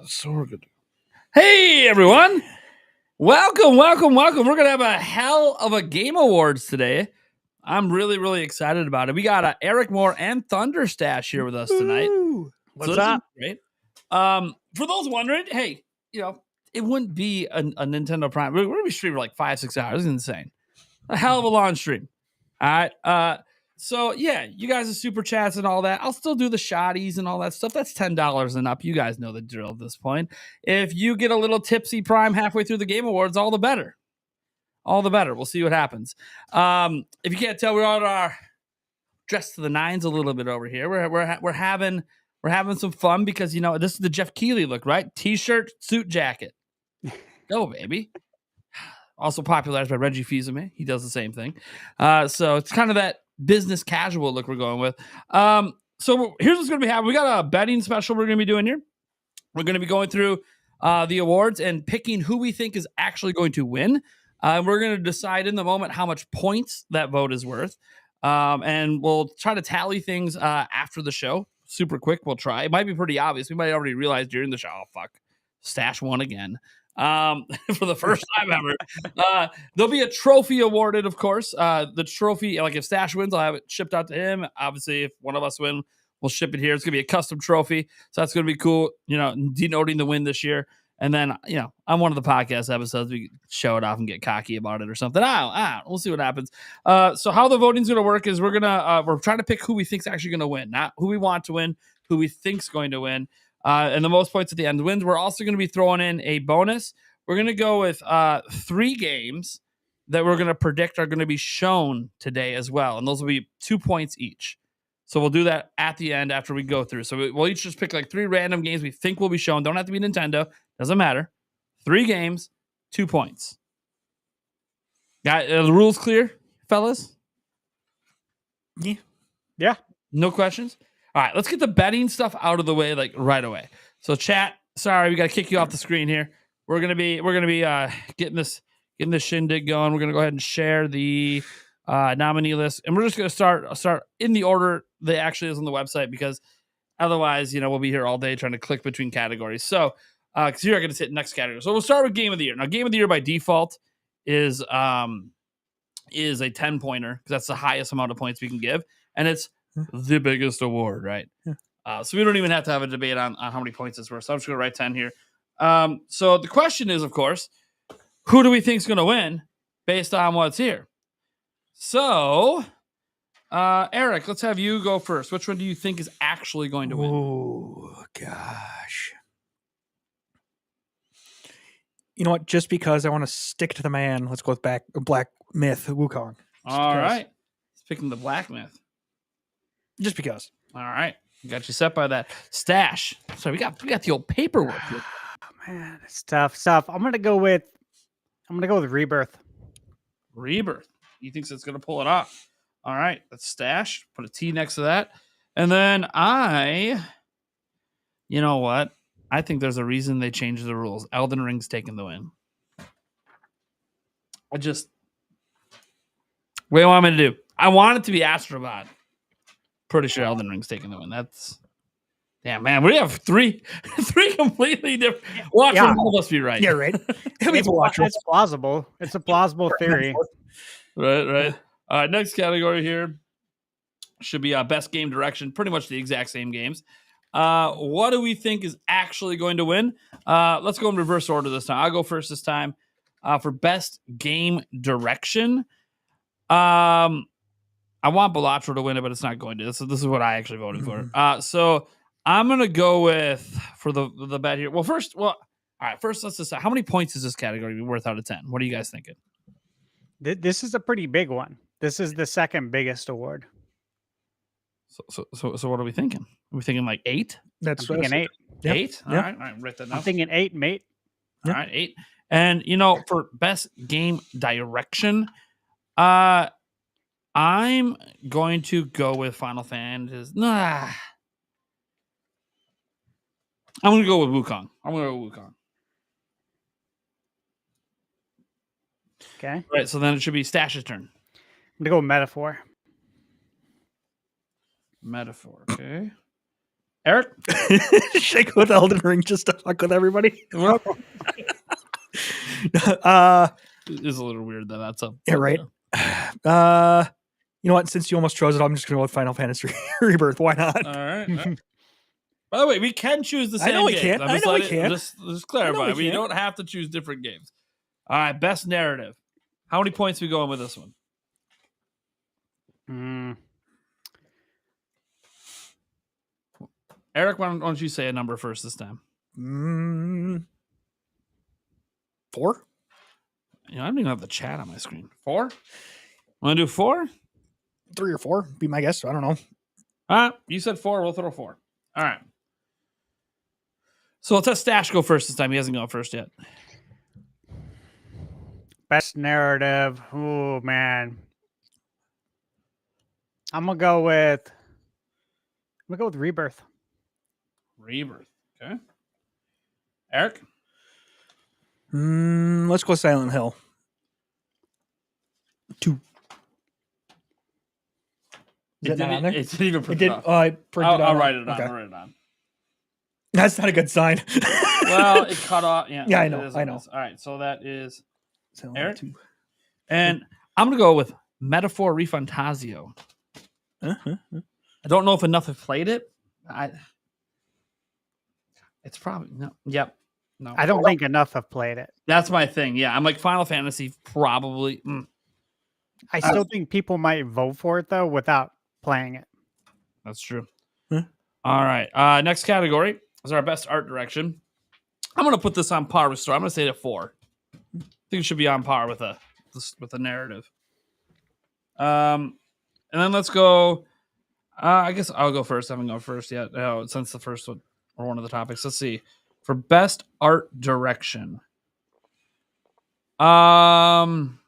So good. Hey, everyone. Welcome. We're going to have a hell of a game awards today. I'm really excited about it. We got Eric Moore and Thunderstash here with us tonight. What's up? Great. For those wondering, hey, it wouldn't be a Nintendo Prime. We're going to be streaming like 5-6 hours. It's insane. A hell of a long stream. All right. So yeah, you guys are super chats and all that. I'll still do the shotties and all that stuff. That's $10 and up. You guys know the drill at this point. If you get a little tipsy Prime halfway through the Game Awards, all the better. All the better. We'll see what happens. If you can't tell, we're on our dressed to the nines a little bit over here. We're having some fun because this is the Jeff Keighley look, right? T-shirt, suit, jacket. Go, baby. Also popularized by Reggie Fils-Aimé. He does the same thing. So it's kind of that business casual look we're going with. So here's what's going to be happening. We got a betting special we're going to be doing here. We're going to be going through the awards and picking who we think is actually going to win. We're going to decide in the moment how much points that vote is worth. And we'll try to tally things after the show. Super quick, we'll try. It might be pretty obvious. We might already realize during the show, oh, fuck, Stash won again. For the first time ever. There'll be a trophy awarded, of course. The trophy, like if Stash wins, I'll have it shipped out to him. Obviously, if one of us win, we'll ship it here. It's going to be a custom trophy. So that's going to be cool, denoting the win this year. And then, on one of the podcast episodes, we show it off and get cocky about it or something. We'll see what happens. So how the voting's going to work is we're trying to pick who we think's actually going to win, not who we want to win, who we think's going to win. And the most points at the end wins. We're also going to be throwing in a bonus. We're going to go with 3 games that we're going to predict are going to be shown today as well. And those will be 2 points each. So we'll do that at the end after we go through. So we'll each just pick like 3 random games we think will be shown. Don't have to be Nintendo. Doesn't matter. 3 games, 2 points. Got the rules clear, fellas? Yeah. No questions? All right, let's get the betting stuff out of the way right away. So chat, sorry, we got to kick you off the screen here. We're gonna be getting this shindig going. We're gonna go ahead and share the nominee list, and we're just gonna start in the order that actually is on the website because otherwise, we'll be here all day trying to click between categories. So, because you're going to hit next category, so we'll start with Game of the Year. Now, Game of the Year by default is a 10-pointer because that's the highest amount of points we can give, and it's the biggest award, right? Yeah. So we don't even have to have a debate on how many points it's worth. So I'm just going to write 10 here. So the question is, of course, who do we think is going to win based on what's here? So, Eric, let's have you go first. Which one do you think is actually going to win? Oh, gosh. You know what? Just because I want to stick to the man, let's go with Black Myth Wukong. All right. He's picking the Black Myth. Just because. All right. Got you set by that. Stash. So we got the old paperwork here. Oh, man, it's tough. I'm gonna go with Rebirth. Rebirth. He thinks it's gonna pull it off. All right, that's Stash. Put a T next to that. And then you know what? I think there's a reason they changed the rules. Elden Ring's taking the win. What do you want me to do? I want it to be Astrobot. Pretty sure Elden Ring's taking the win. That's damn, man. We have three completely different. Watch them all must be right. Yeah, right. It's plausible. It's a plausible theory. Right. Next category here should be best game direction. Pretty much the exact same games. What do we think is actually going to win? Let's go in reverse order this time. I'll go first this time. For best game direction, I want Balatro to win it, but it's not going to. This is what I actually voted for. So I'm gonna go with for the bet here. Well, all right. First, let's decide how many points is this category worth out of 10. What are you guys thinking? This is a pretty big one. This is the second biggest award. So what are we thinking? Are we thinking like 8? I'm thinking 8. Yep. 8? All right, write that down. I'm thinking 8, mate. All right, 8. And for best game direction, I'm going to go with Final Fantasy. I'm going to go with Wukong. Okay. All right, so then it should be Stash's turn. I'm going to go with Metaphor. Okay. Eric? Shake with Elden Ring just to fuck with everybody. Well, uh, it's a little weird that that's up. yeah, right. You know what? Since you almost chose it, I'm just gonna go with Final Fantasy Rebirth. Why not? All right. By the way, we can choose the same I know we games. can. I know we can. Just clarify. We can. don't have to choose different games. All right, best narrative. How many points are we going with this one? Eric, why don't you say a number first this time? 4? I don't even have the chat on my screen. 4? Want to do 4? 3 or 4? Be my guess. I don't know. You said 4. We'll throw 4. All right. So let's have Stash go first this time. He hasn't gone first yet. Best narrative. Oh man. I'm gonna go with Rebirth. Rebirth. Okay. Eric? Let's go Silent Hill. 2. Is it not on there? It didn't even print It it did. off. I printed I'll out. write it on. Okay. I'll write it on. That's not a good sign. Well, it cut off. Yeah, Yeah, I it know. is I what it know. is. All right, so that is Silent Eric? Hill 2. And I'm going to go with Metaphor Refantasio. Uh-huh. I don't know if enough have played it. It's probably no. Yep. No. I don't think enough have played it. That's my thing. Yeah, I'm like Final Fantasy probably. I still think people might vote for it though without playing it. That's true. Huh? All right. Next category is our best art direction. I'm going to put this on par with story. I'm going to say it at 4. I think it should be on par with a narrative. And then let's go. I guess I'll go first. I haven't gone first yet. Since the first one or one of the topics. Let's see. For best art direction. I'm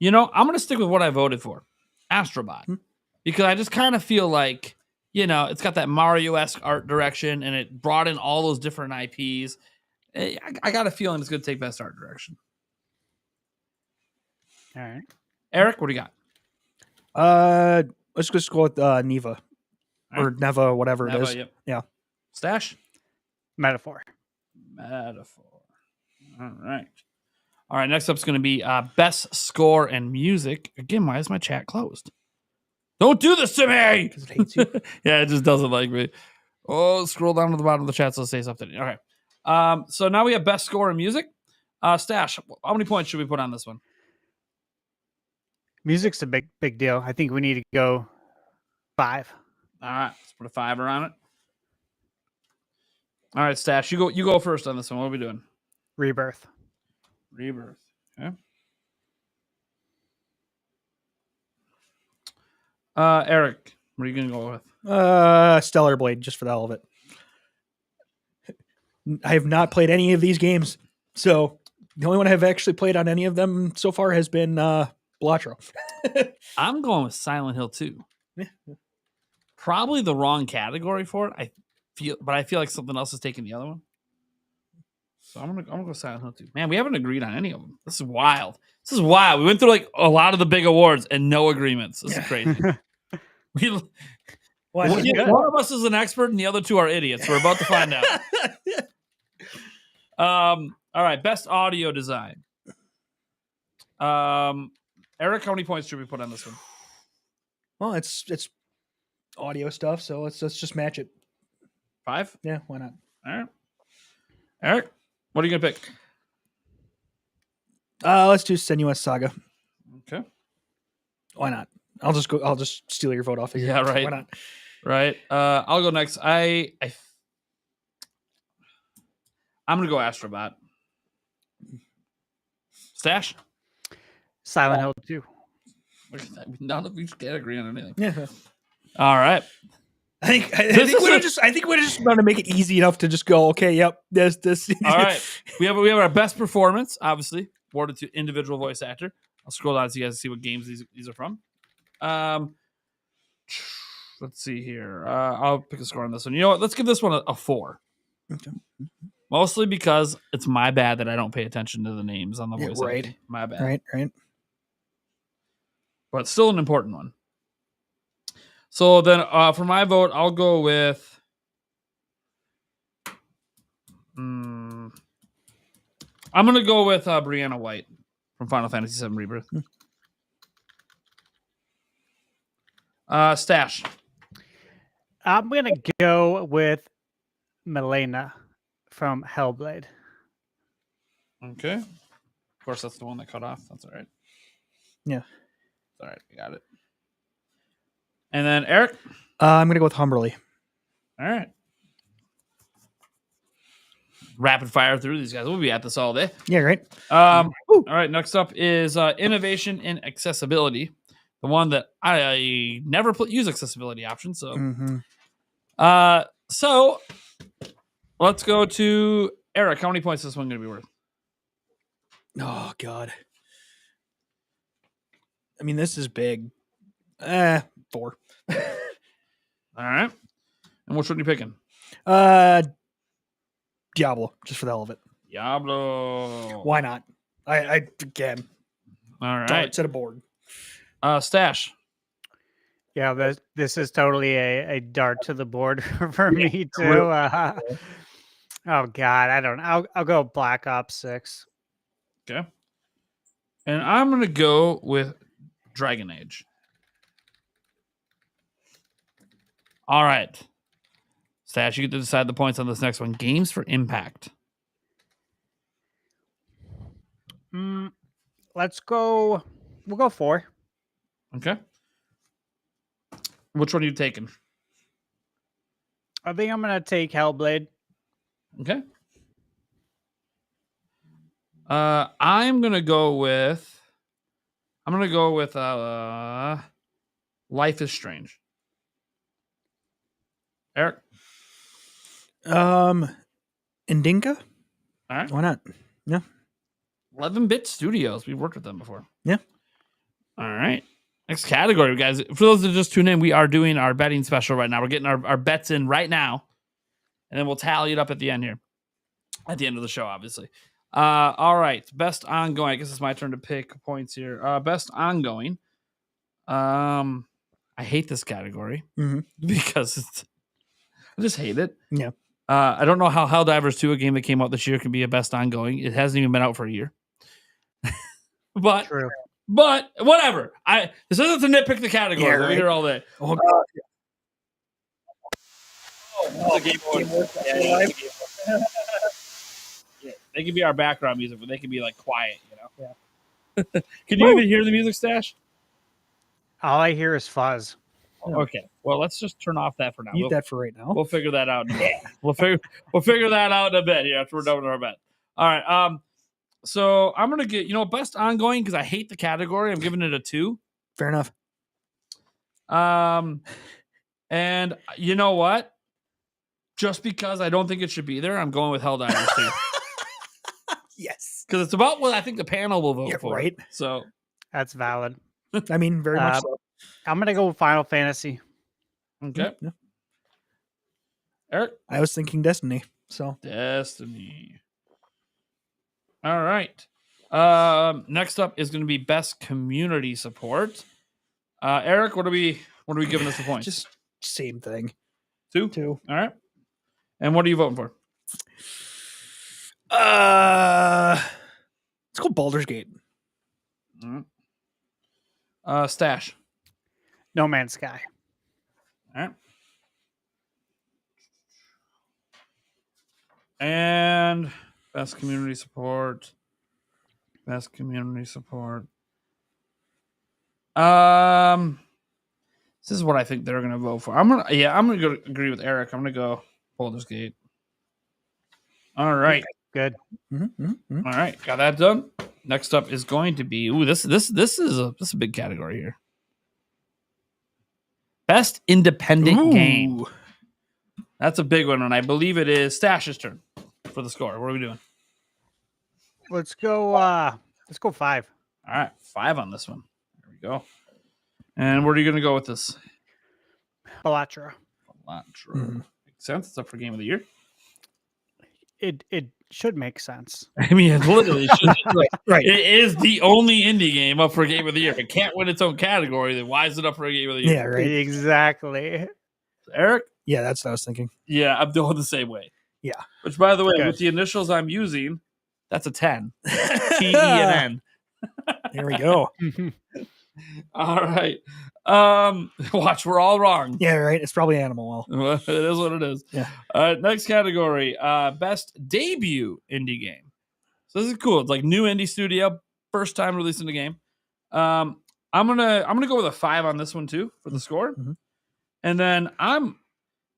going to stick with what I voted for. Astrobot. Because I just kind of feel like, it's got that Mario-esque art direction and it brought in all those different IPs. I got a feeling it's going to take best art direction. All right. Eric, what do you got? Let's just go with Neva. Or Neva, whatever it is. Yep. Yeah. Stash? Metaphor. All right. Next up is going to be best score and music. Again, why is my chat closed? Don't do this to me! Because it hates you. Yeah, it just doesn't like me. Oh, scroll down to the bottom of the chat so say something. Okay. So now we have best score and music. Stash, how many points should we put on this one? Music's a big deal. I think we need to go 5. All right, let's put a 5 on it. All right, Stash, you go first on this one. What are we doing? Rebirth. Okay. Eric, what are you gonna go with? Stellar Blade, just for the hell of it. I have not played any of these games, so the only one I've actually played on any of them so far has been Blatro. I'm going with Silent Hill 2. Yeah. Probably the wrong category for it. I feel like something else is taking the other one. So I'm gonna go Silent Hill 2. Man, we haven't agreed on any of them. This is wild. We went through like a lot of the big awards and no agreements. This is crazy. One of us is an expert and the other two are idiots. We're about to find out. All right, best audio design. Eric, how many points should we put on this one? Well, it's audio stuff, so let's just match it. 5? Yeah, why not? All right. Eric, what are you gonna pick? Let's do Senua's Saga. Okay. Why not? I'll just steal your vote off of here. Yeah, right. Why not? Right. I'll go next. I'm gonna go Astrobot. Stash? Silent Hill 2. None of you can agree on anything. Yeah. All right. I think we're just going to make it easy enough to just go, okay, yep, this. All right. We have our best performance, obviously, awarded to individual voice actor. I'll scroll down so you guys can see what games these are from. Let's see here. I'll pick a score on this one. You know what? Let's give this one a 4. Okay. Mostly because it's my bad that I don't pay attention to the names on the voice. Right. acting. My bad. Right. But still an important one. So then for my vote, I'll go with I'm gonna go with Brianna White from Final Fantasy VII Rebirth. Stash. I'm gonna go with Milena from Hellblade. Okay. Of course, that's the one that cut off. That's all right. Yeah. All right, we got it. And then Eric. I'm gonna go with Humberly. All right. Rapid fire through these guys. We'll be at this all day. Yeah, right. All right. Next up is innovation in accessibility. The one that I never use accessibility options. So, so let's go to Eric. How many points is this one going to be worth? Oh God. I mean, this is big. 4. All right. And which one are you picking? Diablo, just for the hell of it. Diablo. Why not? I again. All right. Darts at a board. Stash. Yeah, this is totally a dart to the board for me too. Oh God, I don't know. I'll go Black Ops 6. Okay. And I'm gonna go with Dragon Age. All right. Stash, you get to decide the points on this next one. Games for impact. Let's go. We'll go 4. Okay. Which one are you taking? I think I'm gonna take Hellblade. Okay. I'm gonna go with Life is Strange. Eric. Indinka? All right. Why not? Yeah. 11-Bit Studios. We've worked with them before. Yeah. All right. Next category, guys. For those that just tune in, we are doing our betting special right now. We're getting our bets in right now. And then we'll tally it up at the end here. At the end of the show, obviously. All right. Best ongoing. I guess it's my turn to pick points here. Best ongoing. I hate this category because I just hate it. Yeah. I don't know how Helldivers 2, a game that came out this year, can be a best ongoing. It hasn't even been out for a year. But True. But whatever. This isn't to nitpick the category. Yeah, We'll be here all day. Oh, Yeah, they can be our background music, but they can be like quiet, you know. Yeah. Can you even hear the music, Stash? All I hear is fuzz. Okay. Well, let's just turn off that for now. Mute that for right now. We'll figure that out. We'll figure that out in a bit here after we're done with our bet. All right. So I'm gonna get best ongoing because I hate the category. I'm giving it a 2. Fair enough. And you know what? Just because I don't think it should be there, I'm going with Helldivers 2. Yes. Because it's about what I think the panel will vote for. Right. So That's valid. I mean, very much so. I'm gonna go with Final Fantasy. okay. Yeah. Eric? I was thinking Destiny. So Destiny. All right. Next up is going to be best community support. Eric, what are we giving us the points? just same thing. 2? 2. All right. And what are you voting for? Let's go Baldur's Gate. Stash. No Man's Sky. All right. And best community support. Best community support. This is what I think they're gonna vote for. I'm gonna go agree with Eric. I'm gonna go Baldur's Gate. All right. Good. All right, got that done. Next up is going to be this is a big category here. Best independent game. That's a big one, and I believe it is Stash's turn for the score. What are we doing? Let's go 5. All right, 5 on this one. There we go. And where are you going to go with this? Bellatra. Makes sense. It's up for game of the year. it should make sense. I mean, it literally should. Right. It is the only indie game up for Game of the Year. If it can't win its own category, then why is it up for a Game of the Year? Yeah, right. Exactly. Eric? Yeah, that's what I was thinking. Yeah, I'm doing the same way. Yeah. Which, by the way, Good. with the initials I'm using, that's a 10. TENN. There we go. All right. Watch, we're all wrong. Yeah, right. It's probably Animal Well. It is what it is. Yeah. Next category, best debut indie game. So this is cool. It's like new indie studio, first time releasing the game. I'm gonna go with a 5 on this one too for the score. Mm-hmm. And then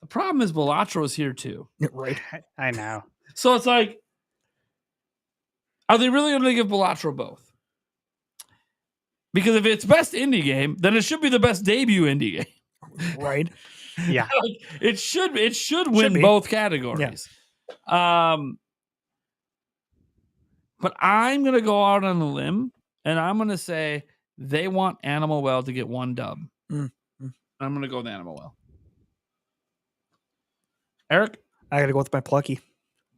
the problem is Balatro is here too. Right. I know. So it's like, are they really gonna give Balatro both? Because if it's best indie game, then it should be the best debut indie game. Right. Yeah. Like, it should win be. both categories. But I'm gonna go out on a limb and I'm gonna say they want Animal Well to get 1 dub. I'm gonna go with Animal Well. Eric? I gotta go with my Plucky.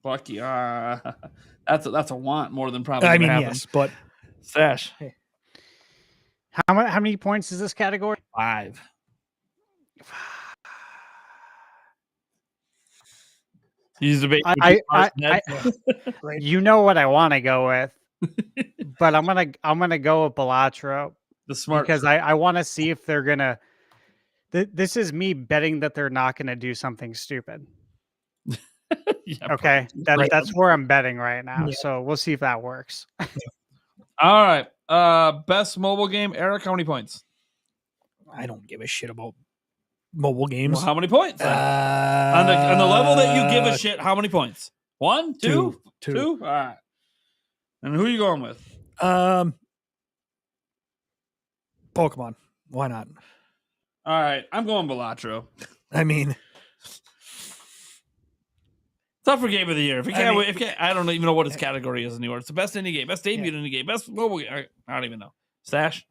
Plucky. That's a want more than probably. I mean, happen. yes, but Stash. Hey. How many points is this category? 5. He's a bit. right. You know what I want to go with, but I'm gonna go with Balatro The smart because I want to see if they're gonna. This is me betting that they're not gonna do something stupid. Yeah, Okay, that's where I'm betting right now. Yeah. So we'll see if that works. All right. Best mobile game. Eric, how many points? I don't give a shit about mobile games. Well, how many points? On the level that you give a shit, how many points? 1, 2, 2. All right. And who are you going with? Pokemon. Why not? All right, I'm going Balatro. I mean, It's up for Game of the Year. If you can't, I don't even know what its category is anymore. It's the best indie game, best debut indie game, best mobile game. I don't even know. Stash.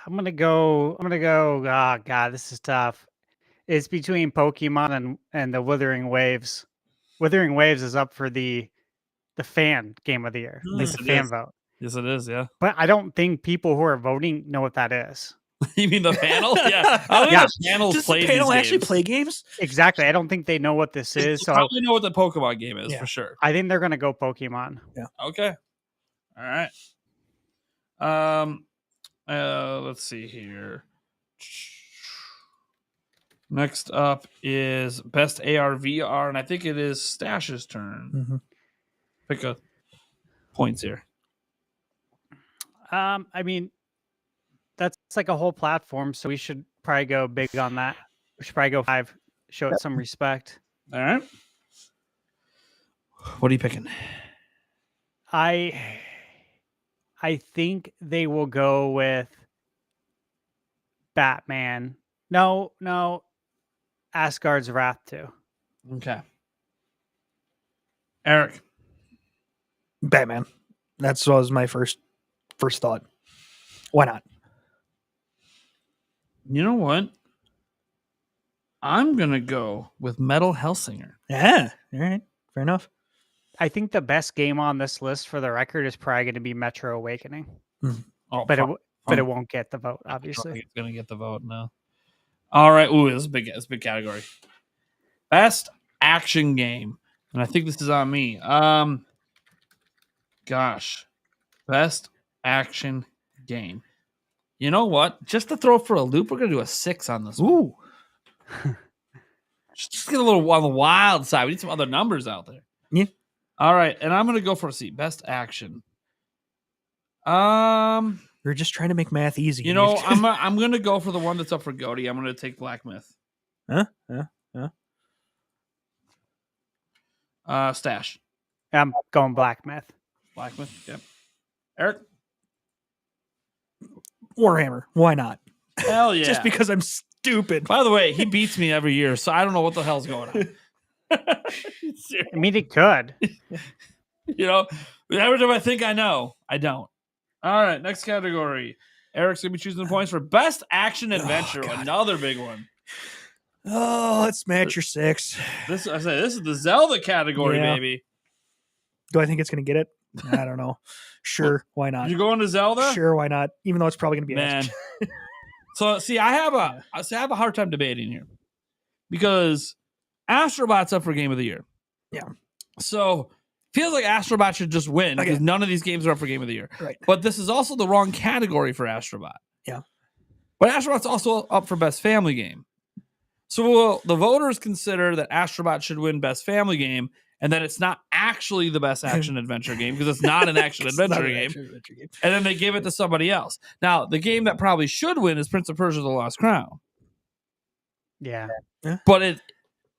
I'm gonna go. Oh God, this is tough. It's between Pokemon and the Withering Waves. Withering Waves is up for the fan game of the year, like the fan vote. Yes, it is. Yeah. But I don't think people who are voting know what that is. You mean the panel? Yeah. I don't think the panel does play the panel these actually games. play games? Exactly. I don't think they know what this is. They So probably know what the Pokemon game is Yeah. for sure. I think they're gonna go Pokemon. Yeah. Okay. All right. Let's see here. Next up is best AR/VR, and I think it is Stash's turn. Mm-hmm. Pick a points here. I mean, that's like a whole platform, so we should probably go big on that. We should probably go 5. Show it some respect. All right. What are you picking? I think they will go with Batman. No. Asgard's Wrath 2. Okay. Eric. Batman. That was my first thought. Why not? You know what? I'm gonna go with Metal Hellsinger. Yeah. All right. Fair enough. I think the best game on this list, for the record, is probably going to be Metro Awakening, Oh, but it won't get the vote, I don't obviously. think it's gonna get the vote now. All right. Ooh, this is big. It's a big category. Best action game, and I think this is on me. Gosh, best action game. You know what? Just to throw for a loop, we're gonna do a 6 on this one. Ooh. Just get a little on the wild side. We need some other numbers out there. Yeah. All right, and I'm gonna go for best action. You're just trying to make math easy. You know, I'm gonna go for the one that's up for GOTY. I'm gonna take Black Myth. Huh? Stash. I'm going Black Myth. Black Myth. Yep. Eric. Warhammer. Why not? Hell yeah. Just because I'm stupid. By the way, he beats me every year, so I don't know what the hell's going on. I mean, it could. You know, every time I think I know, I don't. All right, next category. Eric's gonna be choosing the points for best action adventure. God. Another big one. Oh, let's match your 6. This is the Zelda category, Yeah. baby. Do I think it's going to get it? I don't know. Sure, why not? You going to Zelda? Sure, why not? Even though it's probably going to be Man. So see, I have a hard time debating here because Astrobot's up for Game of the Year. Yeah. So feels like Astrobot should just win because none of these games are up for Game of the Year. Right. But this is also the wrong category for Astrobot. Yeah. But Astrobot's also up for Best Family Game. So will the voters consider that Astrobot should win Best Family Game and that it's not actually the best action adventure game because it's not an action adventure game. And then they give it to somebody else. Now, the game that probably should win is Prince of Persia: The Lost Crown. Yeah. But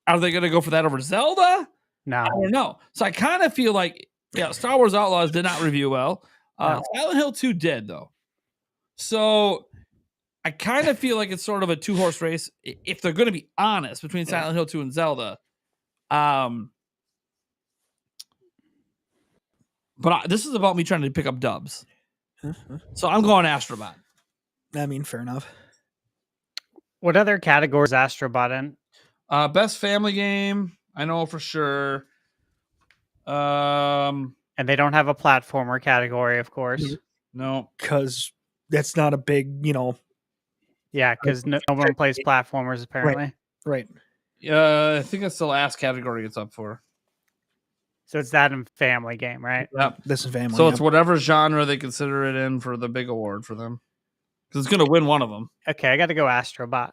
are they going to go for that over Zelda? No. I don't know. So I kind of feel like, Star Wars Outlaws did not review well. Silent Hill 2 did, though. So I kind of feel like it's sort of a 2-horse race, if they're going to be honest, between Silent Hill 2 and Zelda. But this is about me trying to pick up dubs. So I'm going Astrobot. I mean, fair enough. What other categories Astrobot in? Best Family Game, I know for sure. And they don't have a platformer category, of course. No. Because that's not a big, Yeah, because no one plays platformers, apparently. Right. I think that's the last category it's up for. So it's that and family game, right? Yep. This is family. So it's whatever genre they consider it in for the big award for them. Because it's going to win one of them. Okay, I got to go Astrobot.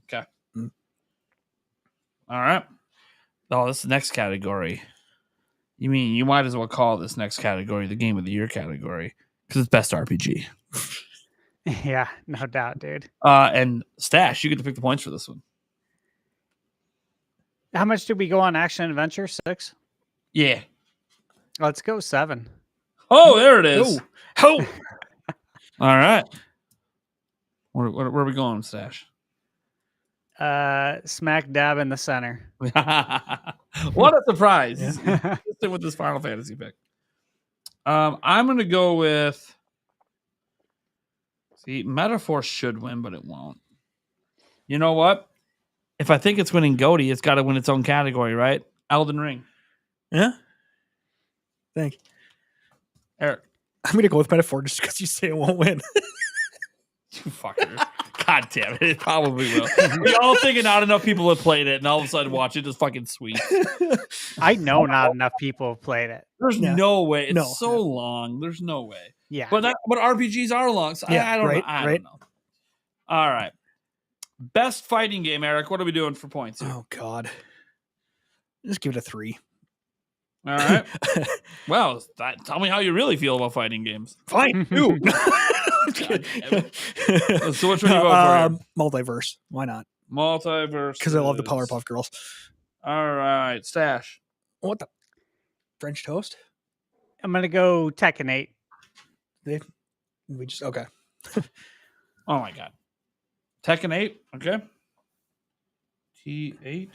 Okay. All right. Oh, this next category. You mean you might as well call this next category the Game of the Year category because it's Best RPG. Yeah, no doubt, dude. And Stash, you get to pick the points for this one. How much did we go on action adventure? 6? Yeah. Let's go 7. Oh, there it is. Oh. All right. Where are we going, Stash? Smack dab in the center. What a surprise. Consistent with this Final Fantasy pick. I'm going to go with... See, Metaphor should win, but it won't. You know what? If I think it's winning GOTY, it's got to win its own category, right? Elden Ring. Yeah. Thanks. Eric. I'm going to go with Metaphor just because you say it won't win. You fucker. God damn it. It probably will. We all thinking not enough people have played it, and all of a sudden watch it just fucking sweet. I know not enough people have played it. There's no way. It's so long. There's no way. Yeah. But RPGs are long, so I don't know. I don't know. All right. Best fighting game, Eric. What are we doing for points here? Oh, God. Just give it a 3. All right. Well, tell me how you really feel about fighting games. Fine. 2. So which one you vote for? Multiverse. Why not? Multiverse. Because I love the Powerpuff Girls. All right. Stash. What the? French toast? I'm going to go Tekken 8. Okay. Oh, my God. Tekken 8. Okay. T8.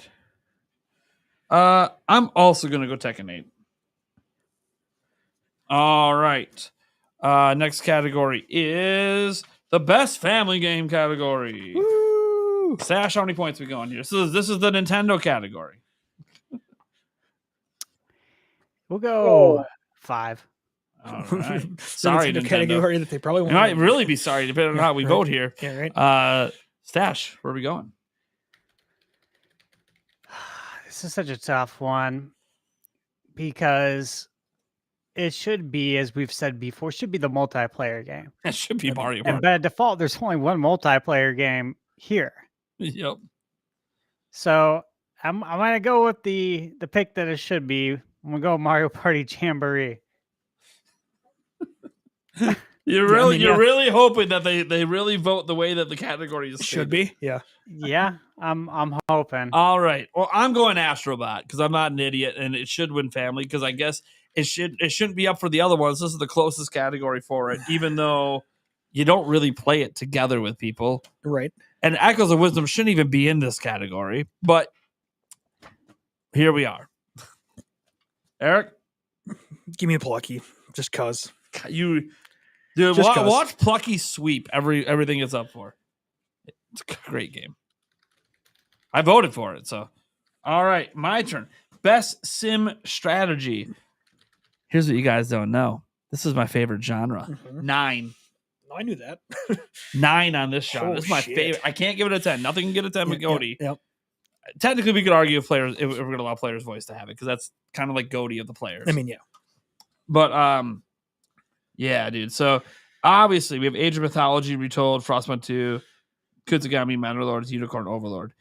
I'm also going to go Tekken 8. All right. Next category is the best family game category. Woo! Stash, how many points we going here? So this is the Nintendo category. We'll go 5. All right. Sorry, Nintendo. Category that they probably won't. You might really be sorry depending on how we vote here. Yeah, right. Stash, where are we going? This is such a tough one because it should be, as we've said before, should be the multiplayer game. It should be Mario And Party. by default, there's only one multiplayer game here. Yep. So I'm gonna go with the pick that it should be. I'm gonna go Mario Party Jamboree. You're really hoping that they really vote the way that the category is should be. Yeah. Yeah, I'm hoping. All right. Well, I'm going Astrobot because I'm not an idiot, and it should win family because I guess it shouldn't be up for the other ones. This is the closest category for it, even though you don't really play it together with people. Right. And Echoes of Wisdom shouldn't even be in this category, but here we are. Eric, give me a Plucky, just cause. Dude, watch Plucky sweep everything it's up for. It's a great game. I voted for it. So, all right, my turn. Best sim strategy. Here's what you guys don't know. This is my favorite genre. Mhm. 9. I knew that. 9 on this genre. Oh, This is my shit. favorite. I can't give it a 10. Nothing can get a 10 with GOTY. Yep. Technically, we could argue if we're going to allow players' voice to have it because that's kind of like GOTY of the players. I mean, yeah. But yeah, dude. So obviously, we have Age of Mythology Retold, Frostpunk 2, Kutsugami, Manor Unicorn Overlord.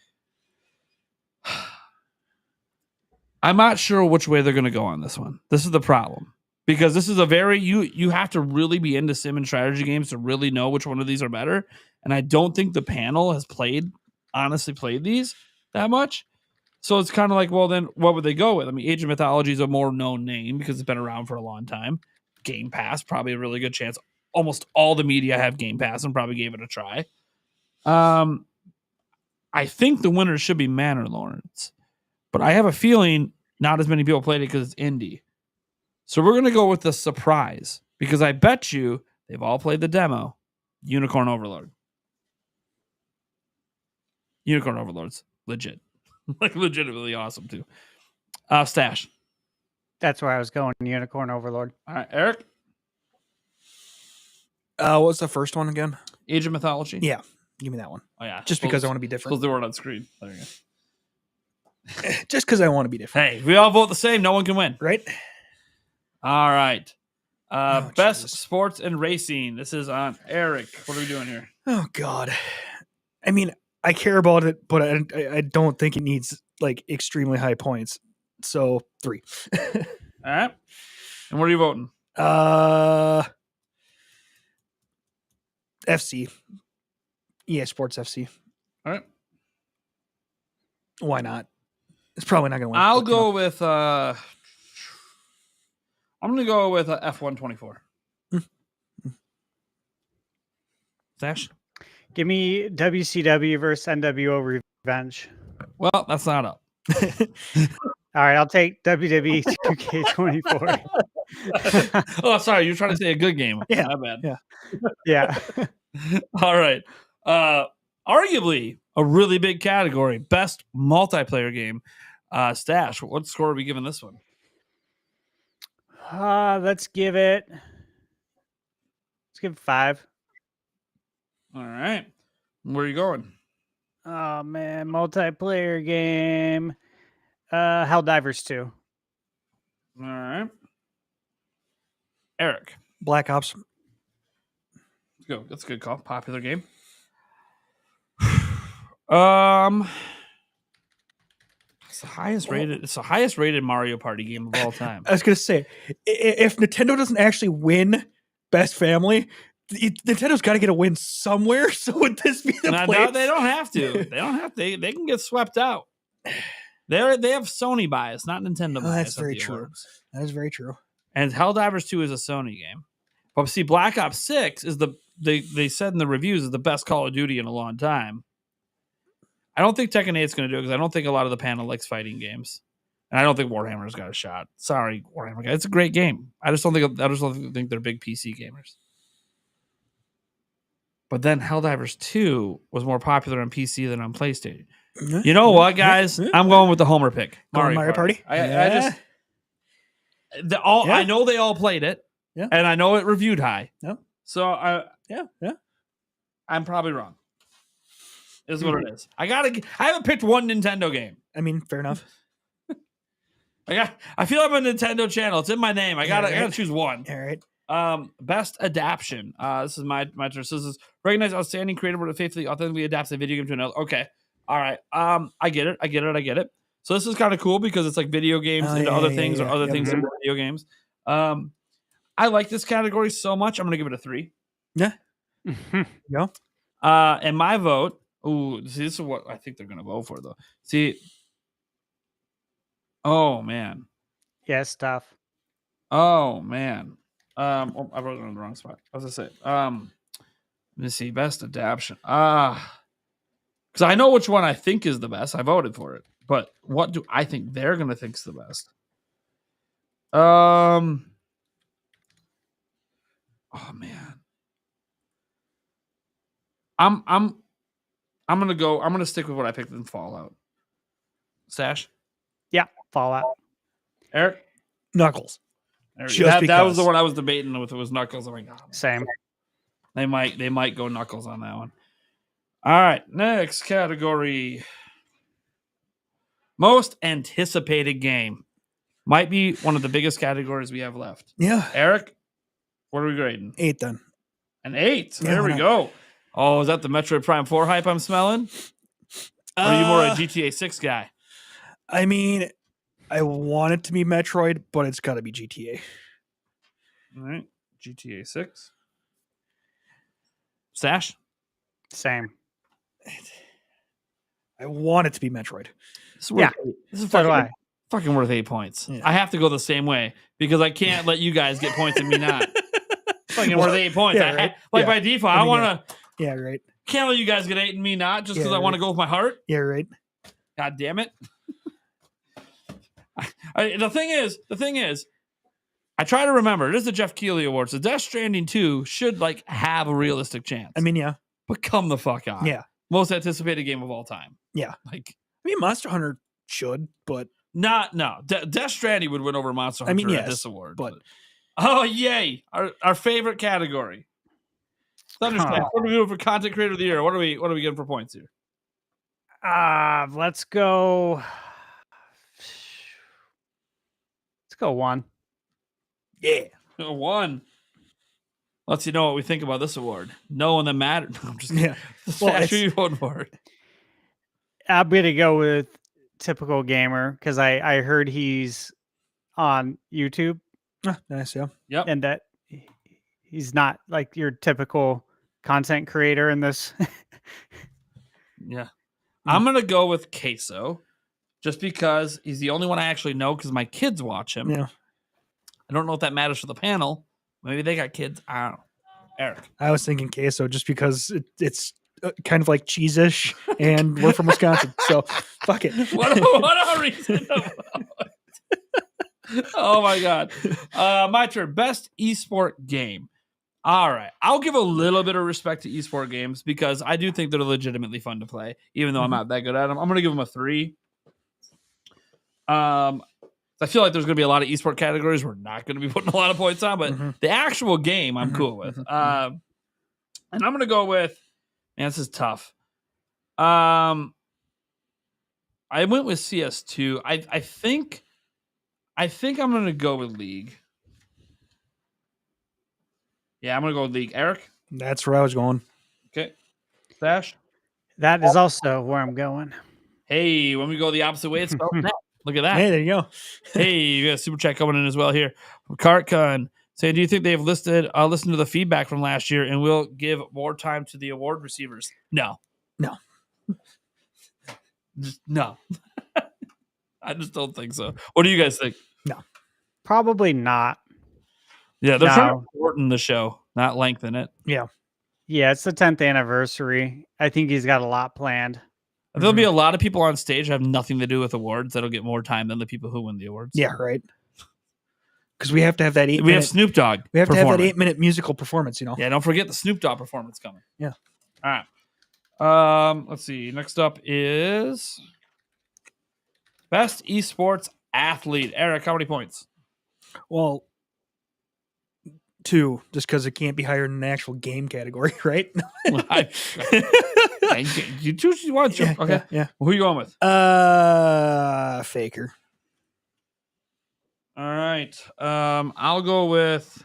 I'm not sure which way they're going to go on this one. This is the problem. Because this is a very you have to really be into sim and strategy games to really know which one of these are better. And I don't think the panel has honestly played these that much. So it's kind of like, well, then what would they go with? I mean, Age of Mythology is a more known name because it's been around for a long time. Game Pass, probably a really good chance. Almost all the media have Game Pass and probably gave it a try. I think the winner should be Manor Lords, but I have a feeling not as many people played it because it's indie. So we're going to go with the surprise because I bet you they've all played the demo. Unicorn Overlord. Unicorn Overlord's legit. Like legitimately awesome too. Stash. That's where I was going. Unicorn Overlord. All right, Eric. What's the first one again? Age of Mythology. Yeah, give me that one. Oh yeah. Just because I want to be different. Suppose they weren't on screen. There you go. Just because I want to be different. Hey, if we all vote the same, no one can win. Right? All right. Best Jesus. sports and racing. This is on Eric. What are we doing here? Oh, God. I mean, I care about it, but I don't think it needs like extremely high points. So 3. All right. And what are you voting? FC. EA Sports FC. All right. Why not? It's probably not going to win. I'll go with I'm going to go with F124. Stash? Give me WCW versus NWO Revenge. Well, that's not up. All right, I'll take WWE 2K24. Oh, sorry. You're trying to say a good game. Yeah. My bad. Yeah. Yeah. All right. Arguably a really big category. Best multiplayer game. Stash, what score are we giving this one? Let's give it 5. All right. Where are you going? Oh man, multiplayer game. Helldivers 2. All right. Eric. Black Ops. Let's go. That's a good call. Popular game. It's the highest rated. It's the highest rated Mario Party game of all time. I was going to say, if Nintendo doesn't actually win Best Family, Nintendo's got to get a win somewhere. So would this be the place? No, they don't have to. They don't have to. They can get swept out. They have Sony bias, not Nintendo bias. That's very true. That is very true. And Helldivers 2 is a Sony game. But see, Black Ops 6 is they said in the reviews is the best Call of Duty in a long time. I don't think Tekken 8 is going to do it because I don't think a lot of the panel likes fighting games. And I don't think Warhammer's got a shot. Sorry, Warhammer guys. It's a great game. I just don't think they're big PC gamers. But then Helldivers 2 was more popular on PC than on PlayStation. You know what, guys? I'm going with the Homer pick. Mario Party. I know they all played it. Yeah. And I know it reviewed high. Yeah. So yeah. I'm probably wrong. Is what it is. I haven't picked one Nintendo game. I mean, fair enough. I feel I'm a Nintendo channel. It's in my name. I gotta choose one. All right. Best adaptation. This is my turn. So this is recognize outstanding creative that faithfully authentically adapts a video game to another. Okay. All right. I get it. So this is kind of cool because it's like video games into other things or other things into video games. I like this category so much. I'm gonna give it a 3. Yeah. Yeah. And my vote. Ooh, see, this is what I think they're gonna vote for though. See. Oh man. Yeah, it's tough. Oh man. I wrote it on the wrong spot. I was gonna say. Let me see. Best adaptation. Because I know which one I think is the best. I voted for it. But what do I think they're gonna think is the best? Oh man. I'm gonna stick with what I picked in Fallout. Stash. Yeah, Fallout. Eric. Knuckles. That was the one I was debating with. It was Knuckles. I'm like, oh, Same. They might go Knuckles on that one. All right, next category. Most anticipated game. Might be one of the biggest categories we have left. Yeah. Eric, what are we grading? 8 then. An 8. Yeah, there we go. Oh, is that the Metroid Prime 4 hype I'm smelling? Or are you more a GTA 6 guy? I mean, I want it to be Metroid, but it's got to be GTA. All right, GTA 6. Stash? Same. I want it to be Metroid. This is fucking worth 8 points. Yeah. I have to go the same way because I can't let you guys get points and me not. Fucking worth 8 points. Yeah, right. By default, I want to. Yeah, right. Can't let you guys get 8 and me not just because I want to go with my heart. Yeah, right. God damn it. The thing is, I try to remember. It is the Jeff Keighley Awards. The Death Stranding 2 should have a realistic chance. I mean, yeah. But come the fuck on. Yeah. Most anticipated game of all time. Yeah. Monster Hunter should, but Death Stranding would win over Monster Hunter at this award. But oh yay! Our favorite category. Thunderstack. What are we doing for content creator of the year? What are we getting for points here? Let's go. Let's go 1. Yeah. 1. Lets you know what we think about this award. No one that mattered. No, I'm just kidding. Yeah. Well, you vote for it. I'm gonna go with Typical Gamer because I heard he's on YouTube. Nice, yeah. Yep. And that he's not like your typical content creator in this. Yeah. I'm gonna go with Queso just because he's the only one I actually know because my kids watch him. Yeah. I don't know if that matters for the panel. Maybe they got kids. I don't know. Eric. I was thinking Queso just because it's kind of like cheese-ish, and we're from Wisconsin, so fuck it. What a reason. Oh my god. My turn. Best esport game. All right. I'll give a little bit of respect to esport games because I do think they're legitimately fun to play, even though I'm not that good at them. I'm going to give them a 3. I feel like there's going to be a lot of esport categories we're not going to be putting a lot of points on, but the actual game I'm cool with. And I'm going to go with, man, this is tough. I went with CS2. I think I'm going to go with League. Yeah, I'm going to go with League. Eric? That's where I was going. Okay. Dash? That is also where I'm going. Hey, when we go the opposite way, it's spelled net. Look at that. Hey, there you go. Hey, you got a super chat coming in as well here. Cartcon saying, do you think they've listened to the feedback from last year and will give more time to the award receivers? No. No. I just don't think so. What do you guys think? No. Probably not. Yeah, they're trying to shorten the show, not lengthen it. Yeah. Yeah, it's the 10th anniversary. I think he's got a lot planned. There'll be a lot of people on stage that have nothing to do with awards that'll get more time than the people who win the awards. Yeah, right. Because we have to have that 8 We have Snoop Dogg. We have to have that 8-minute musical performance, Yeah, don't forget the Snoop Dogg performance coming. Yeah. All right. Let's see. Next up is Best Esports Athlete. Eric, how many points? Well, 2, just because it can't be higher than an actual game category, right? You choose you want to. Yeah, okay. Yeah. Well, who are you going with? Faker. All right. I'll go with.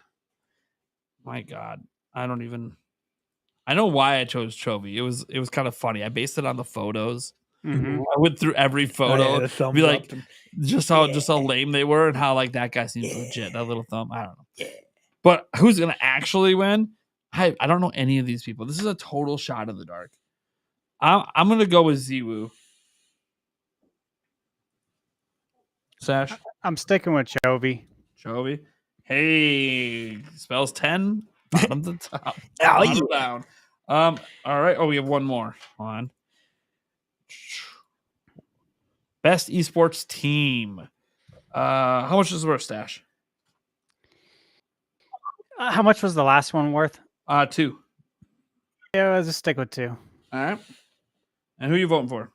My God, I know why I chose Chovy. It was kind of funny. I based it on the photos. Mm-hmm. I went through every photo, be like, just how lame they were, and how that guy seems legit. That little thumb. I don't know. Yeah. But who's gonna actually win? I don't know any of these people. This is a total shot in the dark. I'm gonna go with Ziwu. Sash? I'm sticking with Chovy. Chovy. Hey, spells 10. Bottom to top. Bottom down. All right. Oh, we have one more. Hold on. Best esports team. How much is it worth, Stash? How much was the last one worth? 2. Yeah, I'll just stick with 2. All right. And who are you voting for?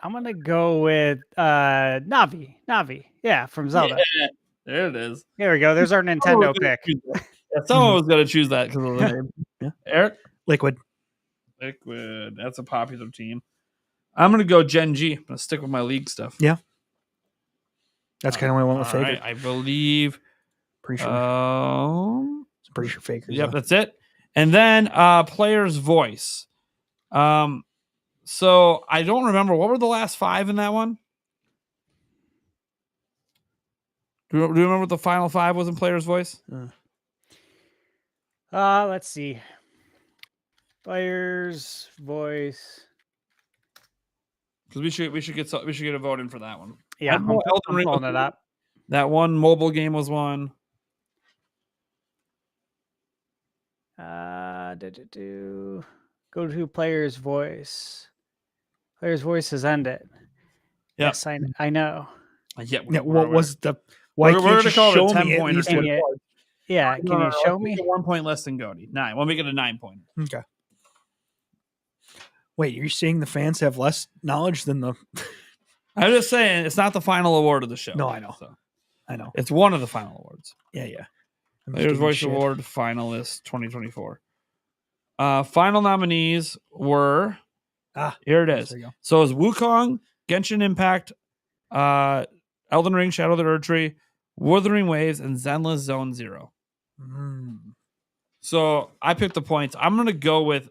I'm gonna go with Navi. Navi, yeah, from Zelda. Yeah, there it is. Here we go. There's our Nintendo pick. Yeah, someone was gonna choose that because of the name. Yeah. Eric, Liquid. That's a popular team. I'm gonna go Gen G. I'm gonna stick with my league stuff. Yeah. That's kind of what I went with Faker. Right, I believe. Pretty sure. Pretty sure Faker. Yep, that's it. And then player's voice. So I don't remember what were the last 5 in that one. Do you remember what the final 5 was in player's voice? Let's see. Player's voice. Because we should get a vote in for that one. Yeah, I'm pulling it up. That one mobile game was one. Go to player's voice. Player's voice has ended. Yep. Yes, I know. Yeah. What was the? Why we're can't gonna you call it show a 10 me at point or least what something. it was? Yeah, can you show me? 1 point less than GOTY. 9. We'll make it a 9 point. Okay. Wait, you're saying the fans have less knowledge than the? I'm just saying it's not the final award of the show. No, I know. So I know. it's one of the final awards. Yeah. Player's Voice Award finalist 2024. Final nominees were here it is. So it was Wukong, Genshin Impact, Elden Ring, Shadow of the Erdtree, Wuthering Waves, and Zenless Zone Zero. So I picked the points. I'm gonna go with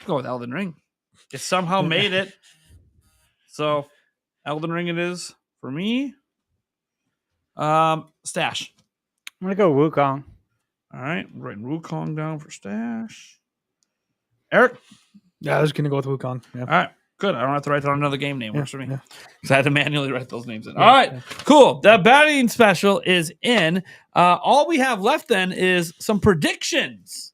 Elden Ring. It somehow made it. So Elden Ring it is for me. Stash. I'm gonna go Wukong. All right, I'm writing Wukong down for Stash. Eric? Yeah, I was gonna go with Wukong. Yeah. All right, good. I don't have to write down another game name. Works for me. Yeah. Because I had to manually write those names in. All right, cool. The batting special is in. All we have left then is some predictions.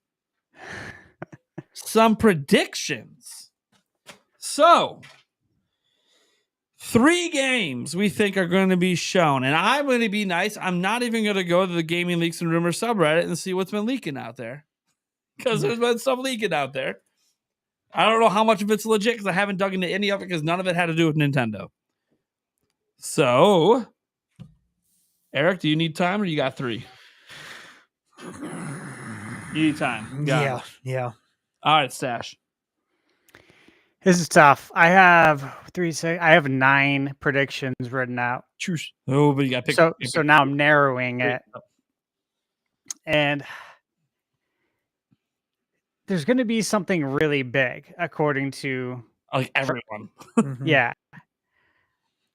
So, 3 games we think are going to be shown. And I'm going to be nice. I'm not even going to go to the Gaming Leaks and Rumors subreddit and see what's been leaking out there. Because there's been stuff leaking out there. I don't know how much of it's legit because I haven't dug into any of it because none of it had to do with Nintendo. So, Eric, do you need time or you got 3? You need time. Yeah. All right, Stash. This is tough. I have 9 predictions written out. Choose. Oh, but you got to pick. So now I'm narrowing it. And there's going to be something really big, according to like everyone. Yeah.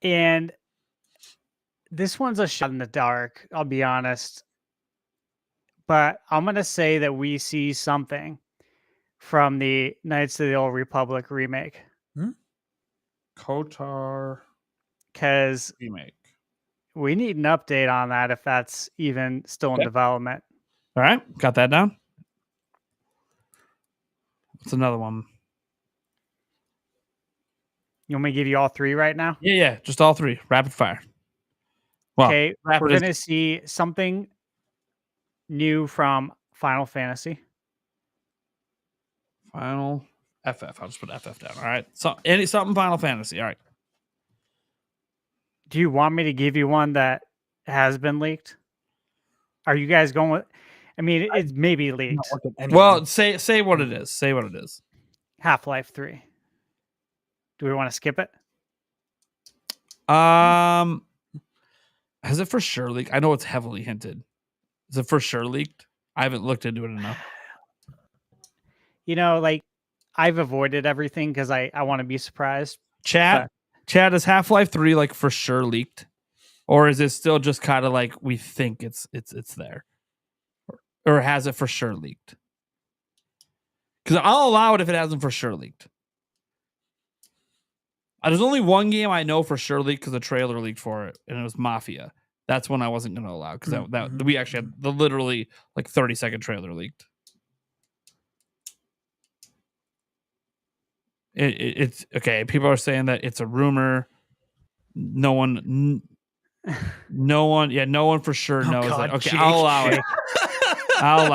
And this one's a shot in the dark, I'll be honest. But I'm going to say that we see something from the Knights of the Old Republic remake. KOTOR Because remake. We need an update on that if that's even still in development. All right. Got that down. What's another one? You want me to give you all 3 right now? Yeah. Just all 3. Rapid fire. Well, okay. We're going to see something new from Final Fantasy. Final FF. I'll just put FF down. All right. So something Final Fantasy. All right. Do you want me to give you one that has been leaked? Are you guys going with? I mean, it's maybe leaked. Well, say what it is. Say what it is. Half-Life 3. Do we want to skip it? Has it for sure leaked? I know it's heavily hinted. Is it for sure leaked? I haven't looked into it enough. You know, like I've avoided everything because I want to be surprised. Chad, is Half-Life 3 like for sure leaked? Or is it still just kind of like we think it's there? Or has it for sure leaked? Because I'll allow it if it hasn't for sure leaked. There's only one game I know for sure leaked because the trailer leaked for it, and it was Mafia. That's one I wasn't going to allow because that we actually had the literally like 30-second trailer leaked. It's okay. People are saying that it's a rumor. No one for sure knows that. Okay, Jake. I'll allow it. I'll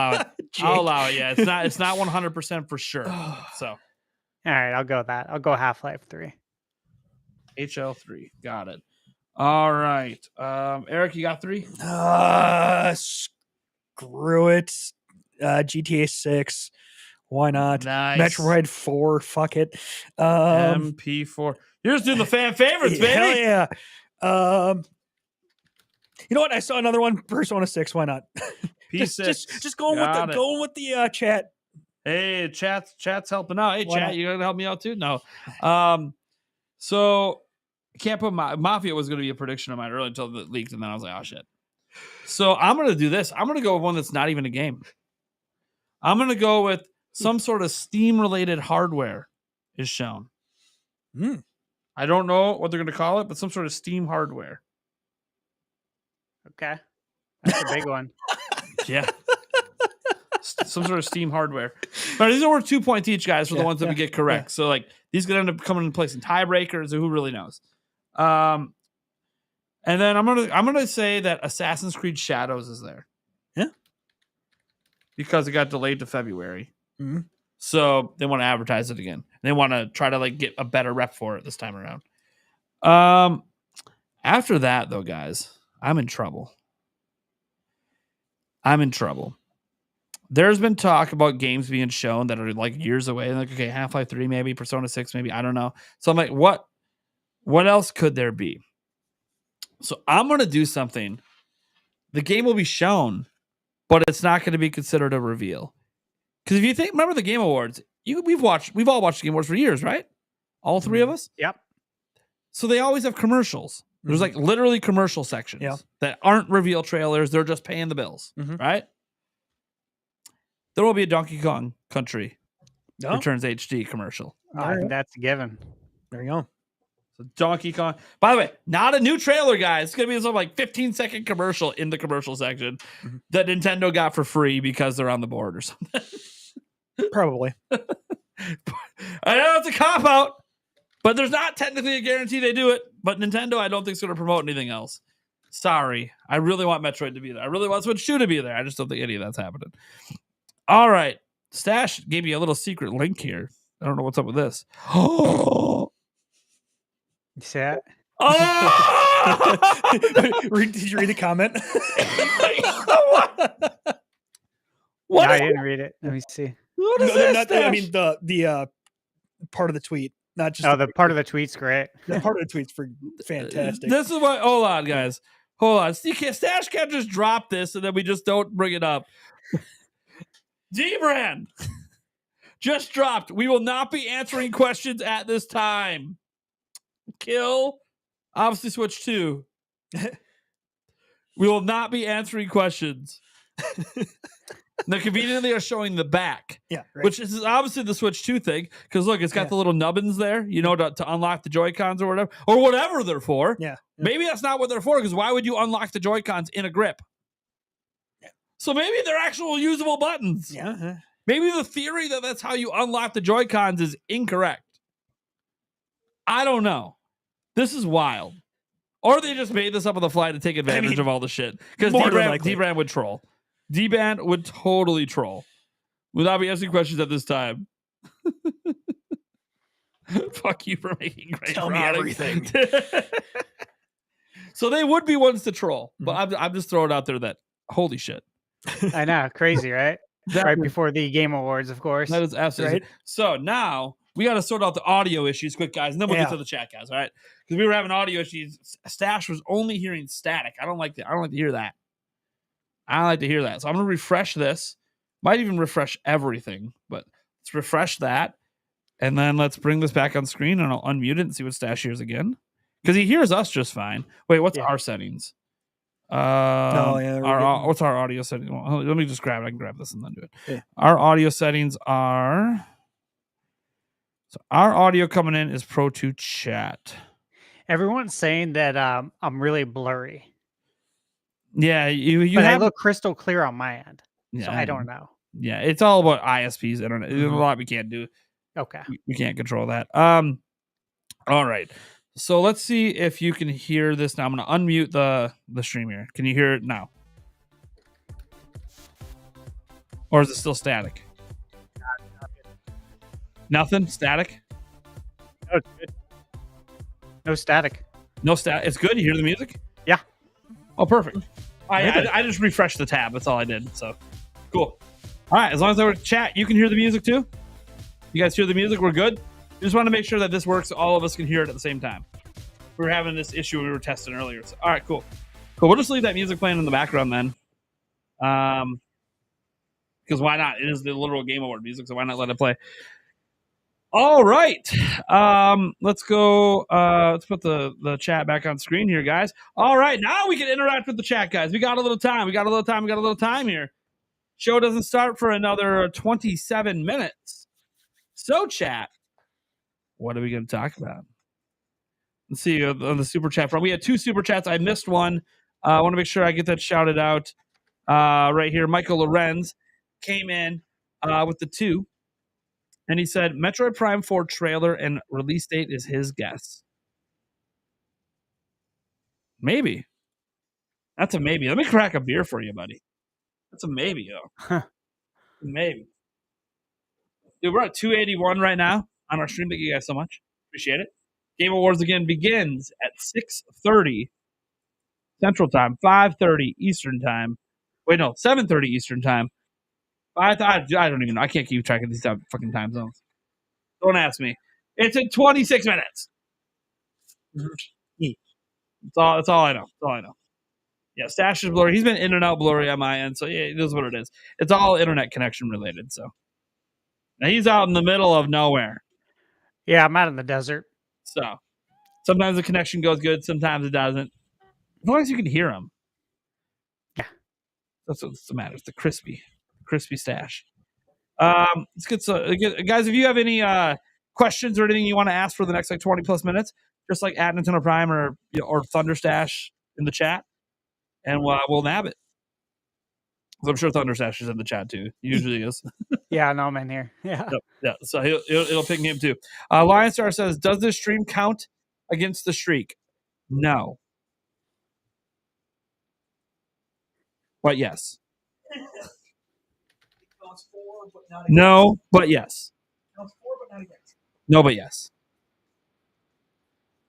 allow it. Yeah, it's not 100% for sure. So, all right, I'll go with that. I'll go Half-Life 3. HL3. Got it. All right. Eric, you got 3? Screw it. GTA 6. Why not? Nice. Metroid 4. Fuck it. MP4. You're just doing the fan favorites, baby. Hell yeah. You know what? I saw another one. Persona 6. Why not? P6. Just going with the chat. Hey, chat's helping out. Hey, Why chat, not? you gonna help me out too? No. So can't put Mafia was gonna be a prediction of mine early until it leaked, and then I was like, oh shit. So I'm gonna do this. I'm gonna go with one that's not even a game. I'm gonna go with some sort of Steam related hardware is shown. I don't know what they're gonna call it, but some sort of Steam hardware. Okay. That's a big one. Yeah. Some sort of Steam hardware. But these are worth 2 points each, guys, for the ones that we get correct. Yeah. So, like, these could end up coming into place in tiebreakers, or who really knows. And then I'm gonna say that Assassin's Creed Shadows is there. Yeah. Because it got delayed to February. Mm-hmm. So they want to advertise it again. They want to try to like get a better rep for it this time around. After that, though, guys, I'm in trouble. There's been talk about games being shown that are like years away. Like, okay, Half-Life 3, maybe Persona 6, maybe, I don't know. So I'm like, what else could there be? So I'm going to do something. The game will be shown, but it's not going to be considered a reveal. Because if you think, remember the Game Awards, we've all watched the Game Awards for years, right? All 3 of us? Yep. So they always have commercials. There's like literally commercial sections that aren't reveal trailers. They're just paying the bills, right? There will be a Donkey Kong Country Returns HD commercial. I think that's a given. There you go. So Donkey Kong. By the way, not a new trailer, guys. It's going to be some like 15-second commercial in the commercial section that Nintendo got for free because they're on the board or something. Probably. I know it's a cop-out, but there's not technically a guarantee they do it. But Nintendo, I don't think is going to promote anything else. Sorry. I really want Metroid to be there. I really want Switch 2 to be there. I just don't think any of that's happening. All right. Stash gave me a little secret link here. I don't know what's up with this. You see that? Oh! Did you read the comment? What? No, I didn't read it. Let me see. What is this? I mean, the part of the tweet, not just the part of the tweet's great. The part of the tweet's for fantastic. This is what. Hold on, guys. Hold on. Stash can't just drop this and then we just don't bring it up. D-Brand just dropped. We will not be answering questions at this time. Kill. Obviously, Switch 2. We will not be answering questions. Now, conveniently, are showing the back. Yeah, right. Which is obviously the Switch 2 thing. Because look, it's got the little nubbins there, to unlock the Joy-Cons or whatever they're for. Yeah. Maybe that's not what they're for, because why would you unlock the Joy-Cons in a grip? Yeah. So maybe they're actual usable buttons. Yeah. Maybe the theory that that's how you unlock the Joy-Cons is incorrect. I don't know. This is wild. Or they just made this up on the fly to take advantage of all the shit. Because D-Brand would troll. D-Band would totally troll. Would not be asking questions at this time. Fuck you for making great Tell me everything. So they would be ones to troll. But I'm just throwing out there that, holy shit. I know. Crazy, right? Right before the Game Awards, of course. That is absolutely right. So now we got to sort out the audio issues quick, guys. And then we'll get to the chat, guys. All right? Because we were having audio issues. Stash was only hearing static. I don't like to hear that. I like to hear that. So I'm going to refresh this. Might even refresh everything, but let's refresh that. And then let's bring this back on screen and I'll unmute it and see what Stash hears again. Because he hears us just fine. Wait, what's our settings? What's our audio settings? Well, let me just grab it. I can grab this and then do it. Yeah. Our audio settings are... So our audio coming in is Pro 2 Chat. Everyone's saying that I'm really blurry. Yeah, I look crystal clear on my end. Yeah, so I don't know. Yeah, it's all about ISP's internet. There's a lot we can't do. Okay. We can't control that. All right. So let's see if you can hear this now. I'm going to unmute the stream here. Can you hear it now? Or is it still static? Nothing? Static? Oh, good. No static. No stat. It's good. You hear the music? Yeah. Oh, perfect. I just refreshed the tab. That's all I did. So cool. All right. As long as I were chat, you can hear the music too. You guys hear the music? We're good. We just want to make sure that this works. All of us can hear it at the same time. We were having this issue we were testing earlier. So, all right, cool. We'll just leave that music playing in the background then. Because why not? It is the literal Game Award music, so why not let it play? All right. Let's go. Let's put the chat back on screen here, guys. All right. Now we can interact with the chat, guys. We got a little time. We got a little time here. Show doesn't start for another 27 minutes. So, chat, what are we going to talk about? Let's see on the super chat front. We had 2 super chats. I missed one. I want to make sure I get that shouted out right here. Michael Lorenz came in with the 2. And he said, Metroid Prime 4 trailer and release date is his guess. Maybe. That's a maybe. Let me crack a beer for you, buddy. That's a maybe, though. Huh. Maybe. Dude, we're at 281 right now on our stream. Thank you guys so much. Appreciate it. Game Awards again begins at 6:30 Central Time, 5:30 Eastern Time. Wait, no, 7:30 Eastern Time. I don't even know. I can't keep track of these fucking time zones. Don't ask me. It's in 26 minutes. That's all I know. That's all I know. Yeah, Stash is blurry. He's been in and out blurry on my end, so yeah, it is what it is. It's all internet connection related. So now he's out in the middle of nowhere. Yeah, I'm out in the desert. So sometimes the connection goes good, sometimes it doesn't. As long as you can hear him. Yeah. That's what matters. The crispy Stash. Let's get guys, if you have any questions or anything you want to ask for the next 20 plus minutes, just at Nintendo Prime or Thunder Stash in the chat, and we'll nab it. I'm sure Thunder Stash is in the chat too. He usually is. Yeah, no, I'm in here. Yeah. Yep, yeah. So it'll ping him too. Lion Star says, does this stream count against the streak? No. But yes. No, but yes. No, but yes.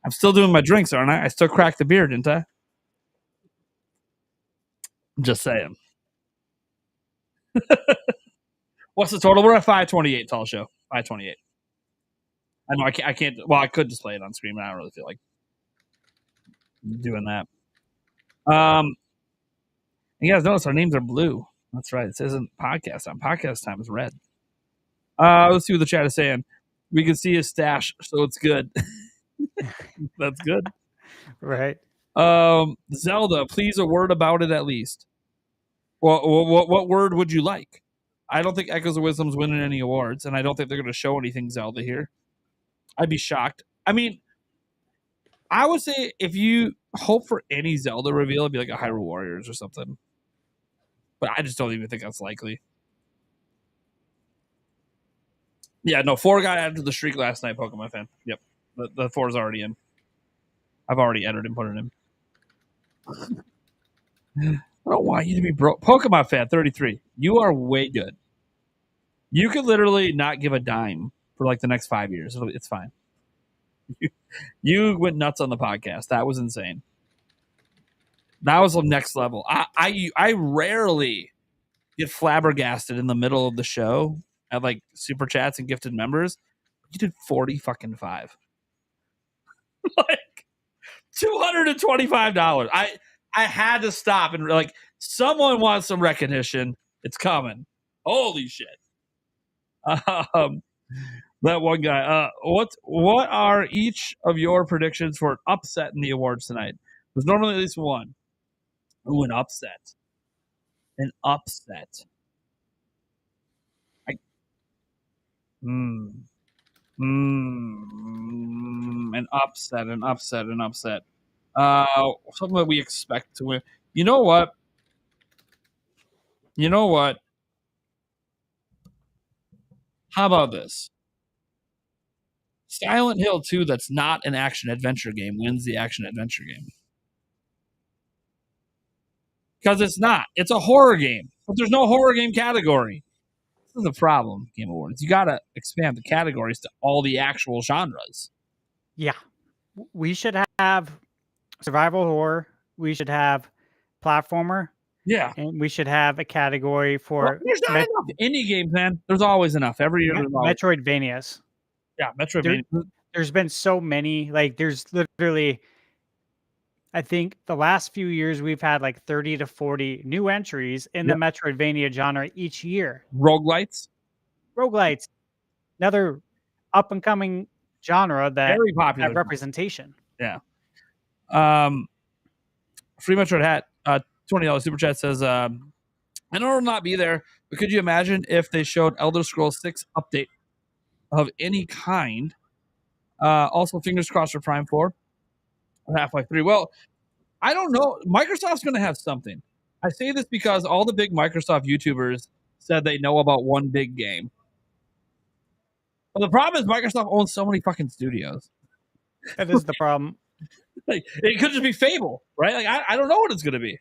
I'm still doing my drinks, aren't I? I still cracked the beer, didn't I? I'm just saying. What's the total? We're at 528, Tall Show. 528. I know I can't. Well, I could display it on screen, but I don't really feel like doing that. You guys notice our names are blue. That's right. It says in podcast time. Podcast time is red. Let's see what the chat is saying. We can see his stash, so it's good. That's good. Right. Zelda, please a word about it at least. Well, what word would you like? I don't think Echoes of Wisdom's winning any awards, and I don't think they're going to show anything Zelda here. I'd be shocked. I mean, I would say if you hope for any Zelda reveal, it'd be like a Hyrule Warriors or something. But I just don't even think that's likely. Yeah, no, 4 got added to the streak last night, Pokemon fan. Yep. The 4 is already in. I've already edited and put it in. I don't want you to be broke. Pokemon fan 33. You are way good. You could literally not give a dime for the next 5 years. It's fine. You went nuts on the podcast. That was insane. That was the next level. I rarely get flabbergasted in the middle of the show at super chats and gifted members. You did 40 fucking 5. $225. I had to stop and someone wants some recognition. It's coming. Holy shit. That one guy. What are each of your predictions for an upset in the awards tonight? There's normally at least one. Ooh, an upset. An upset. An upset. Something that we expect to win. You know what? How about this? Silent Hill 2 that's not an action-adventure game wins the action-adventure game. Because it's not. It's a horror game. But there's no horror game category. This is the problem, Game Awards. You got to expand the categories to all the actual genres. Yeah. We should have survival horror. We should have platformer. Yeah. And we should have a category for there's not enough indie games, man. There's always enough. Every year there's always Metroidvanias. Yeah, Metroidvania. There's been so many. Like there's literally, I think the last few years we've had like 30 to 40 new entries in the Metroidvania genre each year. Roguelites, another up and coming genre that very popular. That representation. Yeah. Free Metroid Hat, $20 super chat says, I know it'll not be there, but could you imagine if they showed Elder Scrolls 6 update of any kind? Also, fingers crossed for Prime 4 or Half-Life 3. Well, I don't know. Microsoft's going to have something. I say this because all the big Microsoft YouTubers said they know about one big game. But the problem is Microsoft owns so many fucking studios. That is the problem. Like, it could just be Fable, right? Like I don't know what it's going to be.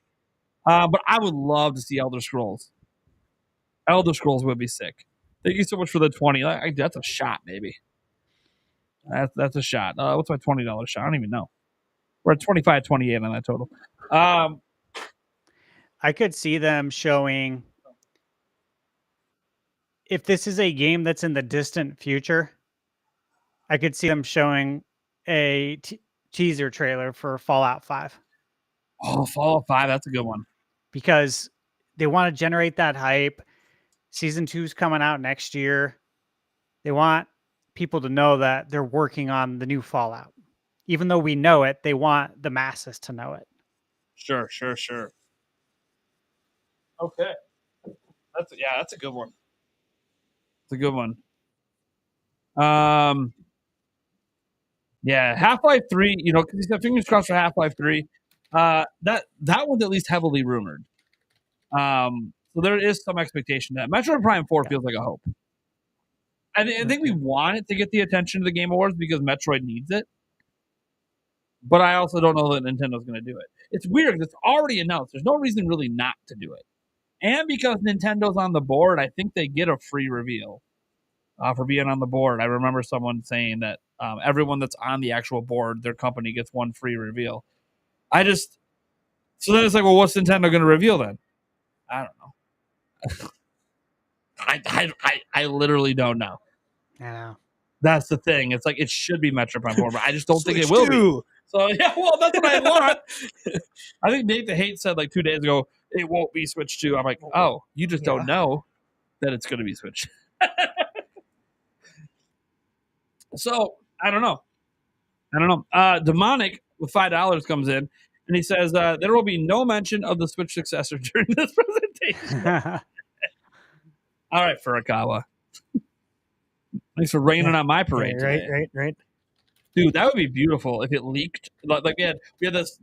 But I would love to see Elder Scrolls. Elder Scrolls would be sick. Thank you so much for the 20. That's a shot, maybe. That's a shot. What's my $20 shot? I don't even know. We're at 25, 28 on that total. I could see them showing, if this is a game that's in the distant future, I could see them showing a teaser trailer for Fallout 5. Oh, Fallout 5, that's a good one. Because they want to generate that hype. Season 2's coming out next year. They want people to know that they're working on the new Fallout. Even though we know it, they want the masses to know it. Sure. Okay. That's a good one. It's a good one. Yeah, Half-Life 3, because he's got fingers crossed for Half-Life 3. That one's at least heavily rumored. So there is some expectation that Metroid Prime 4 feels like a hope. I think we want it to get the attention of the Game Awards because Metroid needs it. But I also don't know that Nintendo's going to do it. It's weird because it's already announced. There's no reason really not to do it. And because Nintendo's on the board, I think they get a free reveal for being on the board. I remember someone saying that everyone that's on the actual board, their company gets one free reveal. So then it's like, well, what's Nintendo going to reveal then? I don't know. I literally don't know. Yeah. That's the thing. It's like it should be Metro Prime 4, but I just don't think it will be. So yeah, well, that's what I want. I think Nate the Hate said like 2 days ago, it won't be Switch 2. I'm like, oh, you just don't know that it's going to be Switch. So I don't know. Demonic with $5 comes in and he says there will be no mention of the Switch successor during this presentation. All right, Furukawa. Thanks for raining on my parade. Right. Dude, that would be beautiful if it leaked. Like we had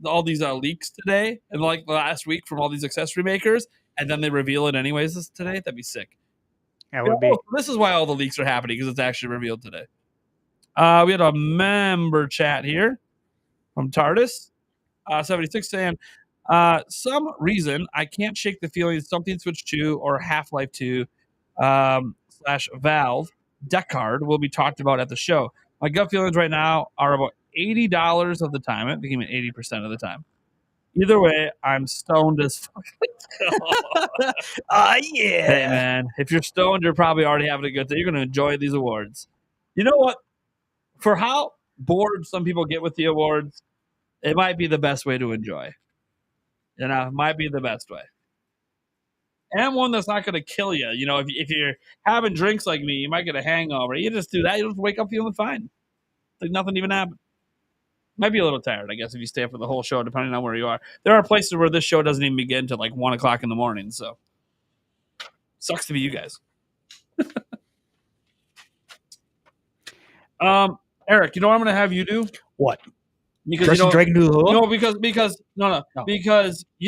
all these leaks today and like last week from all these accessory makers, and then they reveal it anyways today. That'd be sick. That would be. This is why all the leaks are happening because it's actually revealed today. We had a member chat here from TARDIS 76 saying, some reason I can't shake the feeling something Switch 2 or Half-Life 2 / Valve deck card will be talked about at the show. My gut feelings right now are about $80 of the time. It became 80% of the time. Either way, I'm stoned as fuck. Yeah. Hey, man, if you're stoned, you're probably already having a good day. You're going to enjoy these awards. You know what? For how bored some people get with the awards, it might be the best way to enjoy. It might be the best way. And one that's not going to kill you. If you're having drinks like me, you might get a hangover. You just do that. You'll just wake up feeling fine. Like nothing even happened. Might be a little tired, I guess, if you stay up for the whole show, depending on where you are. There are places where this show doesn't even begin till like 1 o'clock in the morning. So sucks to be you guys. Eric, you know what I'm going to have you do? What? Because Dragon to the Hole? No, because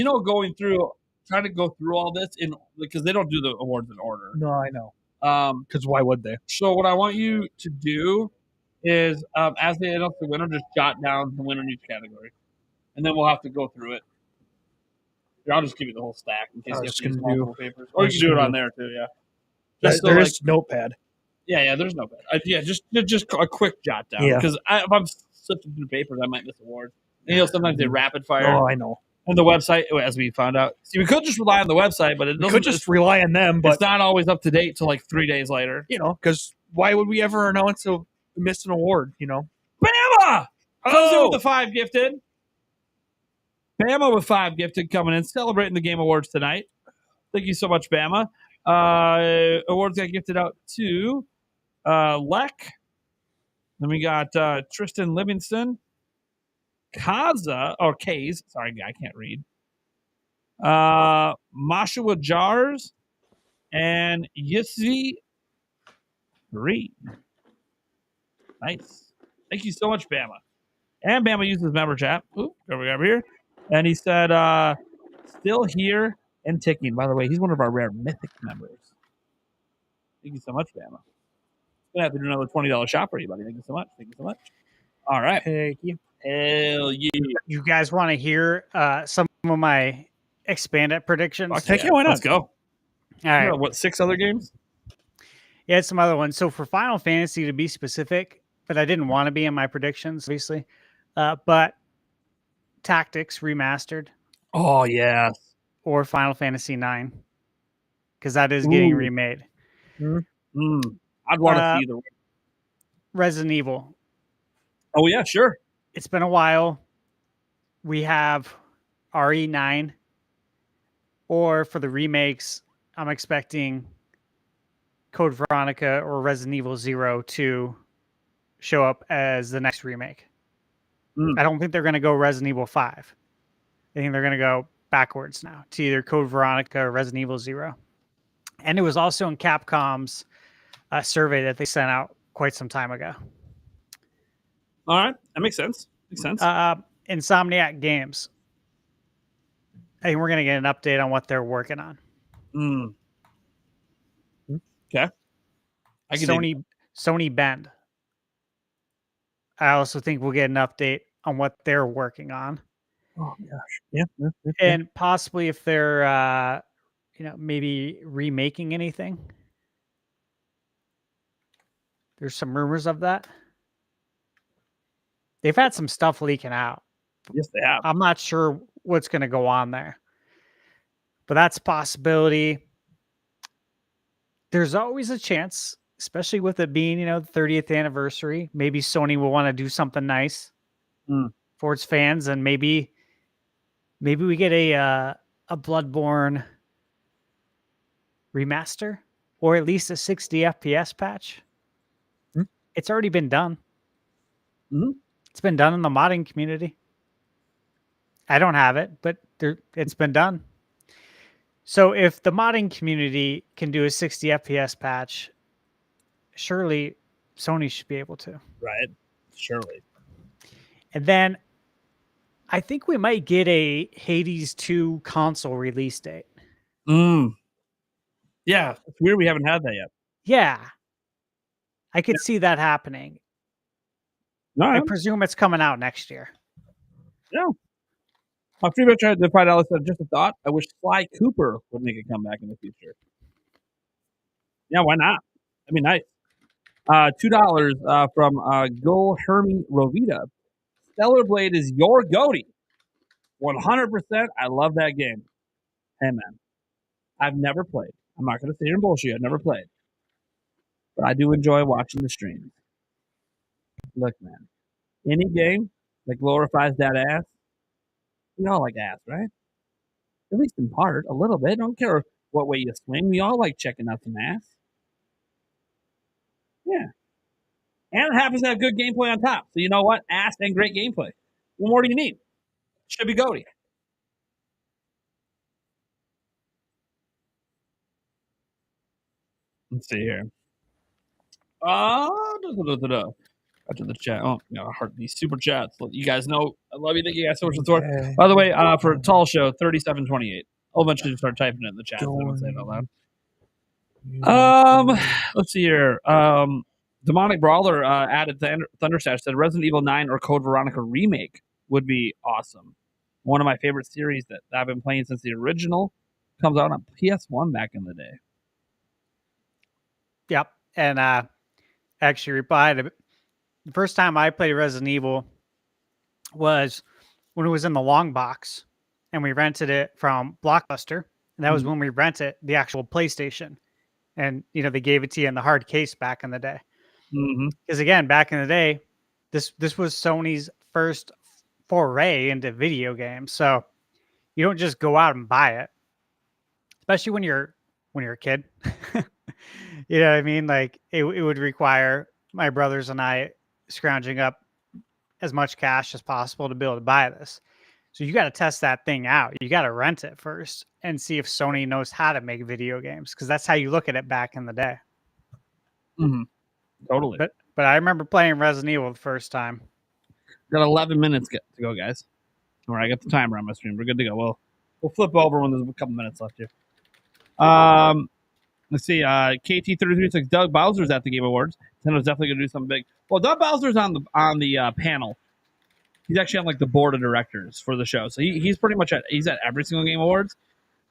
going through, trying to go through all this because they don't do the awards in order. No, I know. Because why would they? So what I want you to do is, as they announce the winner, just jot down the winner in each category, and then we'll have to go through it. Here, I'll just give you the whole stack in case you have to use multiple papers, or you can do it on there too. Yeah, there is notepad. Yeah, there's notepad. Just a quick jot down because I'm sifting through papers, I might miss awards. And, sometimes they rapid fire. Oh, I know. On the website, as we found out. See, we could just rely on the website, but it We doesn't. could just rely on them, but it's not always up to date till like 3 days later. Because why would we ever announce a missed an award? Bama comes in with Oh, the 5 gifted. Bama with 5 gifted coming in, celebrating the Game Awards tonight. Thank you so much, Bama. Awards got gifted out to Lek. Then we got Tristan Livingston, Kaza, or Kays. Sorry, I can't read. Mashua Jars and Yisvi Green. Nice. Thank you so much, Bama. And Bama uses member chat. Oop, there we go over here. And he said, still here and ticking. By the way, he's one of our rare mythic members. Thank you so much, Bama. Gonna have to do another $20 shop for you, buddy. Thank you so much. Thank you so much. All right. thank you. Hell yeah. You guys want to hear some of my expanded predictions? Heck yeah, why not? Let's go. All right. What, 6 other games? Yeah, some other ones. So for Final Fantasy, to be specific, but I didn't want to be in my predictions, obviously. But Tactics Remastered Oh, yes. or Final Fantasy 9, because that is getting remade. I'd want to see either one. Resident Evil. Oh, yeah, sure. It's been a while. We have RE9, or for the remakes, I'm expecting Code Veronica or Resident Evil 0 to show up as the next remake. I don't think they're going to go Resident Evil 5. I think they're going to go backwards now to either Code Veronica or Resident Evil 0. And it was also in Capcom's survey that they sent out quite some time ago. All right. That makes sense. Insomniac Games. I think we're going to get an update on what they're working on. Okay. Sony Bend. I also think we'll get an update on what they're working on. Oh gosh, yeah. And possibly if they're, maybe remaking anything. There's some rumors of that. They've had some stuff leaking out. Yes, they have. I'm not sure what's going to go on there, but that's a possibility. There's always a chance, especially with it being, the 30th anniversary. Maybe Sony will want to do something nice for its fans, and maybe we get a Bloodborne remaster, or at least a 60 FPS patch. It's already been done. It's been done in the modding community. I don't have it, but it's been done. So if the modding community can do a 60 FPS patch, surely Sony should be able to. Right. Surely. And then I think we might get a Hades 2 console release date. Yeah. It's weird we haven't had that yet. Yeah. I could see that happening. Right. I presume it's coming out next year. Yeah. My pretty much tried to find out. Just a thought. I wish Sly Cooper would make a comeback in the future. Yeah, why not? That'd be nice. $2 from Go Hermie Rovita. Stellar Blade is your GOTY. 100%. I love that game. Hey, man. I've never played. I'm not going to sit here and bullshit. I've never played. But I do enjoy watching the streams. Look, man. Any game that glorifies that ass, we all like ass, right? At least in part, a little bit. Don't care what way you swing. We all like checking out some ass. Yeah. And it happens to have good gameplay on top. So you know what? Ass and great gameplay. What more do you need? Should be GOTY. Let's see here. After the chat. Oh, heart these super chats. Let you guys know I love you. Thank you guys so much for the support. By the way, for Tall Show 3728. I'll eventually start typing it in the chat so I won't say it out loud. Let's see here. Demonic Brawler added Thunderstash said Resident Evil 9 or Code Veronica remake would be awesome. One of my favorite series that I've been playing since the original comes out on PS1 back in the day. Yep. And actually replied, the first time I played Resident Evil, was when it was in the long box, and we rented it from Blockbuster. And that was when we rented the actual PlayStation, and they gave it to you in the hard case back in the day. Because again, back in the day, this was Sony's first foray into video games, so you don't just go out and buy it, especially when you're a kid. You know what I mean? Like it would require my brothers and I scrounging up as much cash as possible to be able to buy this. So you got to test that thing out. You got to rent it first and see if Sony knows how to make video games, because that's how you look at it back in the day. Totally. But I remember playing Resident Evil the first time. Got 11 minutes to go, guys. All right, I got the timer on my screen. We're good to go. We'll flip over when there's a couple minutes left here. Let's see. KT336 Doug Bowser's at the Game Awards. Nintendo's definitely gonna do something big. Well, Doug Bowser's on the panel. He's actually on like the board of directors for the show, so he's pretty much at every single Game Awards.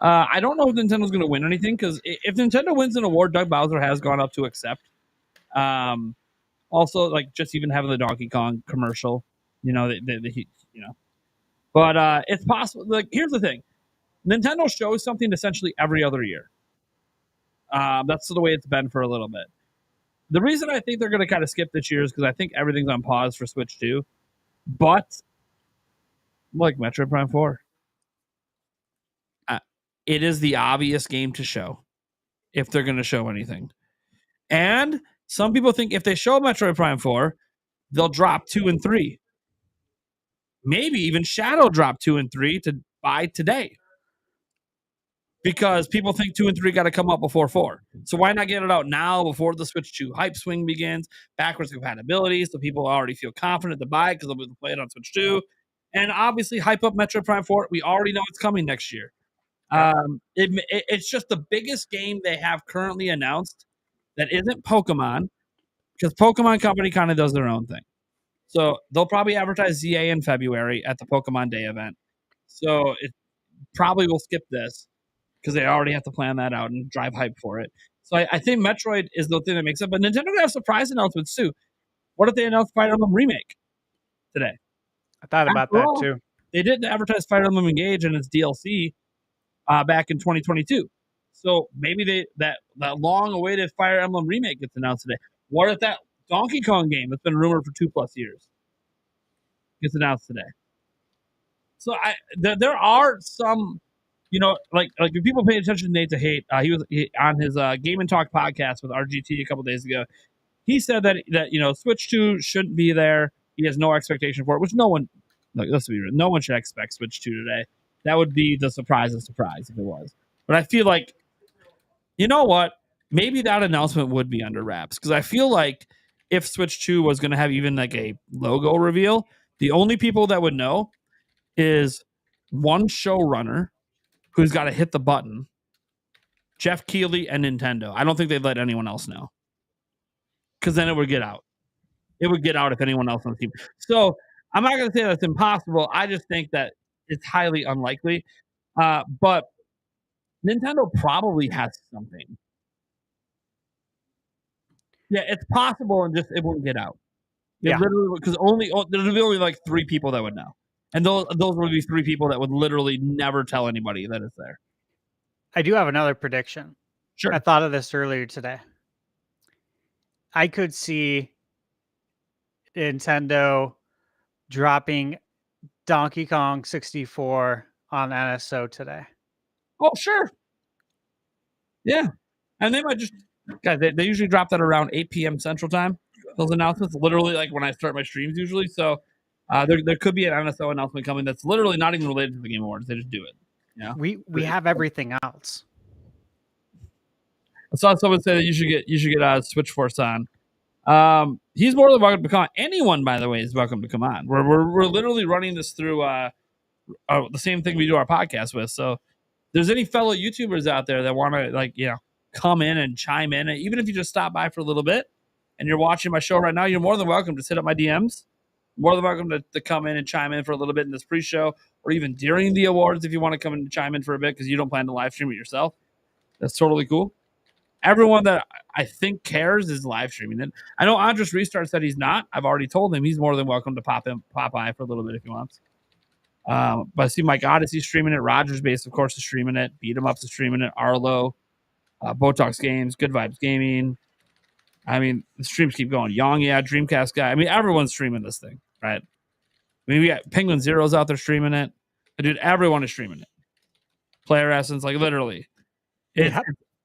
I don't know if Nintendo's gonna win anything, because if Nintendo wins an award, Doug Bowser has gone up to accept. Also, like just even having the Donkey Kong commercial, but it's possible. Like, here's the thing: Nintendo shows something essentially every other year. That's the way it's been for a little bit. The reason I think they're going to kind of skip this year is because I think everything's on pause for Switch 2. But, like Metroid Prime 4, it is the obvious game to show if they're going to show anything. And some people think if they show Metroid Prime 4, they'll drop 2 and 3. Maybe even Shadow drop 2 and 3 to buy today. Because people think 2 and 3 got to come up before 4. So why not get it out now before the Switch 2 hype swing begins? Backwards compatibility, so people already feel confident to buy it because they'll be able to play it on Switch 2. And obviously hype up Metroid Prime 4. We already know it's coming next year. It's just the biggest game they have currently announced that isn't Pokemon, because Pokemon Company kind of does their own thing. So they'll probably advertise ZA in February at the Pokemon Day event. So it probably will skip this, because they already have to plan that out and drive hype for it. So I think Metroid is the thing that makes it. But Nintendo got surprise announcements too. What if they announced Fire Emblem Remake today? I thought about that too. They did advertise Fire Emblem Engage and its DLC back in 2022. So maybe that long-awaited Fire Emblem Remake gets announced today. What if that Donkey Kong game that's been rumored for 2+ years gets announced today? So there are some... like if people pay attention to Nate to Hate, he was on his Game and Talk podcast with RGT a couple days ago. He said that Switch 2 shouldn't be there. He has no expectation for it, which no one, let's be real, no one should expect Switch 2 today. That would be the surprise of surprise if it was. But I feel like, you know what? Maybe that announcement would be under wraps, because I feel like if Switch 2 was going to have even like a logo reveal, the only people that would know is one showrunner who's got to hit the button, Jeff Keighley and Nintendo. I don't think they'd let anyone else know, because then it would get out. It would get out if anyone else on the team. So I'm not going to say that's impossible. I just think that it's highly unlikely. But Nintendo probably has something. Yeah, it's possible, and just it won't get out. Literally, because there'll be only like 3 people that would know. And those would be 3 people that would literally never tell anybody that it's there. I do have another prediction. Sure. I thought of this earlier today. I could see Nintendo dropping Donkey Kong 64 on NSO today. Oh, sure. Yeah. And they might just... Guys, they usually drop that around 8 p.m. Central Time. Those announcements, literally like when I start my streams usually. So there could be an NSO announcement coming that's literally not even related to the Game Awards. They just do it. Yeah, we have everything else. I saw someone say that you should get Switch Force on. He's more than welcome to come on. Anyone, by the way, is welcome to come on. We're literally running this through the same thing we do our podcast with. So if there's any fellow YouTubers out there that want to come in and chime in, even if you just stop by for a little bit and you're watching my show right now, you're more than welcome to hit up my DMs. More than welcome to come in and chime in for a little bit in this pre-show, or even during the awards if you want to come in and chime in for a bit because you don't plan to live stream it yourself. That's totally cool. everyone that I think cares is live streaming it. I know Andres Restart said he's not. I've already told him he's more than welcome to pop by for a little bit if he wants. But I see Mike Odyssey streaming it. Rogers Base, of course, is streaming it. Beat 'em Ups is streaming it. Arlo, Botox Games, Good Vibes Gaming. I mean, the streams keep going. Young, yeah, Dreamcast guy. I mean, everyone's streaming this thing, right? I mean, we got Penguin Zeros out there streaming it. Dude, everyone is streaming it. Player Essence, like literally.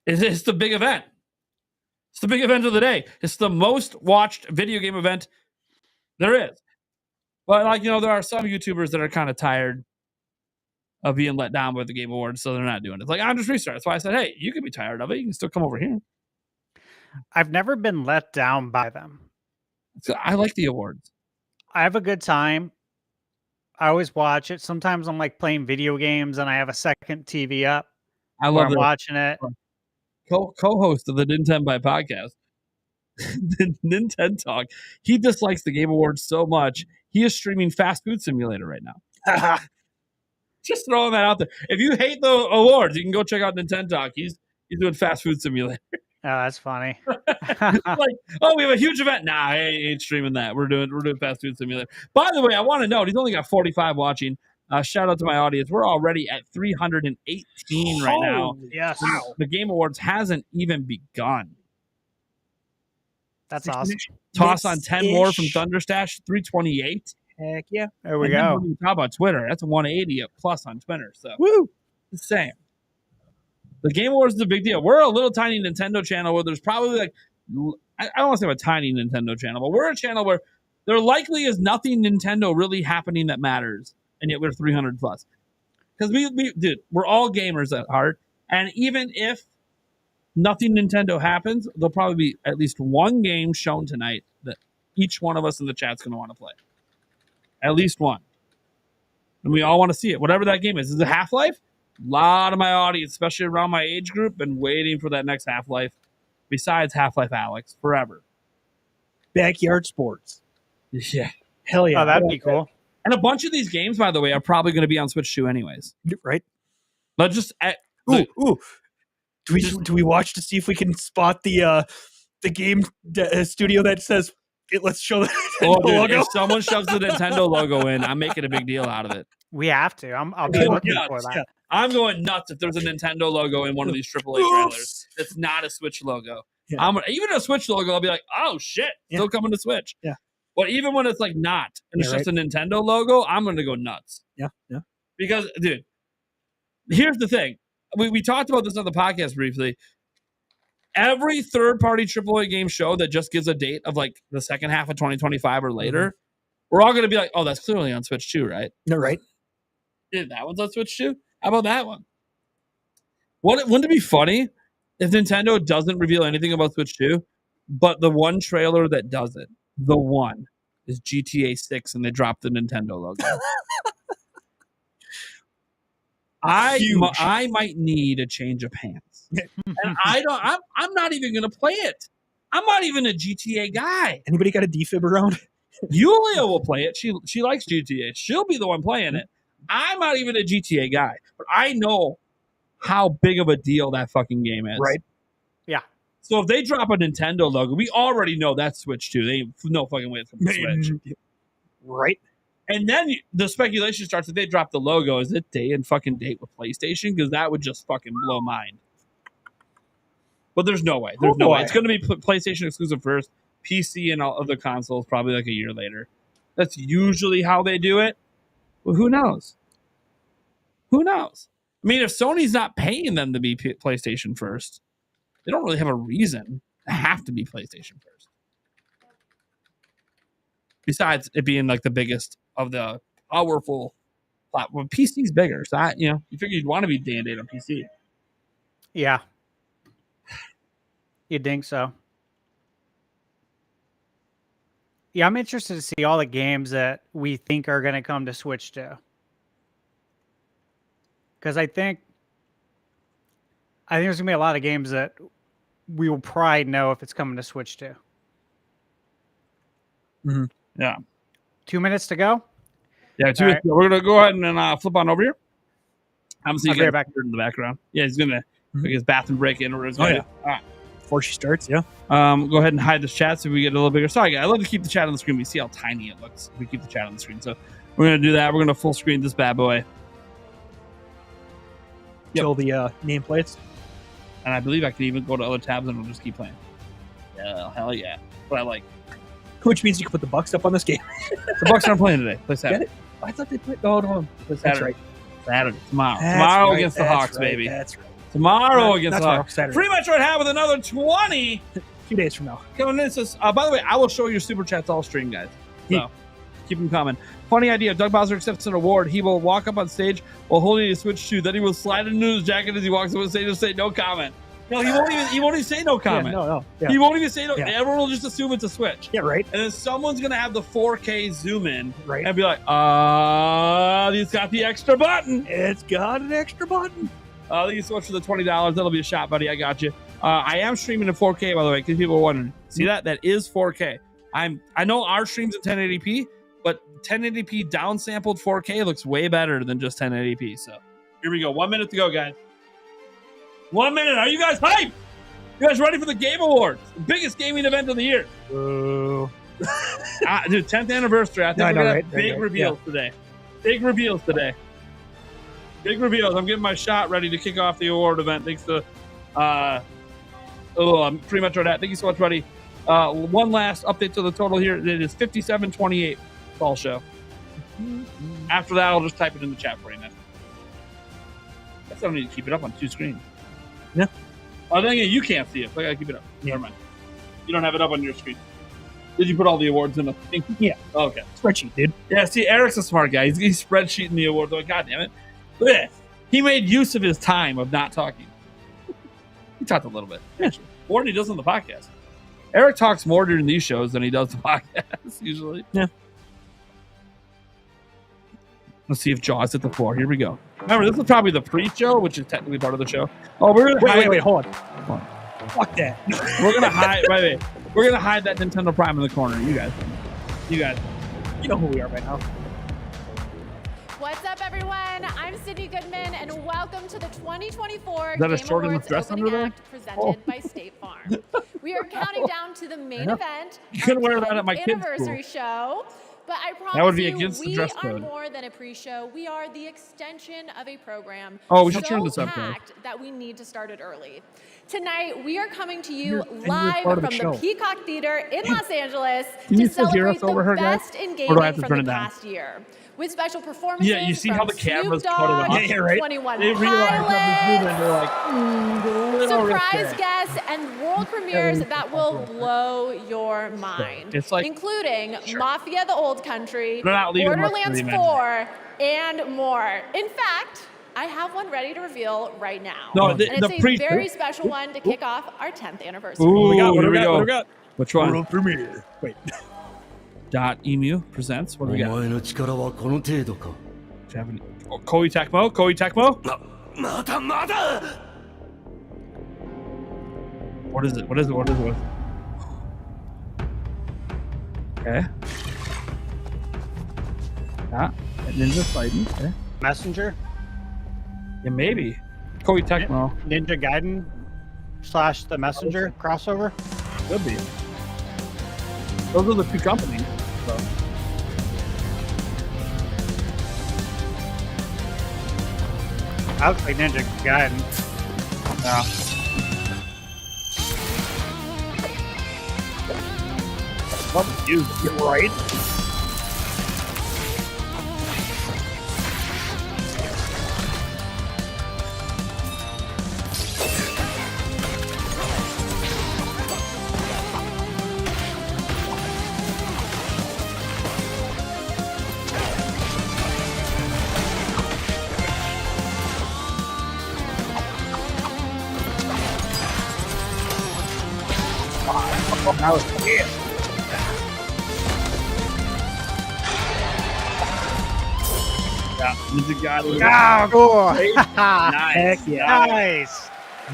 It's the big event. It's the big event of the day. It's the most watched video game event there is. But like, there are some YouTubers that are kind of tired of being let down by the Game Awards, so they're not doing it. It's like, I'm just restart. That's why I said, hey, you can be tired of it. You can still come over here. I've never been let down by them. So I like the awards. I have a good time. I always watch it. Sometimes I'm like playing video games and I have a second TV up. I love I'm watching it. Co-host of the Nintendo by podcast, Nintendo Talk. He dislikes the Game Awards so much. He is streaming Fast Food Simulator right now. Just throwing that out there. If you hate the awards, you can go check out Nintendo Talk. He's doing Fast Food Simulator. Oh, that's funny. Like, oh, we have a huge event. Nah, I ain't streaming that. We're doing Fast Food Simulator. By the way, I want to note he's only got 45 watching. Shout out to my audience. We're already at 318 right now. Yes. Wow. The Game Awards hasn't even begun. That's awesome. Toss on 10 more from Thunderstash, 328. Heck yeah. There we go. When you talk about Twitter, that's a 180 plus on Twitter. So, woo! Insane. The Game Awards is a big deal. We're a little tiny Nintendo channel where there's probably like, I don't want to say a tiny Nintendo channel, but we're a channel where there likely is nothing Nintendo really happening that matters, and yet we're 300 plus. Because dude, we're all gamers at heart, and even if nothing Nintendo happens, there'll probably be at least one game shown tonight that each one of us in the chat's going to want to play. At least one. And we all want to see it. Whatever that game is. Is it Half-Life? A lot of my audience, especially around my age group, been waiting for that next Half-Life. Besides Half-Life Alyx, forever. Backyard sports. Yeah. Hell yeah. Oh, that'd be cool. And a bunch of these games, by the way, are probably going to be on Switch 2 anyways. Right? But just... Ooh. Do we watch to see if we can spot the game studio that says, let's show the Nintendo logo? If someone shoves the Nintendo logo in, I'm making a big deal out of it. We have to. I'll be looking for that. Yeah. I'm going nuts if there's a Nintendo logo in one of these AAA trailers. It's not a Switch logo. Yeah. Even a Switch logo, I'll be like, oh shit, still coming to Switch. Yeah. But even when it's like not, and it's just a Nintendo logo, I'm going to go nuts. Yeah. Because, dude, here's the thing. We talked about this on the podcast briefly. Every third-party AAA game show that just gives a date of like the second half of 2025 or later, we're all going to be like, oh, that's clearly on Switch 2, right? No, right. Yeah, that one's on Switch 2? How about that one? Wouldn't it be funny if Nintendo doesn't reveal anything about Switch 2, but the one trailer that does it, the one, is GTA 6 and they drop the Nintendo logo? I might need a change of pants. And I'm not even going to play it. I'm not even a GTA guy. Anybody got a defib around? Yulia will play it. She likes GTA. She'll be the one playing it. I'm not even a GTA guy, but I know how big of a deal that fucking game is. Right. Yeah. So if they drop a Nintendo logo, we already know that's Switch 2. They ain't no fucking way it's coming to Switch. Right. And then the speculation starts if they drop the logo, is it day and fucking date with PlayStation? Because that would just fucking blow mind. But there's no way. There's no way. It's going to be PlayStation exclusive first, PC and all other consoles probably like a year later. That's usually how they do it. Well, who knows? Who knows? I mean, if Sony's not paying them to be PlayStation first, they don't really have a reason to have to be PlayStation first. Besides it being like the biggest of the powerful platform. PC's bigger, so you figure you'd want to be day and date on PC. Yeah. You'd think so. Yeah, I'm interested to see all the games that we think are going to come to Switch 2. Because I think there's going to be a lot of games that we will probably know if it's coming to Switch 2. Mm-hmm. Yeah. 2 minutes to go? Yeah, 2 minutes. Right. We're going to go ahead and flip on over here. I'm seeing right back in the background. Yeah, he's going to take his bathroom break in. All right. before she starts. Yeah. Go ahead and hide this chat so we get a little bigger. Sorry, guys. I love to keep the chat on the screen. We see how tiny it looks if we keep the chat on the screen. So we're going to do that. We're going to full screen this bad boy. Till the nameplates. And I believe I can even go to other tabs and it'll just keep playing. Yeah, hell yeah. What I like. Which means you can put the Bucks up on this game. The Bucks aren't playing today. Play Saturday. I thought they played. No. Play Saturday. That's right. Saturday. Tomorrow. That's Tomorrow right, against the that's Hawks, right, baby. That's right. Tomorrow against the Hawks. Saturday. Pretty much right now with another 20. 2 days from now. Coming in. So, by the way, I will show your super chats all stream, guys. So keep them coming. Funny idea. If Doug Bowser accepts an award, he will walk up on stage while holding a Switch 2. Then he will slide into his jacket as he walks up on stage and say no comment. No, he won't even say no comment. No. Yeah. He won't even say no. Yeah. Everyone will just assume it's a Switch. Yeah, right. And then someone's gonna have the 4K zoom in, Right. and be like, it's got the extra button. It's got an extra button. Thank you so much for the $20. That'll be a shot, buddy. I got you. I am streaming in 4K, by the way, because people are wondering. See that? That is 4K. I know our stream's at 1080p, but 1080p downsampled 4K looks way better than just 1080p. So here we go. 1 minute to go, guys. 1 minute. Are you guys hyped? You guys ready for the Game Awards? The biggest gaming event of the year. Ooh. Dude, 10th anniversary. I think we're going to have big right. reveals today. Big reveals today. Big reveals. I'm getting my shot ready to kick off the award event. Thanks to, I'm pretty much on that. Thank you so much, buddy. One last update to the total here. It is 57-28 fall show. After that, I'll just type it in the chat for you, man. I still need to keep it up on 2 screens. Yeah. Oh, then again, you can't see it, so I gotta keep it up. Yeah. Never mind. You don't have it up on your screen. Did you put all the awards in the thing? Yeah. Oh, okay. Spreadsheet, dude. Yeah, see, Eric's a smart guy. He's spreadsheeting the awards. I'm like, God damn it. Look at this. He made use of his time of not talking. He talked a little bit. Actually. More than he does on the podcast. Eric talks more during these shows than he does the podcast, usually. Yeah. Let's see if Jaws hit the floor. Here we go. Remember, this is probably the pre-show, which is technically part of the show. Oh, we're gonna wait, hold on. Fuck that. We're gonna hide. Wait. We're gonna hide that Nintendo Prime in the corner. You guys. You know who we are right now. What's up, everyone? I'm Sydney Goodman, and welcome to the 2024 Is that a Game short enough Awards dress opening under there? act presented by State Farm. We are counting down to the main event, You can our wear that 10th at my kids' anniversary show. But I promise That would be you, against the we dress are code. more than a pre-show. We are the extension of a program Oh, we should so turn this up, guys. packed that we need to start it early. Tonight, we are coming to you You're live part of from the the show. Peacock Theater in Los Angeles Can you to still hear celebrate us over the her, guys? best in Or do I have gaming to from turn the it down? past year. With special performances Yeah, you see how from the camera's Snoop cut it off? Dogg, Yeah, right. 21 They realize Pilots, something's moving. They're like, a little surprise risque. guests, and world premieres that will blow your mind, It's like- including Mafia: The Old Country, They're not leaving much to Borderlands the 4, and more. In fact, I have one ready to reveal right now. No, and it's the a pre- very special one to kick off our 10th anniversary. Ooh, What we got? here we go. What do we got? Which one? World premiere. Wait. .emu presents. What do we got? 前の力はこの程度か Oh, Koei Tecmo? Koei Tecmo? まだまだ What is it? What is it? What is it? Okay. Ah, Ninja fighting. Okay. Messenger, Yeah, maybe. Koei Tecmo. Ninja Gaiden / The Messenger crossover. Could be. Those are the two companies. So. I looks like Ninja Gaiden. Yeah. What you? You're right. That was weird. Yeah. Ninja Gaiden. Oh, cool! Nice. Heck yeah. Nice.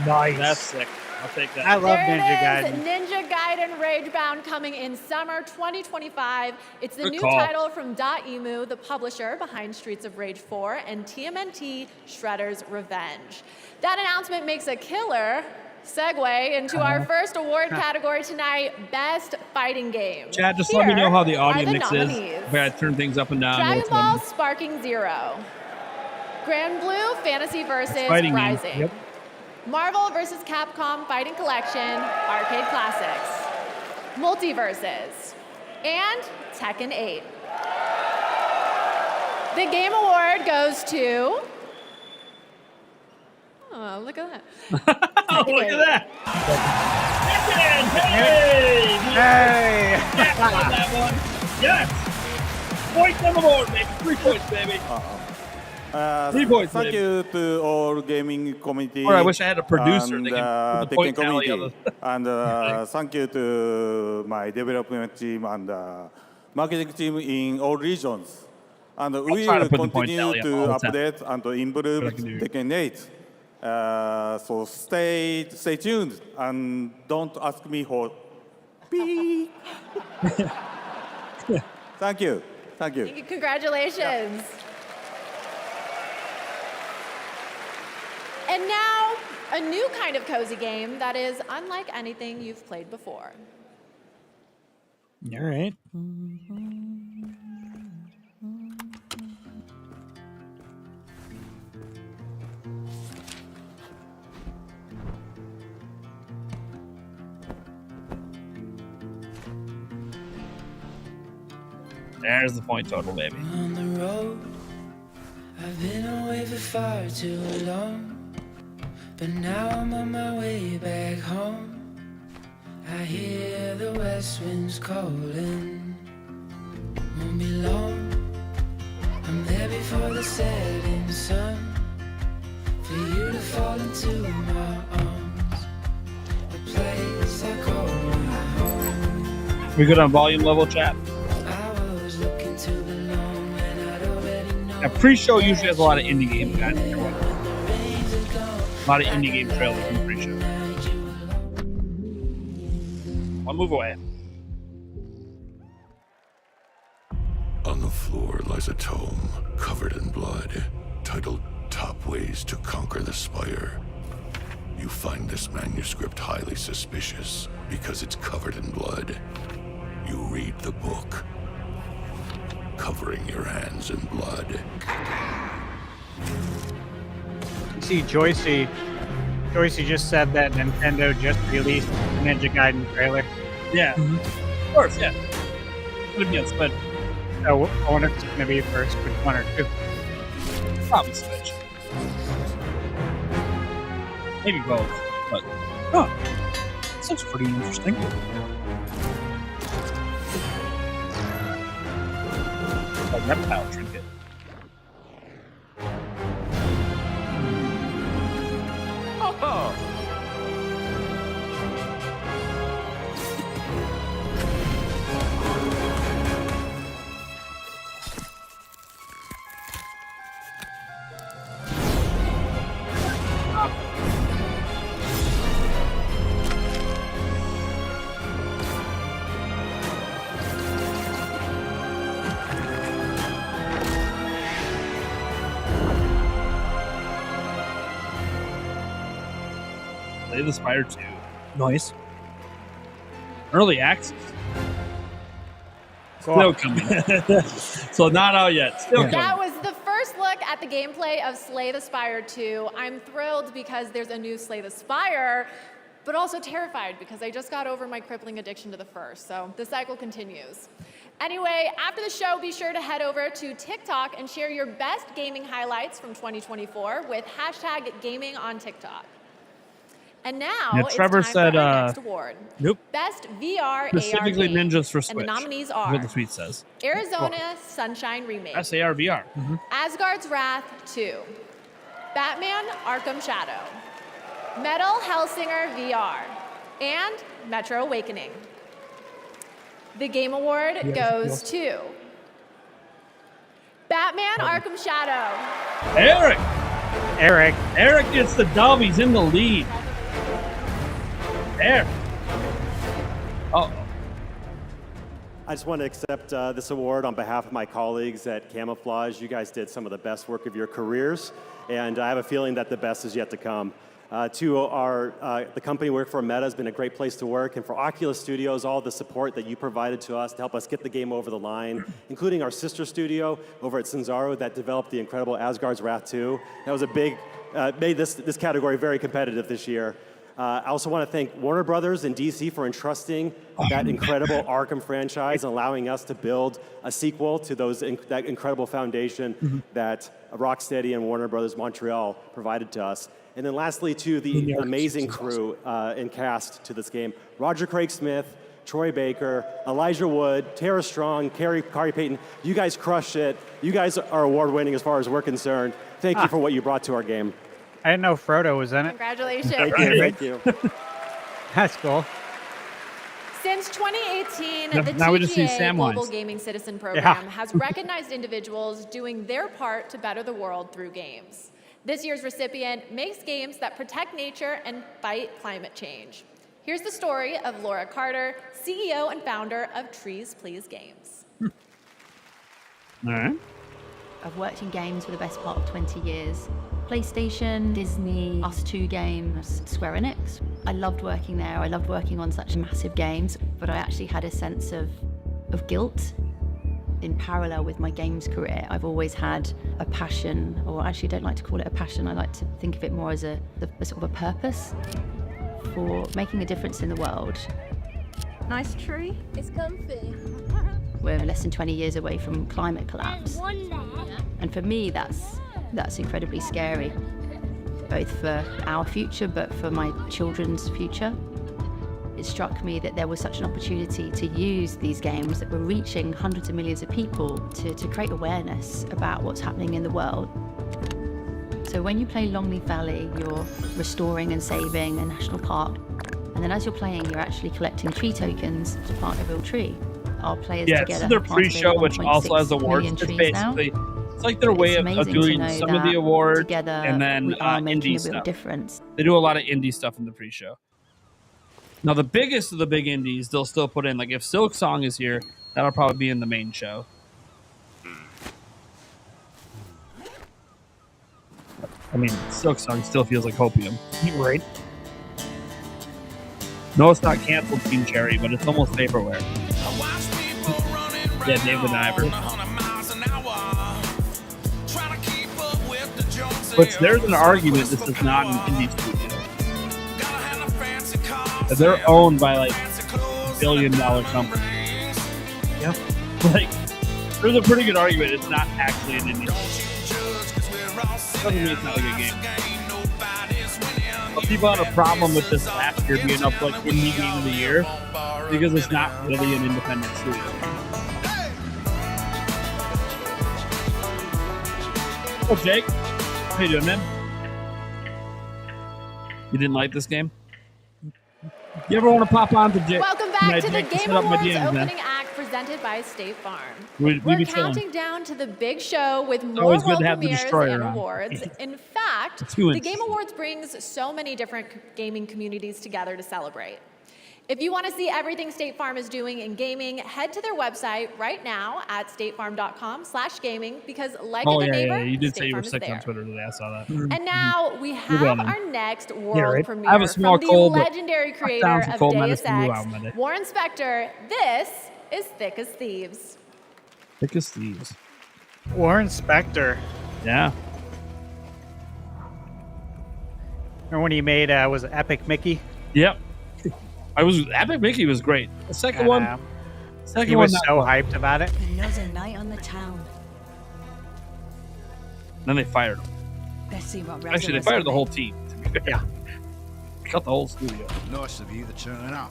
Nice. That's sick. I'll take that. I love There Ninja it is, Gaiden. Ninja Gaiden Ragebound coming in summer 2025. It's the Good new call. title from .emu, the publisher behind Streets of Rage 4 and TMNT Shredder's Revenge. That announcement makes a killer segue into our first award category tonight, Best Fighting Game. Chad, just let me know how the audio Here are mix is. nominees. If I turn things up and down. Dragon Ball Sparking Zero, Grand Blue Fantasy versus Fighting game. Rising, Yep. Marvel vs. Capcom Fighting Collection Arcade Classics, Multiverses, and Tekken 8. The Game Award goes to... Oh, look at that. Oh, look at that. Hey! On that one. Yes. Points on the board, baby. 3 points, baby. 3 points, Thank baby. you to all gaming community. Or I wish I had a producer and that can put the Tekken point tally community. on And thank you to my development team and marketing team in all regions. And we try to will put the point continue tally on to all the time. update and improve But I can do it. Tekken 8. So stay tuned and don't ask me for beep. Thank you. Thank you. Congratulations. And now, a new kind of cozy game that is unlike anything you've played before. All right. There's the point total, baby. On the road, I've been away for far too long, but now I'm on my way back home. I hear the west winds calling, won't be long. I'm there before the setting sun, for you to fall into my arms, a place I call my home. We good on volume level, chat? Now, pre-show usually has a lot of indie games, guys. A lot of indie game trailers in pre-show. One move away. On the floor lies a tome covered in blood, titled Top Ways to Conquer the Spire. You find this manuscript highly suspicious because it's covered in blood. You read the book, covering your hands in blood. You see, Joycey just said that Nintendo just released the Ninja Gaiden trailer. Yeah. Of course, yeah. Could be on Switch. So I wonder if it's going to be first, which one or two. Probably Switch. Maybe both. But, this looks pretty interesting. A reptile trinket. Oh. Slay the Spire 2. Nice. Early access. Still coming. So not out yet. Still coming. That was the first look at the gameplay of Slay the Spire 2. I'm thrilled because there's a new Slay the Spire, but also terrified because I just got over my crippling addiction to the first. So the cycle continues. Anyway, after the show, be sure to head over to TikTok and share your best gaming highlights from 2024 with #GamingOnTikTok. And now Yeah, it's Trevor time said, for our next award. Nope. Best VR Specifically AR game. Ninjas for Switch. And the nominees is are what the tweet says. Arizona Sunshine Remake, SAR VR. Asgard's Wrath 2, Batman Arkham Shadow, Metal Hellsinger VR, and Metro Awakening. The Game Award goes to Batman Arkham Shadow. Eric gets the dub. He's in the lead. There. Uh-oh. I just want to accept this award on behalf of my colleagues at Camouflage. You guys did some of the best work of your careers, and I have a feeling that the best is yet to come. To our the company we work for, Meta, has been a great place to work, and for Oculus Studios, all the support that you provided to us to help us get the game over the line, including our sister studio over at Sanzaru that developed the incredible Asgard's Wrath 2. That was a big, made this category very competitive this year. I also want to thank Warner Brothers and DC for entrusting that incredible Arkham franchise and allowing us to build a sequel to that incredible foundation that Rocksteady and Warner Brothers Montreal provided to us. And then lastly, to the amazing crew and cast to this game, Roger Craig Smith, Troy Baker, Elijah Wood, Tara Strong, Kari Payton. You guys crushed it. You guys are award-winning as far as we're concerned. Thank you for what you brought to our game. I didn't know Frodo was in it. Congratulations. Thank you. That's cool. Since 2018, the Now we just see TGA Global Samwise. Gaming Citizen Program has recognized individuals doing their part to better the world through games. This year's recipient makes games that protect nature and fight climate change. Here's the story of Laura Carter, CEO and founder of Trees Please Games. All right. I've worked in games for the best part of 20 years. PlayStation, Disney, Us2 Games, Square Enix. I loved working there. I loved working on such massive games, but I actually had a sense of guilt. In parallel with my games career, I've always had a passion, or actually don't like to call it a passion, I like to think of it more as a sort of a purpose for making a difference in the world. Nice tree. It's comfy. We're less than 20 years away from climate collapse. And for me, that's incredibly scary, both for our future, but for my children's future. It struck me that there was such an opportunity to use these games that were reaching hundreds of millions of people to create awareness about what's happening in the world. So when you play Longleaf Valley, you're restoring and saving a national park. And then as you're playing, you're actually collecting tree tokens to plant a real tree. Our players together. Yeah, it's their pre-show, which also has awards. It's basically, it's like their way of doing some of the awards and then indie stuff. Difference. They do a lot of indie stuff in the pre-show. Now, the biggest of the big indies, they'll still put in, like if Silk Song is here, that'll probably be in the main show. I mean, Silk Song still feels like hopium. Right. No, it's not canceled Team Cherry, but it's almost vaporware. Yeah, Dave the Diver. But there's an argument this is not an indie studio. They're owned by like $1 billion company. Yeah. Like, there's a pretty good argument it's not actually an indie studio. Doesn't mean it's not a good game. But people had a problem with this last year being up like indie game of the year because it's not really an independent studio. Oh, Jake. How you doing, man? You didn't like this game? You ever want to pop on to Jake? Welcome back to the Jake, Game set up my Awards DMs, opening man. act presented by State Farm. We We're be chilling. counting down to the big show with more always good world to have the premieres Destroyer and on. awards. In fact, Too the interesting. Game Awards brings so many different gaming communities together to celebrate. If you want to see everything State Farm is doing in gaming, head to their website right now at statefarm.com/gaming because like Oh, a good yeah, neighbor, you did State say you were Farm is sick on there. Twitter today. I saw that. And now we have on. our next world right. premiere I have a small from the cold, but legendary down creator some of cold Deus medicine to Ex, allow Monday. Warren Spector. This is Thick as Thieves. Thick as thieves. Warren Spector. Yeah. Remember when he made, was it Epic Mickey? Yep. Epic Mickey was great. The second one. He was so hyped about it. Another night on the town. Then they fired him. Let's see what Actually, they fired the whole team. Yeah. Cut the whole studio. Nice of you to turn up.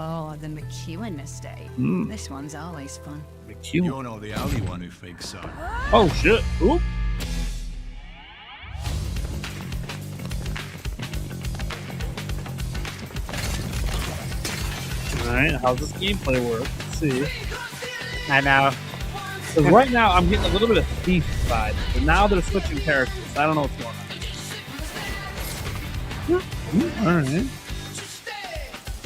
Oh, the McEwen estate. Mm. This one's always fun. You're not the only one who thinks so. Oh, shit. Oop. Alright, how's this gameplay work? Let's see. I know. Because right now, I'm getting a little bit of Thief vibe, but now they're switching characters. I don't know what's going on. Alright.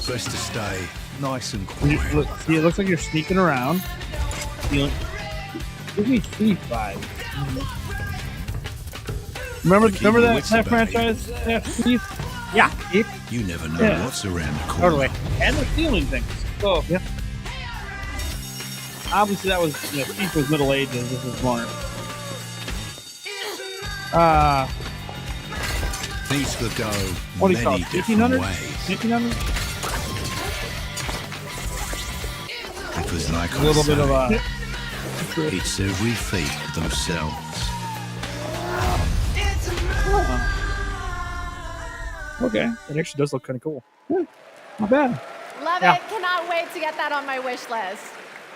Best to stay nice and quiet. See, it looks like you're sneaking around. Give me Thief vibe. Remember Keep your that, wits that about you. franchise? Keith? Yeah, Keith. You never know Yeah. what's around the corner. Totally. And the stealing things. So Yeah. obviously that was Keith was Middle Ages. This is more. Things could go What do you call many it? different 1500? ways. 1500? Because like A little bit of a. it's every feat themselves. Okay. It actually does look kind of cool. Not bad. Love Yeah. it. Cannot wait to get that on my wish list.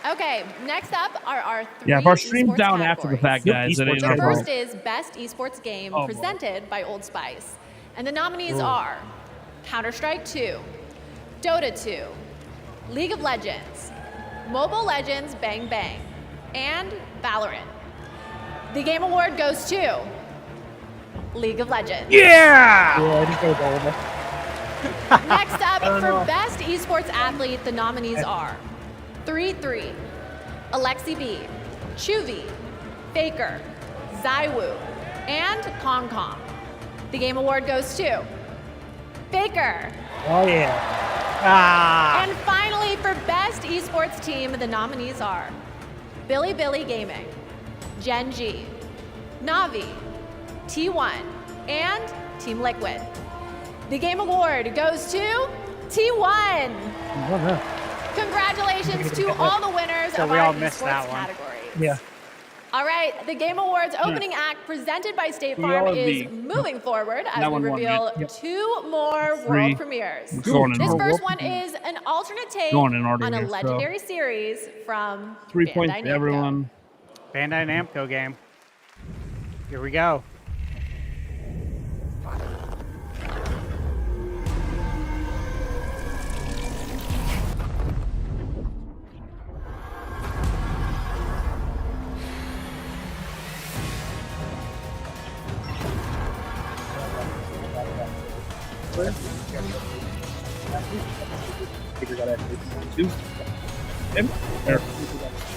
Okay, next up are our three Yeah, if our stream's esports down after the fact, categories. guys, it ain't esports our The fault. first is Best Esports Game Oh, boy. presented by Old Spice. And the nominees are Counter-Strike 2, Dota 2, League of Legends, Mobile Legends Bang Bang, and Valorant. The Game Award goes to League of Legends. Yeah. Yeah, I just go with all of them. Next up, don't for know. Best Esports Athlete, the nominees are 3-3, Alexi B, Chuvi, Faker, Zywoo, and Kong Kong. The Game Award goes to Faker. Oh yeah. Ah. And finally, for Best Esports Team, the nominees are Billy Gaming, Gen G, Navi, T1, and Team Liquid. The Game Award goes to T1. Congratulations to all the winners So of we our all missed that esports one. categories. Yeah. All right, the Game Awards opening act presented by State We Farm all is agree. moving forward as That we one won, reveal right? two more Three. world premieres. Going in This order. first one is an alternate take Going in order on a here, so- legendary series from 3 Bandai points to Namco. everyone. Bandai Namco game. Here we go.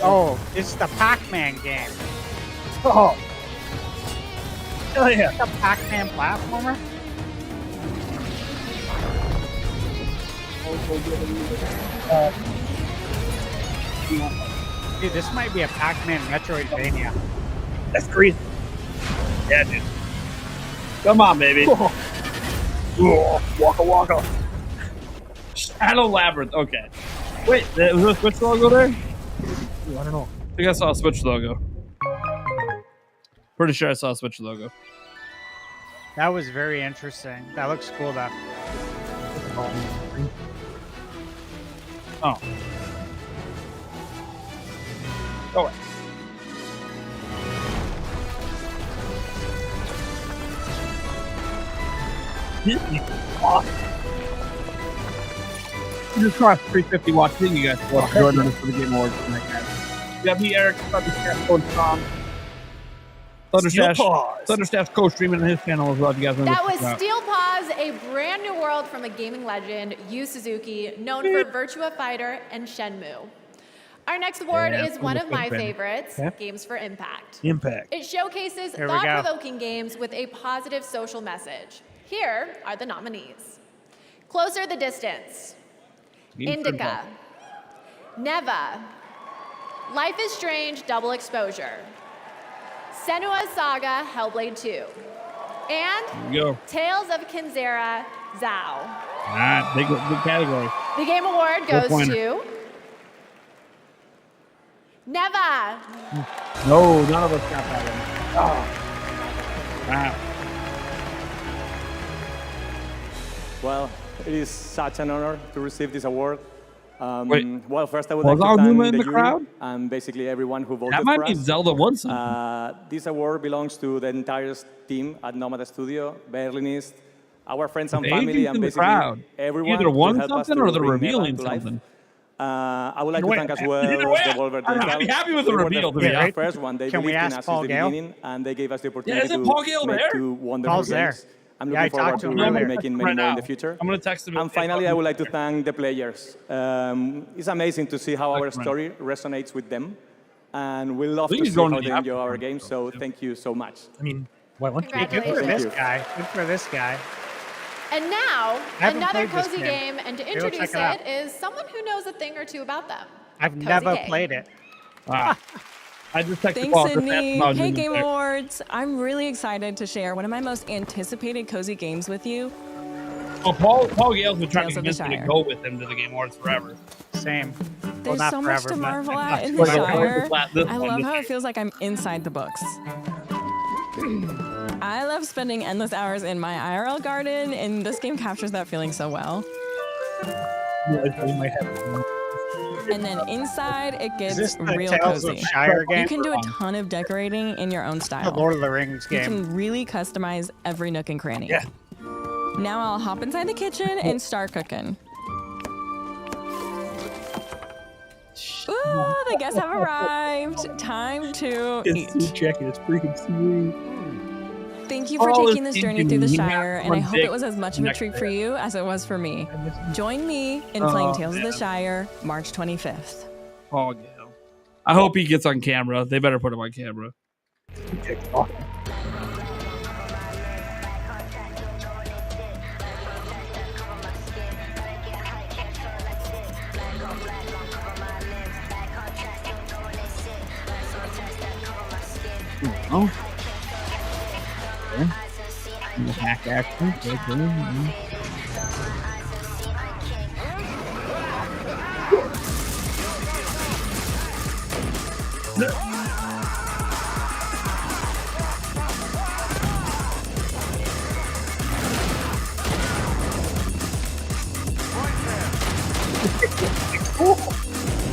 Oh, it's the Pac-Man game. Oh. Hell yeah. The Pac-Man platformer. Dude, this might be a Pac-Man Metroidvania. That's crazy. Yeah, dude. Come on, baby. Waka waka. Shadow Labyrinth. Okay. Wait, was there a Switch logo there? Ooh, I don't know. I think I saw a Switch logo. Pretty sure I saw a Switch logo. That was very interesting. That looks cool though. Oh. Go away. Awesome. You just crossed 350 watch. Thank you guys for joining us for the Game Awards tonight, guys. You got me, Eric, Thunderstaff, Code Tom. Thunderstaff's co-streaming on his channel as well. If you guys want to That was check it out. Steel Paws, a brand new world from a gaming legend, Yu Suzuki, known for Virtua Fighter and Shenmue. Our next award Yeah, is one of my fan. favorites, Yeah. Games for Impact. Impact. It showcases Here we go. thought-provoking games with a positive social message. Here are the nominees. Closer the Distance, Games for Indica, Neva, Life is Strange Double Exposure, Senua's Saga Hellblade 2, and There you go. Tales of Kinzera Zhao. Ah, big category. The Game Award goes pointer. to Neva. No, none of us got that one. Oh. Wow. Well, it is such an honor to receive this award. Wait. Well, first I would Was like to Aonuma thank in the jury crowd? and basically everyone who voted That might for mean us. Zelda won something. This award belongs to the entire team at Nomad Studio, Berlinist, our friends and The family, agents and in the basically crowd. everyone Either who won helped us something to or they're bring Neva revealing to life. something. I would like Either to way, thank as either well way, Devolver I'd Digital. be happy with the They were reveal, to be the honest. first one. They Can we believed in ask us Paul since the Gale? beginning, and they gave us the opportunity isn't to Paul Gale make there? two wonderful Paul's there. games. I'm Yeah, I looking forward talked to him to earlier. making many Right more in now. the future. I'm going to text him. And finally, I would like to thank the players. It's amazing to see how our Excellent. story resonates with them, and we love We to can see go how into they the enjoy our after games. So thank you so much. I mean, Well, Good for this guy. Good for this guy. And now, haven't another played this cozy game. game, and to Maybe we'll introduce check it out. it is someone who knows a thing or two about them. I've Cozy never Game. played it. I just texted Thanks, Paul. Sydney. Hey, Game Awards. I'm really excited to share one of my most anticipated cozy games with you. Oh, Paul Gale's been trying Tales to of the convince me to Shire. go with him to the Game Awards forever. Same. There's not so much forever, to but- marvel at in the Like, Shire. this I one, love this how game. it feels like I'm inside the books. I love spending endless hours in my IRL garden, and this game captures that feeling so well. And then inside, it Is gets this the real Tales cozy. of Shire game? You can do a ton of decorating in your own The style. Lord of the Rings You game. can really customize every nook and cranny. Yeah. Now I'll hop inside the kitchen and start cooking. Ooh, the guests have arrived. Time to His eat. suit jacket is freaking sweet. Thank you for All taking is this journey through the eating. Shire, and I One hope big it was as much of a next treat to for it. you as it was for me. Join me in playing Tales of the man. Shire, March 25th. Paul Gale. I hope he gets on camera. They better put him on camera. Oh. Okay. The hack action. Okay.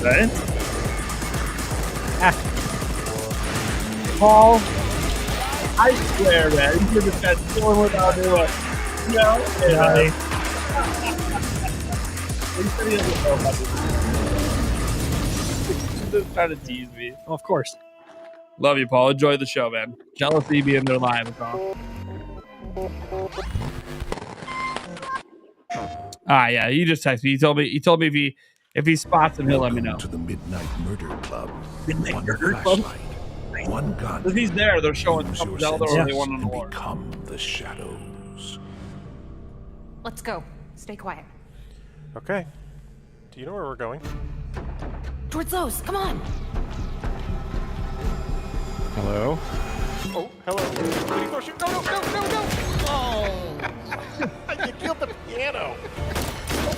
Right? Paul, I swear, man, you could have been going without doing it. No, Nice. He said he doesn't know about this. He's just trying to tease me. Of course. Love you, Paul. Enjoy the show, man. Jealousy being there live. It's all. Yeah. He just texted me. He told me if he spots him, he'll let me know. To the Midnight Murder Club. Midnight One Murder Club? flashlight, one gun. If he's there, they're showing Use some your Zelda or they senses want an and award. become the shadows. Let's go. Stay quiet. Okay. Do you know where we're going? Towards those. Come on. Hello? Oh, hello. Please don't shoot. No, no, no, no, no! Oh! You killed the piano!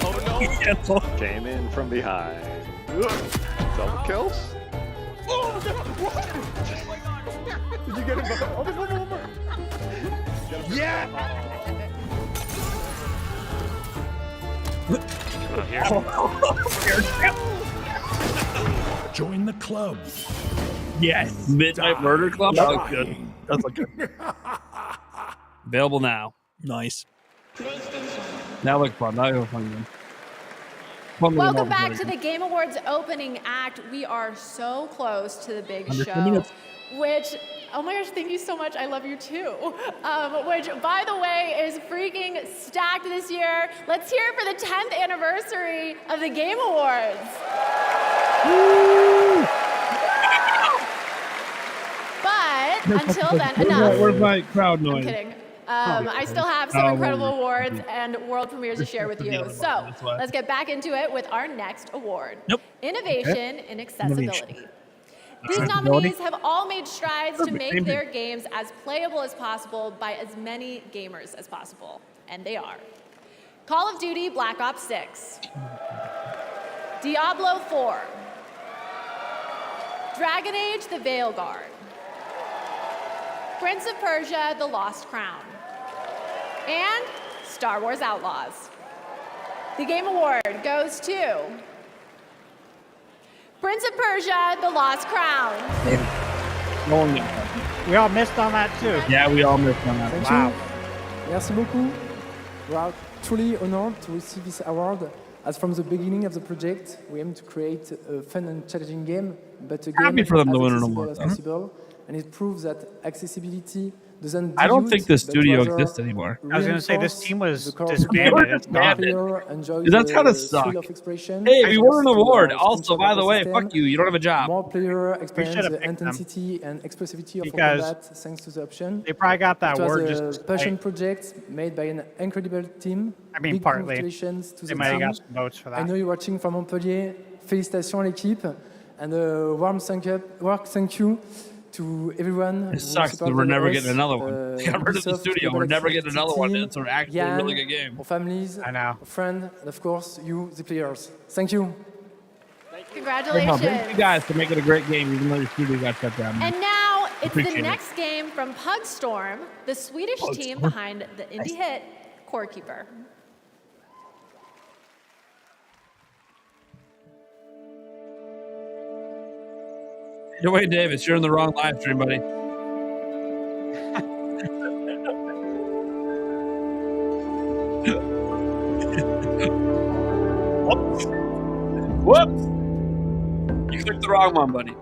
Oh, no! Came in from behind. Double kills? Oh, my God! What? Did you get him? Oh, there's one more. Yeah! Join the club. Yes. Midnight Murder Club? That looks good. That's look good. Available now. Nice. That looked fun. That was a fun game. Welcome back to the Game Awards opening act. We are so close to the big Under 2 show, minutes. which, oh my gosh, thank you so much. I love you too. Which, by the way, is freaking stacked this year. Let's hear it for the 10th anniversary of the Game Awards. But until then, enough. Where's my crowd noise? I'm kidding. I still have some incredible awards and world premieres to share with you. So let's get back into it with our next award. Innovation in Accessibility. These nominees have all made strides to make their games as playable as possible by as many gamers as possible. And they are Call of Duty Black Ops 6, Diablo 4, Dragon Age The Veilguard, Prince of Persia The Lost Crown, and Star Wars Outlaws. The Game Award goes to Prince of Persia The Lost Crown. We all missed on that too. Yeah, we all missed on that. Thank Wow. you. Merci beaucoup. We are truly honored to receive this award. As from the beginning of the project, we aim to create a fun and challenging game, but a game Happy for them to as win an accessible award, as though. possible. And it proves that accessibility doesn't I don't think dilute, the but studio rather exists anymore. I was gonna say this reinforce team was the core disbanded. It's the gone. player enjoys Dude, that's gotta the suck. thrill of expression. Hey, we won an thanks to award. our Also, sequential by the battle way, system. fuck you. You don't have a job. More player We experience should have the picked them intensity and explosivity of our because combat thanks to the option. they probably got that It was award a just passion project made by an incredible team. I mean, Big partly. congratulations to They the might have team. got some votes for I that. know you're watching from Montpellier. Félicitations à l'équipe. And a warm thank you to everyone. It sucks that we're never getting another one. Got rid of the Ubisoft, studio. Global We're never getting Activity another one. team, It's an actually Jan, really good game. our families, I know. our friends, and of course, you, the players. Thank you. Congratulations. Thank you guys for making a great game, even though your studio got shut down. And now it's Appreciate the it. next game from Pugstorm, the Swedish team behind the indie hit Core Keeper. No way, Davis. You're in the wrong live stream, buddy. Whoops. Whoops. You clicked the wrong one, buddy.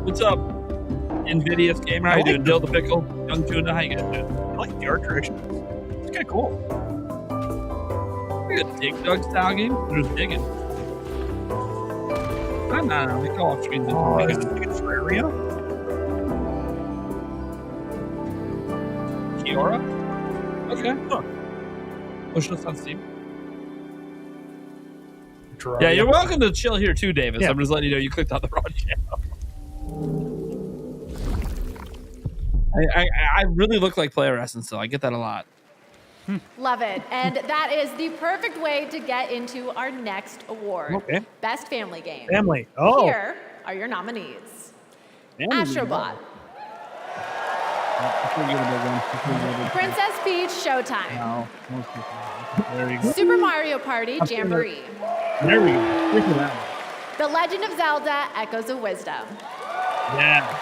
What's up, Invidious Gamer? How you doing? Dill the Pickle, Young Tuna, how you guys doing? I like the art direction. It's kind of cool. Look at Dig Dug style game. There's digging. No. We go off screen. Oh, it's like a Terraria. Kiora? Okay. Huh. Push this on Steam. Terraria. Yeah, you're welcome to chill here too, Davis. Yeah. I'm just letting you know you clicked on the wrong channel. I really look like Player Essence, so I get that a lot. Love it. And that is the perfect way to get into our next award. Okay. Best Family Game. Family. Oh. Here are your nominees. Astrobot, Princess Peach Showtime, No. There you go. Super Mario Party Jamboree, There we go. Look at that one. The Legend of Zelda Echoes of Wisdom, Yeah.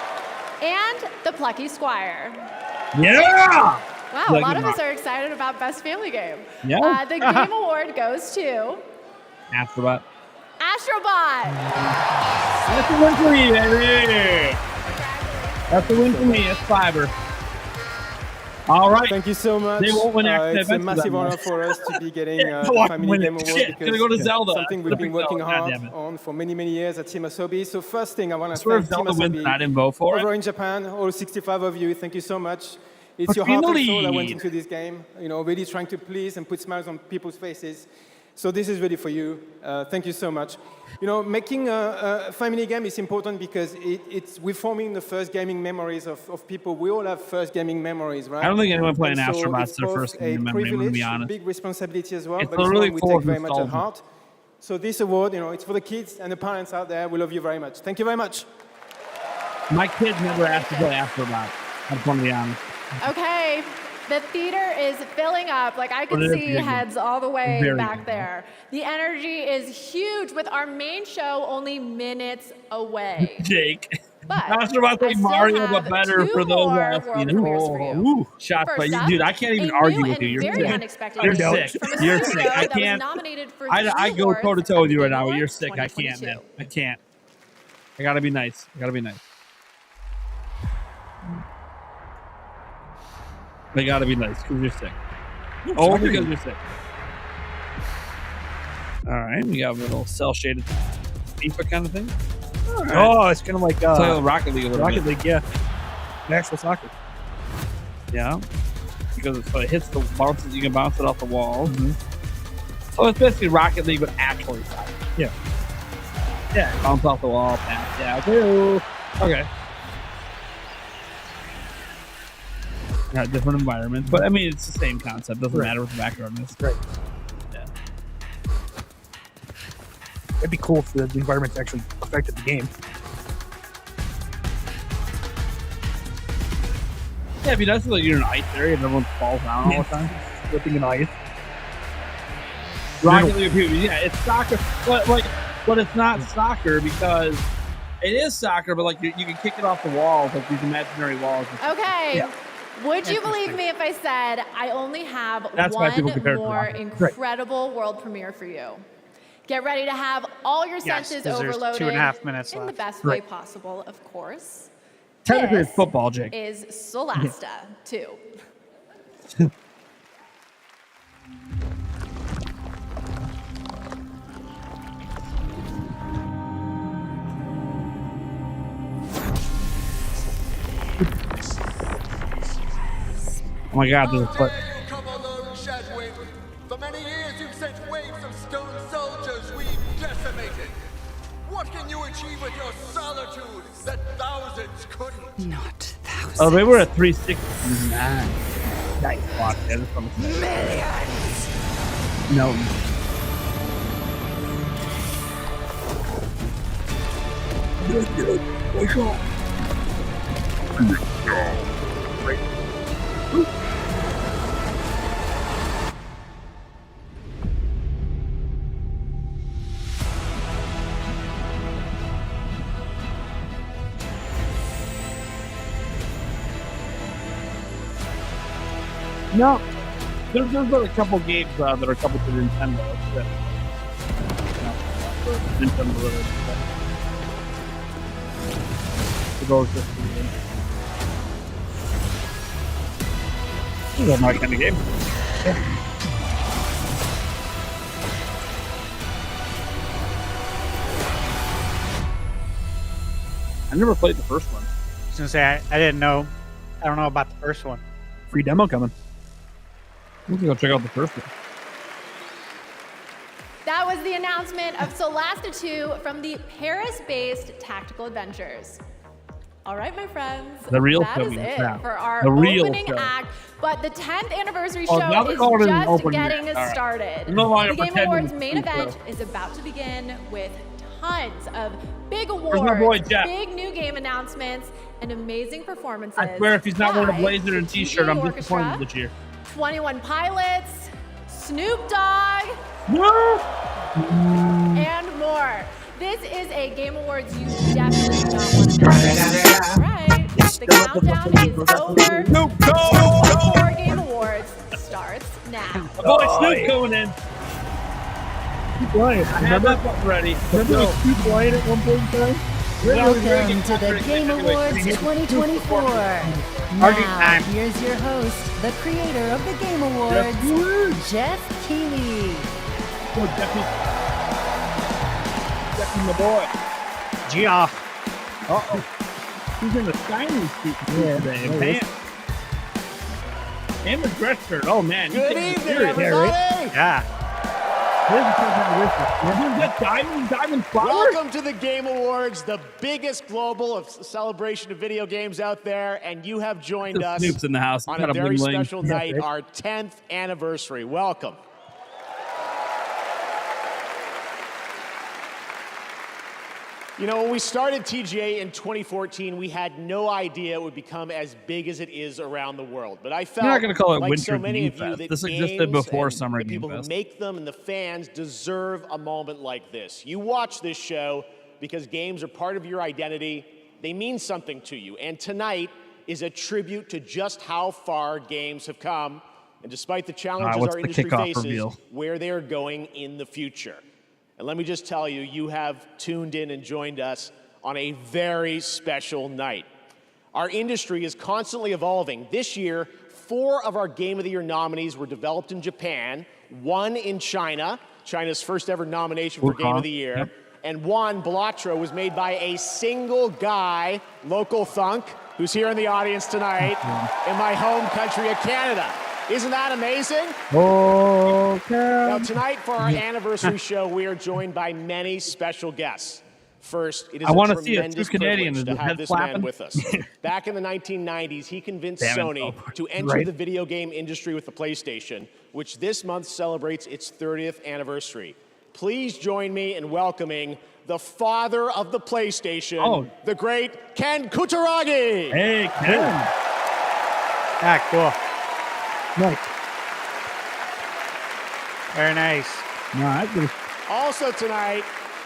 and The Plucky Squire. Yeah. Wow, a lot of us are excited about Best Family Game. Yeah. The Game Award goes to Astrobot. Astrobot. That's a win for me, baby. That's a win for me. It's fiber. All right. Thank you so much. They won't win after it's a massive honor for us to be getting the Family Game Award Shit, because gonna go to Zelda. something we've been working hard God damn it. on for many, many years at Team Asobi. So first thing I want to swear if thank Team Zelda wins, Asobi I didn't vote for it. over in Japan, all 65 of you. Thank you so much. It's But your heart and soul that finally. went into this game. Really trying to please and put smiles on people's faces. So this is really for you. Thank you so much. Making a family game is important because we're forming the first gaming memories of people. We all have first gaming memories, right? I don't think anyone playing And so Astrobot's it's their both first a gaming memory, I'm gonna be privilege, honest. big responsibility as well, It's but it's really one we full take of very much at nostalgia. heart. So this award, it's for the kids and the parents out there. We love you very much. Thank you very much. My kids never asked to play Astrobot. I just want to be honest. Okay, the theater is filling up. Like I But can it is see big. heads all the way Very back big. there. The energy is huge with our main show only minutes away. Jake. But Astrobot's I like still Mario, have but better two for those more asking. world premieres for you. Ooh, shots by First you. up, Dude, I can't even a argue new with you. and You're very sick. unexpected You're release sick. from a You're studio sick. I that was can't. nominated for I two go awards toe to toe with you right at the now. Game You're Awards sick. I can't, 2022. man. I can't. I gotta be nice. I gotta be nice. I gotta be nice because you're sick. Oh, because you're sick. All right, we got a little cell shaded FIFA kind of thing. All right. Oh, it's kind of like Play a little Rocket League a little Rocket bit. League, yeah. Actual soccer. Yeah, because it hits the bounces. You can bounce it off the walls. Mm-hmm. So it's basically Rocket League, but actually soccer. Yeah. Yeah, bounce off the wall, pass. Yeah. Woo. Okay. Got different environments, but I mean it's the same concept. Doesn't Right. matter what the background is. Right. Yeah. It'd be cool if the environment actually affected the game. Yeah, it'd be nice if like, you're in an ice area and everyone falls down all the time. Flipping an ice. Rocket League, yeah, it's soccer, but it's not soccer because it is soccer, but like you can kick it off the walls, like these imaginary walls. Okay. Yeah. Would you believe me if I said I only have That's why people one compare it to more Rocket. incredible world premiere for you? Get ready to have all your senses there's overloaded 2.5 minutes in the left. best way possible, of course. Technically, This it's football, Jake. is Solasta 2. Oh my God, there's a foot. Come alone, Shadwing. For many years you've sent waves of stone soldiers we've decimated. What can you achieve with your solitude that thousands couldn't? Not thousands. Oh, they were at 369. Nice block. Yeah, that's what I'm saying. Millions. No. No, there's been a couple games that are coming to Nintendo. That, Nintendo related stuff. Those just this is my kind of game. I never played the first one. I was gonna say I didn't know. I don't know about the first one. Free demo coming. We can go check out the first one. That was the announcement of Solasta 2 from the Paris-based Tactical Adventures. All right, my friends, The real that is show it now. for our The real opening show. act. But the 10th anniversary Oh, show now they is call it an just opening getting act. All right. started. I'm no longer The Game pretending Awards it's main free event show. is about to begin with tons of big Where's my boy, awards, Jeff? big new game announcements, and amazing performances. I swear, if he's not wearing a by blazer and the t-shirt, TJ I'm Orchestra, disappointed this year. 21 Pilots, Snoop Dogg, and more. This is a Game Awards you definitely do not want to miss. All right, the countdown is over. Snoop Dogg! 2024 Game Awards starts now. My boy Snoop going in. Keep playing. I have that button ready. Remember to keep playing at one point in time? Welcome to the Game Awards 2024. Now, here's your host, the creator of the Game Awards, Jeff Keighley. Oh, Jeffy, my boy. Geoff. Uh-oh. He's in the shiny suit today. Man. And the dress shirt. Oh, man. Good evening, everybody. Yeah. Diamond flower? Welcome to the Game Awards, the biggest global celebration of video games out there, and you have joined us Snoop's in the house. on Got a very bling-bling. special night, our 10th anniversary. Welcome. You know, when we started TGA in 2014, we had no idea it would become as big as it is around the world. But I felt You're not gonna call it like Winter so many Game of you Fest. that This existed games before and Summer the Game people who Fest. make them and the fans deserve a moment like this. You watch this show because games are part of your identity. They mean something to you. And tonight is a tribute to just how far games have come, and despite the challenges what's our the industry kickoff faces, reveal? where they are going in the future. And let me just tell you, you have tuned in and joined us on a very special night. Our industry is constantly evolving. This year, 4 of our Game of the Year nominees were developed in Japan, 1 in China, China's first ever nomination for Game of the Year, Yep. and 1, Blotro, was made by a single guy, local thunk, who's here in the audience tonight in my home country of Canada. Isn't that amazing? Okay. Now, tonight for our anniversary show, we are joined by many special guests. First, it is I a wanna see a tremendous true Canadian privilege with to head have this flapping. man with us. Back in the 1990s, he convinced Damn it. Sony Oh, to enter right. the video game industry with the PlayStation, which this month celebrates its 30th anniversary. Please join me in welcoming the father of the PlayStation, the great Ken Kutaragi. Hey, Ken. Ah, cool. Nice. Very nice. No, that's good. Also tonight,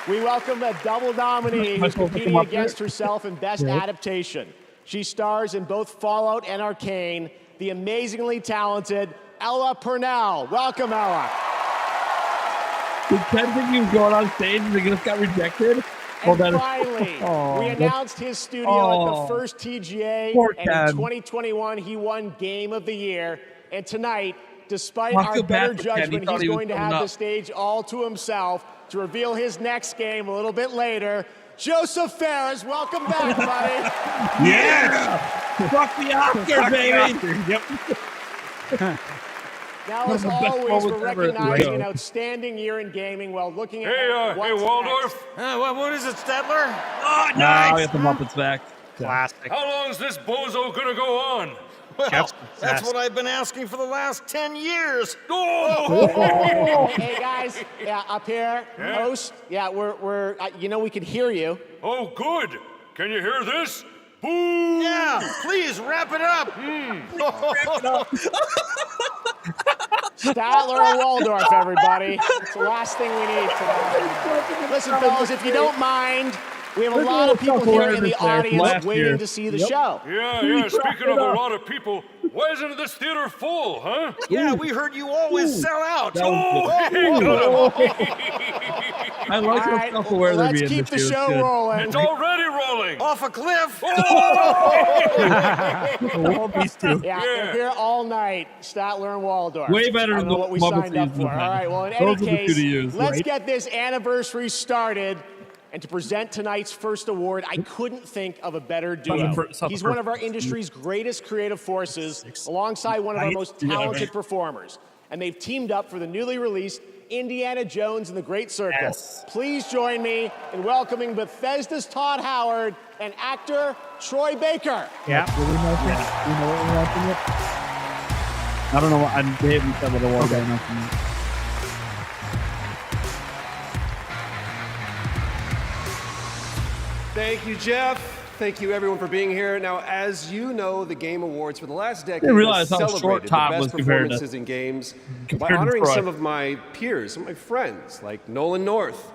we welcome a double nominee who's competing against herself in Best Adaptation. She stars in both Fallout and Arcane, the amazingly talented Ella Purnell. Welcome, Ella. The 10 thing he was going on stage and he just got rejected. And finally, we announced his studio at the first TGA, and in 2021, he won Game of the Year. And tonight, despite our better judgment, he's going to have the stage all to himself to reveal his next game a little bit later. Joseph Ferris, welcome back, buddy. Yeah! Fuck the Oscar, baby! Yep. Now, as always, we're recognizing an outstanding year in gaming while looking at Hey, Waldorf. What is it, Stedler? Oh, nice! Get the Muppets back. Classic. How long is this bozo gonna go on? Well, that's what I've been asking for the last 10 years. Hey guys, up here, host. Yeah, we're we can hear you. Oh, good. Can you hear this? Boo! Yeah, please wrap it up. Statler and Waldorf, everybody. It's the last thing we need today. Listen, fellas, if you don't mind, we have a lot of people here in the audience waiting to see the show. Yeah. Speaking of a lot of people, why isn't this theater full, huh? Yeah, we heard you always sell out. I like how self-aware they're being. Let's keep the show rolling. It's already rolling. Off a cliff. These two. Yeah, they're here all night, Statler and Waldorf. Way better than what we signed up for. All right, well, in any case, let's get this anniversary started. And to present tonight's first award, I couldn't think of a better duo. He's one of our industry's greatest creative forces, alongside one of our most talented performers. And they've teamed up for the newly released Indiana Jones and the Great Circle. Yes. Please join me in welcoming Bethesda's Todd Howard and actor Troy Baker. Yeah. I don't know what I haven't said what award I mentioned. Thank you, Jeff. Thank you, everyone, for being here. Now, as you know, the Game Awards for the last decade has celebrated the best performances in games by honoring some of my peers, some of my friends, like Nolan North,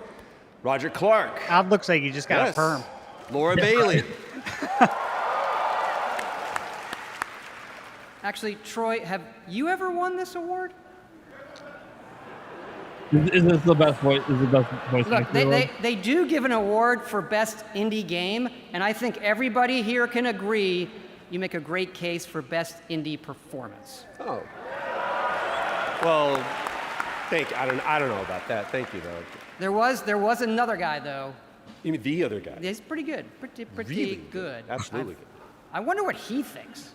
Roger Clark. That looks like you just got a perm. Laura Bailey. Actually, Troy, have you ever won this award? Is this the best voice? Is the best voice? Look, they do give an award for best indie game, and I think everybody here can agree you make a great case for best indie performance. Oh. Well, thank you. I don't know about that. Thank you, though. There was another guy though. You mean the other guy? He's pretty good. Pretty really good. Absolutely good. I wonder what he thinks.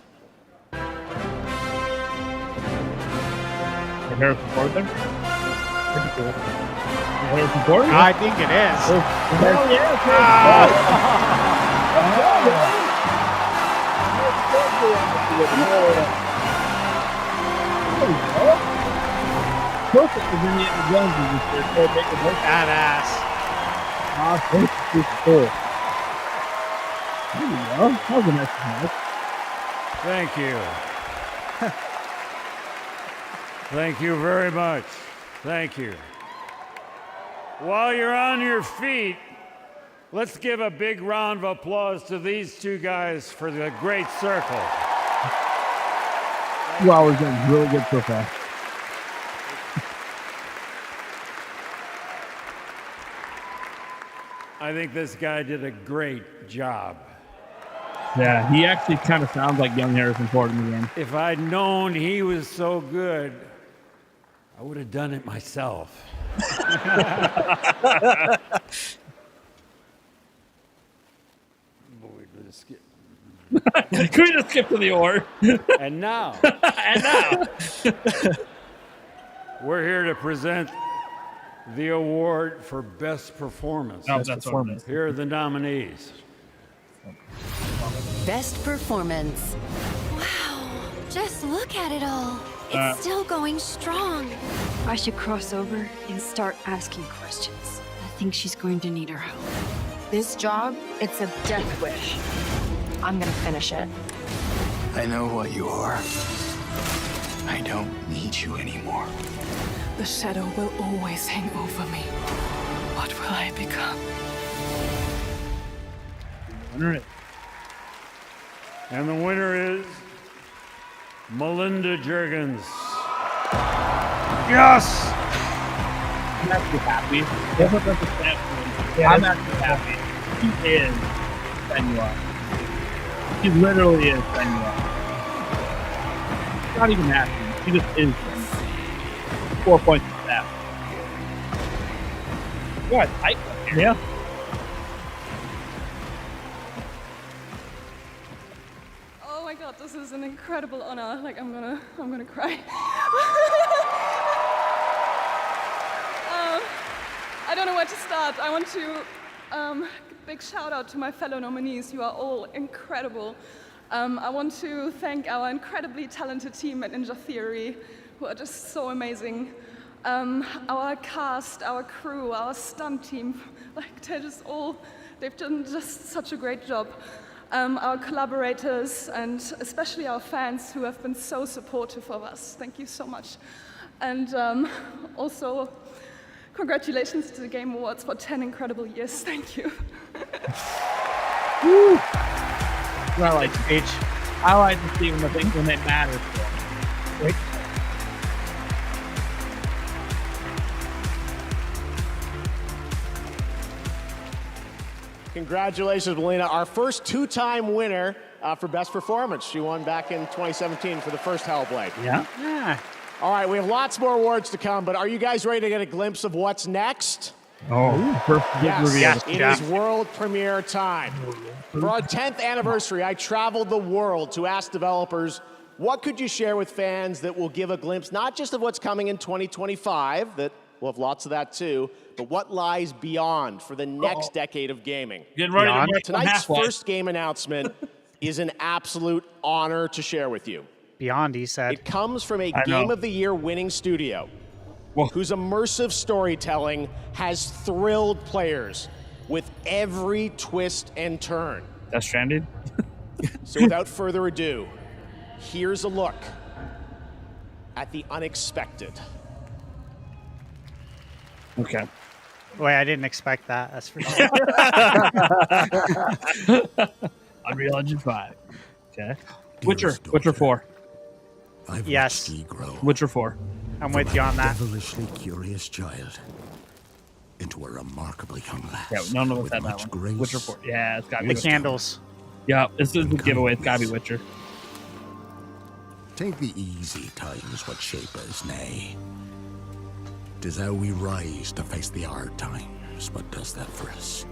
Harrison Ford there? Pretty cool. Harrison Ford? I think it is. Hell yeah! Perfect for Indiana Jones is just there. Badass. Super cool. There you go. That was a nice match. Thank you. Thank you very much. Thank you. While you're on your feet, let's give a big round of applause to these two guys for the Great Circle. 2 hours in, really good so far. I think this guy did a great job. Yeah, he actually kind of sounds like young Harrison Ford in the game. If I'd known he was so good, I would have done it myself. Can we just skip to the award? And now, we're here to present the award for Best Performance. Oh, that's performance. Here are the nominees. Best Performance. Wow, just look at it all. It's still going strong. I should cross over and start asking questions. I think she's going to need our help. This job, it's a death wish. I'm gonna finish it. I know what you are. I don't need you anymore. The shadow will always hang over me. What will I become? And the winner is Melinda Juergens. Yes! I'm actually happy. I'm actually happy. He is Senua. He literally is Senua. Not even happy. He just is Senua. 4 points for that. What? Yeah. Oh my god, this is an incredible honor. Like I'm gonna cry. I don't know where to start. I want to big shout out to my fellow nominees. You are all incredible. I want to thank our incredibly talented team at Ninja Theory, who are just so amazing. Our cast, our crew, our stunt team, like they've done just such a great job. Our collaborators and especially our fans who have been so supportive of us. Thank you so much. And also, congratulations to the Game Awards for 10 incredible years. Thank you. Woo. I like speech. I like to see when it matters. Right? Congratulations, Melina. Our first two-time winner for Best Performance. She won back in 2017 for the first Hellblade. Yeah. All right, we have lots more awards to come, but are you guys ready to get a glimpse of what's next? Oh, first big reveal. Yes, it is world premiere time. For our 10th anniversary, I traveled the world to ask developers, what could you share with fans that will give a glimpse, not just of what's coming in 2025, that we'll have lots of that too, but what lies beyond for the next decade of gaming. Tonight's first game announcement is an absolute honor to share with you. Beyond, he said. It comes from a Game of the Year winning studio whose immersive storytelling has thrilled players with every twist and turn. That's Stranded? So without further ado, here's a look at the unexpected. Okay. Wait, I didn't expect that. That's for sure. Unreal Engine 5. Okay. Witcher 4. Yes. Witcher 4. I'm with you on that. Devilishly curious child into a remarkably young lass. Yeah, none of us had that one. Witcher 4. Yeah, it's got to be the candles. Yeah, this is the giveaway. It's got to be Witcher. Take the easy times what shape us, nay. 'Tis how we rise to face the hard times what does that for us.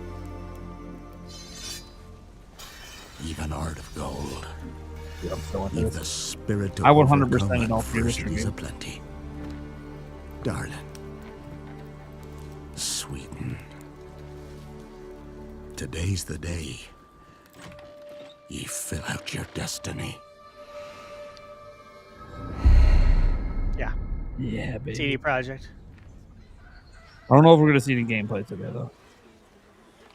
Even Heart of Gold. Yeah, Leave the spirit to I 100% in all three reviews aplenty. Darling, sweeten. Today's the day ye fill out your destiny. Yeah. Yeah, baby. CD Projekt. I don't know if we're going to see any gameplay today, though.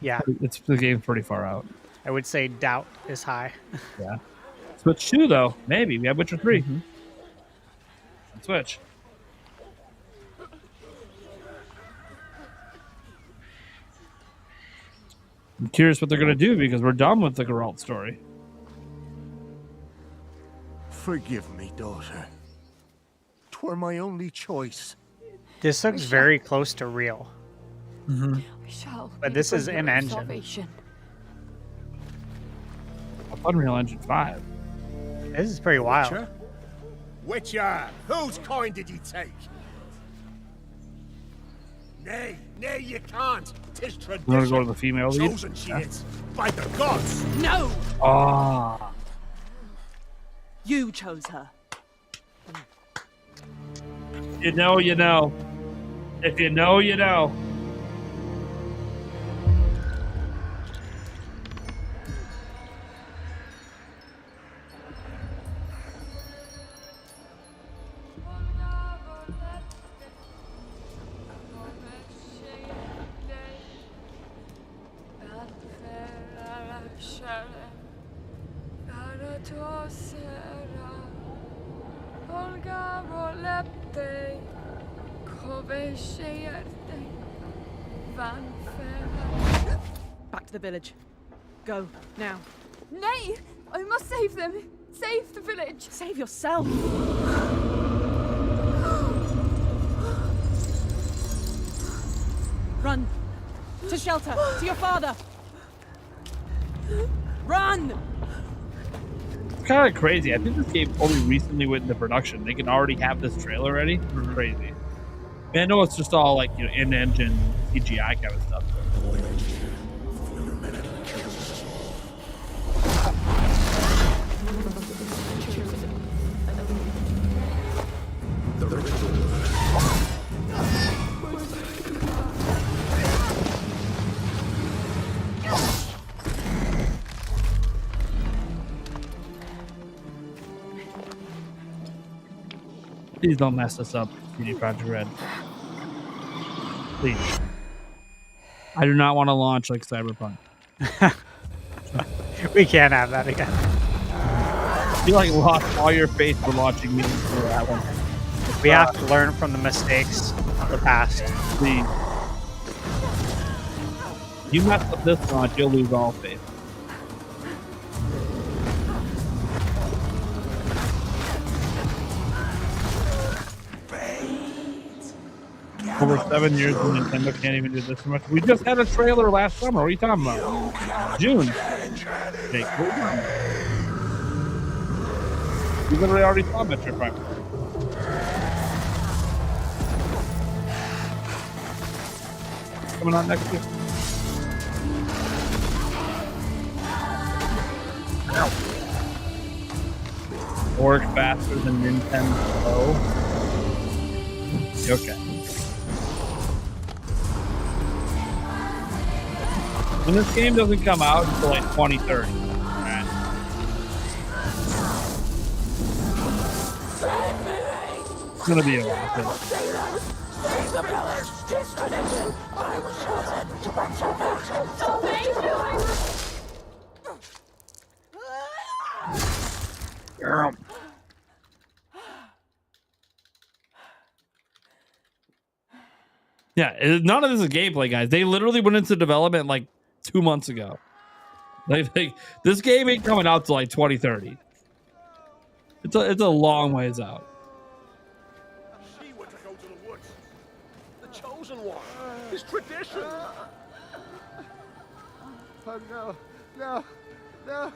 Yeah. The game's pretty far out. I would say doubt is high. Yeah. Switch 2, though. Maybe. We have Witcher 3. Mm-hmm. Switch. I'm curious what they're going to do because we're done with the Geralt story. Forgive me, daughter. 'Twere my only choice. This looks very close to real. Mm-hmm. But this is in engine. Unreal Engine 5. This is pretty wild. Witcher, whose coin did you take? Nay, you can't. 'Tis tradition. We're gonna go to the female lead. Chosen she is by the gods. No! Ah. You chose her. You know, you know. If you know, you know. Back to the village. Go, now. Nay! I must save them! Save the village! Save yourself! to shelter! To your father! Run! It's kind of crazy. I think this game only recently went into production. They can already have this trailer ready. It's crazy. I know it's just all like, in-engine CGI kind of stuff. Please don't mess us up, CD Projekt Red. Please. I do not want to launch like Cyberpunk. We can't have that again. You lost all your faith for launching me for that one. We have to learn from the mistakes of the past. Please. You mess up this launch, you'll lose all faith. Over 7 years and Nintendo can't even do this much. We just had a trailer last summer. What are you talking about? June. Jake, you literally already saw Metroid Prime. Coming on next year. Work faster than Nintendo. Okay. And this game doesn't come out until like 2030. Right. It's gonna be a while. Yeah, none of this is gameplay, guys. They literally went into development like 2 months ago. Like this game ain't coming out till like 2030. It's a long ways out. She were to go to the woods. The chosen one. It's tradition. Oh no, no, no.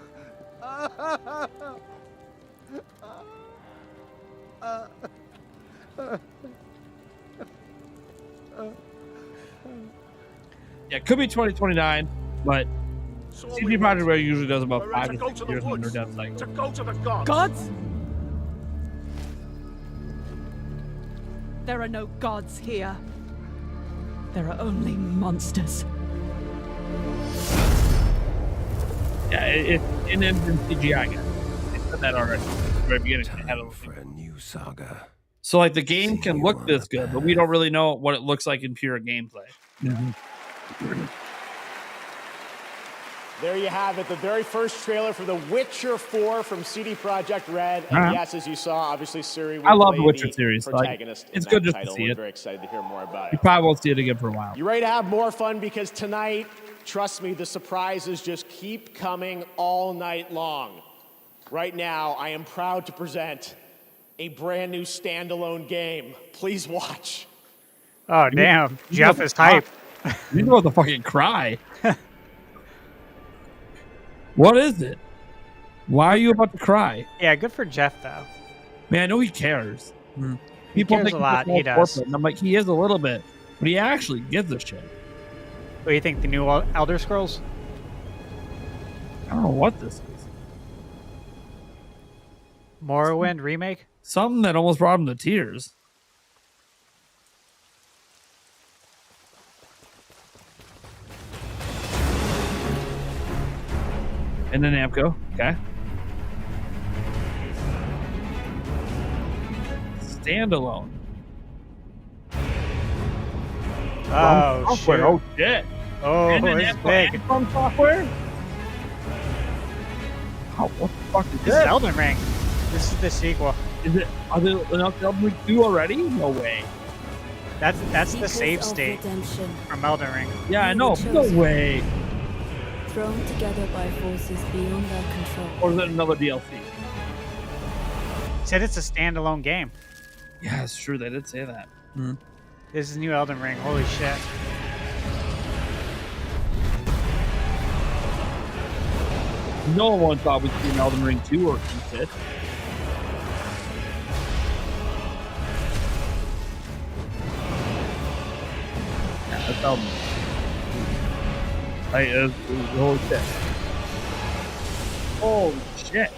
Yeah, it could be 2029, but CD Projekt Red usually does about 5 to 6 years on their dev cycle. To go to the gods. Gods? There are no gods here. There are only monsters. Yeah, it's in-engine CGI, guys. They said that already at the very beginning. They had for a new saga. So like the game can look this good, but we don't really know what it looks like in pure gameplay. There you have it, the very first trailer for The Witcher 4 from CD Projekt Red. And yes, as you saw, obviously Suri will I love play the Witcher the series. protagonist It's in good that just to title. see We're it. very excited to hear more about You it. probably won't see it again for a while. You ready to have more fun? Because tonight, trust me, the surprises just keep coming all night long. Right now, I am proud to present a brand new standalone game. Please watch. Oh, damn. Jeff is hype. You know what the fucking cry. What is it? Why are you about to cry? Yeah, good for Jeff, though. Man, I know he cares. He People cares think a lot. he's He does. corporate, and I'm like, he is a little bit, but he actually gives a shit. What do you think, the new Elder Scrolls? I don't know what this is. Morrowind remake? Something that almost brought him to tears. And then Namco, okay. Oh, Standalone. From software. shit. Oh shit. Oh, and then it's Namco big. and From Software. Oh, what the fuck is This this? is Elden Ring. This is the sequel. Is it? Are they announced Elden Ring 2 already? No way. That's the Secrets save of state redemption. from Elden Ring. Yeah, I know. No way. Thrown together by forces beyond our control. Or is it another DLC? Said it's a standalone game. Yeah, it's true. They did say that. This is new Elden Ring. Holy shit. No one thought we'd see an Elden Ring 2 or shit. Yeah, that's Elden Ring. Holy shit. Holy shit.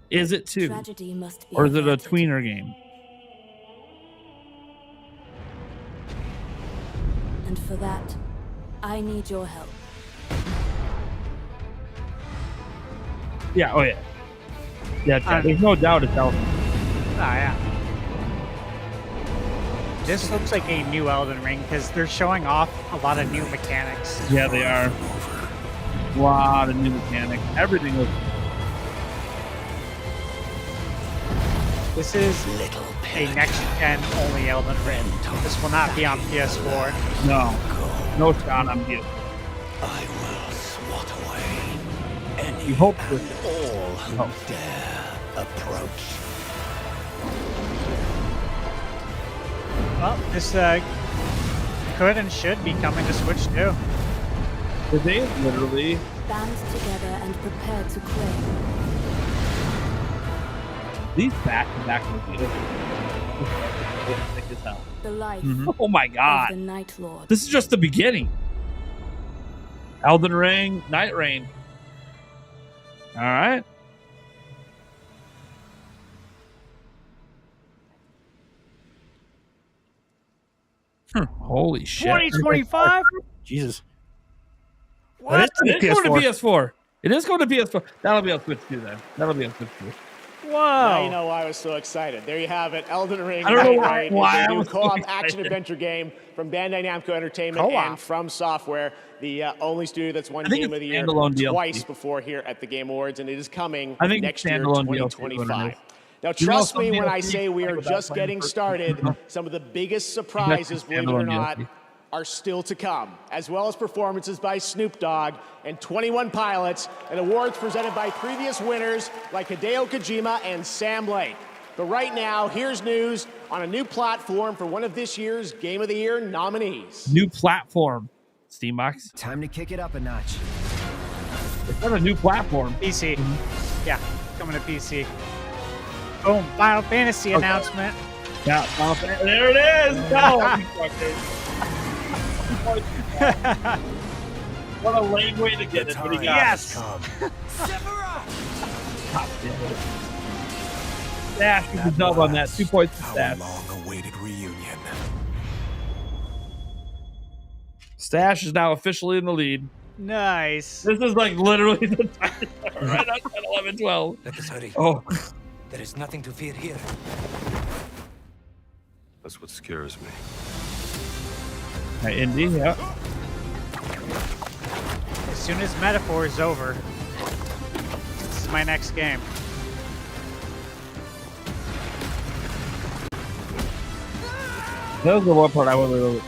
Is it 2? Tragedy must be Or is it a averted. tweener game? And for that, I need your help. Yeah, oh yeah. Yeah, Chad, there's no doubt it's Elden Ring. Oh, yeah. This looks like a new Elden Ring because they're showing off a lot of new mechanics. Yeah, they are. A lot of new mechanics. Everything looks. This is a next-gen only Elden Ring. This will not be on PS4. No. No shot on PS4. I will swat away any You hope and all who dare approach. Well, this could and should be coming to Switch too. Did they literally? Band together and prepare to claim. These back-to-back movies. Thick as hell. The life Oh my god. of the Night Lord. This is just the beginning. Elden Ring, Night Rain. All right. Holy shit. 2025? Jesus. What? It It is is going to PS4. It is going to PS4. That'll be on Switch 2 then. That'll be on Switch 2. Whoa. Now you know why I was so excited. There you have it. Elden Ring. I don't know Night why Raid is I a new was so co-op excited. action-adventure game from Bandai Namco Entertainment Co-op. and From Software, the only studio that's won I think Game it's of the Year standalone DLC. twice before here at the Game Awards, and it is coming I think next it's year, standalone DLC, 2025. Now, You know, trust some me when I DLC say we are without just playing getting first. started. Some of the biggest surprises, believe it or standalone not, DLC. are still to come, as well as performances by Snoop Dogg and 21 Pilots, and awards presented by previous winners like Hideo Kojima and Sam Lake. But right now, here's news on a new platform for one of this year's Game of the Year nominees. New platform. Steambox. Time to kick it up a notch. It's not a new platform. PC. Yeah, coming to PC. Boom, Final Fantasy announcement. Yeah, there it is. No, you fucker. What a lame way to get it. What do you got? Yes. God damn it. Stash with the dub on that. 2 points to Stash. Long-awaited reunion. Stash is now officially in the lead. Nice. This is like literally the time. Right on 10, 11, 12. Let us hurry. Oh. There is nothing to fear here. That's what scares me. Hey, Indy, yeah. As soon as Metaphor is over, this is my next game. That was the one part I wasn't really.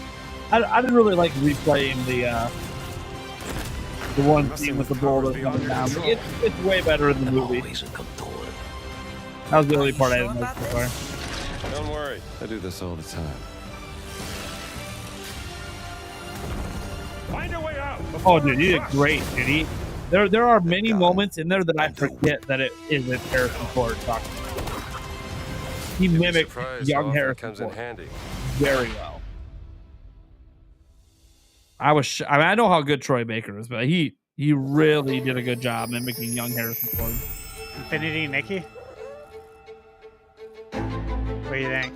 I didn't really like replaying the one scene with the boulder coming down. But it's way better in the movie. That was the only part I didn't like so far. Don't worry. I do this all the time. Find a way out. Oh, dude, you did great, dude. There are many moments in there that I forget that it isn't Harrison Ford talking. He mimicked young Harrison comes in Ford handy. very well. I mean, I know how good Troy Baker is, but he really did a good job mimicking young Harrison Ford. Infinity Nikki? What do you think?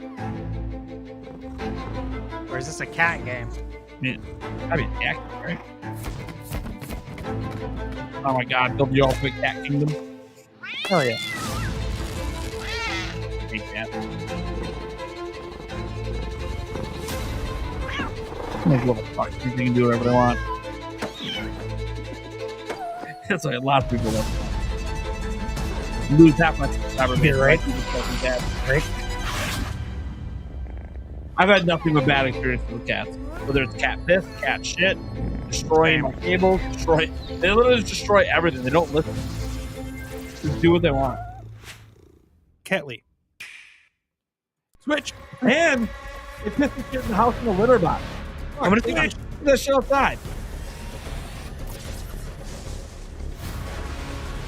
Or is this a cat game? I mean, cat, right? Oh my god, build the ultimate cat kingdom. Hell yeah. Hate cat. Those little fucks, they can do whatever they want. That's why a lot of people love it. Lose half my subscriber base, right? Right? I've had nothing but bad experiences with cats. Whether it's cat piss, cat shit, destroying my cables, they literally just destroy everything. They don't listen. Just do what they want. Catley. Switch. And it pissed the shit in the house in the litter box. I'm gonna take that shit outside.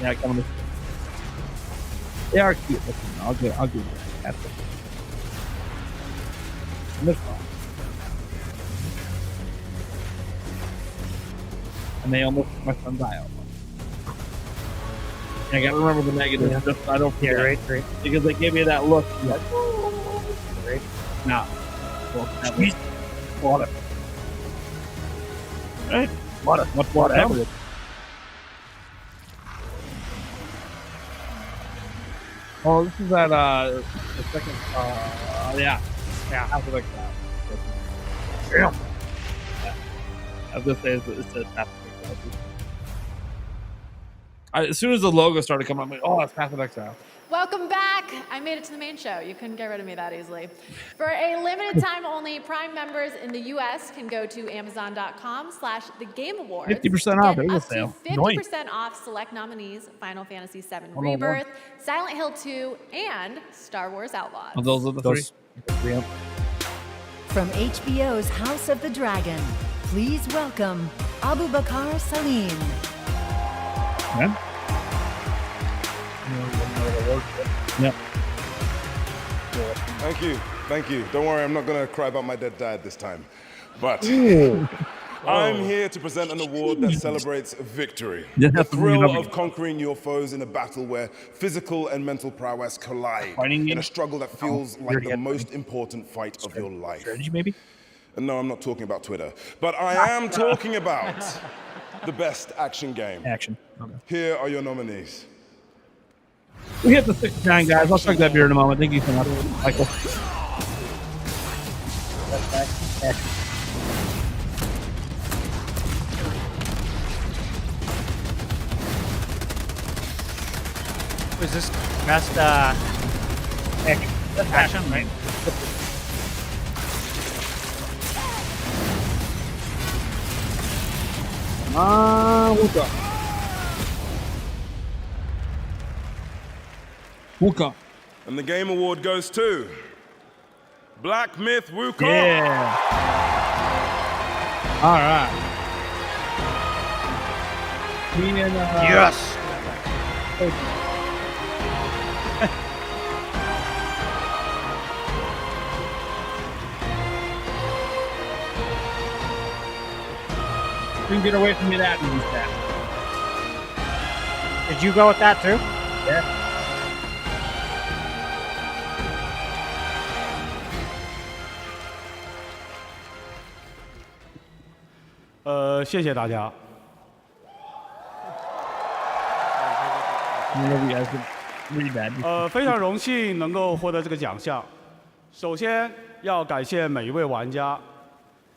Yeah, I kind of. They are cute. I'll give you that. And they're fun. And they almost took my son's eye out. I gotta remember the negative. Yeah. Just, I don't forget. Yeah, right. Because they gave me that look. Like, Right. nah. Well, water. Right? Water. Much water. Everything. Oh, this is at the second. Yeah. After like that. Yeah. I was gonna say it's a Path of Exile. As soon as the logo started coming, I'm like, oh, that's Path of Exile. Welcome back. I made it to the main show. You couldn't get rid of me that easily. For a limited time only, Prime members in the U.S. can go to Amazon.com/thegameawards. 50% off. It Get was up a sale. to 50% off select nominees: Final Fantasy VII Rebirth, Silent Hill 2, and Star Wars Outlaws. Oh, those are the three. From HBO's House of the Dragon, please welcome Abu Bakar Salim. Yeah. Yep. Thank you. Don't worry, I'm not gonna cry about my dead dad this time. But I'm here to present an award that celebrates victory. The thrill of conquering your foes in a battle where physical and mental prowess collide in a struggle that feels like the most important fight of your life. Strategy, maybe? And no, I'm not talking about Twitter, but I am talking about the best action game. Action. Okay. Here are your nominees. We hit the 69, guys. I'll check that beer in a moment. Thank you so much, Michael. Was this best action, right? Wukong. And the Game Award goes to Black Myth Wukong. Yeah. All right. Me and yes. You can get away from me that means that. Did you go with that too? Yeah. Uh, 谢谢大家。非常荣幸能够获得这个奖项。首先要感谢每一位玩家，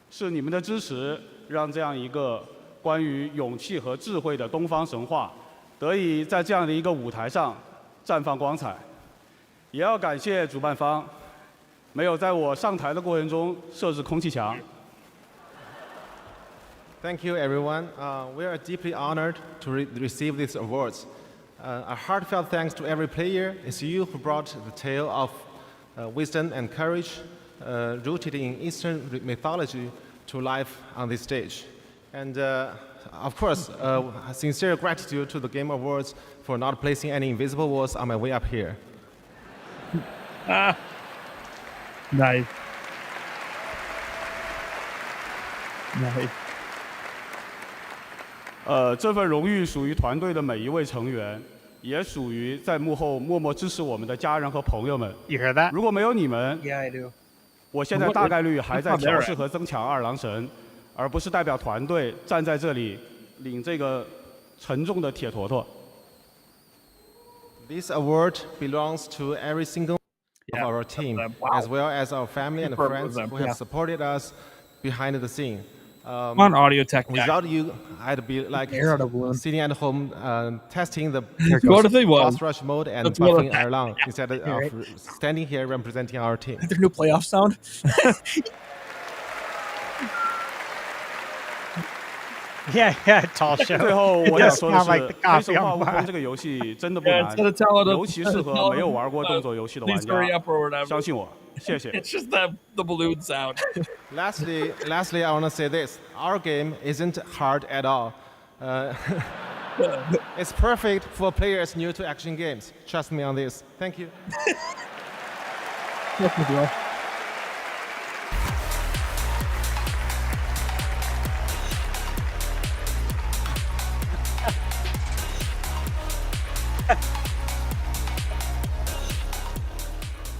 是你们的支持，让这样一个关于勇气和智慧的东方神话，得以在这样的一个舞台上绽放光彩。也要感谢主办方，没有在我上台的过程中设置空气墙。 Thank you, everyone. We are deeply honored to receive these awards. A heartfelt thanks to every player. It's you who brought the tale of wisdom and courage rooted in Eastern mythology to life on this stage. And of course, sincere gratitude to the Game Awards for not placing any invisible walls on my way up here. Nice. Nice. 这份荣誉属于团队的每一位成员，也属于在幕后默默支持我们的家人和朋友们。You hear that? 如果没有你们 ，Yeah, I do. 我现在大概率还在调试和增强二郎神，而不是代表团队站在这里领这个沉重的铁坨坨。This award belongs to every single of our team, as well as our family and friends who have supported us behind the scene. On audio tech. Without you, I'd be like sitting at home testing the boss rush mode and buffing Erlang instead of standing here representing our team. Their new playoff sound. Yeah, tall show. 最后我想说的是，《黑神话：悟空》这个游戏真的不难，尤其适合没有玩过动作游戏的玩家。相信我，谢谢。It's just the balloon sound. Lastly, I want to say this: our game isn't hard at all. It's perfect for players new to action games. Trust me on this. Thank you.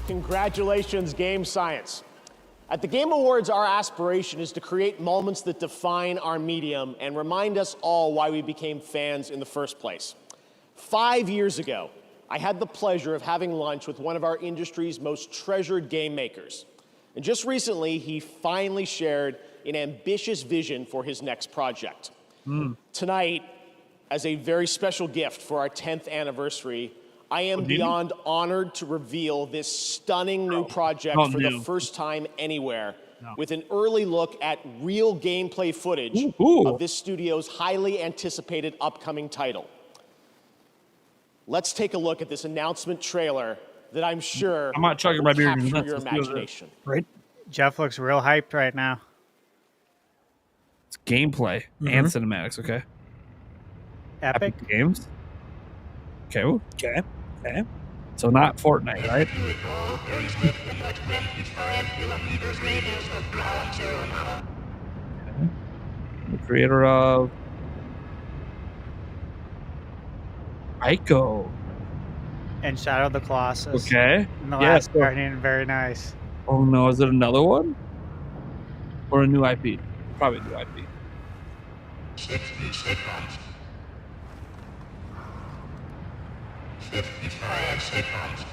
Congratulations, Game Science. At the Game Awards, our aspiration is to create moments that define our medium and remind us all why we became fans in the first place. 5 years ago, I had the pleasure of having lunch with one of our industry's most treasured game makers. And just recently, he finally shared an ambitious vision for his next project. Tonight, as a very special gift for our 10th anniversary, I am beyond honored to reveal this stunning new project for the first time anywhere, with an early look at real gameplay footage of this studio's highly anticipated upcoming title. Let's take a look at this announcement trailer that I'm sure I'm not chugging my will beer. capture your imagination. Right? Jeff looks real hyped right now. It's gameplay and cinematics. Okay. Epic Games. Okay. Okay. Okay. So not Fortnite, right? Okay. The creator of Ico. And Shadow of the Colossus. Okay. And the Yeah, last so- Guardian, very nice. Oh no, is it another one? Or a new IP? Probably a new IP. 60 seconds. 55 seconds.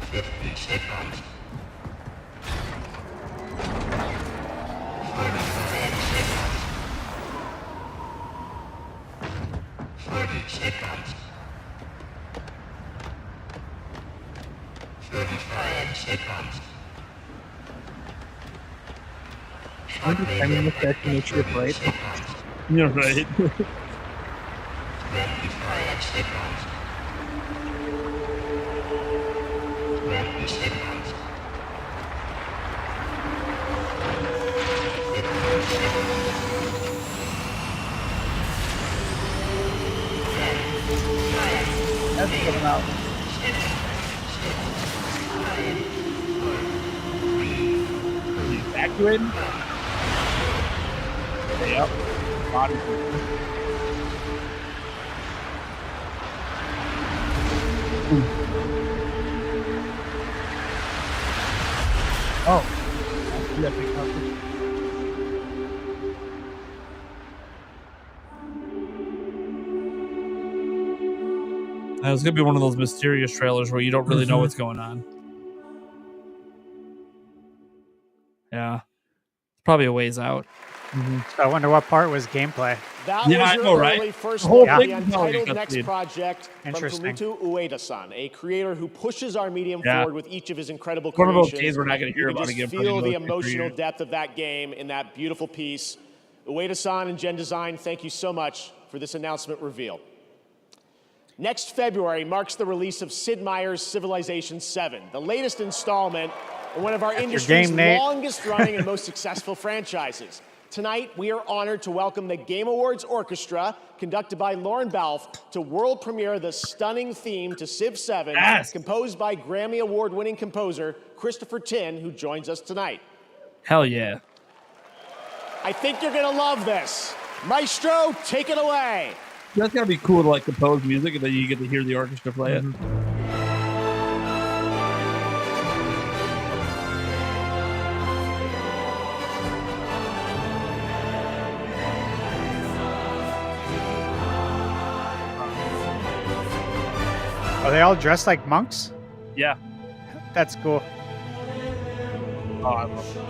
50 seconds. 45 seconds. 30 seconds. 35 seconds. I'm just timing this back to make sure it's right. You're right. 25 seconds. 20 seconds. 15 seconds. That's coming out. Evacuating? Yep. Body. Oh. Yeah, big coverage. It's gonna be one of those mysterious trailers where you don't really know what's going on. Yeah, probably a ways out. So I wonder what part was gameplay. That Yeah, was I your know, right? early first The whole look at the thing is probably untitled next cutscene. project from Interesting. Fumito Ueda-san, a creator who pushes our medium Yeah. forward with each of his incredible One of creations. those games we're not gonna hear You can about just again for feel another the 2-3 emotional years. depth of that game in that beautiful piece. Ueda-san and Gen Design, thank you so much for this announcement reveal. Next February marks the release of Sid Meier's Civilization 7, the latest installment in one of our industry's game, Nate. longest-running and most successful franchises. Tonight, we are honored to welcome the Game Awards Orchestra, conducted by Lauren Balfe, to world premiere the stunning theme to Civ 7, Yes. composed by Grammy Award-winning composer Christopher Tin, who joins us tonight. Hell yeah. I think you're gonna love this. Maestro, take it away. That's gotta be cool to like compose music and then you get to hear the orchestra play it. Are they all dressed like monks? Yeah. That's cool. Oh, I love that.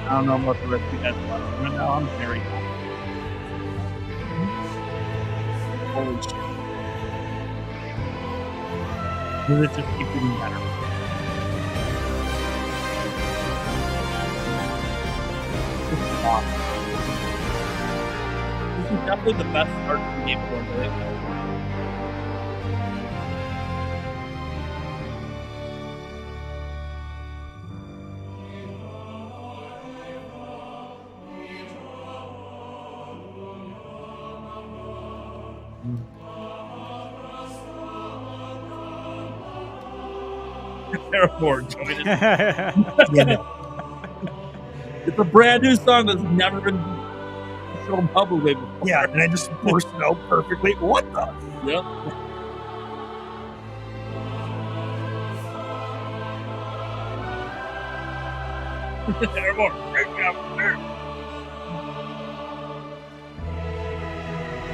I don't know what the rest of you guys want. Right now, I'm very happy. Holy shit. Does it just keep getting better? This is awesome. definitely the best start to the game Award, I think. Airport, join it. Yeah. It's a brand new song that's never been shown publicly before. Yeah, and I just burst it out perfectly. What the? Yep. Airport, right now, there.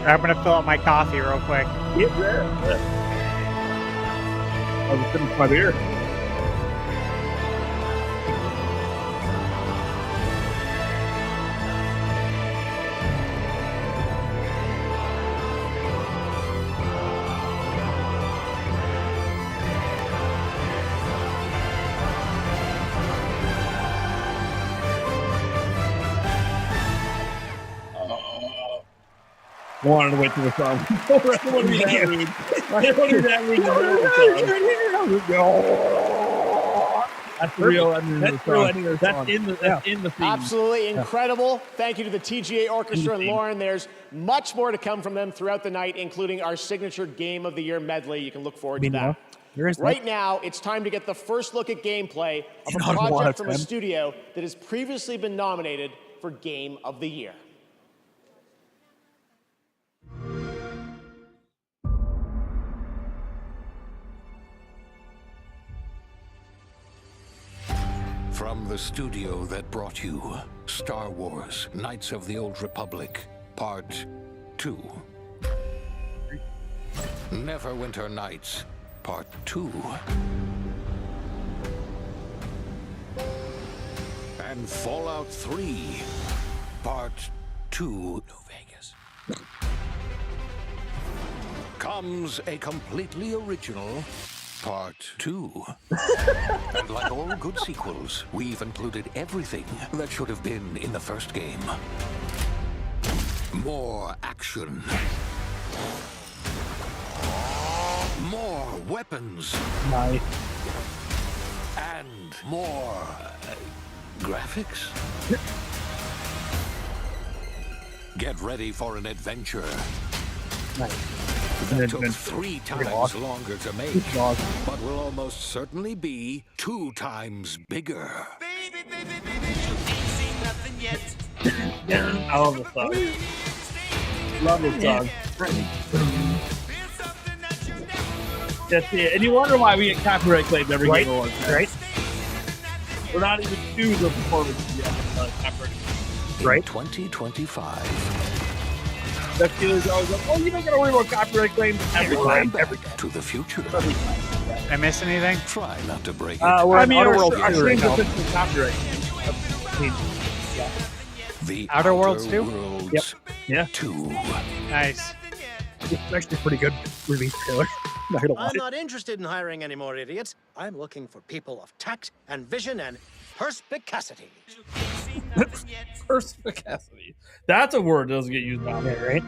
I'm gonna fill up my coffee real quick. Get there. I was finished my beer. I wanted to wait till the song. I didn't want to be that rude. I didn't want to be that rude. That's the real ending of the song. That's in the theme. Absolutely incredible. Thank you to the TGA Orchestra and Lauren. There's much more to come from them throughout the night, including our signature Game of the Year medley. You can look forward to that. Right now, it's time to get the first look at gameplay of a project from a studio that has previously been nominated for Game of the Year. From the studio that brought you Star Wars Knights of the Old Republic, Part 2. Neverwinter Nights, Part 2. And Fallout 3, Part 2. New Vegas. Comes a completely original Part 2. And like all good sequels, we've included everything that should have been in the first game. More action. More weapons. Nice. And more graphics. Get ready for an adventure. Nice. That took 3 times longer to make, but will almost certainly be 2 times bigger. I love this song. Love this song. That's it. And you wonder why we get copyright claimed every Game Awards. Right. We're not even to the performance yet. Copyright. Right. 2025. That feeling is always like, oh, you don't got to worry about copyright claims every time. To the future. Did I miss anything? Try not to break it. We're in Outer Worlds our 2 right now. copyright. The Outer Worlds 2? Yep. Yeah. 2. Nice. It's actually a pretty good release trailer. Not gonna lie. I'm not interested in hiring any more idiots. I'm looking for people of tact and vision and perspicacity. Perspicacity. That's a word that doesn't get used out there, right?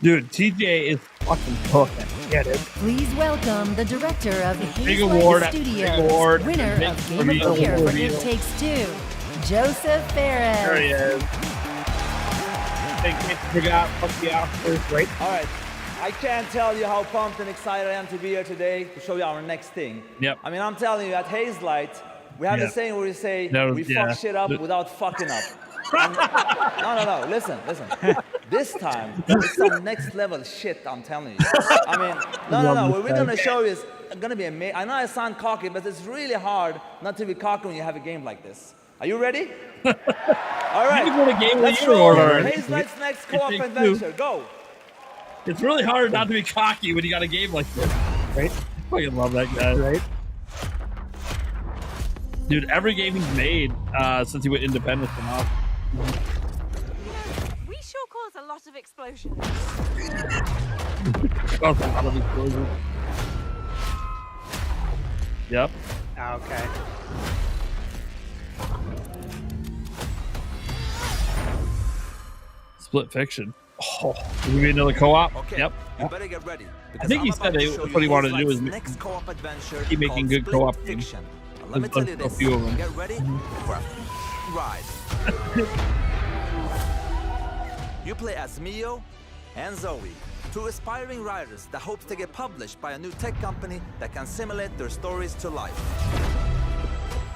Dude, TJ is fucking cooking. Yeah, dude. Please welcome the director of Big Hazelight award, Studios, big award, winner big of Game of the reveal, Year for reveal. It Takes Two, Joseph Ferris. There he is. Big forgot fuck the Oscars, right? All right. I can't tell you how pumped and excited I am to be here today to show you our next thing. Yep. I mean, I'm telling you, at Hazelight, we have the saying where we say we fuck shit up without fucking up. No. Listen. This time, it's some next level shit, I'm telling you. I mean, no. What we're going to show you is going to be amazing. I know I sound cocky, but it's really hard not to be cocky when you have a game like this. Are you ready? All right. Let's roll Hazelight's next co-op adventure. Go. It's really hard not to be cocky when you got a game like this. Right? I fucking love that guy. Right? Dude, every game he's made since he went independent from us. We sure cause a lot of explosions. Caused a lot of explosions. Yep. Okay. Split fiction. Oh, give me another co-op. Okay, Yep. you better get ready. I think he said what he wanted to do is next co-op adventure keep making good co-op games. fiction. Let me tell you this. Few of them. Get ready for a ride. You play as Mio and Zoe, two aspiring writers that hope to get published by a new tech company that can simulate their stories to life.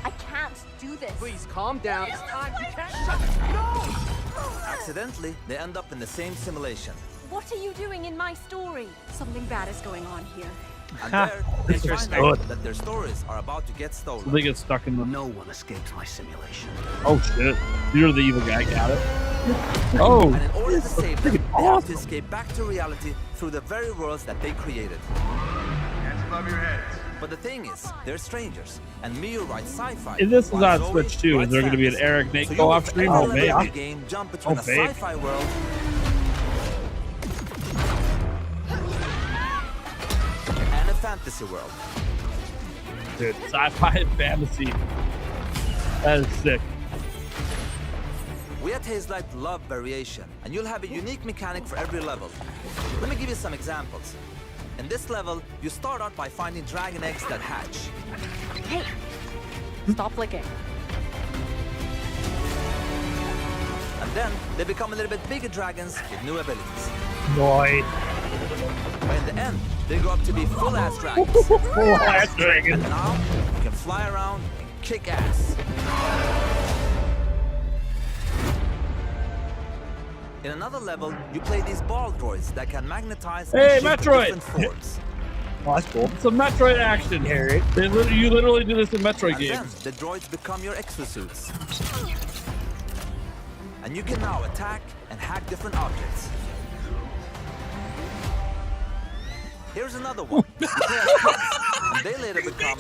I can't do this. Please calm down. It's time. You can't shut. No! Accidentally, they end up in the same simulation. What are you doing in my story? Something bad is going on here. And there, they find out that their stories are about to get stolen. So they get stuck in the... No one escapes my simulation. Oh, shit. You're the evil guy. Got it. Oh. And in order to save them, they have to escape back to reality through the very worlds that they created. Hands above your heads. But the thing is, they're strangers, and Mio writes sci-fi. If this is on Switch too, is there going to be an Eric Nate co-op stream? Oh, babe. Game jump between a sci-fi world and a fantasy world. Dude, sci-fi and fantasy. That is sick. We at Hazelight love variation, and you'll have a unique mechanic for every level. Let me give you some examples. In this level, you start out by finding dragon eggs that hatch. Hey, stop flicking. And then they become a little bit bigger dragons with new abilities. Boy. But in the end, they grow up to be full-ass dragons. Full-ass dragons. And now, you can fly around and kick ass. In another level, you play these ball droids that can magnetize and shift Metroid! different forms. Oh, that's cool. Some Metroid action. Eric. You literally do this in Metroid And games. then the droids become your exosuits. And you can now attack and hack different objects. Here's another one. You play as kids, and they later become...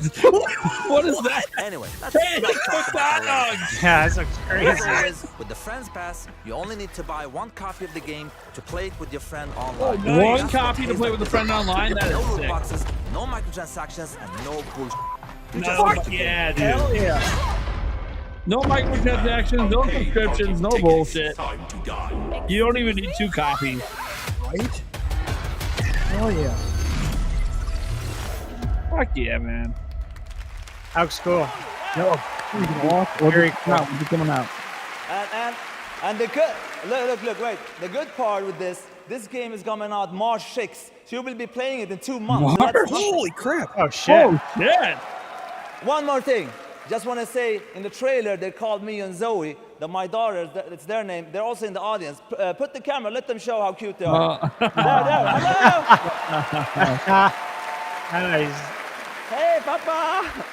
What is that? Anyway, that's Hey, not fuck that dog! Yeah, that looks As crazy. always, with the Friends Pass, you only need to buy one copy of the game to play it with your friend online. Oh, nice. One copy to play with a friend online? That No is loot sick. boxes, no microtransactions, and no bullshit. Fuck yeah, dude. Hell yeah. No microtransactions, no subscriptions, no bullshit. You don't even need 2 copies. Right? Hell yeah. Fuck yeah, man. Looks cool. No, Very cool. Coming out. And the good look, wait. The good part with this game is coming out March 6th. So you will be playing it in 2 months. So that's Holy crap. Oh, shit. Oh, shit. one more thing. Just want to say, in the trailer, they called me and Zoe, my daughters, it's their name. They're also in the audience. Put the camera, let them show how cute they are. There, hello! Nice. Hey, Papa!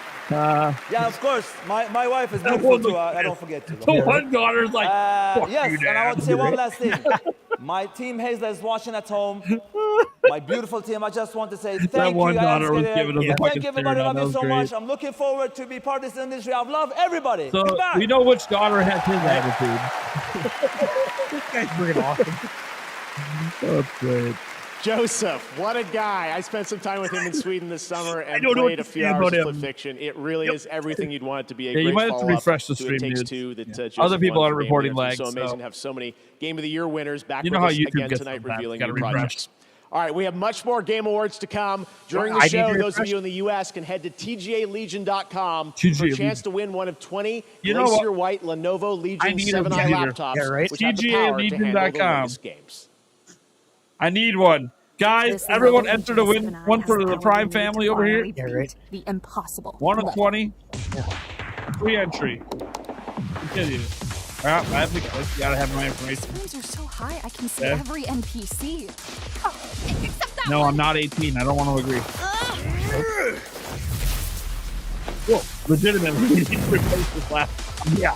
Yeah, of course. My wife is beautiful too. I don't forget to. The one daughter's like, fuck yes, you, and I Dad. want to say one last thing. My team Hazla is watching at home. My beautiful team. I just want to say thank one you. daughter was giving us a fucking Thank you, everybody. stare Love down. you That so was much. great. I'm looking forward to be part of this industry. I love everybody. So Goodbye. we know which daughter has his attitude. This guy's freaking awesome. That's great. Joseph, what a guy. I spent some time with him in Sweden this summer and don't know played what a to few say hours about of him. Flip Fiction. It really is everything you'd want it to be. A Yeah, you great might have to follow-up refresh the to stream, It Takes dude. Two that Joseph Other people won are for Game reporting of the Year. lag, So amazing so- to have so many Game of the Year winners back You with know how us YouTube again gets tonight sometimes. revealing Gotta new refresh. projects. All right, we have much more Game Awards to come. During I the need show, to those of refresh. you in the U.S. can head to TGALegion.com for a TGA chance to win one of 20 You know what? Glacier White Lenovo I Legion need a 7i computer. laptops, Yeah, right. which have the power to handle the TGALegion.com. latest games. I need one. Guys, This is everyone a enter to win Legion 7i one for has the power Prime you need family to over here. finally Yeah, right. beat The impossible. 1 of level. 20. Free entry. Continue. All right, I have to go. You gotta have my information. Screens are so high, I can see Yeah. every NPC. Oh, except that No, one. I'm not 18. I don't want to agree. Whoa, legitimately, we need to replace this laptop. Yeah.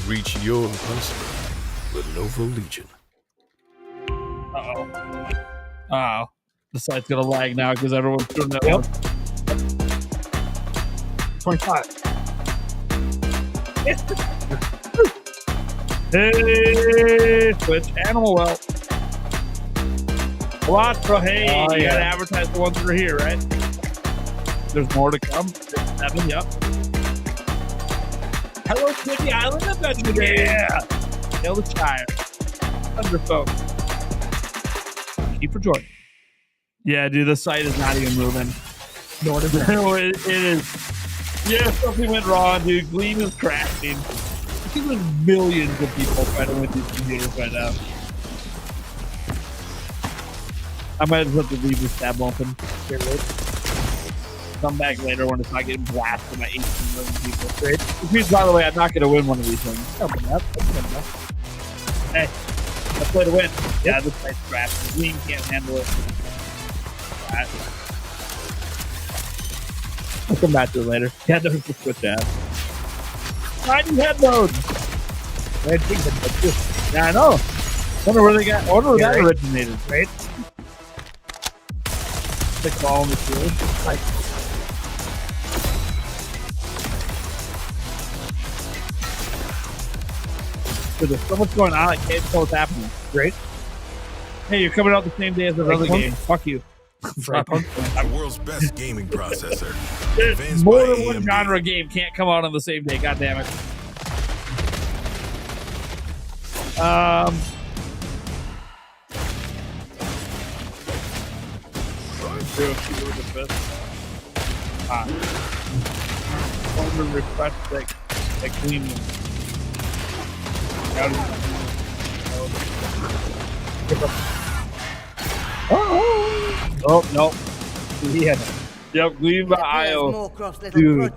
Reach your impossible. Lenovo Legion. Uh-oh. Oh, the site's gonna lag now because everyone's doing that. Yep. 25. Hey, Twitch, Animal Well. Quattro, hey, Oh, you yeah. gotta advertise the ones that are here, right? There's more to come. 7, yep. Hello, Kitty Island Adventure. Yeah. Kill the Shire. Thunderfolk. Keep for joy. Yeah, dude, the site is not even moving. No, it is. Yeah, something went wrong, dude. Gleam is crashing. I think there's millions of people trying to win these computers right now. I might just have to leave this tab open. Come back later when it's not getting blasted by 18 million people. Great. Which means, by the way, I'm not going to win one of these things. Hey, let's play to win. Yeah, this site's crashed. The Gleam can't handle it. Alright. I'll come back to it later. Yeah, there's the switch app. Tiny head mode. Yeah, I know. Wonder where that originated, right? Like ball in the field. Like, there's so much going on. I can't tell what's happening. Great. Hey, you're coming out the same day as the other game. Fuck you. The world's best gaming processor. More than one genre game can't come out on the same day. God damn it. Refresh that clean one. Oh no. Yeah. Yep, Gleam by IO. Dude,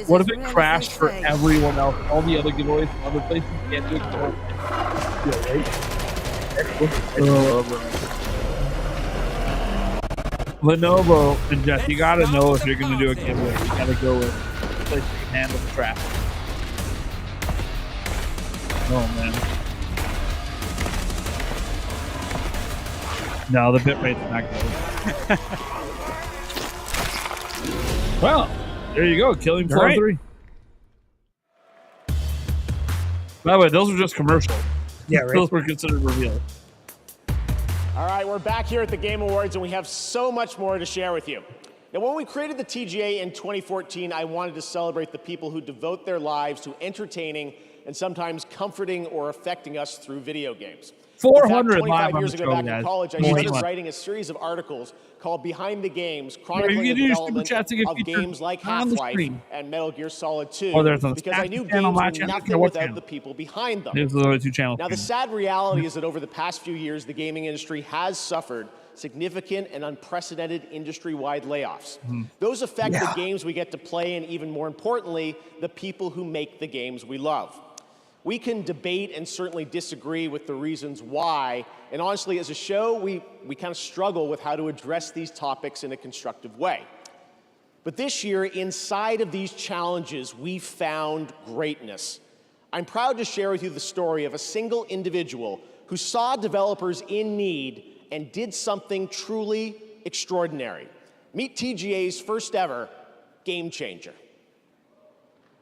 what if it crashed for everyone else? All the other giveaways from other places can't do it. Yeah, right? Lenovo and Jeff, you gotta know if you're gonna do a giveaway. You gotta go with a place that can handle the traffic. Oh man. No, the bitrate's not good. Well, there you go. Killing Floor 3. By the way, those were just commercials. Yeah, right. Those were considered reveals. All right, we're back here at the Game Awards, and we have so much more to share with you. Now, when we created the TGA in 2014, I wanted to celebrate the people who devote their lives to entertaining and sometimes comforting or affecting us through video games. 400 in fact, 25 live years on ago the show, back guys. in college, I started writing a series of articles called Behind the Games, chronicling the development of games like Half-Life and Metal Gear Solid 2, because I knew games were nothing without the people behind them. These are the only two channels. Now, the sad reality is that over the past few years, the gaming industry has suffered significant and unprecedented industry-wide layoffs. Those affect the games we get to play and, even more importantly, the people who make the games we love. We can debate and certainly disagree with the reasons why, and honestly, as a show, we kind of struggle with how to address these topics in a constructive way. But this year, inside of these challenges, we found greatness. I'm proud to share with you the story of a single individual who saw developers in need and did something truly extraordinary. Meet TGA's first ever game changer.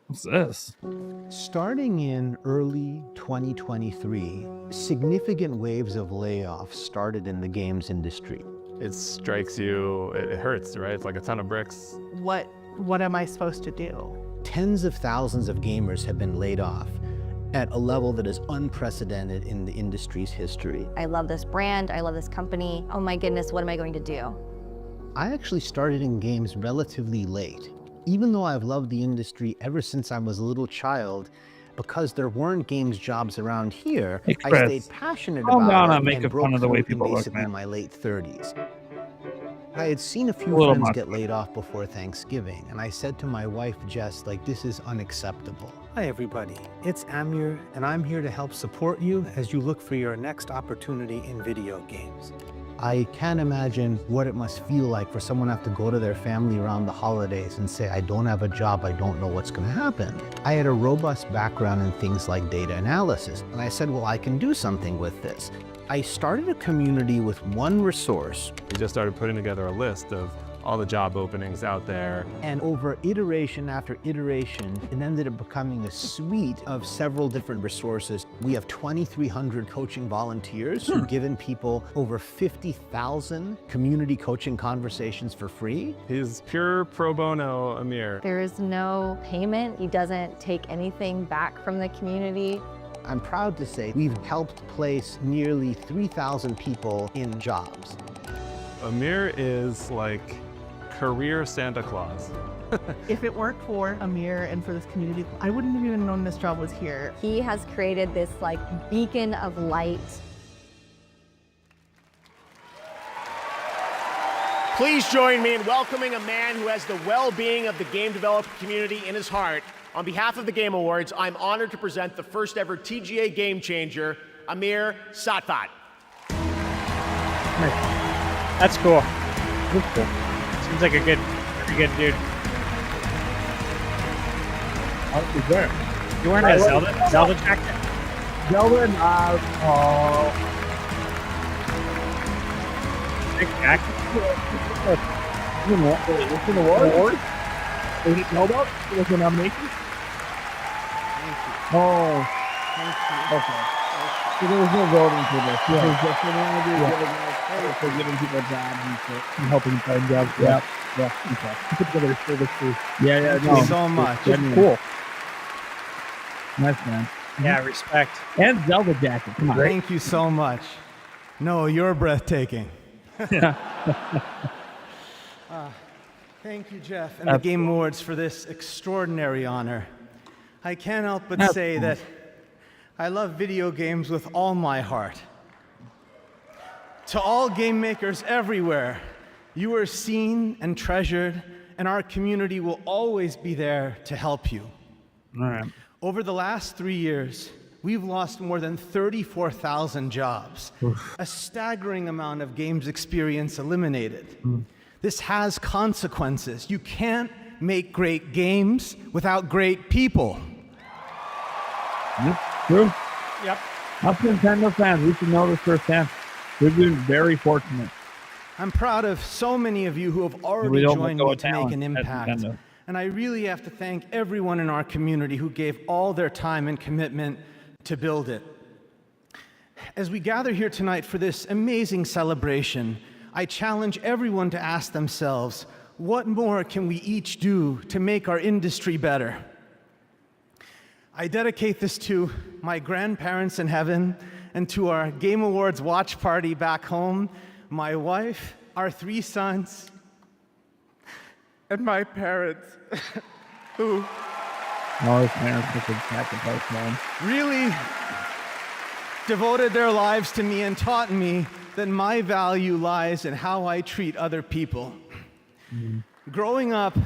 What's this? Starting in early 2023, significant waves of layoffs started in the games industry. It strikes you, it hurts, right? It's like a ton of bricks. What am I supposed to do? Tens of thousands of gamers have been laid off at a level that is unprecedented in the industry's history. I love this brand, I love this company. Oh my goodness, what am I going to do? I actually started in games relatively late. Even though I've loved the industry ever since I was a little child, because there weren't games jobs around here, I stayed passionate about it and broke through in basically my late 30s. I had seen a few friends get laid off before Thanksgiving, and I said to my wife, Jess, like, this is unacceptable. Hi everybody, it's Amir, and I'm here to help support you as you look for your next opportunity in video games. I can't imagine what it must feel like for someone to have to go to their family around the holidays and say, I don't have a job, I don't know what's gonna happen. I had a robust background in things like data analysis, and I said, well, I can do something with this. I started a community with one resource. We just started putting together a list of all the job openings out there. And over iteration after iteration, it ended up becoming a suite of several different resources. We have 2,300 coaching volunteers who've given people over 50,000 community coaching conversations for free. He's pure pro bono, Amir. There is no payment. He doesn't take anything back from the community. I'm proud to say we've helped place nearly 3,000 people in jobs. Amir is like career Santa Claus. If it weren't for Amir and for this community, I wouldn't have even known this job was here. He has created this like beacon of light. Please join me in welcoming a man who has the well-being of the game developer community in his heart. On behalf of the Game Awards, I'm honored to present the first ever TGA Game Changer, Amir Satvat. That's cool. That's cool. Seems like a pretty good dude. Who's there? You wearing a Zelda jacket? Zelda and Big jacket? What's an award? Did it know about? Was it a nomination? Thank you. Oh. Thank you. Okay. So there was no voting for this. Yeah. It was just for giving people jobs and helping find jobs. Yeah. Yeah. Okay. Put together a service too. Yeah. Thank you so much. It's cool. Nice, man. Yeah, respect. And Zelda jacket. Come on. Thank you so much. No, you're breathtaking. Thank you, Jeff, and the Game Awards for this extraordinary honor. I can't help but say that I love video games with all my heart. To all game makers everywhere, you are seen and treasured, and our community will always be there to help you. All right. Over the last 3 years, we've lost more than 34,000 jobs, a staggering amount of games experience eliminated. This has consequences. You can't make great games without great people. Yep, true. Yep. Us Nintendo fans, we should know this firsthand. We've been very fortunate. I'm proud of so many of you who have already joined me to make an impact. And I really have to thank everyone in our community who gave all their time and commitment to build it. As we gather here tonight for this amazing celebration, I challenge everyone to ask themselves, what more can we each do to make our industry better? I dedicate this to my grandparents in heaven and to our Game Awards watch party back home, my wife, our 3 sons, and my parents, who really devoted their lives to me and taught me that my value lies in how I treat other people. Growing up,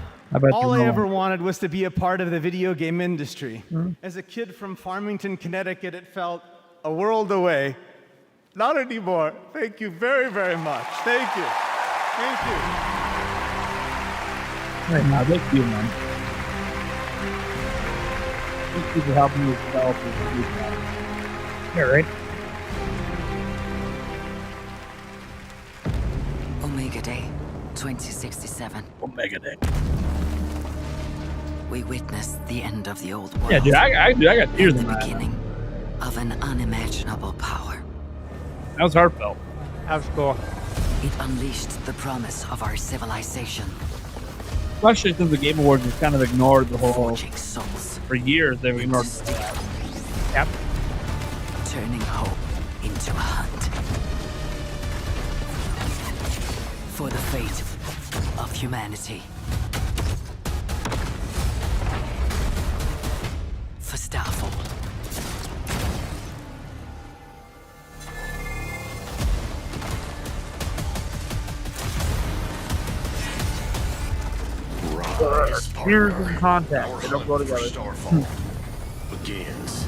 all I ever wanted was to be a part of the video game industry. As a kid from Farmington, Connecticut, it felt a world away. Not anymore. Thank you very, very much. Thank you. Thank you. Right now, thank you, man. Thank you for helping me develop this. Yeah, right? Omega Day, 2067. Omega Day. We witnessed the end of the old world. Yeah, dude, I got tears in the my eyes. beginning of an unimaginable power. That was heartfelt. That was cool. It unleashed the promise of our civilization. Especially since the Game Awards has kind of ignored the whole. Forging souls. For years, they've ignored that. Yep. Turning hope into a hunt. For the fate of humanity. For Starfall. Here's in contact. They don't go together. Starfall begins.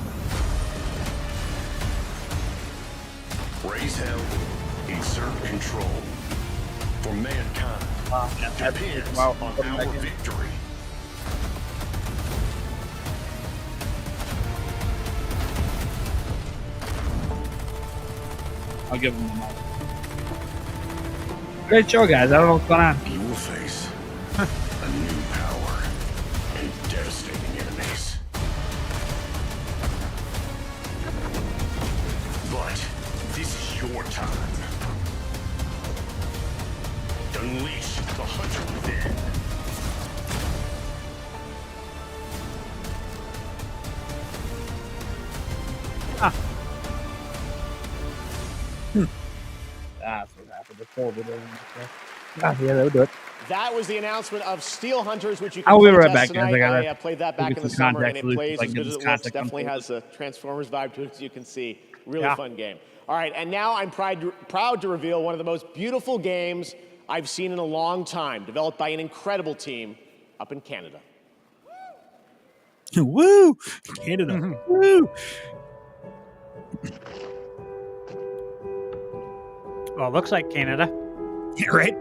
Raise hell, exert control. For mankind depends on our victory. I'll give them the mic. Great show, guys. I don't know what's going on. You will face a new power and devastating enemies. But this is your time. Unleash the hunter within. That's what happened before we did. Yeah, that would do it. That was the announcement of Steel Hunters, which you I'll can be play right test back, guys. tonight. I played that back in the summer, and it context plays so I as can good get as this it looks. context Definitely unfolded. has a Transformers vibe to it, as you can see. Really Yeah. fun game. All right, and now I'm proud to reveal one of the most beautiful games I've seen in a long time, developed by an incredible team up in Canada. Woo! Canada. Woo! Well, it looks like Canada. Yeah, right?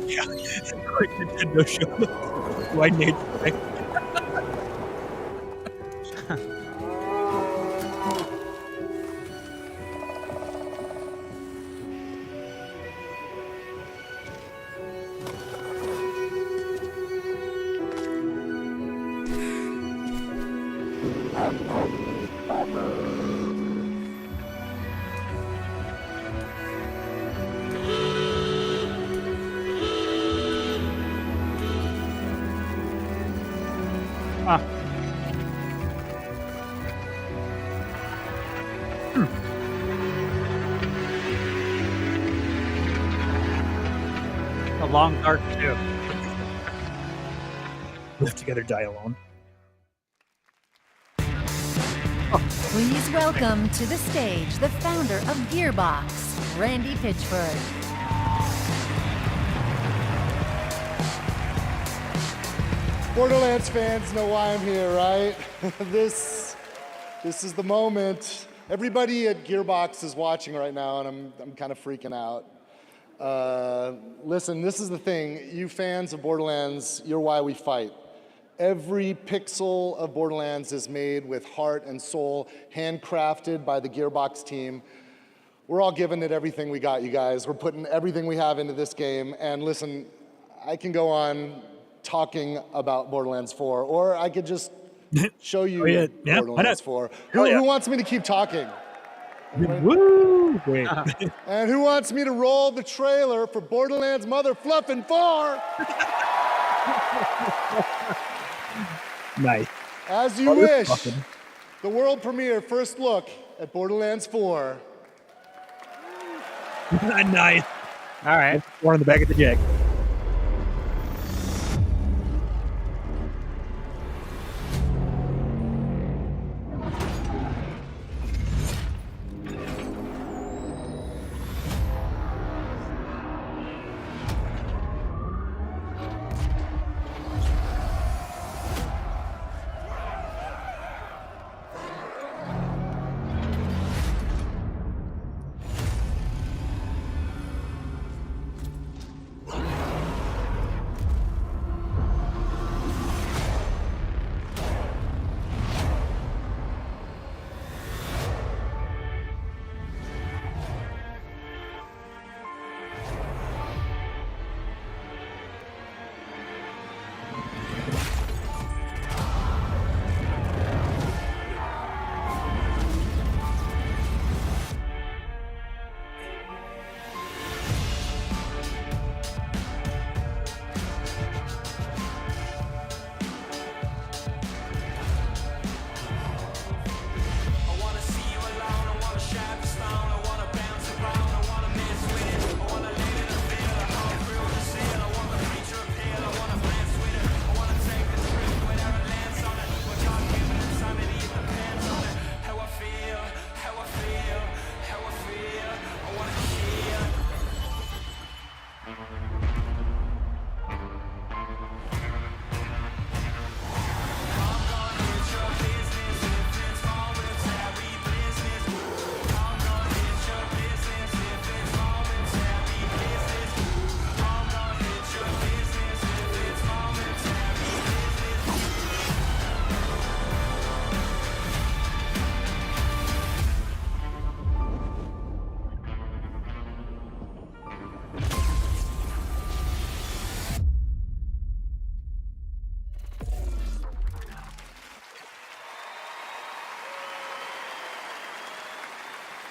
Yeah. Quick Nintendo show. Why nature? A long dark too. Live together, die alone. Please welcome to the stage the founder of Gearbox, Randy Pitchford. Borderlands fans know why I'm here, right? This is the moment. Everybody at Gearbox is watching right now, and I'm kind of freaking out. Listen, this is the thing. You fans of Borderlands, you're why we fight. Every pixel of Borderlands is made with heart and soul, handcrafted by the Gearbox team. We're all giving it everything we got, you guys. We're putting everything we have into this game. And listen, I can go on talking about Borderlands 4, or I could just show you Borderlands 4. Who wants me to keep talking? Woo! Great. And who wants me to roll the trailer for Borderlands Mother Fluffin' 4? Nice. As you wish. The world premiere first look at Borderlands 4. Nice. All right. One on the back of the jack.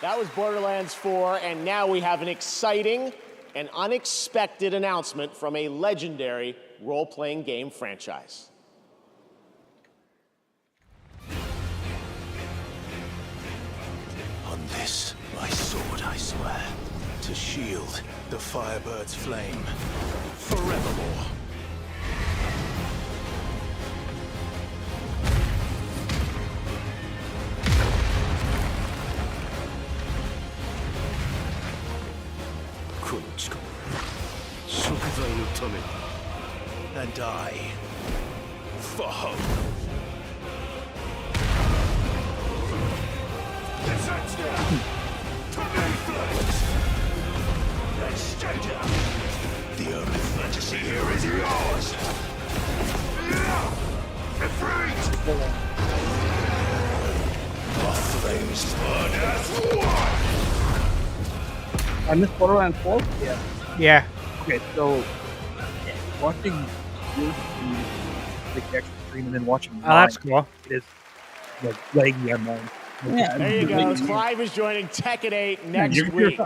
That was Borderlands 4, and now we have an exciting and unexpected announcement from a legendary role-playing game franchise. On this, my sword, I swear, to shield the Firebird's flame forevermore. And I, for hope. The only fantasy here is yours. The flames burn as one. I missed Borderlands 4? Yeah. Yeah. Okay, so watching you like extra stream and then watching that's cool. It is like laggy on mine. Yeah, there you go. Clive is joining Tekken 8 next week.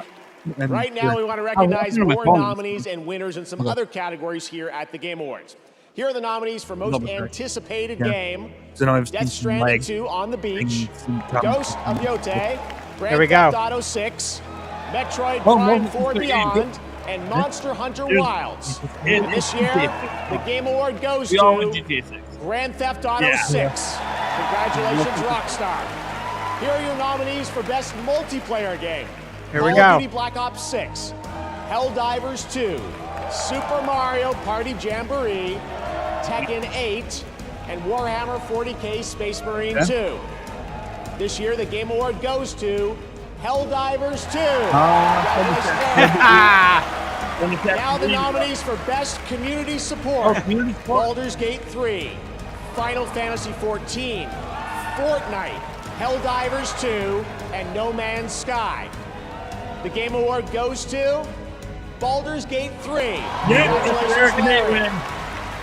Right now, we want to recognize more nominees and winners in some other categories here at the Game Awards. Here are the nominees for most anticipated game: Death Stranding 2 on the Beach, Ghost of Yotei, Grand Theft Auto 6, Metroid Prime 4 Beyond, and Monster Hunter Wilds. And this year, the Game Award goes to Grand Theft Auto 6. Congratulations, Rockstar. Here are your nominees for Best Multiplayer Game. Here we Call go. of Duty Black Ops 6, Helldivers 2, Super Mario Party Jamboree, Tekken 8, and Warhammer 40K Space Marine 2. This year, the Game Award goes to Helldivers 2. Now the nominees for Best Community Support: Baldur's Gate 3, Final Fantasy 14, Fortnite, Helldivers 2, and No Man's Sky. The Game Award goes to Baldur's Gate 3. Congratulations, Larry.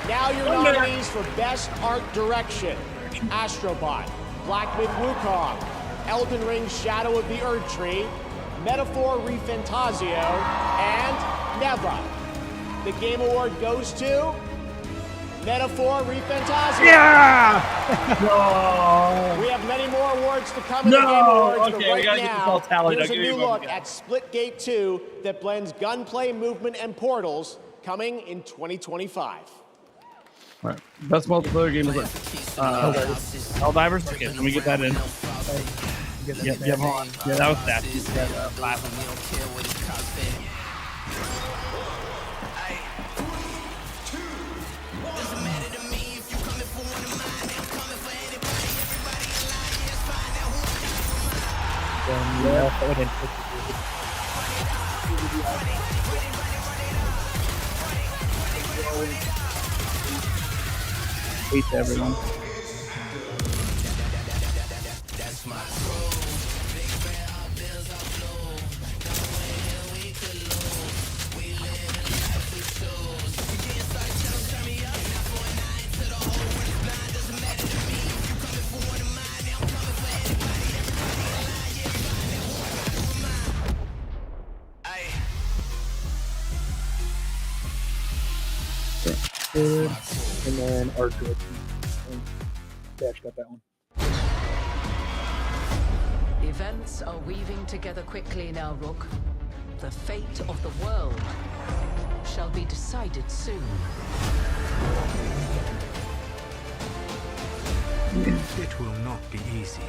Now your nominees for Best Art Direction: Astrobot, Black Myth Wukong, Elden Ring Shadow of the Erdtree, Metaphor ReFantazio, and Neva. The Game Award goes to Metaphor ReFantazio. Yeah! We have many more awards to come in the Game Awards, but we right gotta get this now, all tallied. here's I'll a give new you one look again. at Splitgate 2 that blends gunplay, movement, and portals, coming in 2025. All right. Best multiplayer game is Helldivers. Okay, let me get that in. Yeah, hold on. Yeah, that was that. Hate everyone. And then art direction. Dash got that one. Events are weaving together quickly now, Rook. The fate of the world shall be decided soon. It will not be easy.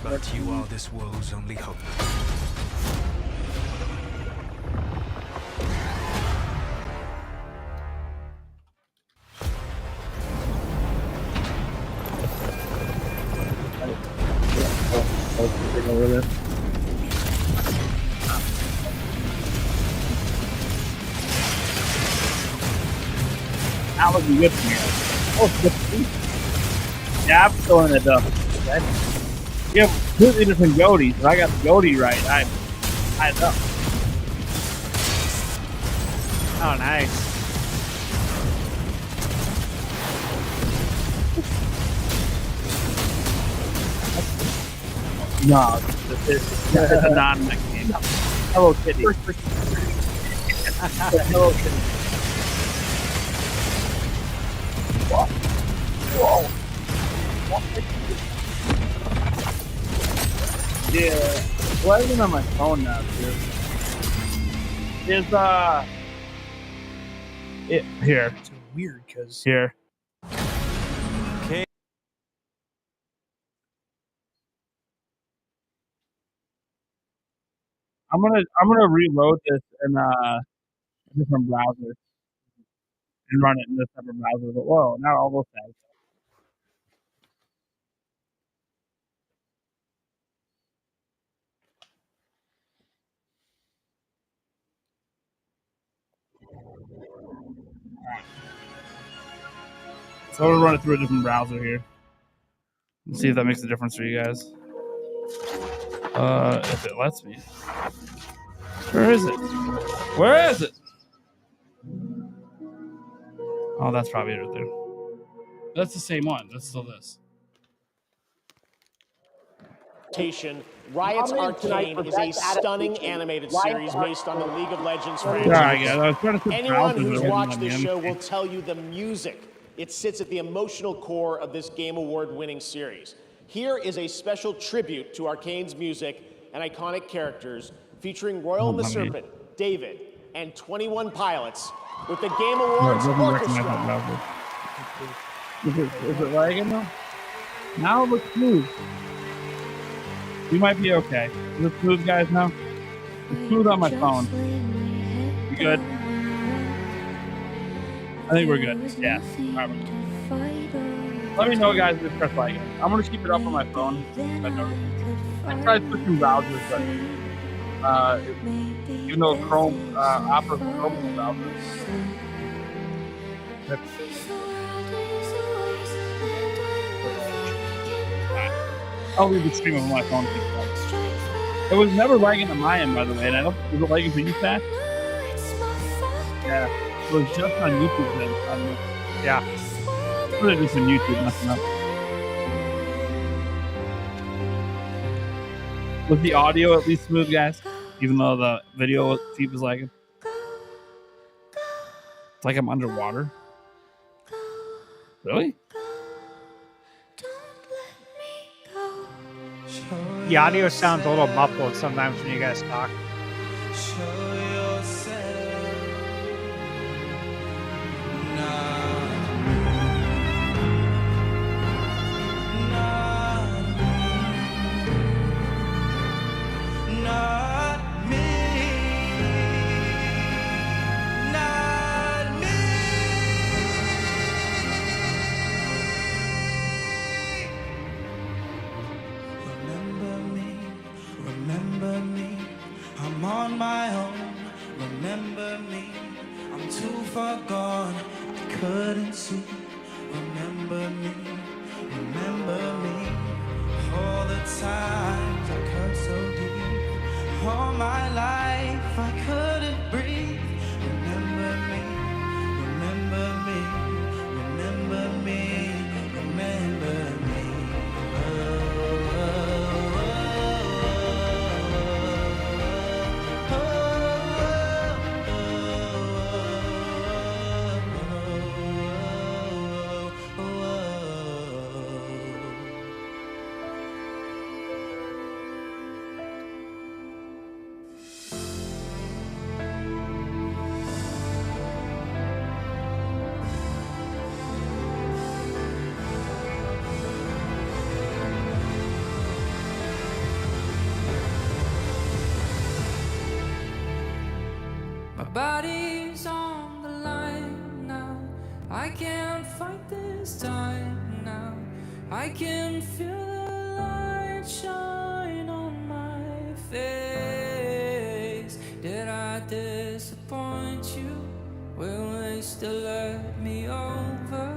But you are this world's only hope. Over there. That would be good for me. Oh, good for me. Yeah, I'm throwing it up. You have completely different GOTYs, but I got the GOTY right. I know. Oh, nice. No, it's a non-mech game. Hello Kitty. Hello Kitty. Whoa. Yeah. Well, I'm on my phone now, dude. Here. It's weird because Here. Okay. I'm gonna reload this in a different browser and run it in a separate browser. But whoa, not all those tabs. So I'm gonna run it through a different browser here and see if that makes a difference for you guys. If it lets me. Where is it? Where is it? Oh, that's probably it right there. That's the same one. That's still this. Riot's Arcane is a stunning animated series based on the League of Legends franchise. Yeah, I was trying to Anyone who's watched this show will tell you the music. It sits at the emotional core of this Game Award-winning series. Here is a special tribute to Arcane's music and iconic characters, featuring Royal and the Serpent, David, and 21 pilots with the Game Awards Orchestra. Is it lagging though? Now it looks smooth. You might be okay. Is it smooth, guys, now? It's smooth on my phone. You good? I think we're good. Yeah. All right, we're good. Let me know, guys, if press like it. I'm going to keep it up on my phone. I tried switching browsers, but even though Chrome, Opera Chrome is a browser. I'll leave the stream on my phone. It was never lagging on my end, by the way. And I don't. Was it lagging for you, Pat? Yeah. It was just on YouTube then. Yeah. Put it just on YouTube, messing up. Was the audio at least smooth, guys? Even though the video feed was lagging? It's like I'm underwater. Really? The audio sounds a little muffled sometimes when you guys talk. Body's on the line now. I can't fight this time now. I can feel the light shine on my face. Did I disappoint you? Will they still let me over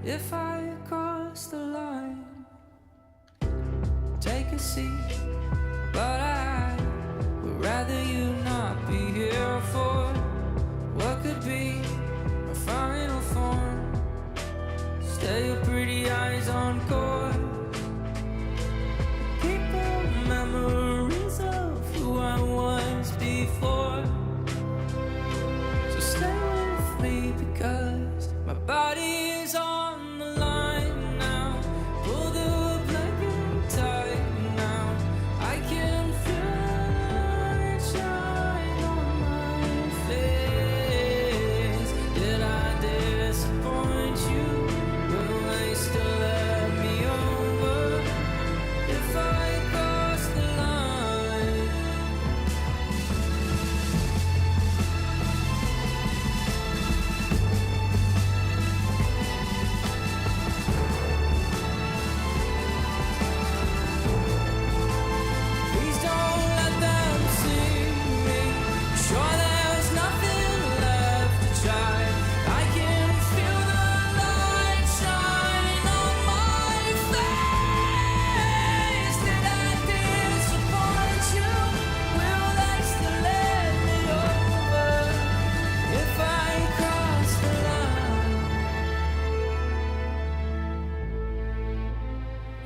if I cross the line? Take a seat, but I would rather you not be here for what could be my final form. Stay your pretty eyes on court. People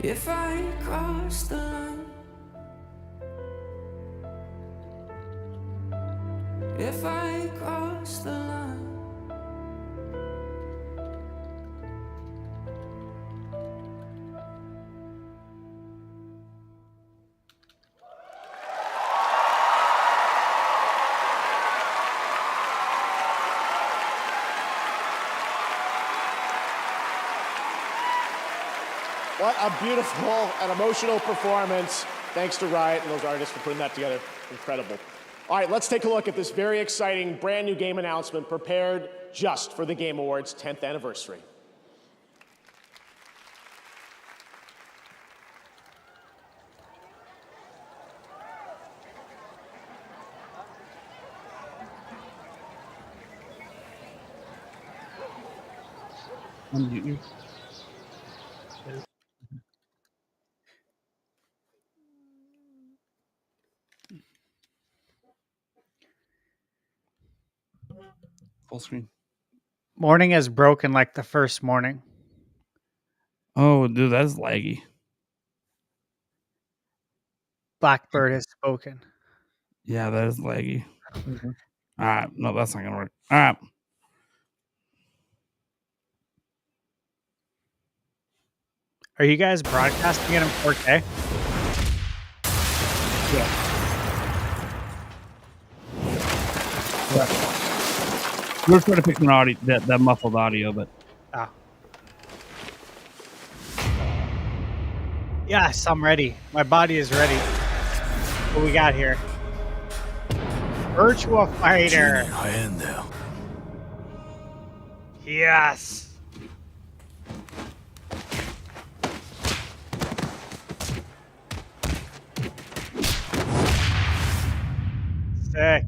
If I cross the line, if I cross the line. What a beautiful and emotional performance. Thanks to Riot and those artists for putting that together. Incredible. All right, let's take a look at this very exciting brand new game announcement prepared just for the Game Awards 10th anniversary. Unmute you. Full screen. Morning is broken like the first morning. Oh, dude, that's laggy. Blackbird has spoken. Yeah, that is laggy. All right, no, that's not gonna work. All right. Are you guys broadcasting it in 4K? Yeah. We're trying to pick an audio that muffled audio, but Yes, I'm ready. My body is ready. What we got here? Virtua Fighter. Yes. Sick.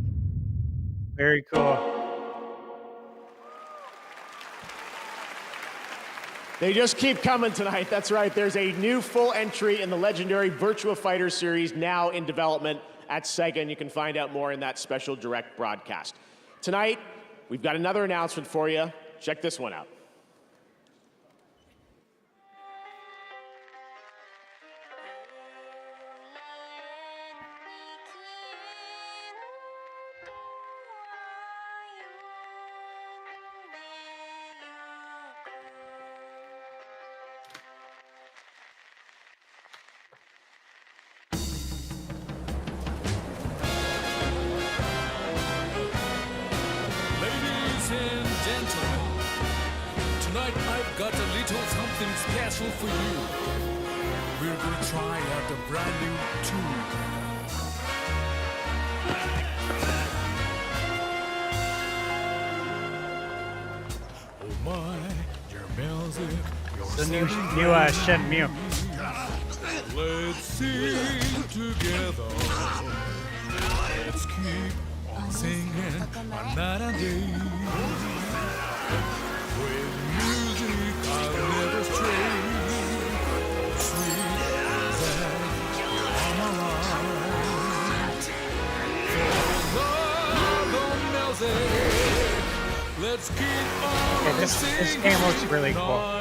Very cool. They just keep coming tonight. That's right. There's a new full entry in the legendary Virtua Fighter series now in development at Sega, and you can find out more in that special direct broadcast. Tonight, we've got another announcement for you. Check this one out. Ladies and gentlemen, tonight I've got a little something special for you. We're gonna try out a brand new tool. Oh my, your music, your The new Shenmue. Let's sing together. Let's keep on singing all night and day. With music I'll never stray. Sweet that you're on my mind. For love on music, let's keep on Okay, this game looks really cool.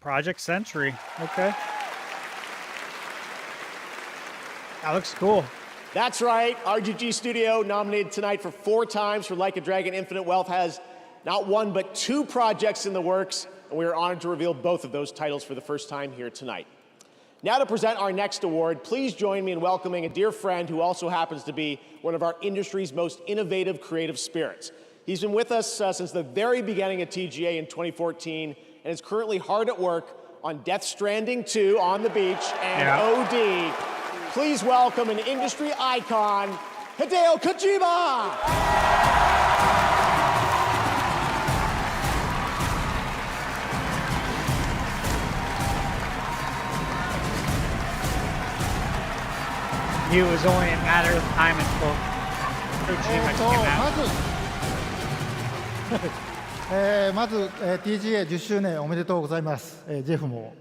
Project Century. Okay. That looks cool. That's right. RGG Studio, nominated tonight for 4 times for Like a Dragon Infinite Wealth, has not 1 but 2 projects in the works, and we are honored to reveal both of those titles for the first time here tonight. Now to present our next award, please join me in welcoming a dear friend who also happens to be one of our industry's most innovative creative spirits. He's been with us since the very beginning of TGA in 2014 and is currently hard at work on Death Stranding 2 on the beach and OD. Please welcome an industry icon, Hideo Kojima! It was only a matter of time until Kojima came out. まず、TGA10 周年おめでとうございます、ジェフも。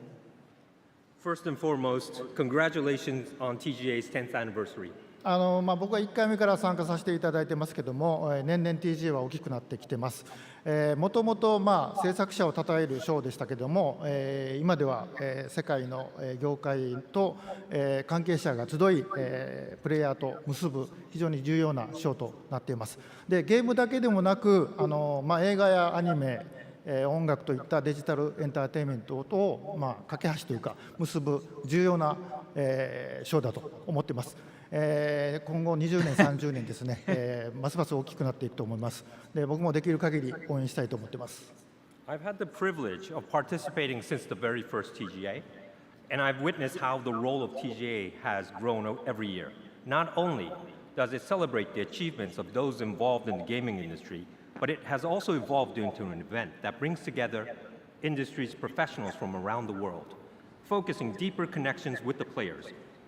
First and foremost, congratulations on TGA's 10th anniversary. 僕は1回目から参加させていただいてますけども、年々 TGA は大きくなってきてます。もともと制作者を称える賞でしたけども、今では世界の業界と関係者が集い、プレイヤーと結ぶ非常に重要な賞となっています。で、ゲームだけでもなく映画やアニメ、音楽といったデジタルエンターテインメントと架け橋というか結ぶ重要な賞だと思っています。今後20年30年ですね、ますます大きくなっていくと思います。で、僕もできる限り応援したいと思っています。I've had the privilege of participating since the very first TGA, and I've witnessed how the role of TGA has grown every year. Not only does it celebrate the achievements of those involved in the gaming industry, but it has also evolved into an event that brings together industry's professionals from around the world, focusing deeper connections with the players.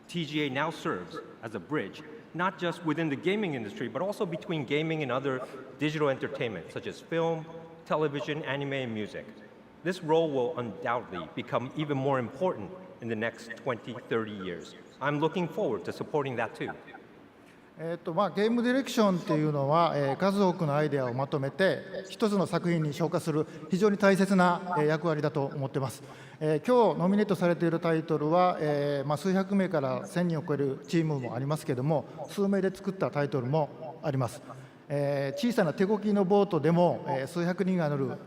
TGA now serves as a bridge, not just within the gaming industry, but also between gaming and other digital entertainment, such as film, television, anime, and music. This role will undoubtedly become even more important in the next 20, 30 years. I'm looking forward to supporting that too. ゲームディレクションというのは、数多くのアイデアをまとめて一つの作品に昇華する非常に大切な、役割だと思っています。今日ノミネートされているタイトルは、数百名から1000人を超えるチームもありますけども、数名で作ったタイトルもあります。小さな手漕ぎのボートでも、数百人が乗る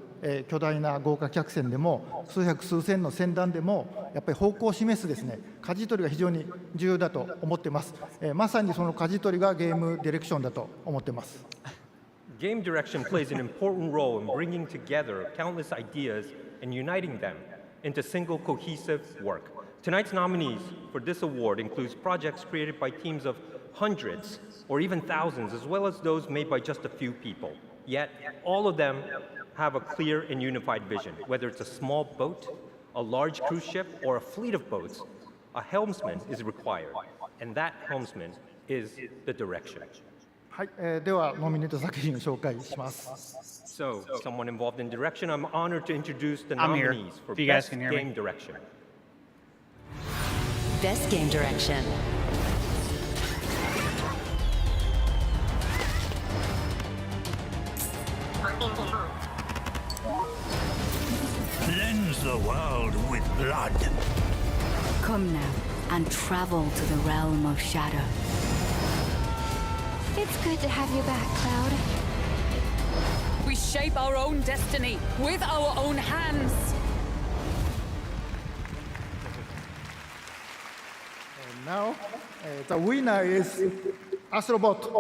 巨大な豪華客船でも数百数千の船団でもやっぱり方向を示すですね、舵取りが非常に重要だと思っています。まさにその舵取りがゲームディレクションだと思っています。Game direction plays an important role in bringing together countless ideas and uniting them into single cohesive work. Tonight's nominees for this award includes projects created by teams of hundreds or even thousands, as well as those made by just a few people. Yet, all of them have a clear and unified vision. Whether it's a small boat, a large cruise ship, or a fleet of boats, a helmsman is required, and that helmsman is the direction. はい、ではノミネート作品を紹介します。So, someone involved in direction, I'm honored to introduce the nominees for Best Game Direction. Best Game Direction. Cleanse the world with blood. Come now and travel to the realm of shadow. It's good to have you back, Cloud. We shape our own destiny with our own hands. And now, the winner is Astrobot.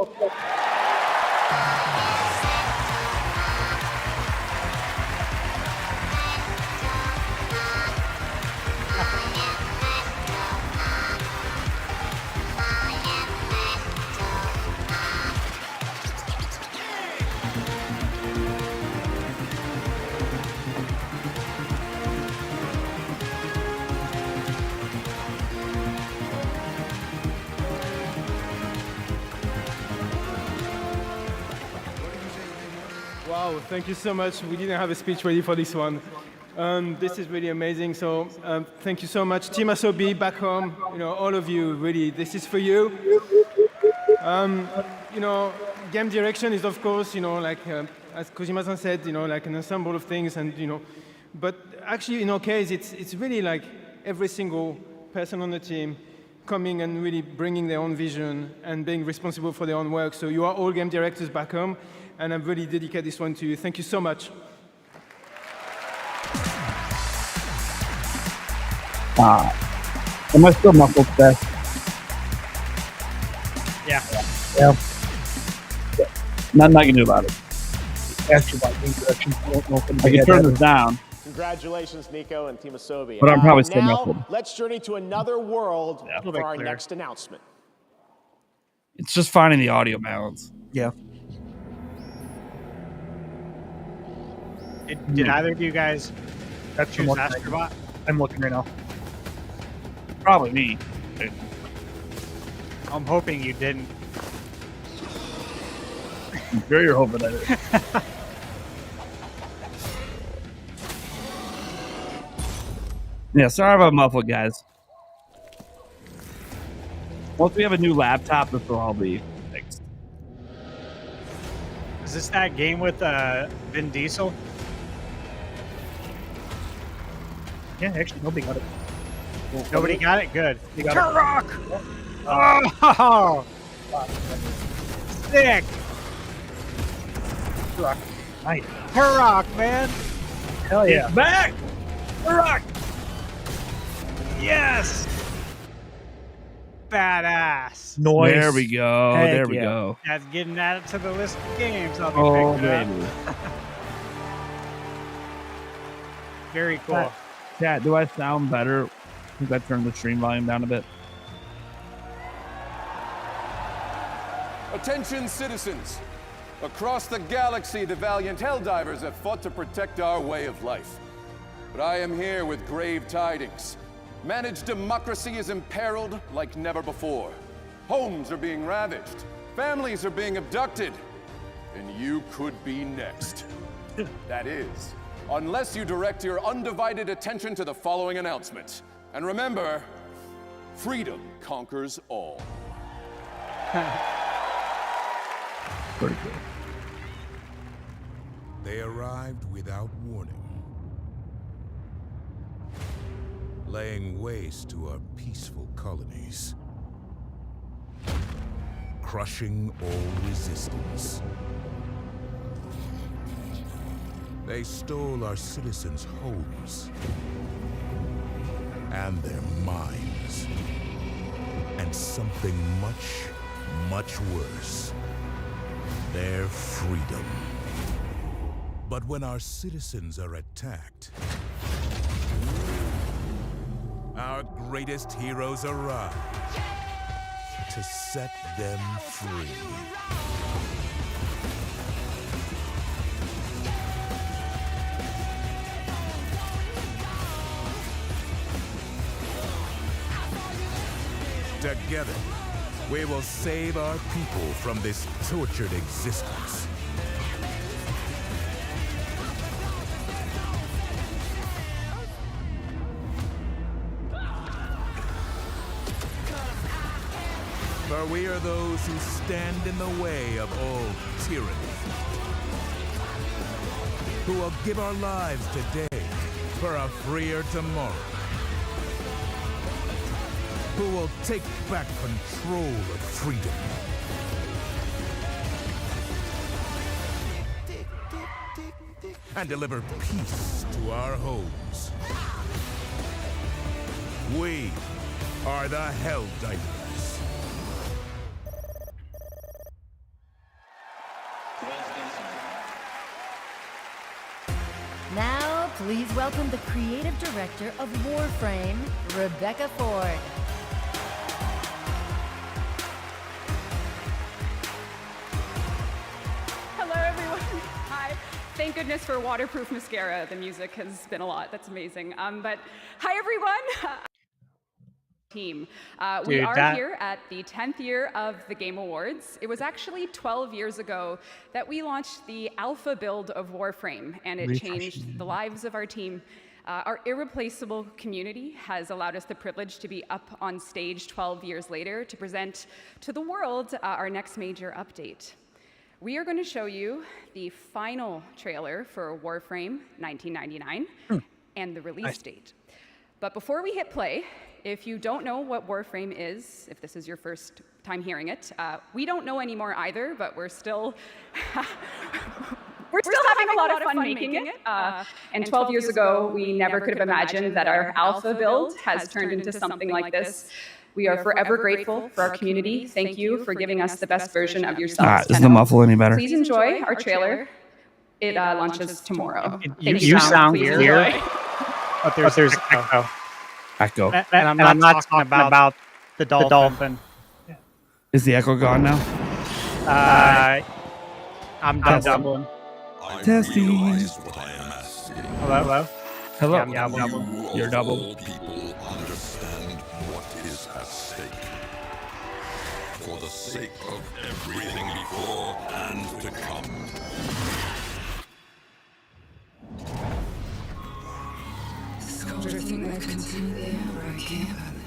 Wow, thank you so much. We didn't have a speech ready for this one. This is really amazing. So thank you so much. Team Asobi back home, all of you, really, this is for you. Game direction is, of course, as Kojima-san said, like an ensemble of things, and but actually in our case, it's really like every single person on the team coming and really bringing their own vision and being responsible for their own work. So you are all game directors back home, and I'm really dedicate this one to you. Thank you so much. Am I still muffled today? Yeah. Nothing I can do about it. Ask about game direction. I can turn this down. Congratulations, Nico and Team Asobi. But I'm probably still now, muffled. Let's journey to another world for our next announcement. It's just finding the audio balance. Yeah. Did either of you guys choose Astrobot? I'm looking right now. Probably me. I'm hoping you didn't. I'm sure you're hoping I did. Yeah, sorry about muffled, guys. Once we have a new laptop, this will all be fixed. Is this that game with Vin Diesel? Yeah, actually, nobody got it. Nobody got it? Good. You got Turok! Oh! Sick! Turok. Nice. Turok, man! Hell yeah. Back! Turok! Yes! Badass. Noise. There we go. Heck there we yeah. go. That's getting added to the list of games I'll be Oh, picking up. baby. Very cool. Chat, do I sound better? I think I turned the stream volume down a bit. Attention, citizens. Across the galaxy, the valiant Helldivers have fought to protect our way of life. But I am here with grave tidings. Managed democracy is imperiled like never before. Homes are being ravaged. Families are being abducted. And you could be next. That is, unless you direct your undivided attention to the following announcements. And remember, freedom conquers all. Pretty cool. They arrived without warning, laying waste to our peaceful colonies, crushing all resistance. They stole our citizens' homes and their minds, and something much, much worse, their freedom. But when our citizens are attacked, our greatest heroes arrive to set them free. Together, we will save our people from this tortured existence. For we are those who stand in the way of all tyranny, who will give our lives today for a freer tomorrow, who will take back control of freedom. And deliver peace to our homes. We are the Helldivers. Now, please welcome the creative director of Warframe, Rebecca Ford. Hello, everyone. Hi. Thank goodness for waterproof mascara. The music has been a lot. That's amazing. But hi, everyone. Team. We are here at the 10th year of the Game Awards. It was actually 12 years ago that we launched the alpha build of Warframe, and it changed the lives of our team. Our irreplaceable community has allowed us the privilege to be up on stage 12 years later to present to the world our next major update. We are going to show you the final trailer for Warframe 1999 and the release date. But before we hit play, if you don't know what Warframe is, if this is your first time hearing it, we don't know anymore either, but we're still having a lot of fun making it. And 12 years ago, we never could have imagined that our alpha build has turned into something like this. We are forever grateful for our community. Thank you for giving us the best version of yourselves. Is the muffle any better? Please enjoy our trailer. It launches tomorrow. You sound weird. But there's echo. Echo. And I'm not talking about the dolphin. Is the echo gone now? I'm doubling. Testing. Hello? Hello. Yeah, I'm double. You're double. People understand what is at stake. For the sake of everything before and to come.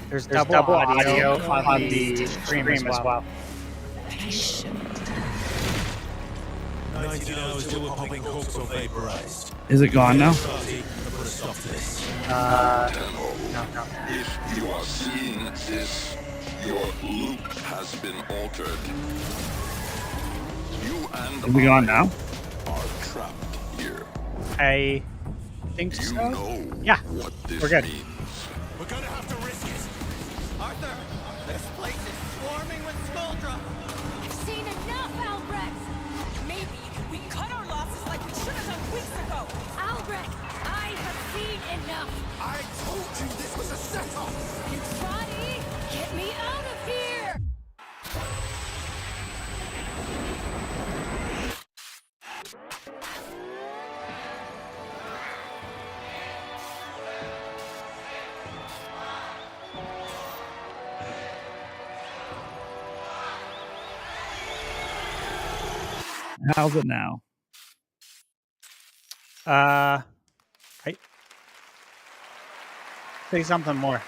There's double audio on the stream as well. 19 hours till we're popping corks or vaporized. Is it gone now? Put a stop to this. No. If you are seeing this, your loop has been altered. You and Is it gone now? are trapped here. I think so. Yeah, What this we're good. means. We're gonna have to risk it. Arthur, this place is swarming with Skuldra. I've seen enough, Albrecht! Maybe we cut our losses like we should have done weeks ago. Albrecht, I have seen enough! I told you this was a setup. Roddy, get me out of here! How's it now? Right. Say something more.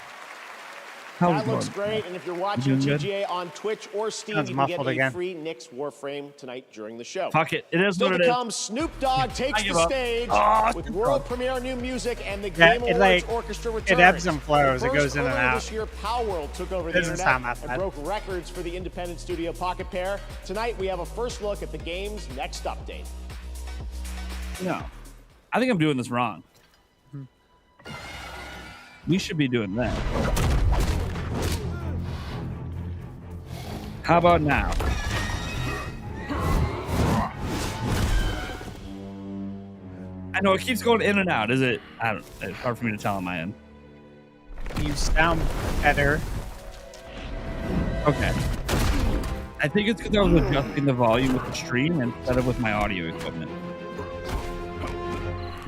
That looks great, and if you're watching doing good? TGA on Twitch or Steam, Sounds you can get muffled a again. free Knicks Warframe tonight during the show. Fuck it. It is Still what to it is. come, Snoop Dogg takes give the up. stage Oh, with Snoop world Dogg. premiere new music and the Yeah, Game it, Awards like, Orchestra it returns. ebbs and flows. But It goes first, in and earlier out. This year, Power World took over the Doesn't internet sound that and bad. broke records for the independent studio Pocket Pair. Tonight, we have a first look at the game's next update. No. I think I'm doing this wrong. We should be doing that. How about now? I know it keeps going in and out. Is it? I don't. It's hard for me to tell on my end. You sound better. Okay. I think it's because I was adjusting the volume with the stream instead of with my audio equipment.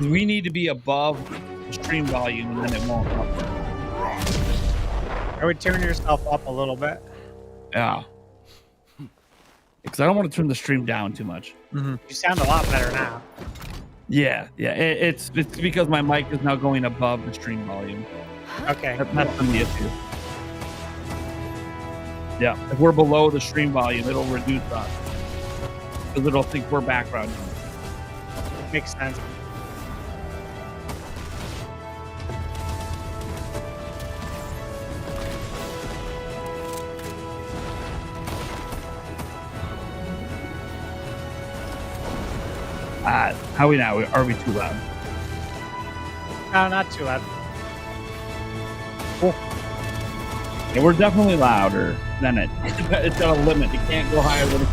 We need to be above the stream volume, and then it won't up. I would turn yourself up a little bit. Yeah. Because I don't want to turn the stream down too much. You sound a lot better now. Yeah. It's because my mic is now going above the stream volume. Okay. That's been the issue. Yeah. If we're below the stream volume, it'll reduce us. Because it'll think we're background noise. Makes sense. How are we now? Are we too loud? No, not too loud. Cool. Yeah, we're definitely louder than it. It's got a limit. It can't go higher than it.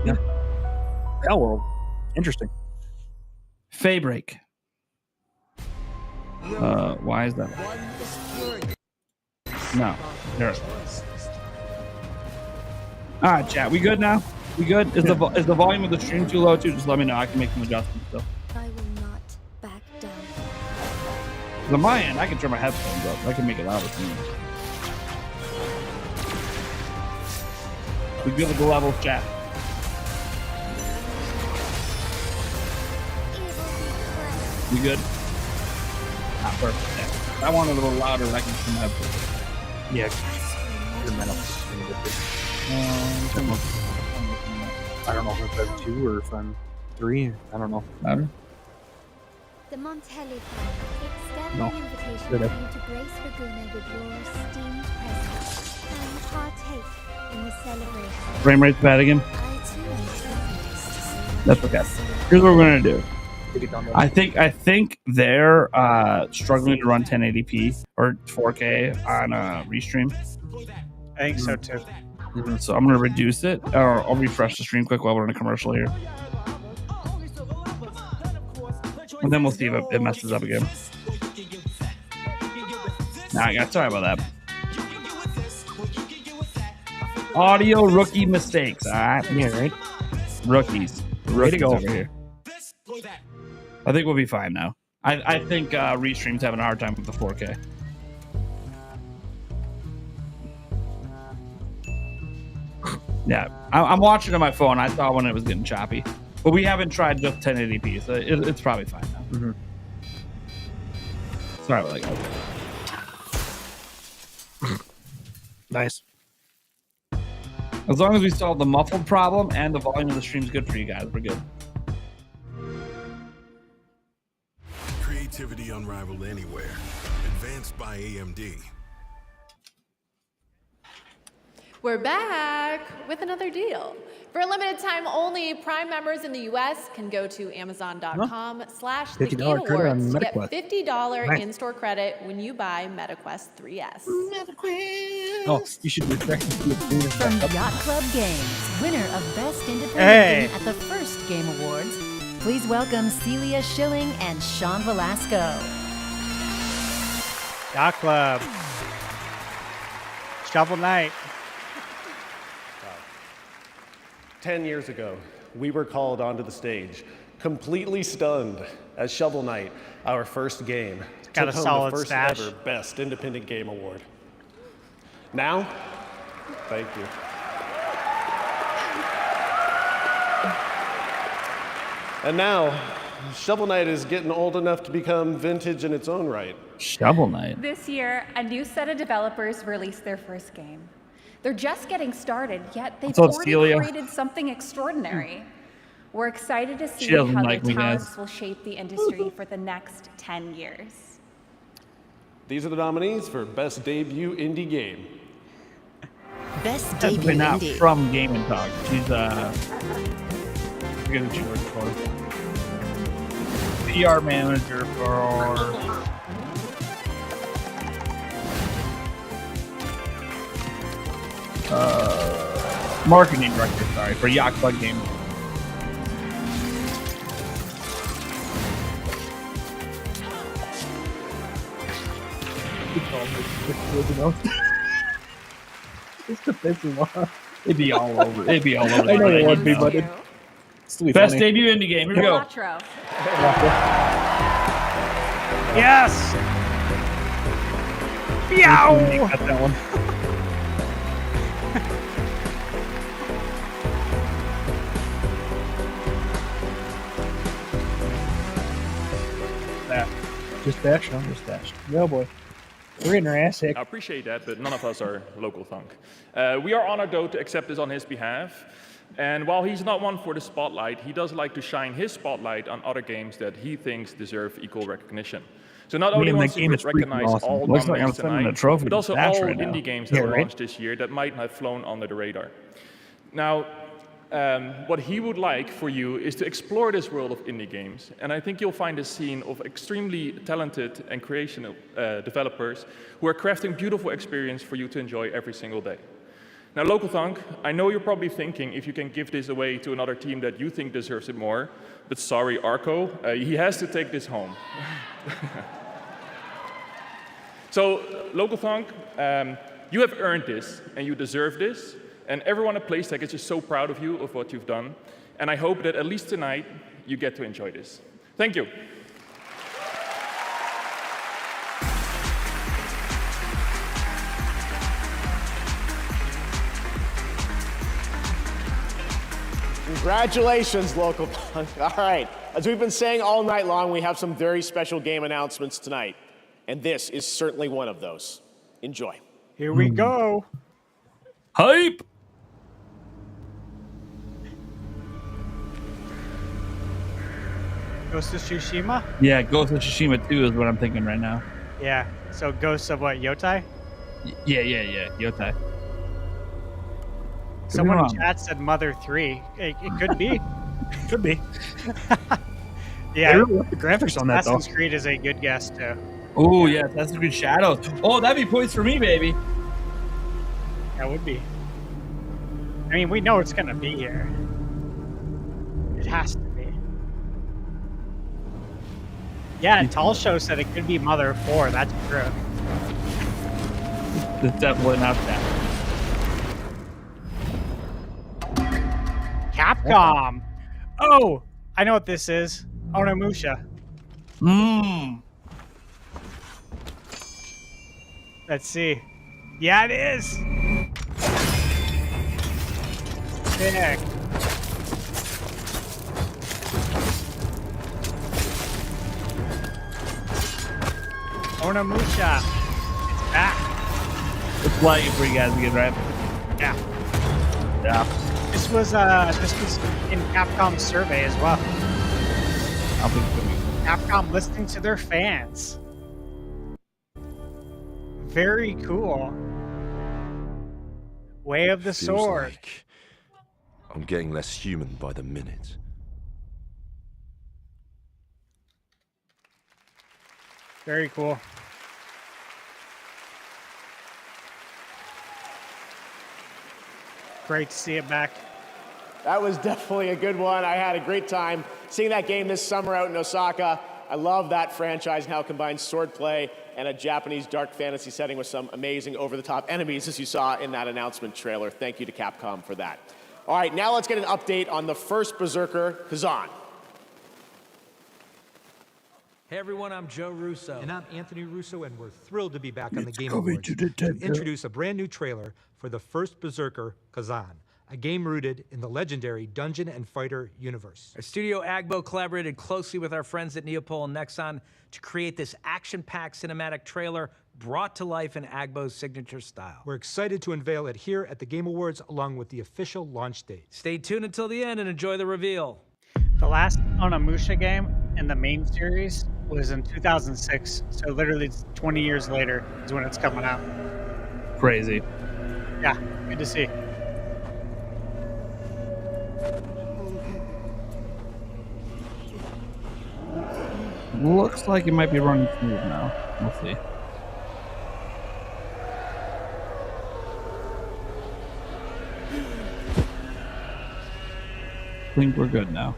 Yeah. Hell world. Interesting. Fay break. Why is that? No. There. All right, chat. We good now? We good? Is the volume of the stream too low too? Just let me know. I can make some adjustments. So. I will not back down. On my end, I can turn my headphones up. I can make it louder for me. We good with the levels, chat? We good? Not perfect. Yeah. I want a little louder. I can turn my headphones. Yeah. I don't know if I'm 2 or if I'm 3. I don't know. Louder? The Montelli extend No. an invitation Good. for you to grace Laguna with your esteemed presence and partake in the celebration. Frame rate's bad again. I too am privileged. That's okay. Here's what we're gonna do. I think they're struggling to run 1080p or 4K on Restream. I think so too. So I'm gonna reduce it, or I'll refresh the stream quick while we're in a commercial here, and then we'll see if it messes up again. Sorry about that. Audio rookie mistakes. All right, yeah, right. Rookies to go over here. I think we'll be fine now. I think Restream's having a hard time with the 4K. Yeah, I'm watching on my phone. I saw when it was getting choppy, but we haven't tried just 1080p, so it's probably fine now. Sorry about that. Nice. As long as we solve the muffled problem and the volume of the stream's good for you guys, we're good. Creativity unrivaled anywhere. Advanced by AMD. We're back with another deal. For a limited time only, Prime members in the US can go to Amazon.com/thegameawards to get $50 Nice. in-store credit when you buy MetaQuest 3S. Oh, you should be correct. From Yacht Club Games, winner of Best Independent Hey. Game at the first Game Awards, please welcome Celia Schilling and Sean Velasco. Yacht Club. Shovel Knight. 10 years ago, we were called onto the stage, completely stunned, as Shovel Knight, our first game, Got a took home solid the first stash. ever Best Independent Game Award. Now, thank you. And now, Shovel Knight is getting old enough to become vintage in its own right. Shovel Knight. This year, a new set of developers released their first game. They're just getting started, yet they've What's up, already Celia? created something extraordinary. We're excited to see She doesn't how like their me, guys. talents will shape the industry for the next 10 years. These are the nominees for Best Debut Indie Game. Best Definitely debut not indie. from Game and Talk. She's I forget what she works for. PR manager for marketing director, sorry, for Yacht Club Games. It's to piss him off. It'd be all over. It'd be all over. I know it would be, Right but now. it's still Best funny. debut indie game. Here we go. Quattro. Yes! Got that one. That. Just dash on, just dash. Oh boy. We're getting our ass kicked. I appreciate that, but none of us are local thunk. We are honored, though, to accept this on his behalf. And while he's not one for the spotlight, he does like to shine his spotlight on other games that he thinks deserve equal recognition. So not only Man, wants that to game is freaking recognize awesome. all Looks like I'm nominees sending a tonight, trophy but to also Dash all right now. indie games Yeah, that were right? launched this year that might have flown under the radar. Now, what he would like for you is to explore this world of indie games. And I think you'll find a scene of extremely talented and creative developers who are crafting beautiful experience for you to enjoy every single day. Now, Local Thunk, I know you're probably thinking if you can give this away to another team that you think deserves it more, but sorry, Arco, he has to take this home. So, Local Thunk, you have earned this, and you deserve this. And everyone at PlayStech is just so proud of you, of what you've done. And I hope that at least tonight, you get to enjoy this. Thank you. Congratulations, Local Punk. All right, as we've been saying all night long, we have some very special game announcements tonight. And this is certainly one of those. Enjoy. Here we go. Hype! Ghost of Tsushima? Yeah, Ghost of Tsushima 2 is what I'm thinking right now. Yeah. So Ghosts of what, Yotai? Yeah, Yotai. Someone in wrong. chat said Mother 3. It could be. Could be. Yeah. They really love the graphics on that, though. Assassin's Creed is a good guess, too. Oh, yeah, that's a good Shadows. Oh, that'd be points for me, baby. That would be. I mean, we know it's going to be here. It has to be. Yeah, Tall Show said it could be Mother 4. That's true. It's definitely not that. Capcom. Oh, I know what this is. Onimusha. Mmm. Let's see. Yeah, it is. Sick. Onimusha. It's back. It's playing for you guys again, right? Yeah. Yeah. This was in Capcom's survey as well. Capcom listening to their fans. Very cool. Way of the Feels Sword. like I'm getting less human by the minute. Very cool. Great to see it back. That was definitely a good one. I had a great time seeing that game this summer out in Osaka. I love that franchise and how it combines swordplay and a Japanese dark fantasy setting with some amazing over-the-top enemies, as you saw in that announcement trailer. Thank you to Capcom for that. All right, now let's get an update on the first Berserker, Kazan. Hey everyone, I'm Joe Russo. And I'm Anthony Russo, and we're thrilled to be back on the Game coming Awards to the to tender. introduce a brand new trailer for the first Berserker, Kazan, a game rooted in the legendary Dungeon and Fighter universe. Our studio Agbo collaborated closely with our friends at Neopol and Nexon to create this action-packed cinematic trailer brought to life in Agbo's signature style. We're excited to unveil it here at the Game Awards along with the official launch date. Stay tuned until the end and enjoy the reveal. The last Onimusha game in the main series was in 2006, so literally 20 years later is when it's coming out. Crazy. Yeah, good to see. Looks like it might be running smooth now. We'll see. I think we're good now.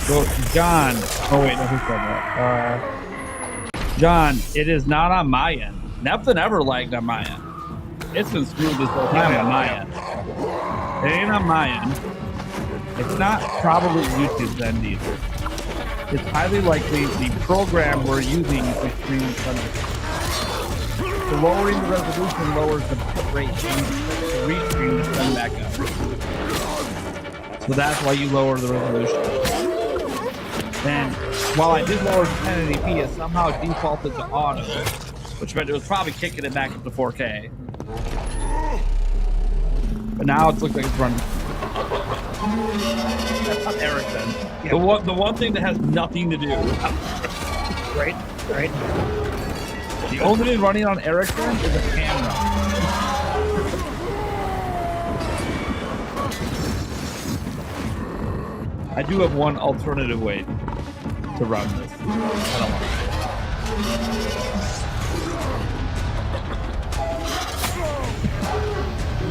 So, John. Oh, wait, no, who said that? John, it is not on my end. Nothing ever lagged on my end. It's been screwed this whole time on my end. It ain't on my end. It's not probably YouTube's end either. It's highly likely the program we're using to stream Thunder. So lowering the resolution lowers the bitrate to restream the sun back up. So that's why you lower the resolution. And while I did lower to 1080p, it somehow defaulted to auto, which meant it was probably kicking it back up to 4K. But now it looks like it's running. That's not Ericsson. The one thing that has nothing to do with Right. The only thing running on Ericsson is a camera. I do have one alternative way to run this. I don't want it.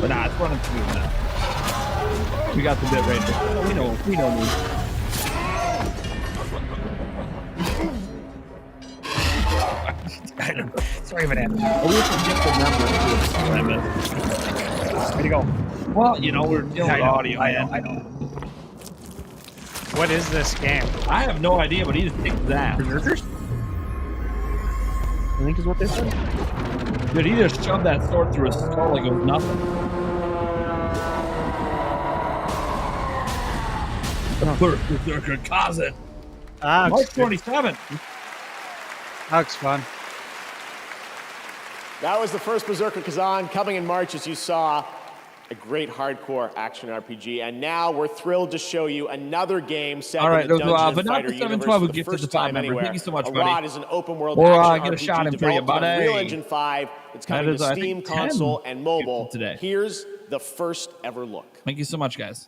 But nah, it's running smooth now. We got the bit rate. We know me. I don't know. Sorry about that. We have to get the numbers. Way to go. Well, we're dealing with audio. I know. What is this game? I have no idea, but he just picked that. Berserkers? I think is what they said. Dude, he just shoved that sword through his skull like it was nothing. The first Berserker Kazan. March 27th. That looks fun. That was the first Berserker Kazan coming in March, as you saw. A great hardcore action RPG, and now we're thrilled to show you another game set in the Dungeon and Fighter universe for the first time anywhere. Thank you so much, buddy. Rod is an open-world We'll action get a RPG shot in for you, developed on buddy. Unreal Engine 5. It's coming to Steam, console, and mobile. Today. Here's the first ever look. Thank you so much, guys.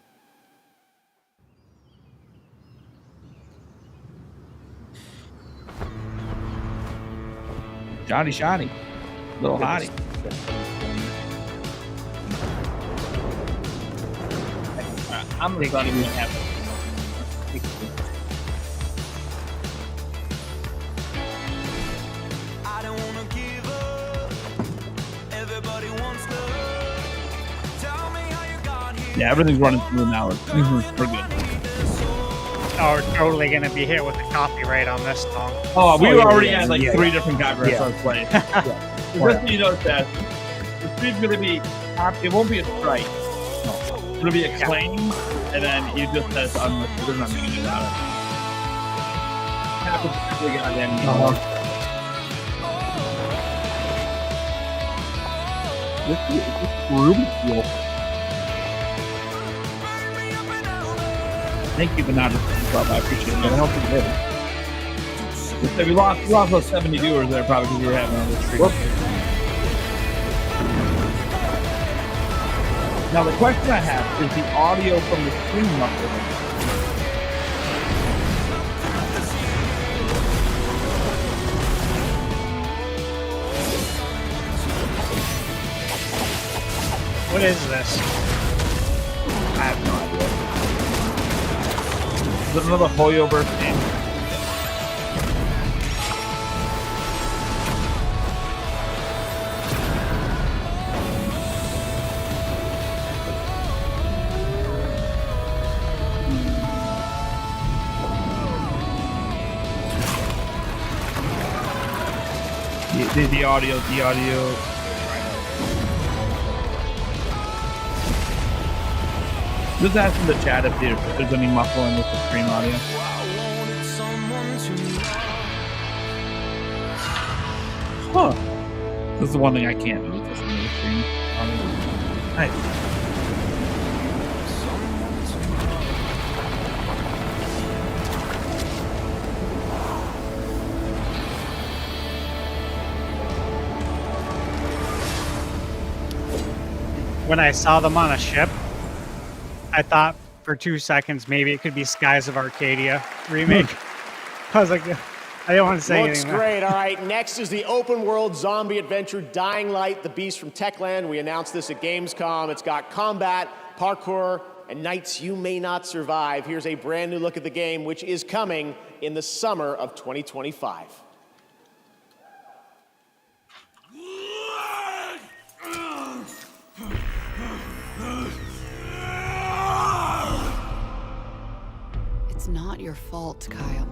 Johnny Shiny. Little hottie. I'm gonna glad we don't have it. I don't wanna give up. Everybody wants love. Tell me how you got here. Yeah, everything's running smooth now. We're good. are totally going to be hit with a copyright on this song. Oh, we already had like 3 different copyrights on play. Just so you know that the stream's going to be, it won't be a strike. No. It'll be a claim, and then you just said it's unlisted. There's nothing you can do about it. Happens every goddamn game. This is Ruby Fuel. Thank you, but not just club. I appreciate it. I don't think it is. We lost about 70 viewers there probably because we were having on this stream. Now the question I have is the audio from the stream muffled. What is this? I have no idea. Is it another Hoyoverse game? The audio. Just ask in the chat if there's any muffling with the stream audio. Huh. This is the one thing I can't do with this in the stream audio. Nice. When I saw them on a ship, I thought for 2 seconds maybe it could be Skies of Arcadia remake. I was like, I didn't want to say anything. Looks great. All right, next is the open world zombie adventure Dying Light, the Beast from Techland. We announced this at Gamescom. It's got combat, parkour, and nights you may not survive. Here's a brand new look at the game, which is coming in the summer of 2025. It's not your fault, Kyle.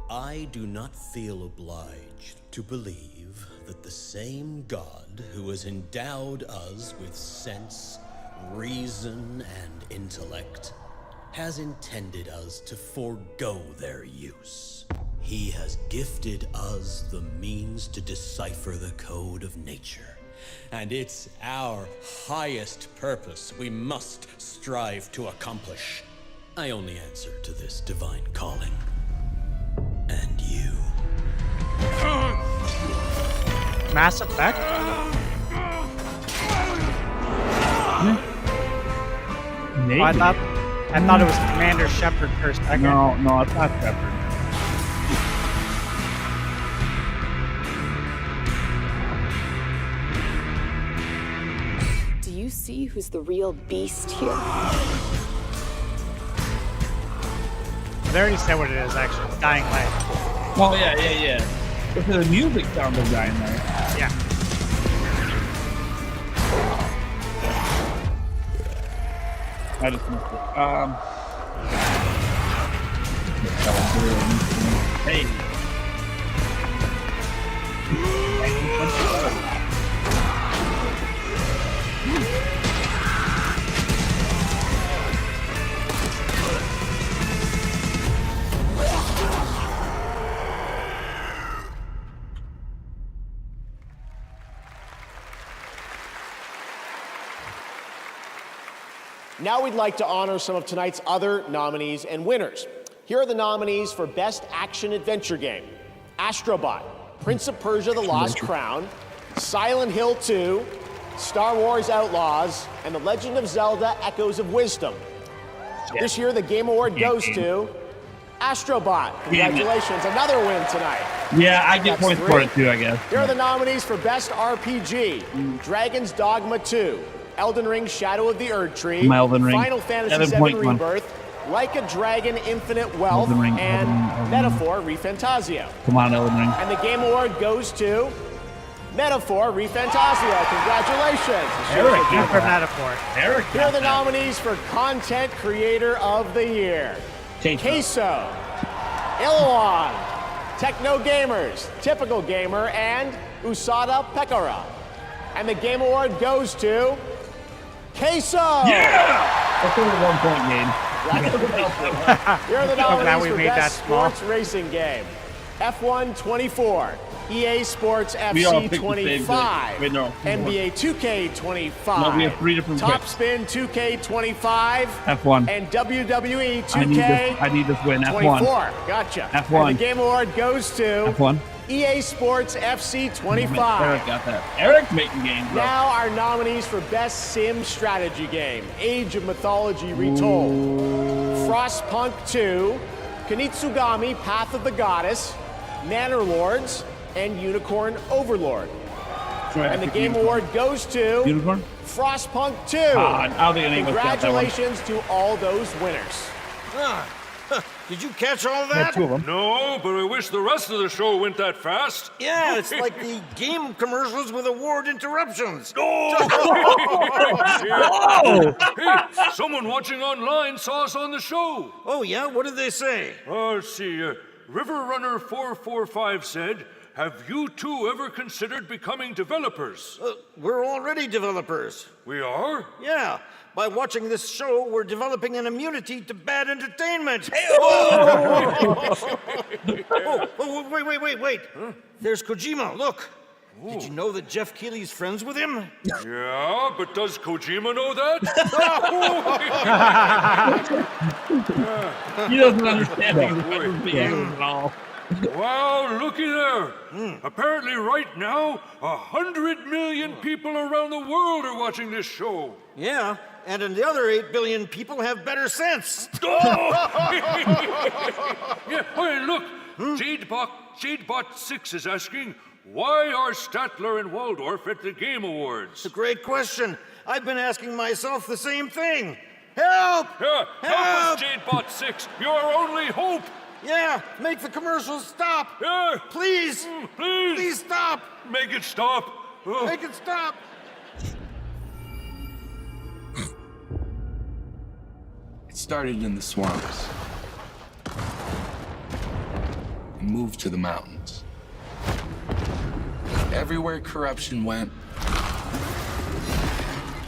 I do not feel obliged to believe that the same God who has endowed us with sense, reason, and intellect has intended us to forego their use. He has gifted us the means to decipher the code of nature, and it's our highest purpose we must strive to accomplish. I only answer to this divine calling. And you. Mass Effect? Maybe. Oh, I thought it was Commander Shepard for a second. No, it's not Shepard. Do you see who's the real beast here? They already said what it is, actually. It's Dying Light. Oh, yeah. The music sounds like Dying Light. Yeah. I just missed it. Hey. Now we'd like to honor some of tonight's other nominees and winners. Here are the nominees for Best Action Adventure Game: Astrobot, Prince of Persia: The Lost Crown, Silent Hill 2, Star Wars Outlaws, and The Legend of Zelda: Echoes of Wisdom. This year, the Game Award goes to Astrobot. Congratulations, another win tonight. Yeah, I get points for it too, I guess. Here are the nominees for Best RPG: Dragon's Dogma 2, Elden Ring: Shadow of the Erdtree, Elden Ring. Final Fantasy VII Rebirth, Like a Dragon Infinite Wealth, Elden Ring, and Elden Ring. Metaphor ReFantazio. Come on, Elden Ring. And the Game Award goes to Metaphor ReFantazio. Congratulations. Eric, you for Metaphor. Eric. Here are the nominees for Content Creator of the Year. Queso, Iluan, Techno Gamers, Typical Gamer, and Usada Pekara. And the Game Award goes to Queso! Yeah! That's only 1 point game. Here are the nominees we for made that Best small. Sports Racing Game. F1 24, EA Sports We all FC picked the same 25, thing. Wait, no. NBA 2K 25, No, we have 3 different Top picks. Spin 2K 25, F1. and WWE 2K I need this win. F1. 24. Gotcha. F1. And the Game Award goes to F1. EA Sports FC 25. Eric got that. Eric's making games, bro. Now our nominees for Best Sim Strategy Game: Age of Mythology Retold, Frostpunk 2, Kunitsugami Path of the Goddess, Manor Lords, and Unicorn Overlord. And the Game Award goes to Unicorn? Frostpunk 2. I don't think anyone got that one. Congratulations to all those winners. Did you catch all of Had that? 2 of them. No, but I wish the rest of the show went that fast. Yeah, it's like the game commercials with award interruptions. Oh! Hey, someone watching online saw us on the show. Oh, yeah? What did they say? Let's see. River Runner 445 said, "Have you two ever considered becoming developers?" We're already developers. We are? Yeah. By watching this show, we're developing an immunity to bad entertainment. Wait. Huh? There's Kojima, look. Did you know that Jeff Keighley's friends with him? Yeah, but does Kojima know that? He doesn't understand things at all. Wow, looky there. Apparently right now, 100 million people around the world are watching this show. Yeah, and the other 8 billion people have better sense. Yeah, hey, look. Jadebot6 is asking, why are Statler and Waldorf at the Game Awards? It's a great question. I've been asking myself the same thing. Help! Yeah, help us, Jadebot6. You're our only hope. Yeah, make the commercials stop. Yeah. Please. Please. Please stop. Make it stop. Make it stop. It started in the swamps and moved to the mountains. Everywhere corruption went,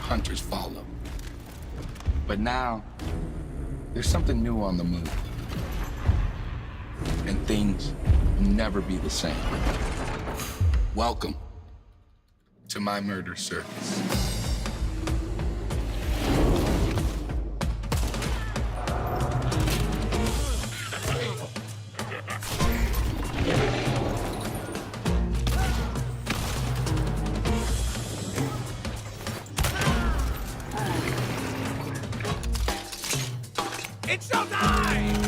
hunters followed. But now, there's something new on the move. And things will never be the same. Welcome to my murder circus. It's showtime!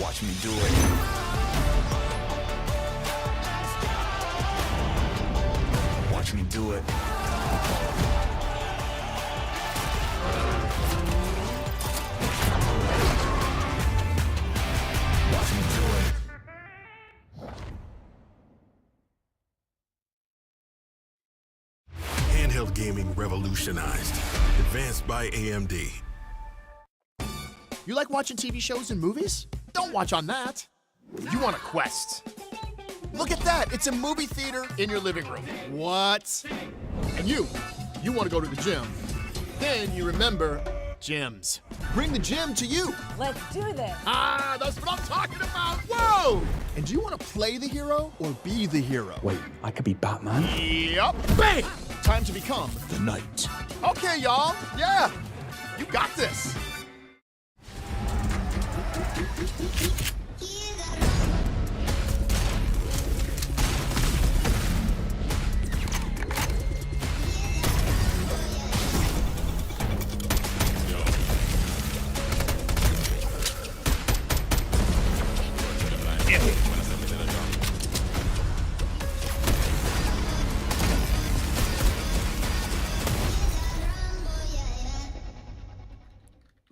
Watch me do it. Watch me do it. Watch me do it. Handheld gaming revolutionized. Advanced by AMD. You like watching TV shows and movies? Don't watch on that. You want a Quest. Look at that. It's a movie theater in your living room. What? And you want to go to the gym. Then you remember gyms. Bring the gym to you. Let's do this. Ah, that's what I'm talking about. Whoa! And do you want to play the hero or be the hero? Wait, I could be Batman? Yup. Bang! Time to become the knight. Okay, y'all. Yeah. You got this.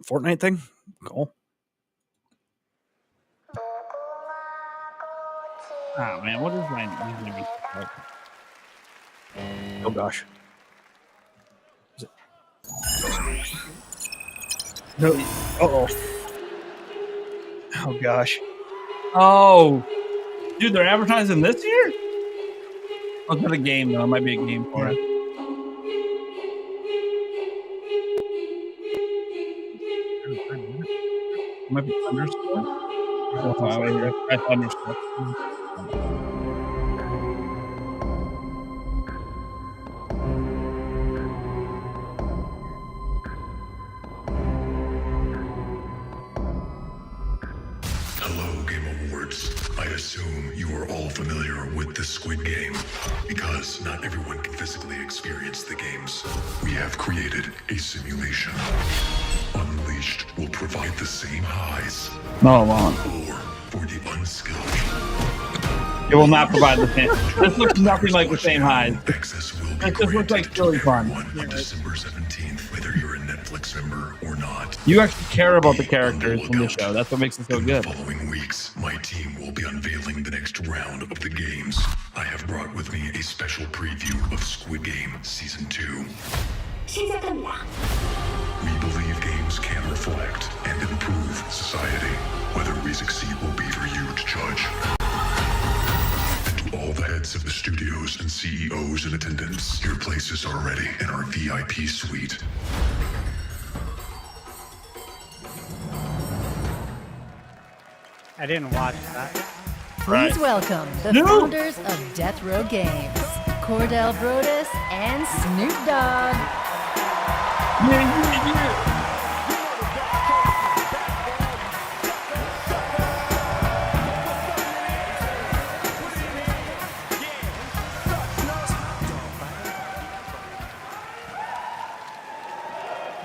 Fortnite thing? Cool. Oh man, what is my username? Oh gosh. No. Uh-oh. Oh gosh. Oh, dude, they're advertising this year? Oh, it's not a game though. It might be a game for it. It might be underscore. That's underscore. Hello, Game Awards. I assume you are all familiar with the Squid Game. Because not everyone can physically experience the games, we have created a simulation. Unleashed will provide the same highs. No, it won't. Or for the unskilled. It will not provide the same. This looks nothing like the same highs. Access will be It just looks like silly fun. on December 17th, whether you're a Netflix member or not. You actually care about the characters in the show. That's what makes it so good. Following weeks, my team will be unveiling the next round of the games. I have brought with me a special preview of Squid Game Season 2. We believe games can reflect and improve society. Whether we succeed will be for you to judge. And to all the heads of the studios and CEOs in attendance, your places are ready in our VIP suite. I didn't watch that. Please welcome the founders of Death Row Games, Cordell Brodus and Snoop Dogg.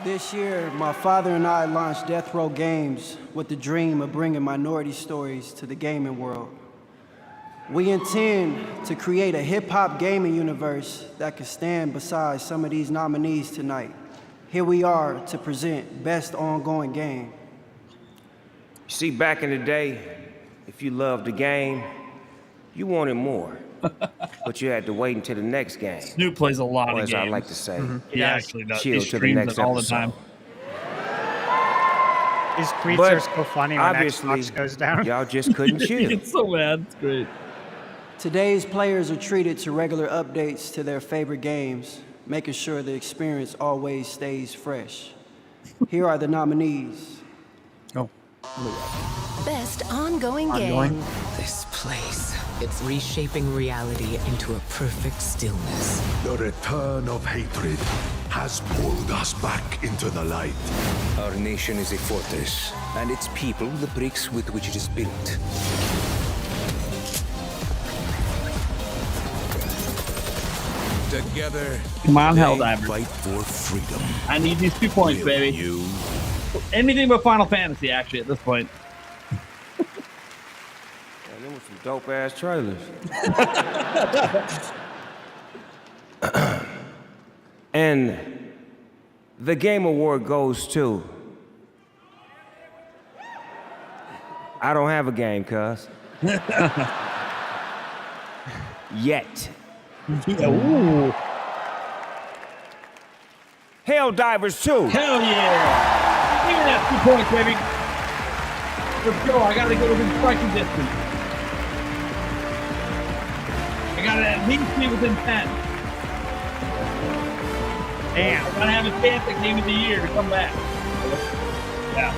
This year, my father and I launched Death Row Games with the dream of bringing minority stories to the gaming world. We intend to create a hip-hop gaming universe that could stand beside some of these nominees tonight. Here we are to present Best Ongoing Game. You see, back in the day, if you loved the game, you wanted more. But you had to wait until the next game. Snoop plays a lot or of as games. I like to say, He actually does. chill He to the streams next it all the episode. time. His tweets But are so funny when obviously, Xbox goes down. y'all just couldn't chill. It's so bad. It's great. Today's players are treated to regular updates to their favorite games, making sure the experience always stays fresh. Here are the nominees. Best Ongoing Game. This place, it's reshaping reality into a perfect stillness. The return of hatred has pulled us back into the light. Our nation is a fortress, and its people the bricks with which it is built. Together, Come on, they Helldivers. fight for freedom. I need these 2 points, Will baby. you? Anything but Final Fantasy, actually, at this point. Yeah, them were some dope ass trailers. And the Game Award goes to. I don't have a game, cuz. Yet. Ooh. Helldivers 2. Hell yeah. Give me that 2 points, baby. Let's go. I got to go within striking distance. I got to at least be within 10. Damn. I got to have a chance at Game of the Year to come back. Yeah.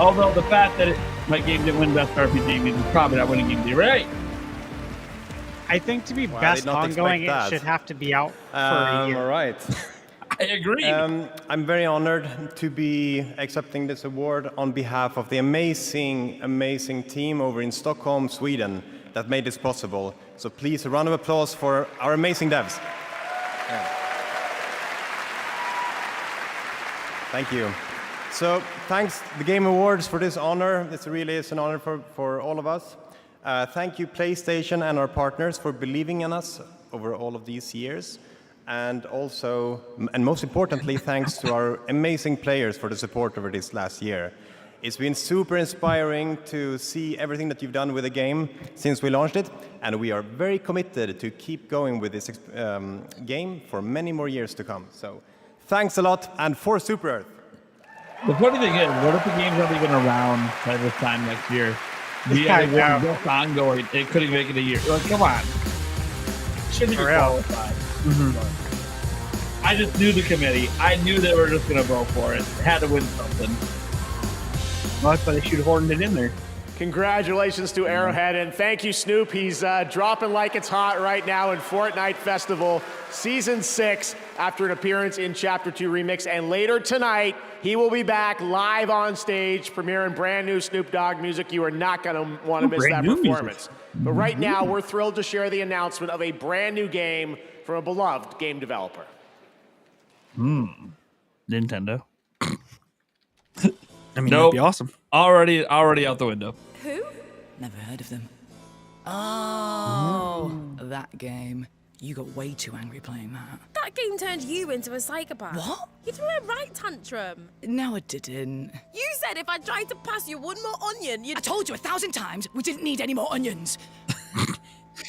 Although the fact that my game didn't win Best RPG means it's probably not winning Game of the Year, right? I think to be Well, I best did not ongoing, it expect that. should have to be out for a year. All right. I agree. I'm very honored to be accepting this award on behalf of the amazing, amazing team over in Stockholm, Sweden that made this possible. So please, a round of applause for our amazing devs. Yeah. Thank you. So thanks the Game Awards for this honor. This really is an honor for all of us. Thank you PlayStation and our partners for believing in us over all of these years. And also, and most importantly, thanks to our amazing players for the support over this last year. It's been super inspiring to see everything that you've done with the game since we launched it, and we are very committed to keep going with this game for many more years to come. So thanks a lot, and for Super Earth. The funny thing is, what if the game's not even around by this time next year? Just ongoing. It couldn't make it a year. Like, come on. Shouldn't even qualify. I just knew the committee. I knew they were just going to vote for it. Had to win something. Well, that's why they should have hoarded it in there. Congratulations to Arrowhead, and thank you, Snoop. He's dropping like it's hot right now in Fortnite Festival Season 6 after an appearance in Chapter 2 Remix. And later tonight, he will be back live on stage, premiering brand new Snoop Dogg music. You are not going to want to miss that performance. But right now, we're thrilled to share the announcement of a brand new game from a beloved game developer. Nintendo. I mean, that'd be awesome. Already out the window. Who? Never heard of them. Oh, that game. You got way too angry playing that. That game turned you into a psychopath. What? You threw a right tantrum. No, it didn't. You said if I tried to pass you one more onion, you'd... I told you 1,000 times we didn't need any more onions.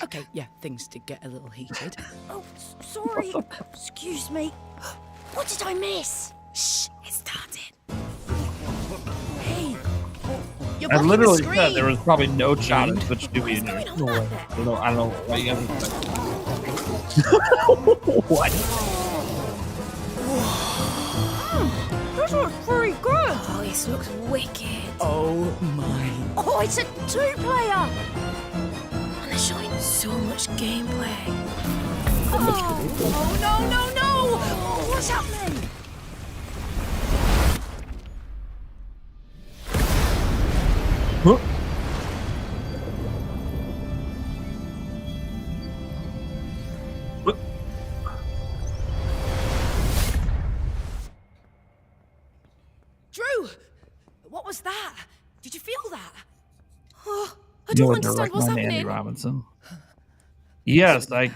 Okay, yeah, things did get a little heated. Oh, sorry. Excuse me. What did I miss? Shh, it started. Hey, you're I blocking literally the screen. said there was probably no challenge but Stewie in here. No way. I don't know what you guys expect. What? This looks pretty good. Oh, this looks wicked. Oh my. Oh, it's a two-player. And they're showing so much gameplay. Oh, no. What's happening? Huh? Drew, what was that? Did you feel that? Oh, I don't understand what's happening. Andy Robinson. Yes, I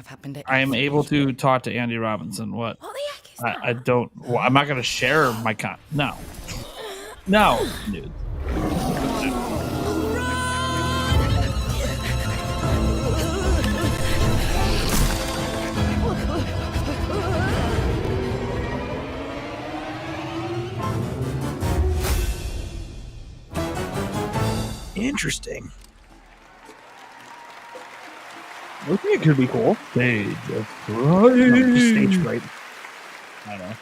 am able to talk to Andy Robinson. What the heck is that? I don't. Well, I'm not going to share my No, dude. Interesting. I think it could be cool. Stage fright. I know.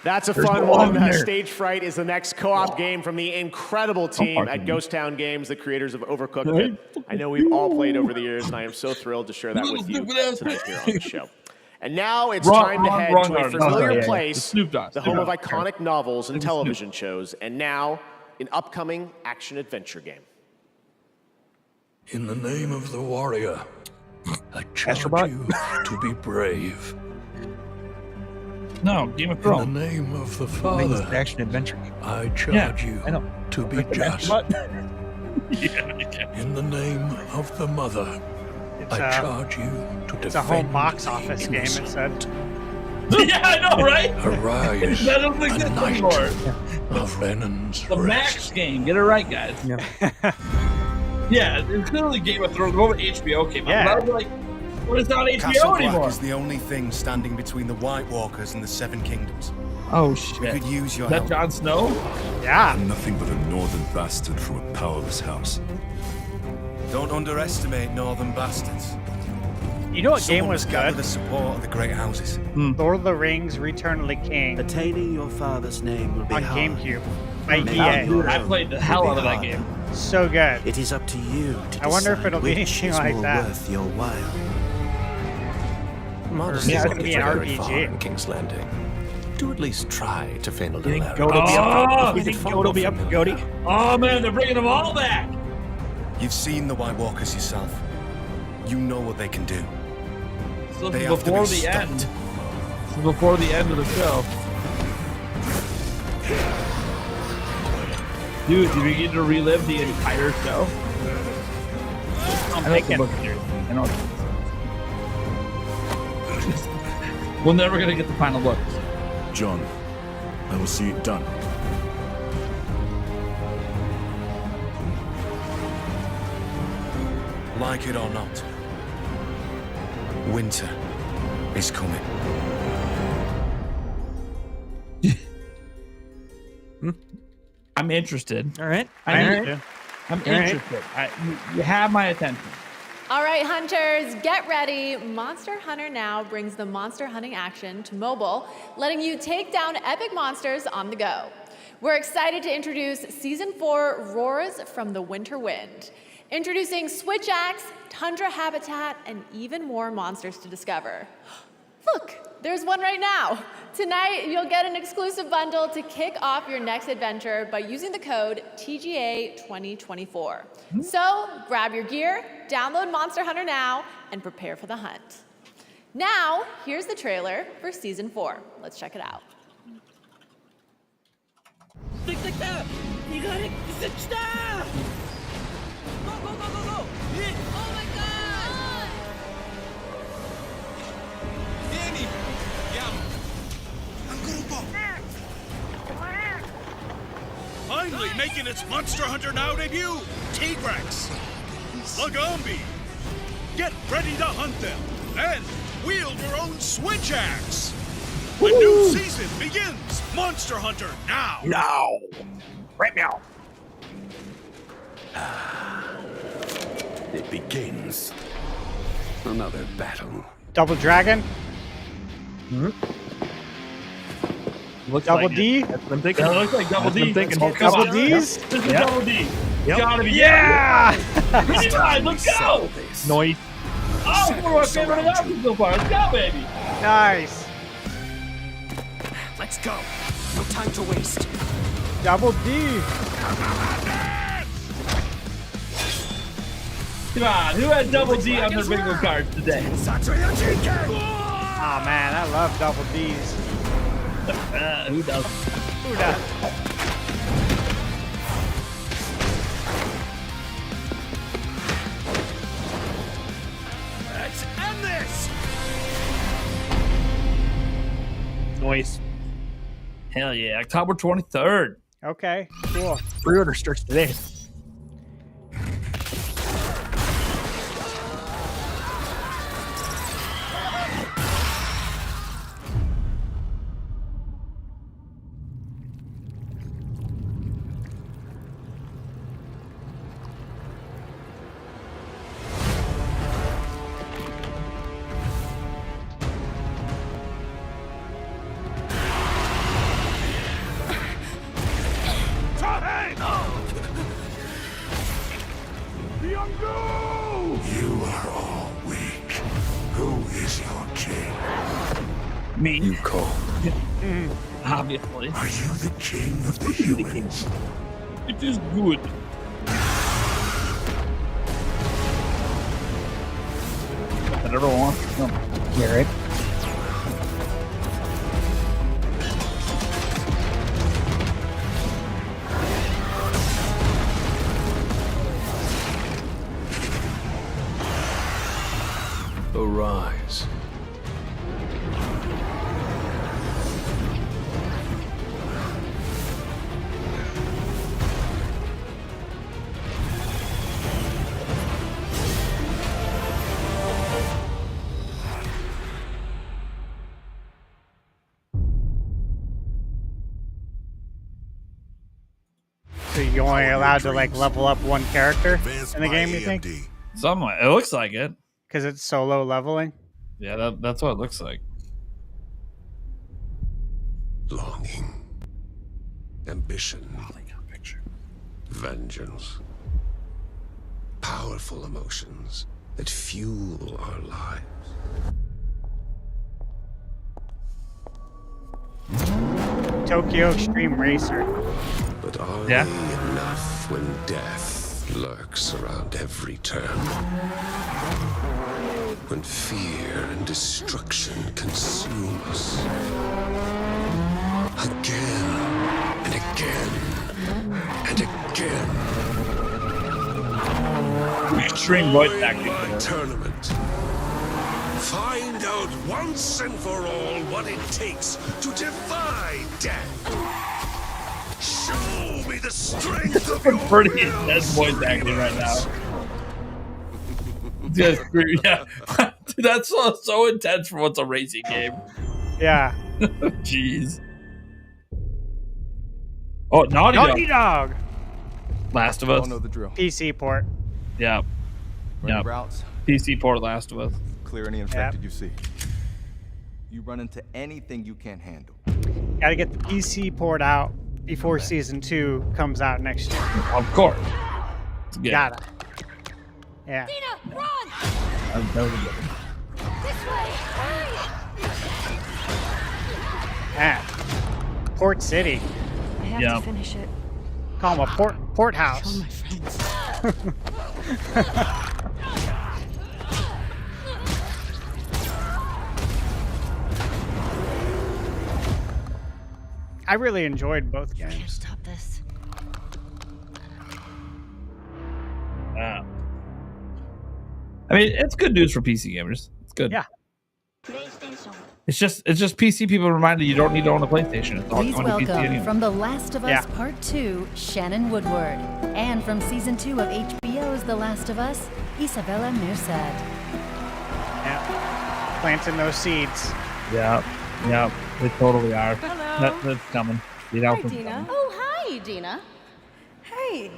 That's a fun one. Stage Fright is the next co-op game from the incredible team at Ghost Town Games, the creators of Overcooked It. I know we've all played over the years, and I am so thrilled to share that with you tonight here on the show. And now it's time to head to a familiar place, the home of iconic novels and television shows, and now an upcoming action-adventure game. In the name of the warrior, I charge you to be brave. No, Game of Thrones. In the name of the Father, action adventure. I charge you to be just. In the name of the Mother, I charge you to defend. It's a whole box office game, it said. Yeah, I know, right? Arise, that doesn't exist anymore. Of Lenon's the Max game. Get it right, guys. Yeah, it's clearly Game of Thrones. The moment HBO came out, I was like, well, it's not HBO anymore. Is the only thing standing between the White Walkers and the Seven Kingdoms. Oh shit! We could use your help. help. Jon Snow? Yeah. I'm nothing but a northern bastard from a powerless house. Don't underestimate northern bastards. You know what game was good? The support of the great houses. Lord of the Rings: Return of the King. Attaining your father's name will be on hard. GameCube by EA. I played the hell out of that game. So good. It is up to you to I wonder if it'll be anything like that. Worth your while. Modesty is going to be an RPG in King's Landing. Do at least try to feign a little arrogance. You think GOTY will be up for GOTY? Oh man, they're bringing them all back. You've seen the White Walkers yourself. You know what they can do. So this is before the end. This is before the end of the show. Dude, did we get to relive the entire show? I'm thinking. We're never gonna get the final look. John, I will see it done. Like it or not, winter is coming. I'm interested. All right. I'm interested. You have my attention. All right, hunters, get ready. Monster Hunter Now brings the monster hunting action to mobile, letting you take down epic monsters on the go. We're excited to introduce Season 4 Roars from the Winter Wind. Introducing Switch Axe, Tundra Habitat, and even more monsters to discover. Look, there's one right now. Tonight, you'll get an exclusive bundle to kick off your next adventure by using the code TGA2024. So grab your gear, download Monster Hunter Now, and prepare for the hunt. Now, here's the trailer for Season 4. Let's check it out. Finally making its Monster Hunter Now debut, T-Rex, Lagombi. Get ready to hunt them and wield your own Switch Axe. A new season begins. Monster Hunter Now. Now. Right now. It begins. Another battle. Double Dragon. Looks Double like D. That's what I'm thinking. It looks like Double D. Double D's. This is Double D. Gotta be. Yeah. Let's go. Noise. Oh, one of our favorite options so far. Let's go, baby. Nice. Let's go. No time to waste. Double D. Come on, who had Double D on their bingo cards today? Oh man, I love Double D's. Who doesn't? Who does? Let's end this. Noise. Hell yeah, October 23rd. Okay, cool. Pre-order starts today. You are all weak. Who is your king? Me. You call. Obviously. Are you the king of the humans? It is good. I don't want Garrett. Arise. So you're only allowed to like level up one character in the game, you think? Somewhat. It looks like it. Because it's solo leveling. Yeah, that's what it looks like. Longing. Ambition. Vengeance. Powerful emotions that fuel our lives. Tokyo Extreme Racer. But are we enough when death lurks around every turn? When fear and destruction consume us. Again and again. and again. Extreme voice acting. My tournament. Find out once and for all what it takes to defy death. Show me the strength of your Pretty intense voice acting right now. Yeah, dude, that's so intense for what's a racing game. Yeah. Jeez. Oh, Naughty Dog. Last of Us. Know the drill. PC port. Yeah. Running Yeah. routes. PC port Last of Us. Clear any infected you see. You run into anything you can't handle. Gotta get the PC port out before season 2 comes out next year. Of course. Yeah. Gotta. Yeah. Dina, run! That was a good one. This way! Hurry! Yeah. Port City. I have Yeah. to finish it. Call them a port house. I really enjoyed both games. Stop this. Wow. I mean, it's good news for PC gamers. It's good. Yeah. It's just PC people reminded you don't need to own a PlayStation. It's all Please going to PC welcome anyway. from The Last of Us Yeah. Part 2, Shannon Woodward. And from Season 2 of HBO's The Last of Us, Isabella Merced. Yeah. Planting those seeds. Yeah. Yeah. They totally are. Hello. That's coming. You know, Hi, Dina. Oh, hi, Dina. Hey.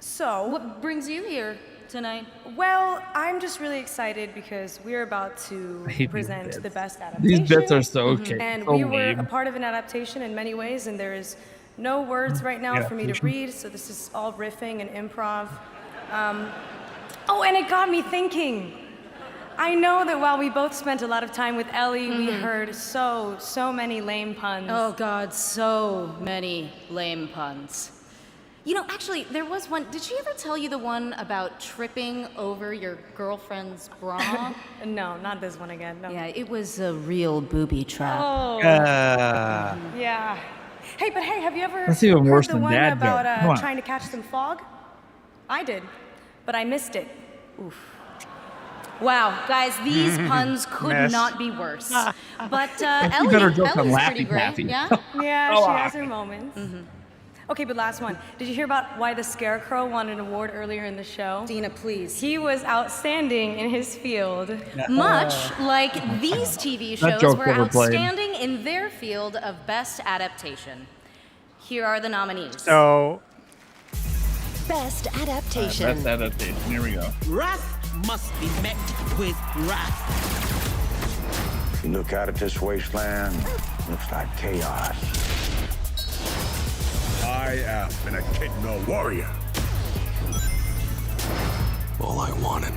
So. What brings you here tonight? Well, I'm just really excited because we're about to I hate these present bits. the best adaptation. These bits are so okay. And so we were lame. a part of an adaptation in many ways, and there is no words right now for me to Adaptation. read, so this is all riffing and improv. Oh, and it got me thinking. I know that while we both spent a lot of time with Ellie, we heard so many lame puns. Oh God, so many lame puns. You know, actually, there was one. Did she ever tell you the one about tripping over your girlfriend's bra? No, not this one again. No. Yeah, it was a real booby trap. Oh. Yeah. Hey, but hey, have you ever That's even heard worse the than one dad about joke. Come on. trying to catch some fog? I did, but I missed it. Oof. Wow, guys, these puns could Miss. not be worse. But You Ellie, better joke on Ellie's Laffy pretty great, Taffy. yeah? Yeah, Oh, she wow. has her moments. Okay, but last one. Did you hear about why the Scarecrow won an award earlier in the show? Dina, please. He was outstanding in his field. Much like these TV That shows joke's were overplayed. outstanding in their field of best adaptation. Here are the nominees. So, Best Adaptation. Best adaptation. Here we go. Wrath must be met with wrath. If you look out at this wasteland, looks like chaos. I am an Echidna warrior. All I wanted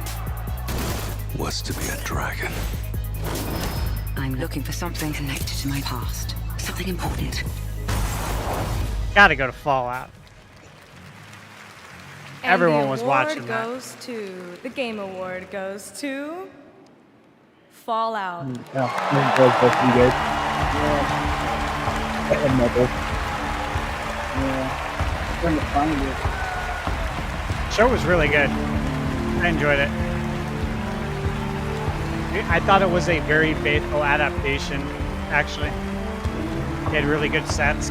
was to be a dragon. I'm looking for something connected to my past. Something important. gotta go to Fallout. And Everyone the was award watching that. goes to the Game Award goes to Fallout. Show was really good. I enjoyed it. I thought it was a very faithful adaptation, actually. It had really good sets.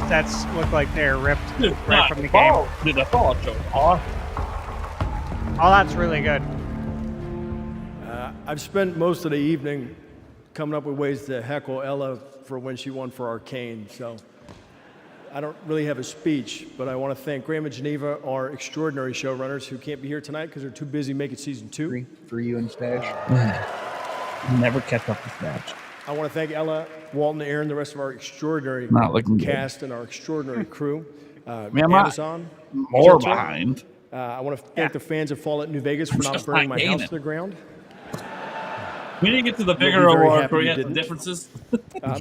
Sets looked like they were ripped right from the game. Dude, the Fallout show was awesome. All that's really good. I've spent most of the evening coming up with ways to heckle Ella for when she won for Arcane, so I don't really have a speech, but I want to thank Graham and Geneva, our extraordinary showrunners who can't be here tonight because they're too busy making season 2. For you and Stash. Never kept up with match. I want to thank Ella, Walton, Aaron, the rest of our extraordinary Not looking good. cast and our extraordinary crew. Man, I'm not Amazon. more Jilter. behind. I want to thank the fans of Fallout New Vegas for not just burning not my house gaining. to the ground. We didn't get to the We'll be bigger very award happy where we you had the didn't. differences.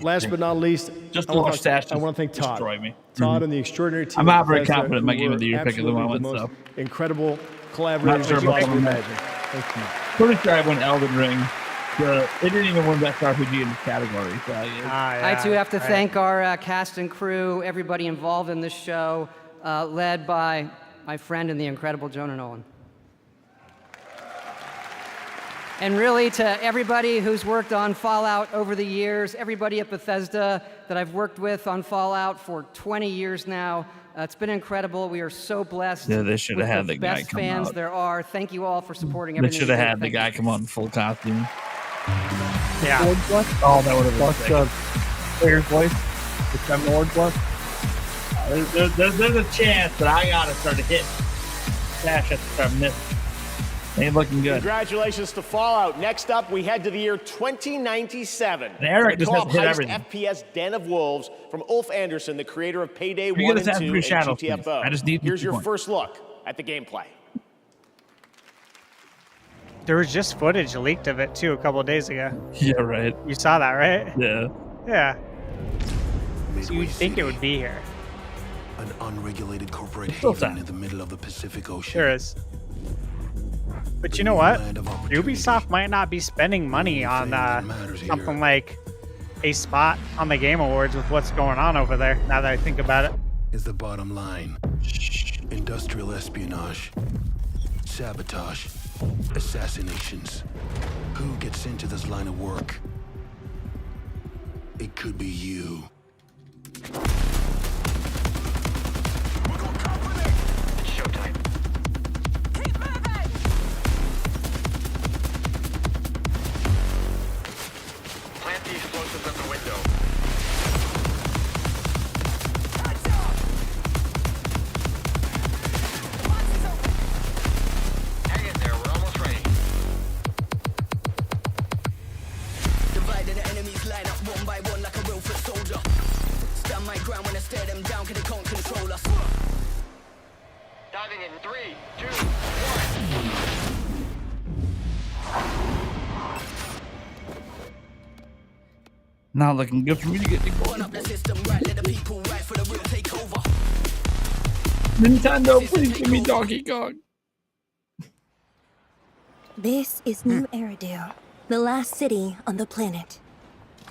Last but not least, Just I to wanna watch thank- Stash I want to thank Todd. destroy me. Todd and the extraordinary team. I'm at not very Bethesda confident in my who game of the were year pick at the absolutely moment, most so. incredible collaborators Not sure you could about possibly that. imagine. Thank you. Pretty sure I went Elden Ring They didn't even win Best RPG in this category. So I too have to thank our cast and crew, everybody involved in this show, led by my friend and the incredible Jonah Nolan. And really to everybody who's worked on Fallout over the years, everybody at Bethesda that I've worked with on Fallout for 20 years now. It's been incredible. We are so blessed. Yeah, they should have had the guy best come fans out. there are. Thank you all for supporting They everything. should have had the guy come out in full costume. Yeah. Oh, that would have been sick. The player's voice. The Seven Lord Plus. There's a chance that I gotta start to hit dash at the start missing. Ain't looking good. Congratulations to Fallout. Next up, we head to the year 2097. And Eric The just has to hit co-op everything. heist FPS Den of Wolves from Ulf Anderson, the creator of Payday You 1 get and Assassin's 2 Creed and Shadows, please. GTFO. I just need Here's 50 your points. first look at the gameplay. There was just footage leaked of it too a couple of days ago. Yeah, right. You saw that, right? Yeah. Yeah. So you'd think it would be here. An unregulated corporate Still haven in the middle of the Pacific Ocean. There is. But you know what? Ubisoft might not be spending money on something like a spot on the Game Awards with what's going on over there, now that I think about it. Is the bottom line. Industrial espionage, sabotage, assassinations. Who gets into this line of work? It could be you. Plant the explosives at the window. Hang in there, we're almost ready. Divided the enemies line up one by one like a real foot soldier. Stand my ground when I stare them down, cause they can't control us. Diving in 3, 2, 1. Not looking good for me to get any more. Nintendo, please give me Donkey Kong. This is New Eridu, the last city on the planet.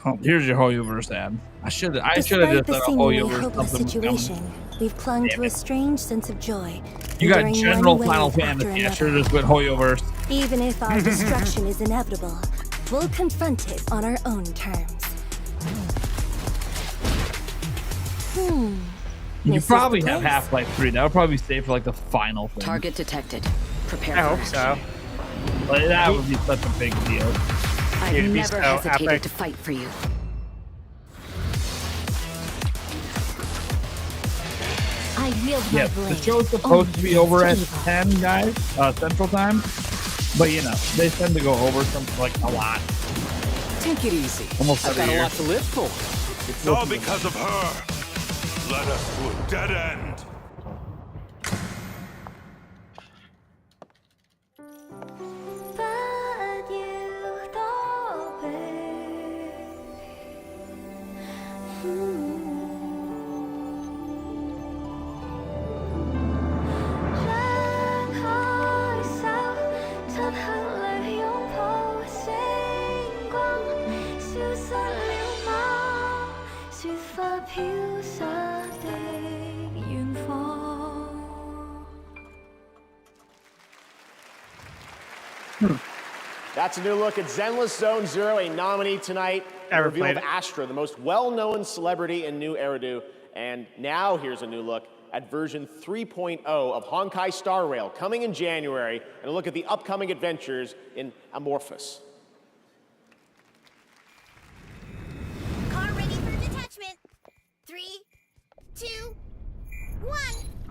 Oh, here's your Hoyoverse ad. I should have Despite just the done a seemingly Hoyoverse hopeless something. situation, we've clung to a strange sense of joy. You got enduring General one Final wave after Fantasy. I another. should have just went Hoyoverse. Even if our destruction is inevitable, we'll confront it on our own terms. You This is probably the have place. Half-Life 3. That would probably stay for like the final thing. Target detected. Prepare I for hope action. so. But that would be such a big deal. I've It'd be never so hesitated epic. to fight for you. I wield my Yeah, the blade. show's supposed to be over at evil. 10, guys, Central Time. But you know, they tend to go over something like a lot. Take it easy. Almost I've every got a year. lot to live for. It's all because of her. Led us to a dead end. That's a new look at Zenless Zone Zero, a nominee tonight. Never Revealed played it. Astra, the most well-known celebrity in New Eridu. And now here's a new look at version 3.0 of Honkai Star Rail, coming in January, and a look at the upcoming adventures in Amorphous. Car ready for detachment. 3, 2, 1.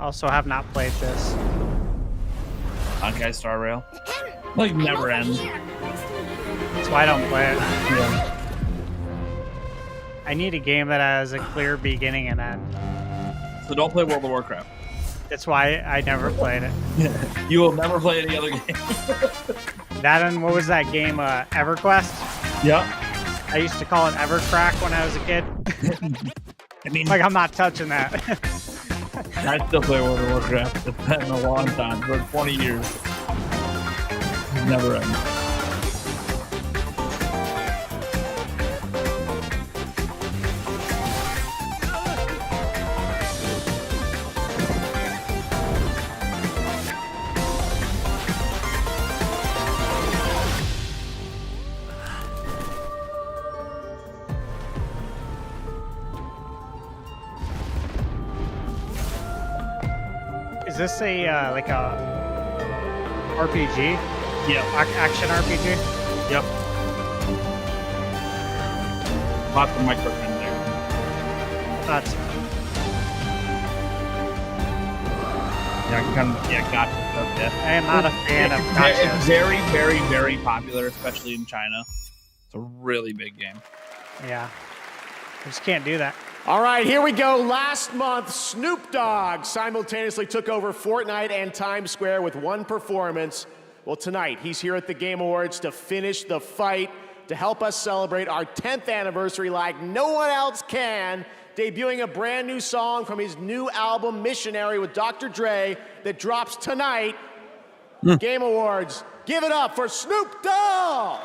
Also have not played this. Honkai Star Rail. Like never ends. That's why I don't play it. Yeah. I need a game that has a clear beginning and end. So don't play World of Warcraft. That's why I never played it. You will never play any other game. That and what was that game, EverQuest? Yep. I used to call it Evercrack when I was a kid. I mean, like I'm not touching that. I still play World of Warcraft. It's been a long time, for 20 years. Never ends. Is this a like a RPG? Yeah. Action RPG? Yep. Lots of microtransactions. That's gotcha. Yeah. I am not a fan of gotcha. It's very, very, very popular, especially in China. It's a really big game. Yeah. I just can't do that. All right, here we go. Last month, Snoop Dogg simultaneously took over Fortnite and Times Square with one performance. Well, tonight, he's here at the Game Awards to finish the fight, to help us celebrate our 10th anniversary like no one else can, debuting a brand new song from his new album, Missionary, with Dr. Dre, that drops tonight. Game Awards, give it up for Snoop Dogg!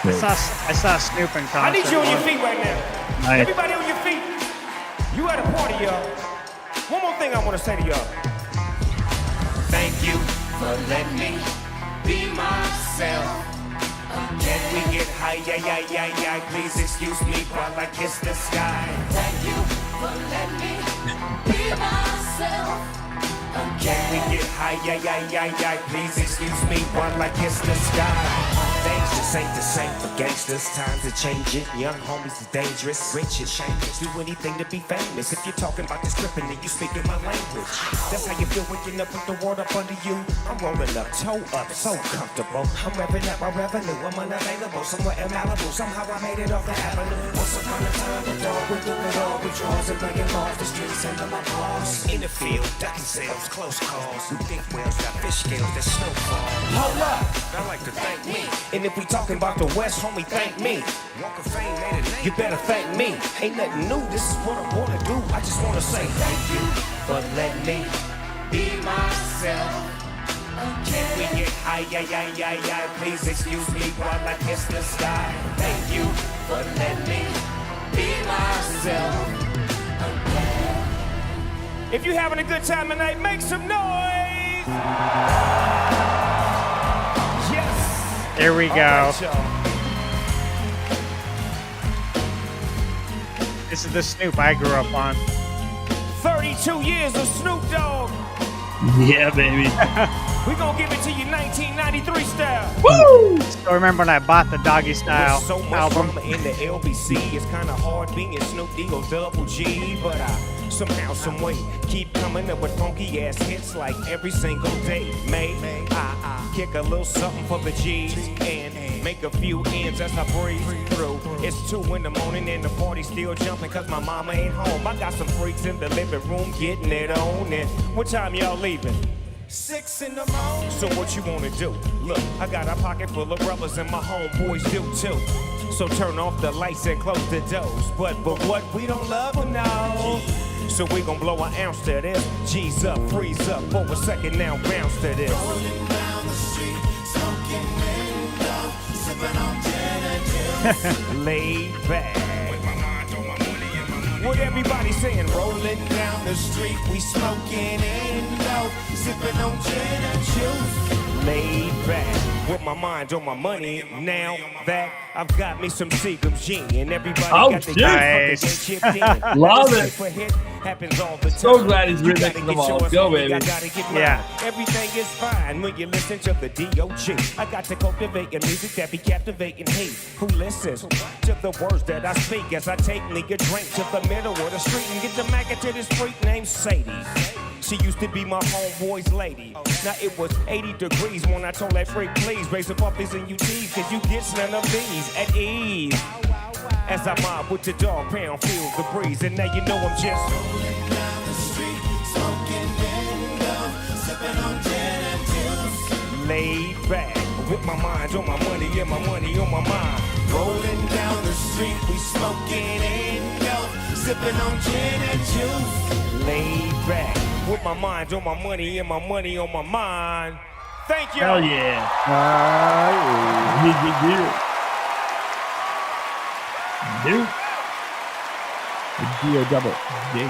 I saw Snoop in concert. I need you on your feet right now. Nice. Everybody on your feet. You at a party, y'all. One more thing I want to say to y'all. Thank you for letting me be myself. Can we get high? Yeah. Please excuse me while I kiss the sky. Thank you for letting me be myself. Can we get high? Yeah. Please excuse me while I kiss the sky. Things just ain't the same for gangsters. Times are changing. Young homies is dangerous. Rich and shameless. Do anything to be famous. If you're talking about this tripping, then you speaking my language. That's how you feel waking up with the world up under you. I'm rolling up, toe up, so comfortable. I'm revving up my revenue. I'm unavailable somewhere in Malibu. Somehow I made it off the avenue. Once upon a time, the dog would do it all. We draws and bringing off the streets and my applause. In the field, ducking sales, close calls. Big whales got fish scales that snowfall. Hold up, I like to thank me. And if we talking about the West, homie, thank me. Walk of Fame made a name. You better thank me. Ain't nothing new, this is what I wanna do. I just wanna say thank you for letting me be myself. Can we get high? Yeah. Please excuse me while I kiss the sky. Thank you for letting me be myself. If you're having a good time tonight, make some noise. There we go. Right, this is the Snoop I grew up on. 32 years of Snoop Dogg. Yeah, baby. We gonna give it to you 1993 style. Woo! Still remember when I bought the Doggy Style With so much album. drama in the LBC, it's kind of hard being Snoop D-O double G, but I somehow, some way keep coming up with funky ass hits like every single day. May I kick a little something for the G's and make a few ends as I breeze through. It's 2 in the morning and the party still jumping cause my mama ain't home. I got some freaks in the living room getting it on. And what time y'all leaving? 6 in the morning. So what you wanna do? Look, I got a pocket full of brothers and my homeboys do too. So turn off the lights and close the doors. But what we don't love or no. So we gon' blow an ounce to this. G's up, freeze up for a second now, bounce to this. Rolling down the street, smoking window, sipping on gin and juice. Laid back. With my mind on my money and my money. What everybody saying? Rolling down the street, we smoking indo, sipping on gin and juice. Laid back. With my mind on my money. Now that I've got me some Seagram's gin and everybody got the nice. chipped in. Love it. Happens all the time. So glad he's remixing them all. Go, baby. Yeah. Everything is fine when you listen to the D.O.G. I got to cultivate a music that be captivating he who listens to the words that I speak as I take me a drink to the middle of the street and get the maggot to this freak named Sadie. She used to be my homeboy's lady. Now it was 80 degrees when I told that freak, please raise the puppies and UTs, cause you get none of these at ease. As I mob with the dog pound, feel the breeze, and now you know I'm just rolling down the street, smoking window, sipping on gin and juice. Laid back, with my mind on my money and my money on my mind. Rolling down the street, we smoking window, sipping on gin and juice. Laid back, with my mind on my money and my money on my mind. Thank you. Hell yeah. Dude. D-O-double-G.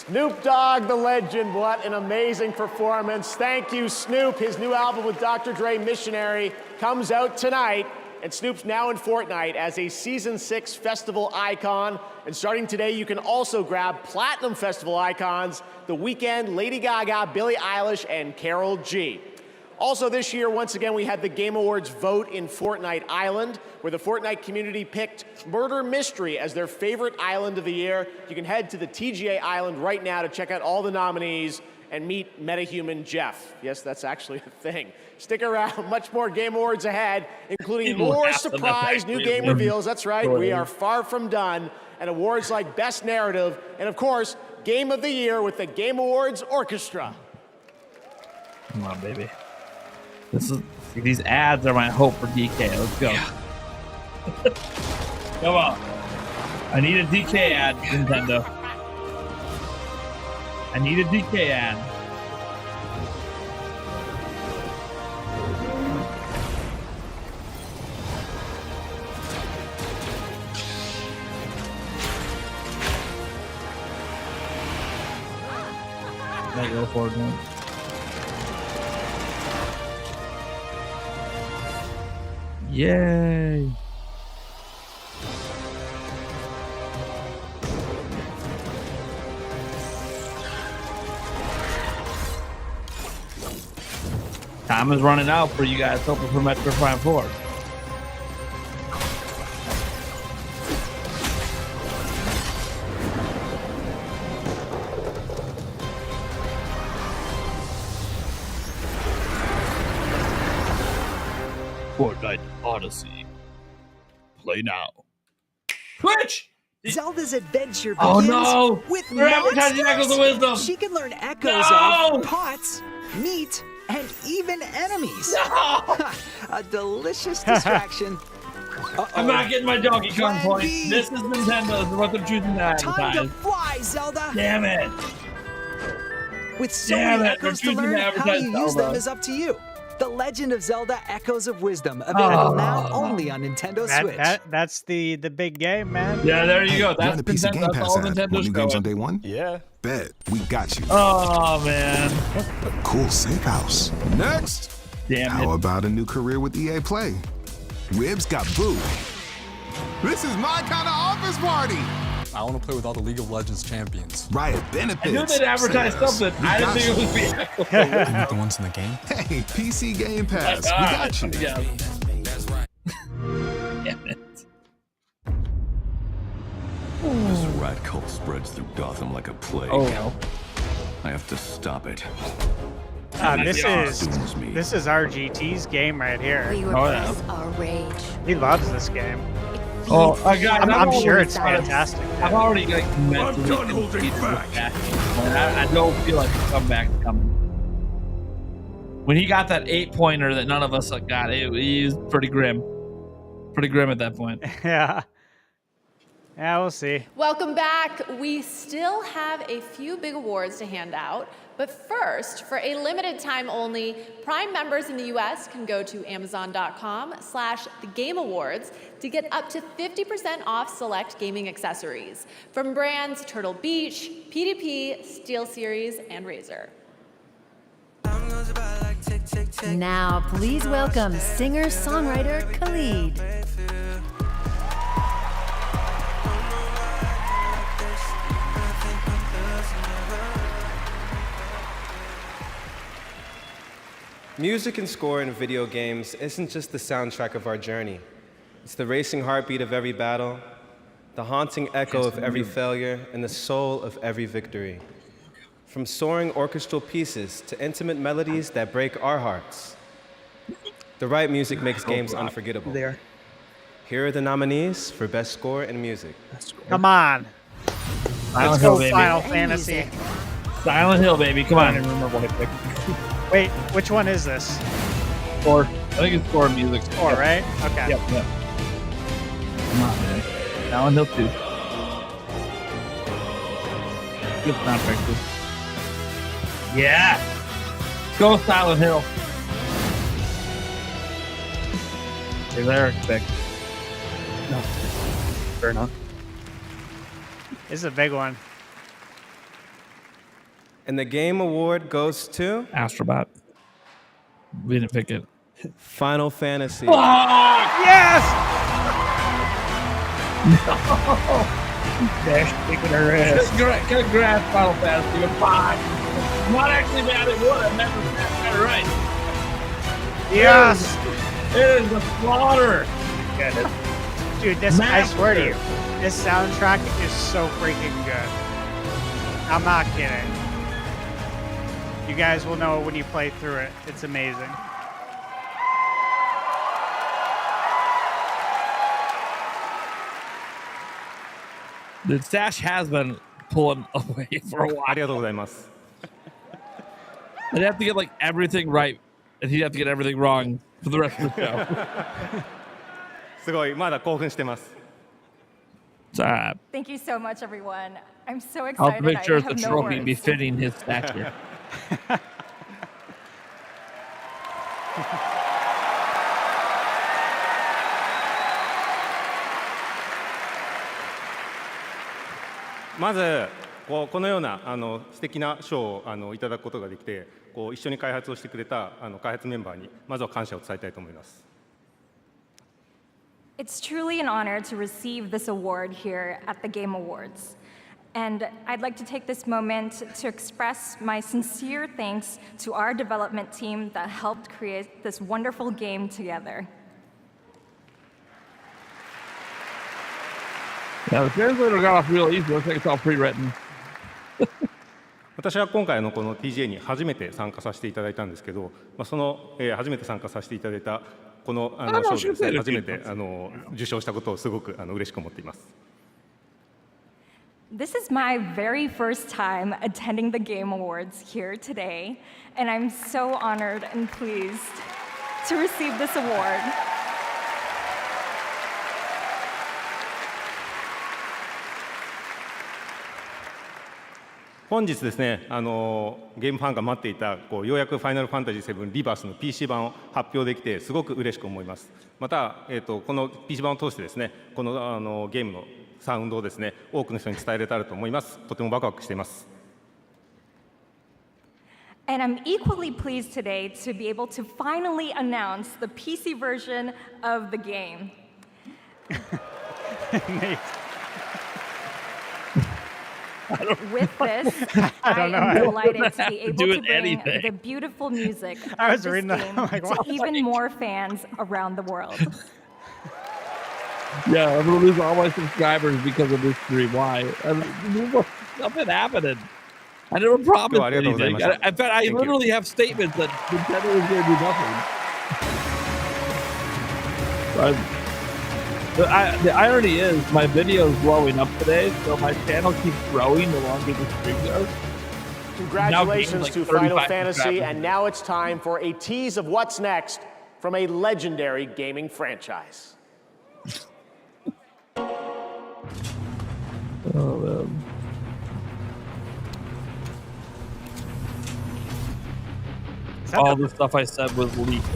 Snoop Dogg, the legend, what an amazing performance. Thank you, Snoop. His new album with Dr. Dre, Missionary, comes out tonight. And Snoop's now in Fortnite as a Season 6 festival icon. And starting today, you can also grab Platinum Festival icons, The Weeknd, Lady Gaga, Billie Eilish, and Karol G. Also this year, once again, we had the Game Awards vote in Fortnite Island, where the Fortnite community picked Murder Mystery as their favorite island of the year. You can head to the TGA Island right now to check out all the nominees and meet MetaHuman Jeff. Yes, that's actually a thing. Stick around, much more Game Awards ahead, including more surprise new game reveals. That's right, we are far from done. And awards like Best Narrative, and of course, Game of the Year with the Game Awards Orchestra. Come on, baby. These ads are my hope for DK. Let's go. Yeah. Come on. I need a DK ad, Nintendo. I need a DK ad. I go for it, man. Yay! Time is running out for you guys hoping for Metro Prime 4. Fortnite Odyssey. Play now. Twitch! Zelda's adventure begins oh no! with We're advertising Echoes of Wisdom! She can learn echoes of pots, meat, and even enemies. No! A delicious distraction. I'm not getting my Donkey Kong points. This is Nintendo. This is what they're choosing to advertise. Time to fly, Zelda! Damn it! With so many echoes to learn, how you use them is up to you. The Legend of Zelda Echoes of Wisdom, available now only on Nintendo Switch. That's the big game, man. Yeah, there you go. That's the PC Game Pass app. Want new games on day one? Yeah. Bet. We got you. Oh, man. Cool safe house. Next. Damn How about a new career with EA Play? Ribs got booed. This is my kind of office party. I want to play with all the League of Legends champions. Riot benefits. I knew they'd advertise something. I didn't think it would be Echoes. I'm not the ones in the game. Hey, PC Game Pass. We got you. Yeah. Damn it. This rat cult spreads through Gotham like a plague. Oh, no. I have to stop it. This is RGT's game right here. Our rage. He loves this game. Oh, guys, I'm sure it's fantastic. I've already like mentally competed back. I don't feel like a comeback coming. When he got that 8-pointer that none of us got, he was pretty grim. Pretty grim at that point. Yeah. Yeah, we'll see. Welcome back. We still have a few big awards to hand out. But first, for a limited time only, Prime members in the US can go to amazon.com/thegameawards to get up to 50% off select gaming accessories from brands Turtle Beach, PDP, SteelSeries, and Razer. Now, please welcome singer-songwriter Khalid. Music and score in video games isn't just the soundtrack of our journey. It's the racing heartbeat of every battle, the haunting echo of every failure, and the soul of every victory. From soaring orchestral pieces to intimate melodies that break our hearts, the right music makes games unforgettable. Here are the nominees for Best Score in Music. Come on. Let's go Final Fantasy. Silent Hill, baby. Come on. I don't even remember what I picked. Wait, which one is this? 4. I think it's 4 music. 4, right? Okay. Yep. Come on, man. Silent Hill 2. Good soundtrack, too. Yeah! Go Silent Hill. Hey there, expect. No. Fair enough. This is a big one. And the game award goes to Astrobot. We didn't pick it. Final Fantasy. Oh, yes! Dash kicking her ass. Congrats, Final Fantasy. You're fine. I'm not actually mad at what I meant was that right. Yes! It is a slaughter. Dude, this, I swear to you, this soundtrack is so freaking good. I'm not kidding. You guys will know when you play through it. It's amazing. The Stash has been pulling away for a while. ありがとうございます。 I'd have to get like everything right, and he'd have to get everything wrong for the rest of the show. すごい、まだ興奮してます。 Thank you so much, everyone. I'm so I'll excited. make sure I it's a have no trophy words. befitting his stature. まずこのような素敵な賞をいただくことができて、一緒に開発をしてくれた開発メンバーにまずは感謝を伝えたいと思います。 It's truly an honor to receive this award here at the Game Awards. And I'd like to take this moment to express my sincere thanks to our development team that helped create this wonderful game together. Yeah, the translator got off real easy. Looks like it's all pre-written. 私は今回この TGA に初めて参加させていただいたんですけど、その初めて参加させていただいたこの賞でですね、初めて受賞したことをすごく嬉しく思っています。 This is my very first time attending the Game Awards here today, and I'm so honored and pleased to receive this award. 本日ですね、ゲームファンが待っていたようやく「ファイナルファンタジー7リバース」の PC 版を発表できてすごく嬉しく思います。また、この PC 版を通してですね、このゲームのサウンドをですね、多くの人に伝えられたらと思います。とてもワクワクしています。 And I'm equally pleased today to be able to finally announce the PC version of the game. With this, I am delighted to be able to bring the beautiful music of this game to even more fans around the world. Yeah, I'm gonna lose all my subscribers because of this stream. Why? Nothing happening. I never promised anything. In fact, I literally have statements that Nintendo is going to do nothing. The irony is my video is blowing up today, so my channel keeps growing the longer the stream goes. Congratulations to Final Fantasy, and now it's time for a tease of what's next from a legendary gaming franchise. Oh, man. All the stuff I said was leaked.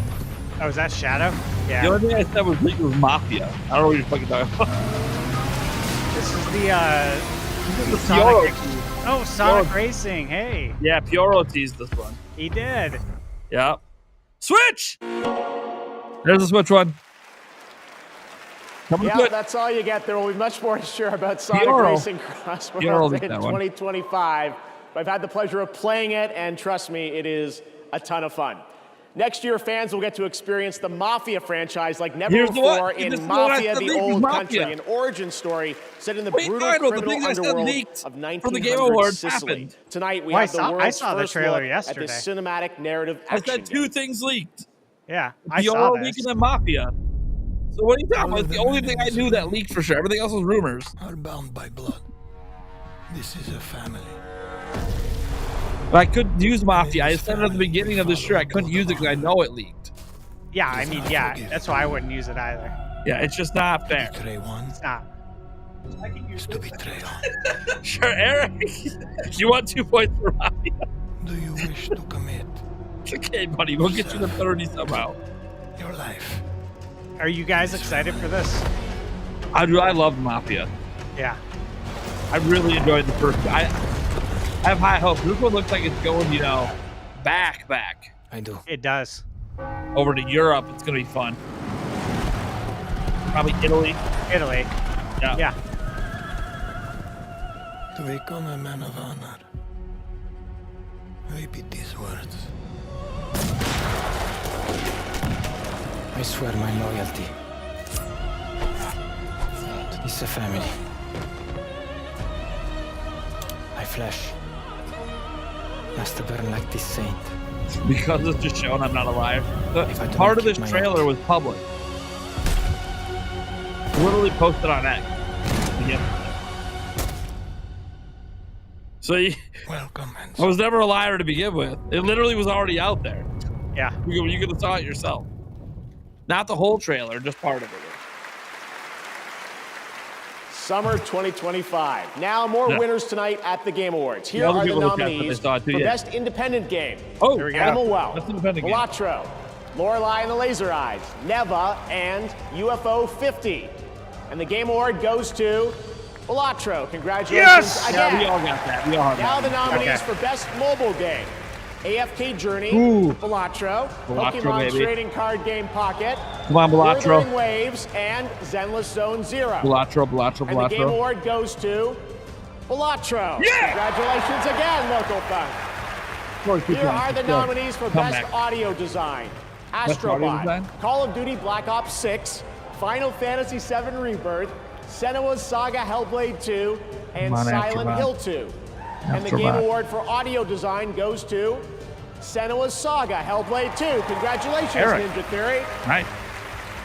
Oh, is that Shadow? Yeah. The only thing I said was leaked was Mafia. I don't know what you're fucking talking about. This is the Sonic. Oh, Sonic Racing. Hey. Yeah, Pioro teased this one. He did. Yeah. Switch! There's the Switch one. Yeah, that's all you get. There will be much more to share about Sonic Racing Cross Worlds in 2025. I've had the pleasure of playing it, and trust me, it is a ton of fun. Next year, fans will get to experience the Mafia franchise like never before in Mafia: The Old Country, an origin story set in the brutal criminal underworld of 1900 Sicily. Tonight, we have the world's first look at this cinematic narrative action. I said two things leaked. Yeah, I saw this. leaking and Mafia. So what are you talking about? It's the only thing I knew that leaked for sure. Everything else was rumors. Are bound by blood. This is a family. I couldn't use Mafia. I said it at the beginning of this year. I couldn't use it because I know it leaked. Yeah, I mean, yeah, that's why I wouldn't use it either. Yeah, it's just not fair. It's not. Sure, Eric. You want 2 points for Mafia? Do you wish to commit? It's okay, buddy. We'll get you to 30 somehow. Your life. Are you guys excited for this? I love Mafia. Yeah. I really enjoyed the first. I have high hopes. This one looks like it's going, you know, back. I do. It does. Over to Europe. It's going to be fun. Probably Italy. Yeah. To become a man of honor, repeat these words. I swear my loyalty to this family. My flesh has to burn like this saint. Because it's just showing I'm not a liar. Part of this trailer was public. Literally posted on X. Yep. So welcome. I was never a liar to begin with. It literally was already out there. Yeah. You could have saw it yourself. Not the whole trailer, just part of it. Summer 2025. Now more winners tonight at the Game Awards. Here are the nominees for Best Independent Game. Oh, there we go. Animal Well, Best Independent Game. Balatro, Lorelei and the Laser Eyes, Neva, and UFO 50. And the Game Award goes to Balatro. Congratulations again. Yeah, we all got that. We all have Now that. the nominees for Best Mobile Game. AFK Journey, Balatro, Pokemon baby. Trading Card Game Pocket, Come on, Balatro. Wuthering Waves, and Zenless Zone Zero. Balatro. And the Game Award goes to Balatro. Yeah! Congratulations again, Local Funk. Here are the nominees for Best Audio Design. Best audio Astrobot, design? Call of Duty Black Ops 6, Final Fantasy VII Rebirth, Senua's Saga Hellblade 2, and Come on, Silent Astrobot. Hill 2. And the Game Astrobot. Award for Audio Design goes to Senua's Saga Hellblade 2. Congratulations, Eric. Ninja Theory. Nice.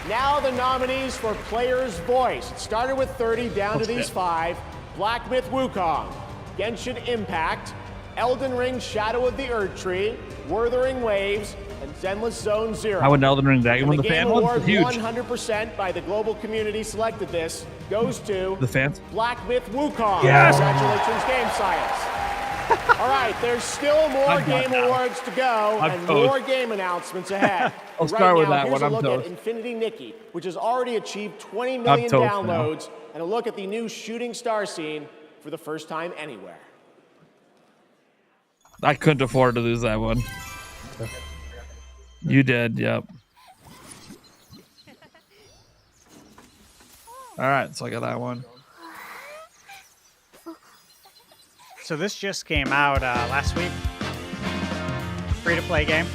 Now the nominees for Player's Voice. It started with 30, down to these 5. Black Myth Wukong, Genshin Impact, Elden Ring Shadow of the Erdtree, Wuthering Waves, and Zenless Zone Zero. How would Elden Ring that And one? the The Game fan one? Award, Huge. 100% by the global community selected this, goes to The fans? Black Myth Wukong. Yes! Congratulations, Game Science. All right, there's still more I'm done Game now. Awards to go I'm and toast. more game announcements ahead. I'll But start right with now, that here's one. a I'm look at toast. Infinity Nikki, which has already achieved 20 million toast now. downloads, and a look at the new shooting star scene for the first time anywhere. I couldn't afford to lose that one. You did, yep. All right, so I got that one. So this just came out last week. Free-to-play game.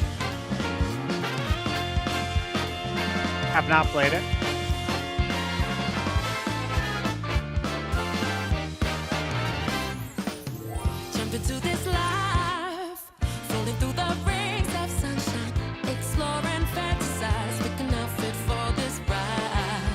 Have not played it. Jump into this life, falling through the rings of sunshine, explore and fantasize, pick an outfit for this ride,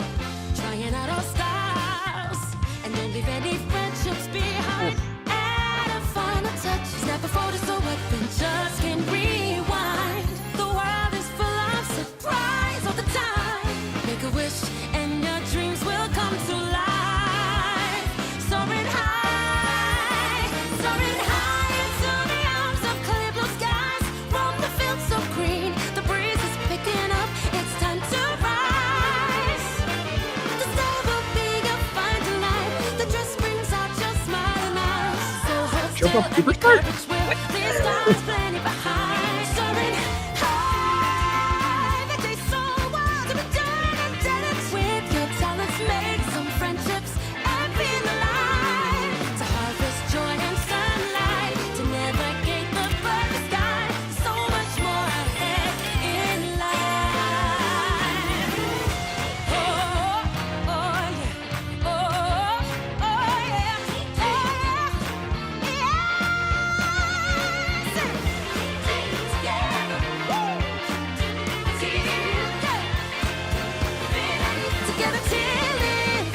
trying out all styles, and don't leave any friendships behind. Add a final touch, snap a photo so adventures can rewind. The world is full of surprise all the time. Make a wish and your dreams will come to life. Soaring high into the arms of clear blue skies. Roam the fields so green, the breeze is picking up. It's time to rise. The star will be your fine delight. The dress brings out your smiling eyes. So hold still and the courage will. These stars plenty behind. Soaring high, the day's so wild to be done and done it. With your talents, make some friendships and feel alive. To harvest joy and sunlight, to navigate the perfect sky. So much more ahead in life. Oh, oh, yeah. Oh, oh, yeah.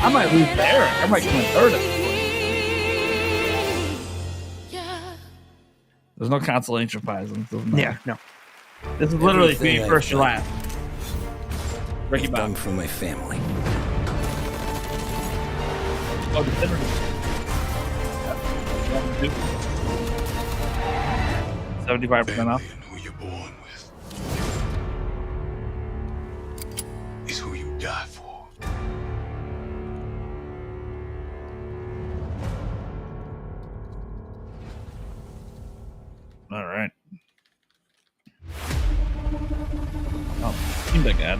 I might lose there. I might come in third. There's no consolation prize. Yeah, no. This is literally Everything being I've first or done. last. Ricky I've Bob. done for my family. Oh, the dinner. 75% off. Who you're born with is who you die for. Steam Deck ad.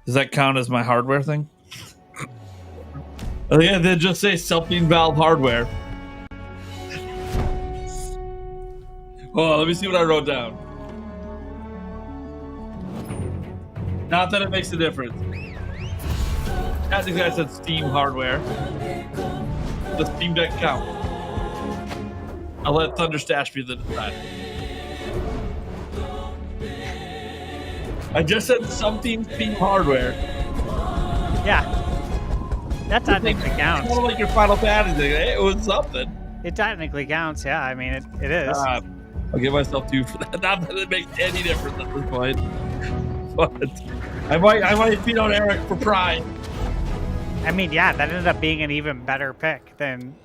Does that count as my hardware thing? Oh yeah, they just say self-beam valve hardware. Oh, let me see what I wrote down. Not that it makes a difference. I think I said Steam hardware. The Steam Deck count. I'll let Thunderstash be the decider. I just said something Steam hardware. Yeah. That technically counts. It's kind of like your Final Fantasy thing. Hey, it was something. It technically counts, yeah. I mean, it is. I'll give myself 2 for that. Not that it makes any difference at this point. But I might beat on Eric for pride. I mean, yeah, that ended up being an even better pick than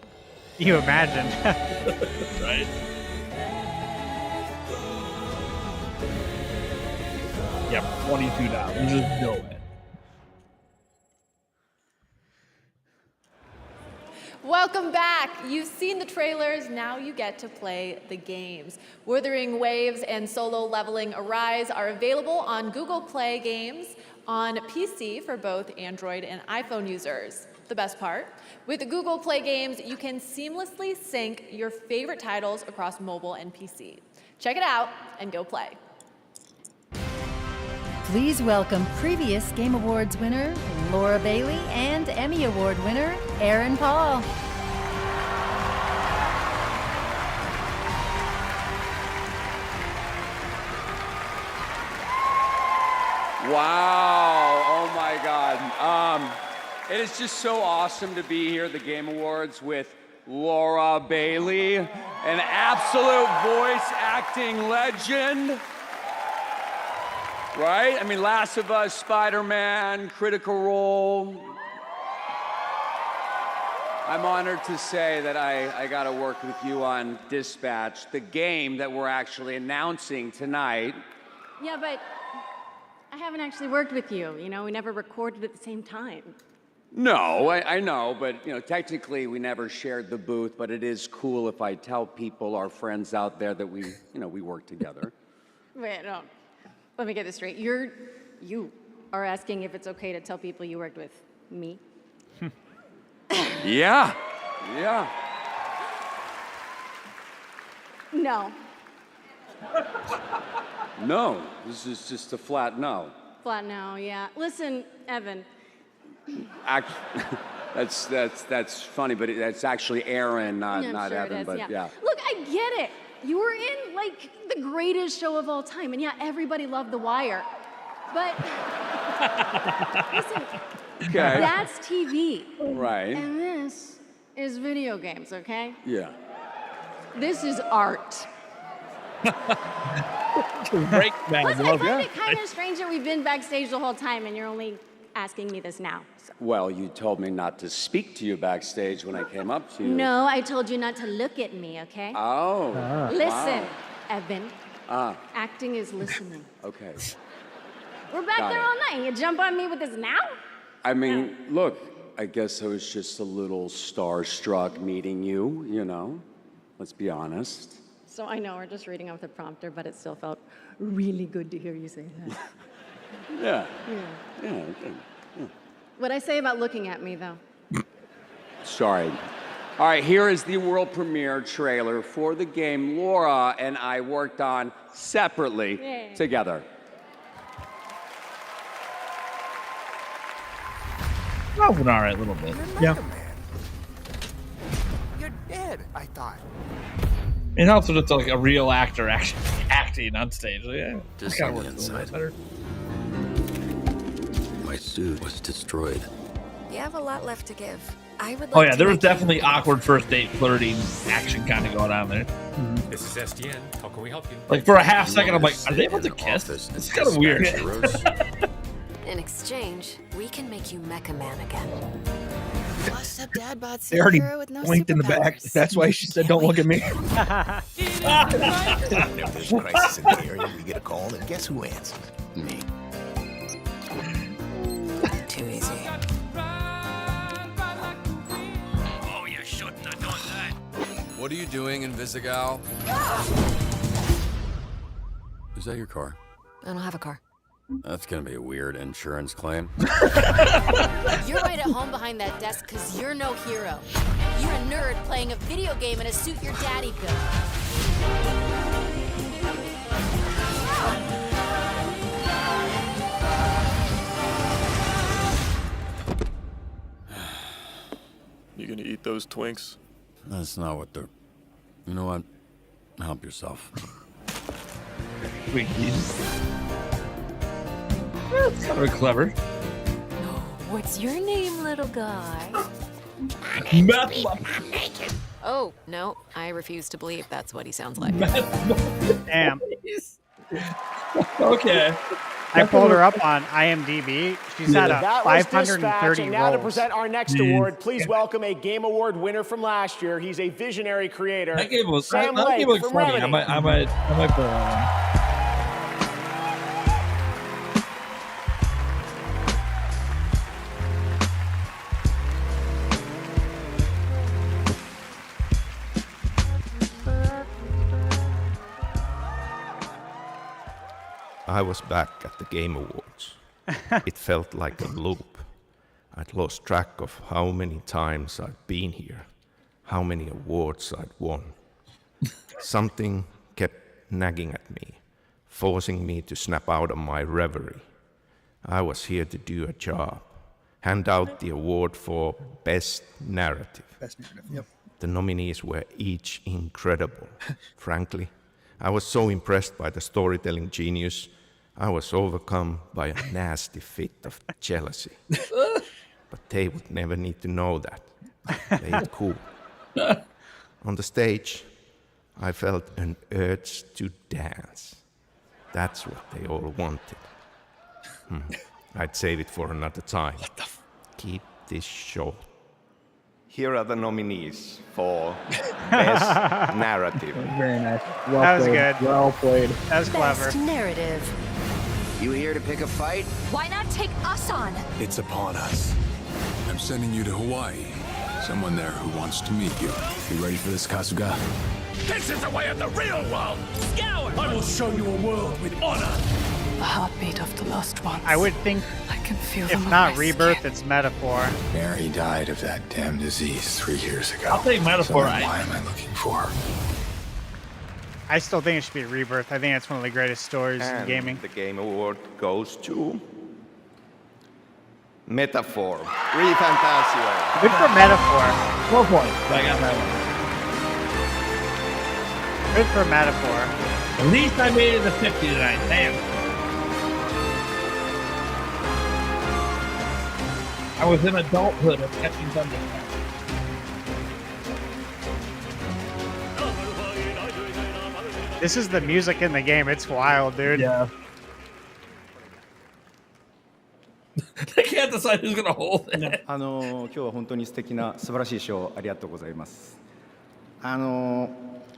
you imagined. Right? Yep, $22. Just no way. Welcome back. You've seen the trailers, now you get to play the games. Wuthering Waves and Solo Leveling Arise are available on Google Play Games on PC for both Android and iPhone users. The best part, with the Google Play Games, you can seamlessly sync your favorite titles across mobile and PC. Check it out and go play. Please welcome previous Game Awards winner Laura Bailey and Emmy Award winner Aaron Paul. Wow, oh my God. It is just so awesome to be here at the Game Awards with Laura Bailey, an absolute voice acting legend. Right? I mean, Last of Us, Spider-Man, Critical Role. I'm honored to say that I got to work with you on Dispatch, the game that we're actually announcing tonight. Yeah, but I haven't actually worked with you. You know, we never recorded at the same time. No, I know, but you know, technically we never shared the booth, but it is cool if I tell people, our friends out there, that we work together. Wait, no. Let me get this straight. You are asking if it's okay to tell people you worked with me? Yeah. No. No, this is just a flat no. Flat no, yeah. Listen, Evan. That's funny, but that's actually Aaron, not sure Evan. It is, but yeah. Look, I get it. You were in like the greatest show of all time, and yeah, everybody loved The Wire. But listen, Okay. that's TV. Right. And this is video games, okay? Yeah. This is art. Break that. Listen, I find it kind of strange that we've been backstage the whole time, and you're only asking me this now. So. Well, you told me not to speak to you backstage when I came up to you. No, I told you not to look at me, okay? Oh. Listen, Wow. Evan. Acting is listening. Okay. We're back Got there it. all night. You jump on me with this now? I mean, look, I guess I was just a little starstruck meeting you, you know. Let's be honest. So I know we're just reading off the prompter, but it still felt really good to hear you say that. Yeah. Yeah. Yeah. What'd I say about looking at me, though? Sorry. All right, here is the world premiere trailer for the game Laura and I worked on separately Yay. together. Oh, all right, a little bit. Yeah. You're dead, I thought. It helps when it's like a real actor actually acting on stage. Like, yeah, Just that kinda on the works a little inside. better. My suit was destroyed. You have a lot left to give. I would like Oh yeah, to there was make you- definitely awkward first date flirting action kind of going on there. This is SDN. How can we help you? Like for a half second, I'm like, are they about to kiss? It's kind of weird. In exchange, we can make you Mecha Man again. What's up, Dad? Bought They already superhero with no blinked in the back. superpowers. That's why she said, "Don't look at me." If there's a crisis in the area, we get a call, and guess who answers? Me. Too easy. Oh, you shouldn't have done that. What are you doing in Visigal? Is that your car? I don't have a car. That's gonna be a weird insurance claim. You're right at home behind that desk because you're no hero. You're a nerd playing a video game in a suit your daddy built. You gonna eat those Twinks? That's not what they're... You know what? Help yourself. Twinkies. That's kind of clever. What's your name, little guy? Oh, no. I refuse to believe that's what he sounds like. Damn. Okay. I pulled her up on IMDb. She's had a That was 530 Dispatch, and now to roles. present our next award, please welcome a Game Award winner from last year. He's a visionary creator. That game was Sam that Lake game looks from funny. Remedy. I might put it on. I was back at the Game Awards. It felt like a loop. I'd lost track of how many times I'd been here, how many awards I'd won. Something kept nagging at me, forcing me to snap out of my reverie. I was here to do a job, hand out the award for Best Narrative. Best narrative. Yep. The nominees were each incredible. Frankly, I was so impressed by the storytelling genius, I was overcome by a nasty fit of jealousy. But they would never need to know that. They're cool. On the stage, I felt an urge to dance. That's what they all wanted. I'd save it for another time. Keep this short. Here are the nominees for Best Narrative. Very nice. That was good. Well played. That was clever. Best narrative. You here to pick a fight? Why not take us on? It's upon us. I'm sending you to Hawaii. Someone there who wants to meet you. You ready for this, Kasuga? This is the way of the real world! Scour! I will show you a world with honor! The heartbeat of the lost ones. I would think, I can feel if not rebirth, it's metaphor. Mary died of that damn disease 3 years ago. I'll take metaphor. So then why am I looking for her? I still think it should be rebirth. I think it's one of the greatest stories in And gaming. the Game Award goes to Metaphor. Fantasio. Good for metaphor. 4 points. I got that one. Good for metaphor. At least I made it to 50 tonight. Damn. I was in adulthood of catching thunder. This is the music in the game. It's wild, dude. Yeah. They can't decide who's gonna hold it. 今日は本当に素敵な素晴らしい賞ありがとうございます。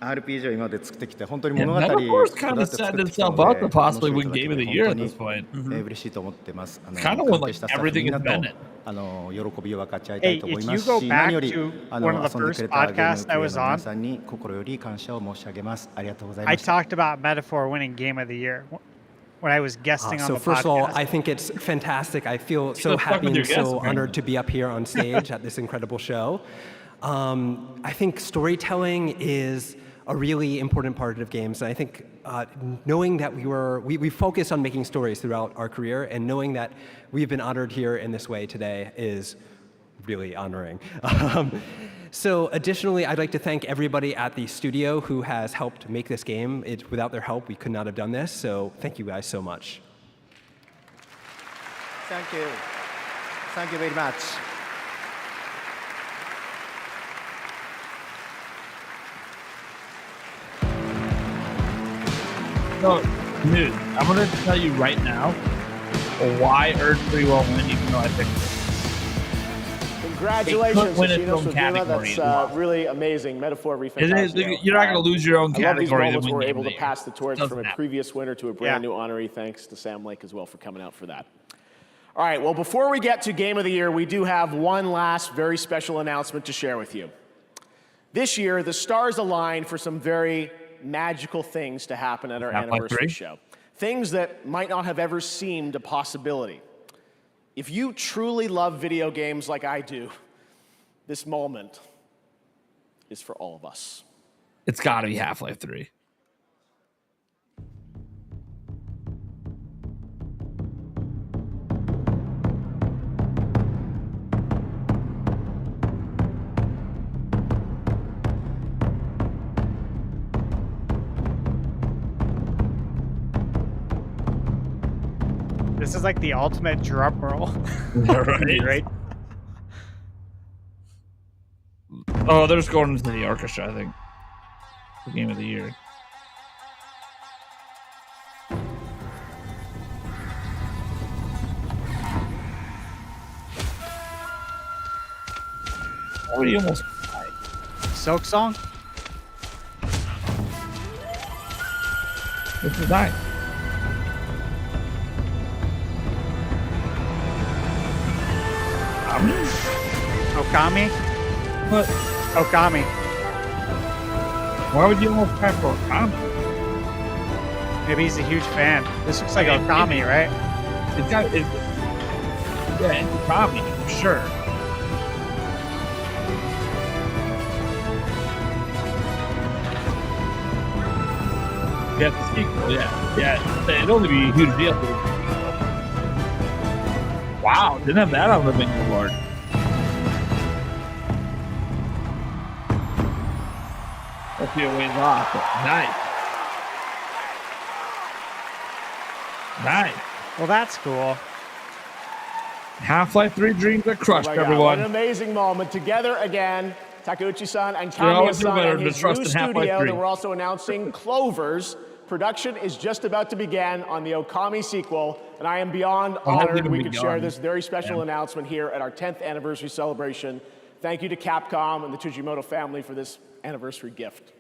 RPG を今まで作ってきて本当に物語を Metaphor's kind of set itself up to possibly win Game of the Year at this point. 嬉しいと思ってます。 Kind of when like everything is Bennett. 喜びを分かち合いたいと思います Hey, if you go し、 back 何より to 遊ん one of で the く first れたゲーム podcasts プレ I イヤー was の皆 on, さんに心より感謝を申し上げます。ありがとうござい I ました。 talked about metaphor winning Game of the Year when I was guesting on So the first of all, podcast. I think it's fantastic. I feel so Let's talk happy with your and so guests, man. honored to be up here on stage at this incredible show. I think storytelling is a really important part of games. And I think knowing that we focused on making stories throughout our career, and knowing that we've been honored here in this way today is really honoring. So additionally, I'd like to thank everybody at the studio who has helped make this game. Without their help, we could not have done this. So thank you guys so much. Thank you. Thank you very much. So, dude, I'm gonna tell you right now why Urge 3 won't win, even though I picked it. Congratulations, win its Yoshino own Sugima. category as That's well. really amazing. Metaphor It is- Refantasio. you're not gonna lose your own I love these category to moments win where we're Game able of to the Year. pass the torch Doesn't from a happen. previous winner to a brand new honoree. Thanks to Sam Lake as well for coming out for that. All right, well, before we get to Game of the Year, we do have one last very special announcement to share with you. This year, the stars aligned for some very magical things to happen at our Half-Life anniversary 3? show. things that might not have ever seemed a possibility. If you truly love video games like I do, this moment is for all of us. It's got to be Half-Life 3. This is like the ultimate drum roll. Right. Oh, they're just going into the orchestra, I think. The game of the year. Oh, he almost died. Silk Song? This is nice. Okami? What? Okami. Why would you almost try for Okami? Maybe he's a huge fan. This looks like Okami, right? It's got it's Okami for sure. Yeah, the sequel, yeah. It'd only be a huge deal. Wow, didn't have that on the menu board. A few ways off, but nice. Nice. Well, that's cool. Half-Life 3 dreams are crushed, Oh my God, everyone. what an amazing moment. Together again, Takeuchi-san and always do Kamiya-san better and to his trust new in Half-Life studio 3. that we're also announcing, Clovers. Production is just about to begin on the Okami sequel, and I am beyond honored we could share this very special announcement here at our 10th anniversary celebration. Thank you to Capcom and the Tujimoto family for this anniversary gift.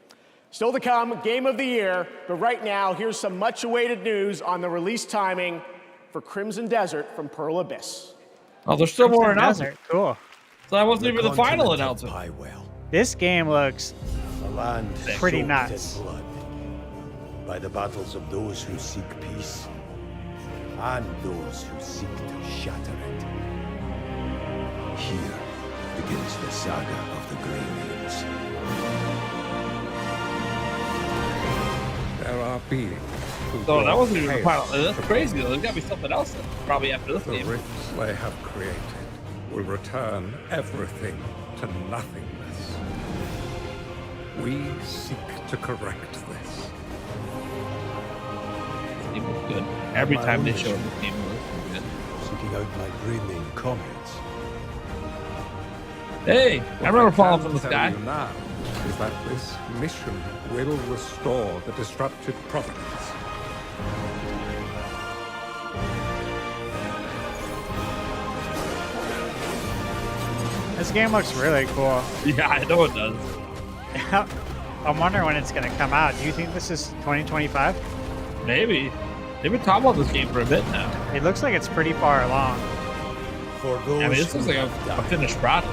Still to come, Game of the Year, but right now, here's some much-awaited news on the release timing for Crimson Desert from Pearl Abyss. Oh, there's still more Crimson announcements. Desert, cool. So that wasn't even the final announcement. This game looks pretty soaked nuts. in blood by the battles of those who seek peace and those who seek to shatter it. Here begins the saga of the Greylands. There are beings. So that wasn't even the final. That's crazy though. There's got to be something else probably after this game. The rifts they have created will return everything to nothingness. We seek to correct this. It was good. Every time they showed this game, it was good. Seeking out my brimming comrades. Hey, I remember falling from the Tell sky. you now is that this mission will restore the disrupted province. This game looks really cool. Yeah, I know it does. I'm wondering when it's going to come out. Do you think this is 2025? Maybe. They've been talking about this game for a bit now. It looks like it's pretty far along. For those I mean, this looks like a finished product.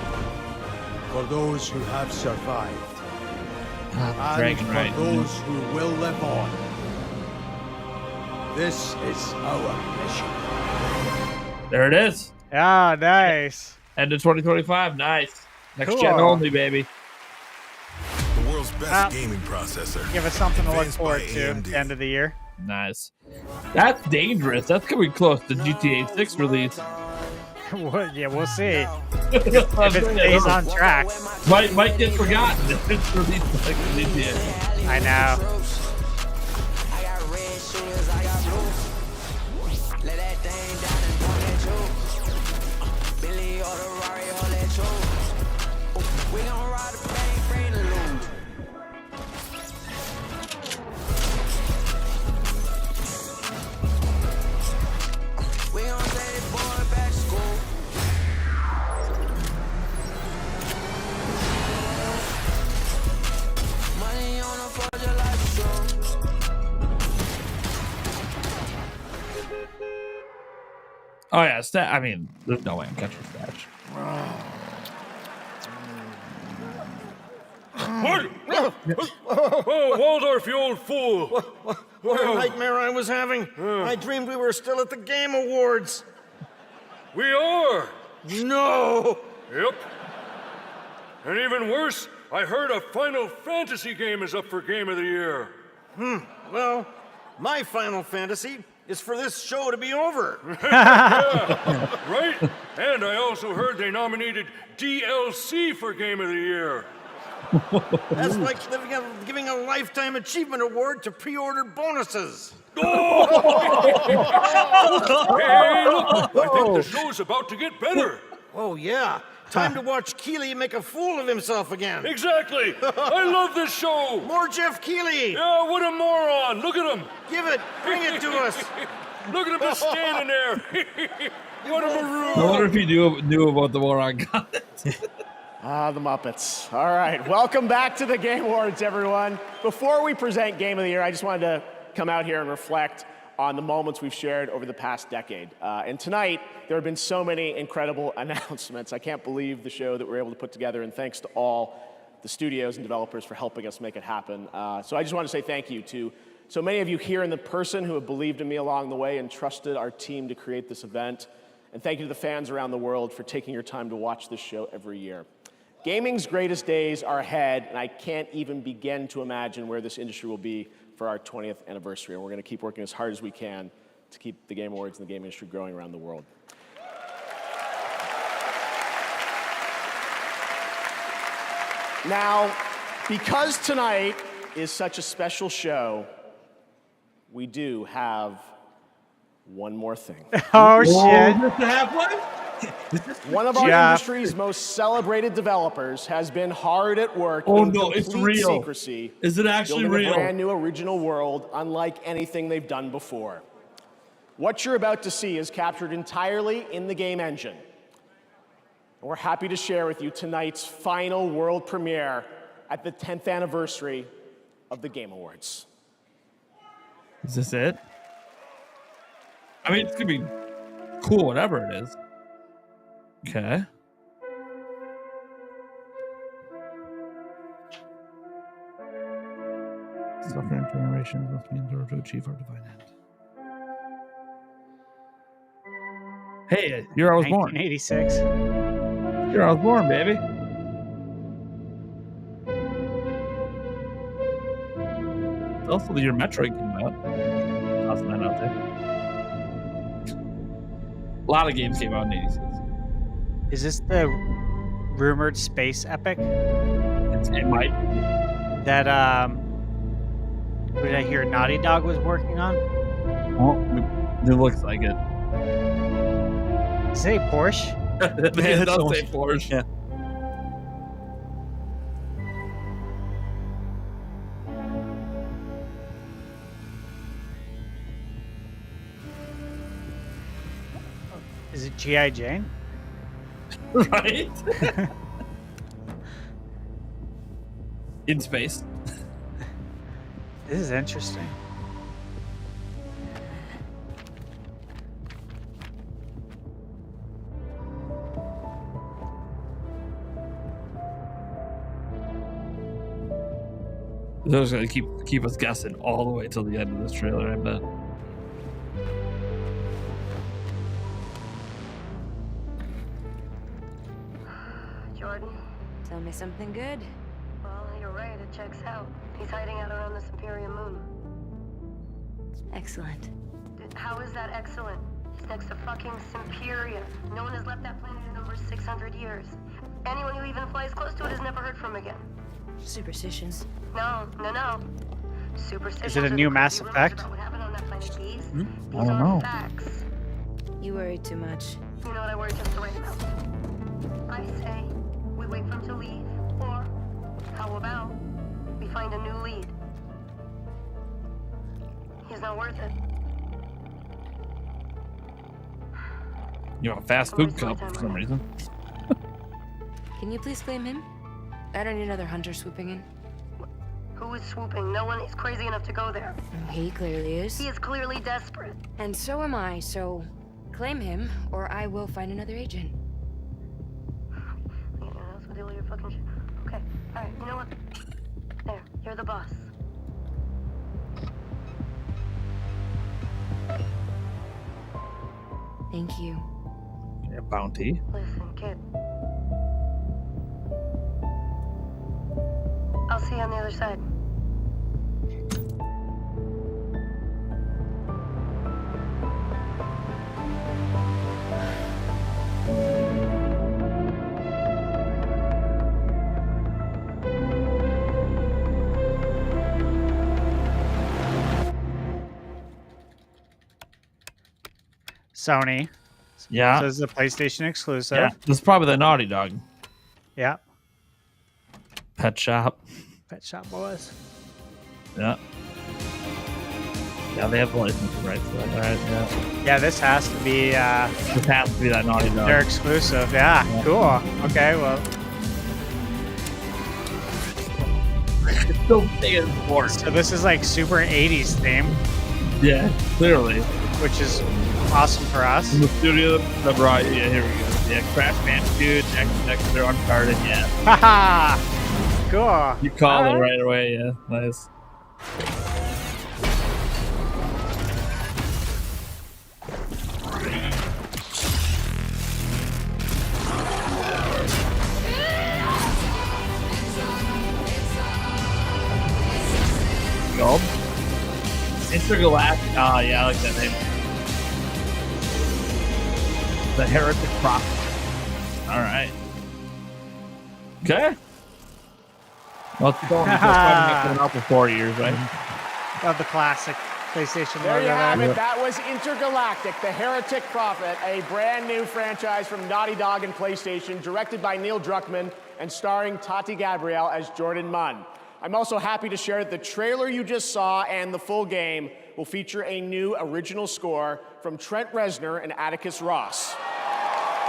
For those who have survived. And Dragon for Ride. those who will live on. This is our mission. There it is. Ah, nice. End of 2025. Nice. Next Cool. gen only, baby. The world's best gaming processor. Give us something to look Advanced by forward to at AMD. the end of the year. Nice. That's dangerous. That's coming close to GTA 6 release. Yeah, we'll see. If it stays on track. Might get forgotten if it's released like the GTA. I know. Oh yeah, I mean, there's no way I'm catching Statch. Oh, Waldorf, you old fool! What a nightmare I was having. I dreamed we were still at the Game Awards. We are! No! Yep. And even worse, I heard a Final Fantasy game is up for Game of the Year. Well, my Final Fantasy is for this show to be over. Yeah, right? And I also heard they nominated DLC for Game of the Year. That's like giving a Lifetime Achievement Award to pre-order bonuses. Oh! Hey, look! I think the show's about to get better. Oh, yeah. Time to watch Keighley make a fool of himself again. Exactly! I love this show! More Jeff Keighley! Yeah, what a moron! Look at him! Give it! Bring it to us! Look at him just standing there! What a maroon! I wonder if he knew about the moron comment. The Muppets. All right, welcome back to the Game Awards, everyone. Before we present Game of the Year, I just wanted to come out here and reflect on the moments we've shared over the past decade. And tonight, there have been so many incredible announcements. I can't believe the show that we're able to put together, and thanks to all the studios and developers for helping us make it happen. So I just want to say thank you to so many of you here in the person who have believed in me along the way and trusted our team to create this event. And thank you to the fans around the world for taking your time to watch this show every year. Gaming's greatest days are ahead, and I can't even begin to imagine where this industry will be for our 20th anniversary. And we're going to keep working as hard as we can to keep the Game Awards and the gaming industry growing around the world. Now, because tonight is such a special show, we do have one more thing. Oh, shit. One of our industry's most celebrated developers has been hard at work in complete secrecy. Is it actually building real? a brand new original world unlike anything they've done before. What you're about to see is captured entirely in the game engine. And we're happy to share with you tonight's final world premiere at the 10th anniversary of the Game Awards. Is this it? I mean, it's gonna be cool, whatever it is. Okay. Suffering generations must be endured to achieve our divine end. Hey, year I was born. 1986. Year I was born, baby. It's also the year Metroid came out. Tossing that out there. A lot of games came out in '86. Is this the rumored space epic? It might. That, what did I hear Naughty Dog was working on? Well, it looks like it. Say Porsche? It does say Porsche. Yeah. Is it G.I. Jane? Right? In space. This is interesting. Those are gonna keep us guessing all the way till the end of this trailer, I bet. Jordan, Tell me something good. well, you're right, it checks out. He's hiding out around this Imperium moon. Excellent. How is that excellent? He's next to fucking Simperia. No one has left that planet in over 600 years. Anyone who even flies close to it is never heard from again. Superstitions. No. Superstitions. Is it a new Mass Effect? What happened on that planet, These I don't know. facts. You worry too much. You know what I worry just right about? I say we wait for him to leave, or how about we find a new lead? He's not worth it. You know, a fast food cup for some reason. Can you please claim him? I don't need another hunter swooping in. Who is swooping? No one is crazy enough to go there. He clearly is. He is clearly desperate. And so am I, so claim him, or I will find another agent. That's what deal with your fucking shit. Okay. Alright, you know what? There, you're the boss. Thank you. Yeah, bounty. Listen, kid. I'll see you on the other side. Sony. Yeah. So this is a PlayStation exclusive. Yeah. This is probably the Naughty Dog. Yeah. Pet Shop. Pet Shop Boys. Yeah. Yeah, they have the licensing rights to that, right? Yeah. Yeah, this has to be This has to be that Naughty Dog. their exclusive. Yeah, cool. Okay, well. It's so big as before. So this is like super 80s theme. Yeah, clearly. Which is awesome for us. In the studio that brought you. Yeah, here we go. Yeah, Crash Bandicoot, Dexter, Uncharted, yeah. Haha! Cool. You called it right away, yeah. Nice. Gold? Intergalactic. Oh, yeah, I like that name. The Heretic Prophet. All right. Okay. Well, it's going out for 4 years, right? Love the classic PlayStation There logo you have there. it. That was Intergalactic, the Heretic Prophet, a brand new franchise from Naughty Dog and PlayStation, directed by Neil Druckmann and starring Tati Gabrielle as Jordan Munn. I'm also happy to share that the trailer you just saw and the full game will feature a new original score from Trent Reznor and Atticus Ross.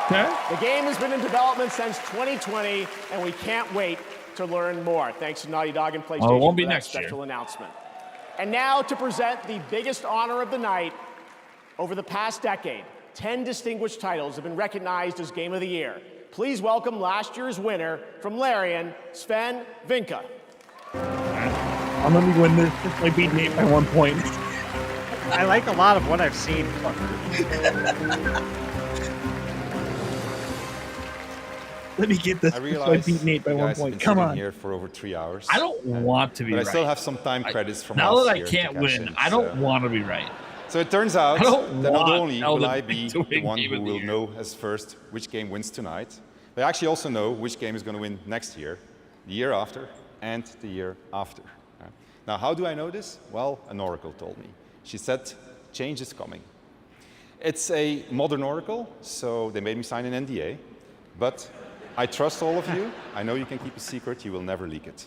Okay. The game has been in development since 2020, and we can't wait to learn more. Thanks to Naughty Dog and PlayStation Well, it won't be for that next year. special announcement. And now to present the biggest honor of the night. Over the past decade, 10 distinguished titles have been recognized as Game of the Year. Please welcome last year's winner from Larian, Sven Vinka. I'm gonna win this just by beating Nate by 1 point. I like a lot of what I've seen. Let me get this I just by realize beating Nate by you 1 guys have point. been Come sitting on. here for over 3 hours. I don't want to be but right. I still have some time credits from now last that I year to can't cash win, in, I don't so- want to be right. So it turns out I don't that not want only Elden will I Ring be to the win one Game who of the will Year. know as first which game wins tonight, but I actually also know which game is going to win next year, the year after, and the year after. Now, how do I know this? Well, an oracle told me. She said, change is coming. It's a modern oracle, so they made me sign an NDA, but I trust all of you. I know you can keep a secret. You will never leak it.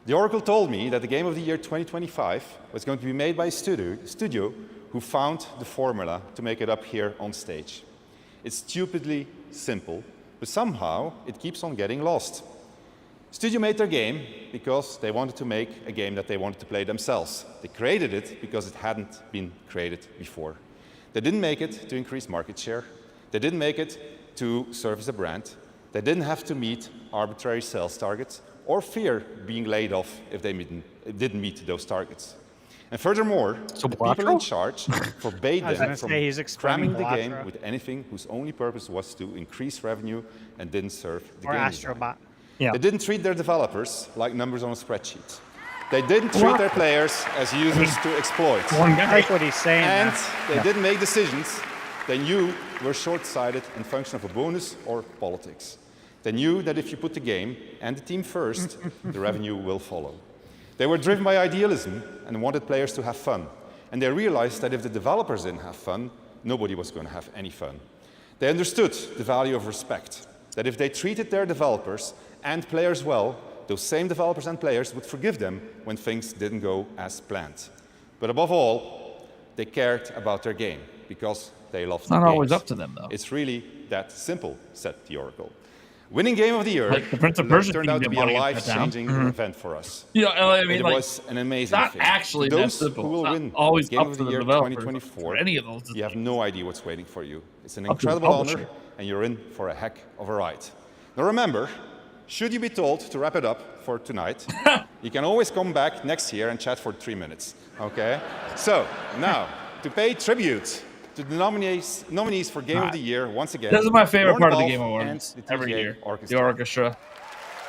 The oracle told me that the Game of the Year 2025 was going to be made by a studio who found the formula to make it up here on stage. It's stupidly simple, but somehow it keeps on getting lost. Studio made their game because they wanted to make a game that they wanted to play themselves. They created it because it hadn't been created before. They didn't make it to increase market share. They didn't make it to serve as a brand. They didn't have to meet arbitrary sales targets or fear being laid off if they didn't meet those targets. And furthermore, the people in charge forbade I was them gonna from say he's explaining cramming the game Blatro. with anything whose only purpose was to increase revenue and didn't serve the Or game design. Astrobot. Yeah. They didn't treat their developers like numbers on a spreadsheet. They didn't treat their players as users to exploit. I like what he's saying. And there. they didn't make decisions. They knew were short-sighted and function of a bonus or politics. They knew that if you put the game and the team first, the revenue will follow. They were driven by idealism and wanted players to have fun. And they realized that if the developers didn't have fun, nobody was going to have any fun. They understood the value of respect, that if they treated their developers and players well, those same developers and players would forgive them when things didn't go as planned. But above all, they cared about their game because they loved It's not the always games. up to them, though. It's really that simple, said the Oracle. Winning Game of the Year Like the Prince of Persia turned thing out to didn't be a wanna get that down. life-changing Mhm. event for us. Yeah, I mean, it like, was an amazing not thing. actually For that those simple. who will It's not win always Game up of to the the Year developers 2024, for any of those you have no idea what's waiting for you. It's an Up to the incredible honor, publisher. and you're in for a heck of a ride. Now remember, should you be told to wrap it up for tonight, you can always come back next year and chat for 3 minutes. Okay? So, now, to pay tribute to the nominees for Game of the Year, once again. This is my favorite Lone part of the Wolf Game Awards and the every TGA year. Orchestra. The orchestra.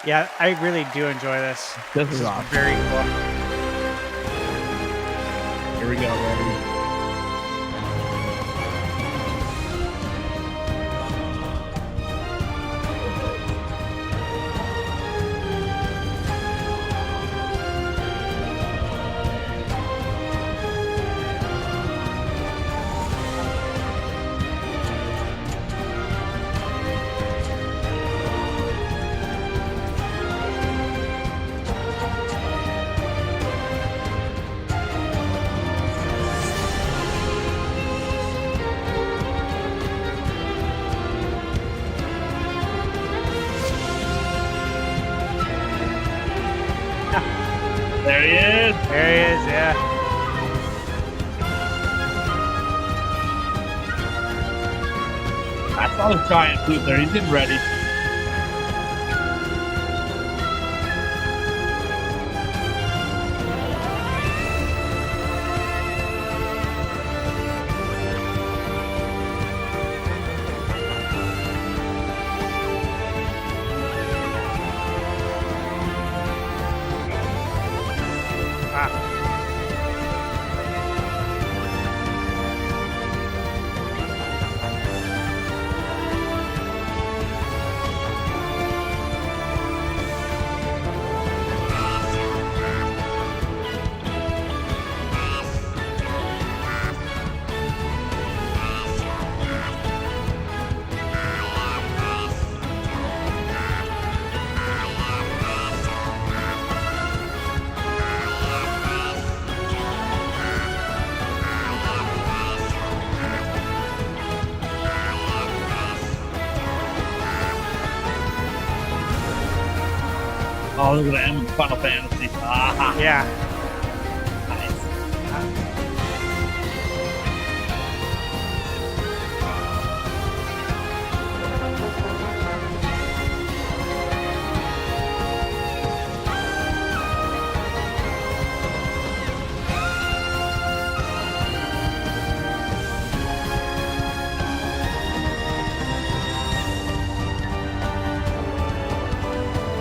Yeah, I really do enjoy this. This is awesome. Very cool. Here we go, baby. There he is. There he is, yeah. I saw the giant boot there. He's getting ready. Oh, look at the end of Final Fantasy. Ah, yeah.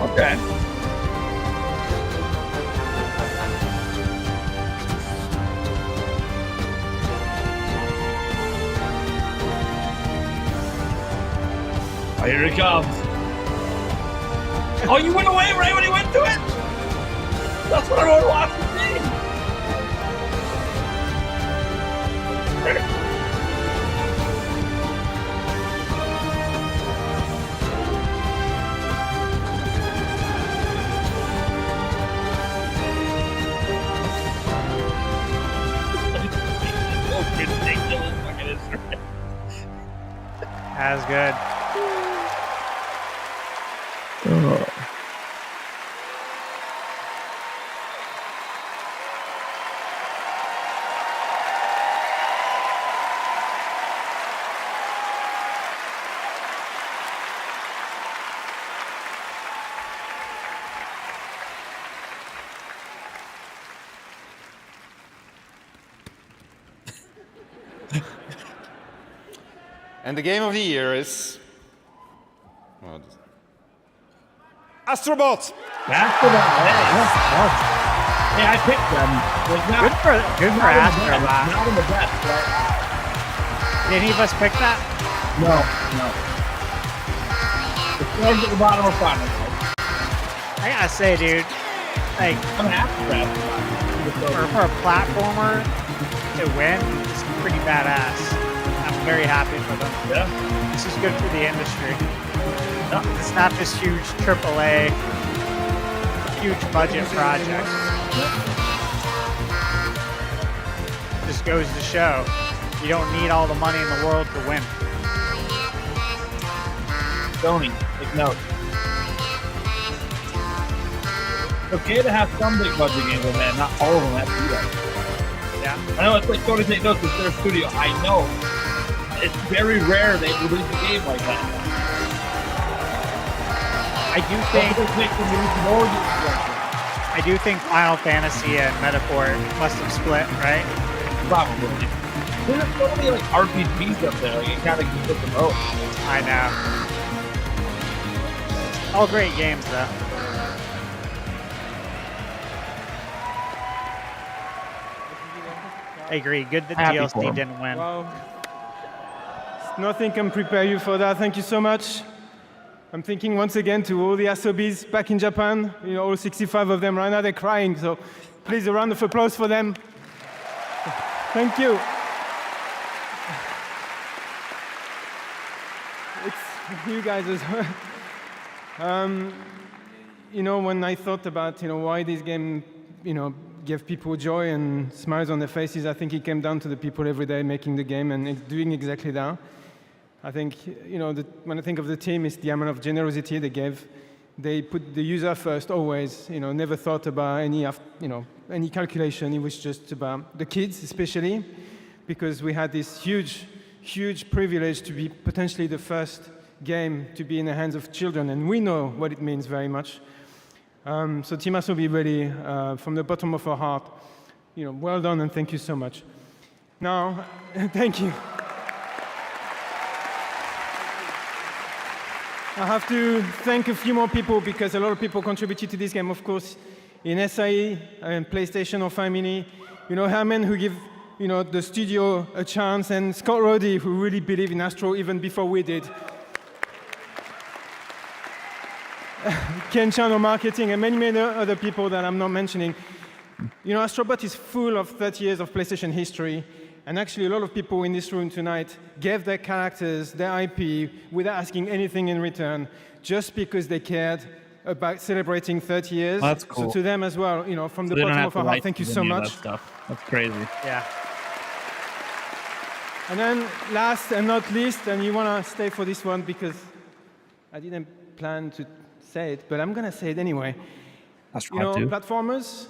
Okay. Oh, here he comes. Oh, you went away right when he went to it? That's what I want to watch to see. Ridiculous fucking instrument. That's good. And the Game of the Year is... Astrobot! Astrobot, hey, I picked them. Good for Astrobot. Not in the best, right? Did any of us pick that? No. It starts at the bottom of final. I gotta say, dude, like, I'm happy for Astrobot. For a platformer to win, it's pretty badass. I'm very happy for them. Yeah. This is good for the industry. No, it's not this huge AAA, huge budget project. Just goes to show you don't need all the money in the world to win. Sony, take note. It's okay to have some big budget games, but man, not all of them have to do that. Yeah. I know it's like Sony take notes, it's their studio. I know. It's very rare they release a game like that. I I do think Final Fantasy and Metaphor must have split, right? Probably. There's so many like RPGs up there. Like, you kind of keep with the boat. I know. All great games, though. I agree. Good that DLC didn't win. Wow. Nothing can prepare you for that. Thank you so much. I'm thinking once again to all the Asobis back in Japan. You know, all 65 of them right now, they're crying. So please, a round of applause for them. Thank you. It's you guys as well. You know, when I thought about, why this game, give people joy and smiles on their faces, I think it came down to the people every day making the game and doing exactly that. I think, when I think of the team, it's the amount of generosity they gave. They put the user first always, never thought about any calculation. It was just about the kids, especially, because we had this huge, huge privilege to be potentially the first game to be in the hands of children, and we know what it means very much. So Team Asobi, really, from the bottom of our heart, well done and thank you so much. Now, thank you. I have to thank a few more people because a lot of people contributed to this game, of course, in SIE and PlayStation or Family. Herman, who give the studio a chance, and Scott Roddy, who really believed in Astro even before we did. Ken Chan on marketing, and many, many other people that I'm not mentioning. Astrobot is full of 30 years of PlayStation history, and actually a lot of people in this room tonight gave their characters, their IP, without asking anything in return, just because they cared about celebrating 30 years. That's cool. So to them as well, from the bottom of our heart, thank you so much. That's crazy. Yeah. And then last and not least, and you want to stay for this one because I didn't plan to say it, but I'm going to say it anyway. Platformers,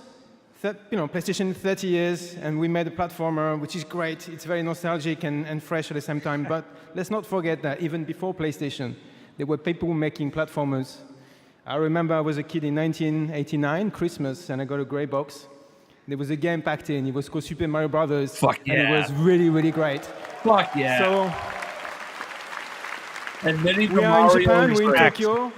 PlayStation 30 years, and we made a platformer, which is great. It's very nostalgic and fresh at the same time. But let's not forget that even before PlayStation, there were people making platformers. I remember I was a kid in 1989, Christmas, and I got a gray box. There was a game packed in. It was called Super Mario Brothers. Fuck yeah. And it was really, really great. Fuck yeah. So, and many we are in Japan, we're in Tokyo.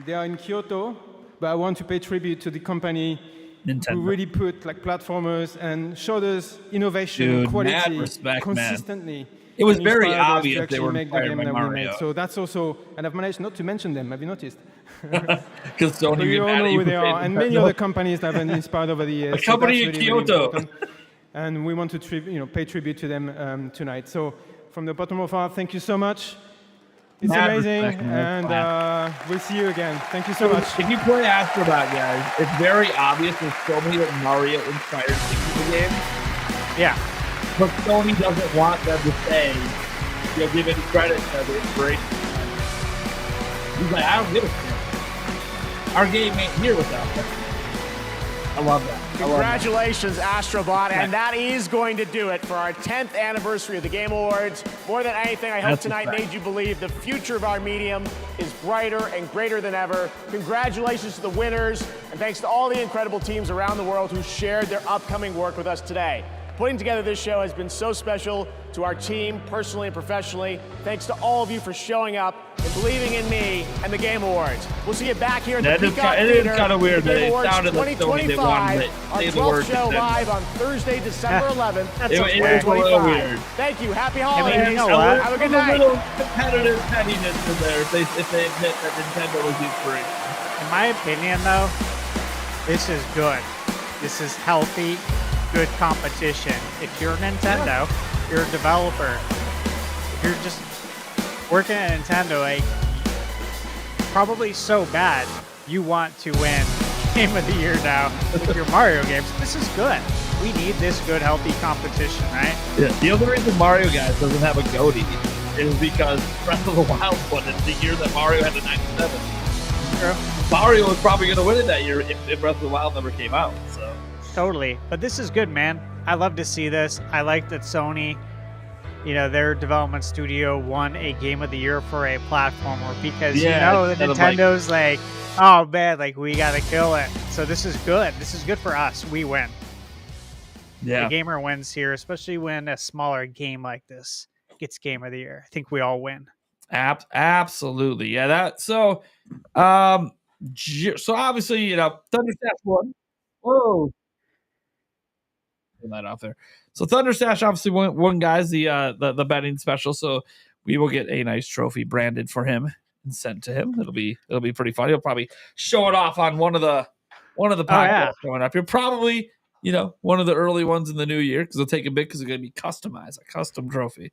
They are in Kyoto. But I want to pay tribute to the company Nintendo, who really put platformers and showed us innovation, quality, consistently. Man. It was very obvious they were make the game that Mario. we made. So that's also, and I've managed not to mention them. Have you noticed? Because Sony, you all know who they are, and many other companies that have been inspired over the years. A company in Kyoto, really and we want to pay tribute to them tonight. So from the bottom of our heart, thank you so much. It's amazing, and we'll see you again. Thank you so much. If you play Astrobot, guys, it's very obvious there's so many Mario-inspired things in the game. Yeah. But Sony doesn't want them to say, give any credit to the inspiration. He's like, I don't give a shit. Our game ain't here without them. I love that. Congratulations, Astrobot, and that is going to do it for our 10th anniversary of the Game Awards. More than anything, I hope tonight made you believe the future of our medium is brighter and greater than ever. Congratulations to the winners, and thanks to all the incredible teams around the world who shared their upcoming work with us today. Putting together this show has been so special to our team, personally and professionally. Thanks to all of you for showing up and believing in me and the Game Awards. We'll see you back here at the Peacock Theater. It is kind of weird that it Awards sounded like Sony that wanted our 12th show live on Thursday, December 11th. It was a little weird. Thank you. Happy holidays. You know what? Have a good night. A little competitive pettiness in there if they admit that Nintendo was inspiration. In my opinion, though, this is good. This is healthy, good competition. If you're Nintendo, you're a developer. If you're just working at Nintendo, probably so bad you want to win Game of the Year now with your Mario games. This is good. We need this good, healthy competition, right? Yeah. The other reason Mario, guys, doesn't have a GOTY is because Breath of the Wild won it the year that Mario had a 97. True. Mario was probably going to win it that year if Breath of the Wild never came out. So totally. But this is good, man. I love to see this. I like that Sony their development studio won a Game of the Year for a platformer because the instead of, like- Nintendo's like, oh man, like we gotta kill it. So this is good. This is good for us. We win. Yeah. The gamer wins here, especially when a smaller game like this gets Game of the Year. I think we all win. Absolutely. Yeah, so obviously, Thunderstash won. Whoa. Put that out there. So Thunderstash obviously won guys the betting special, so we will get a nice trophy branded for him and sent to him. It'll be pretty fun. He'll probably show it off on one of the podcasts coming up here. Probably, one of the early ones in the new year because it'll take a bit because it's going to be customized, a custom trophy.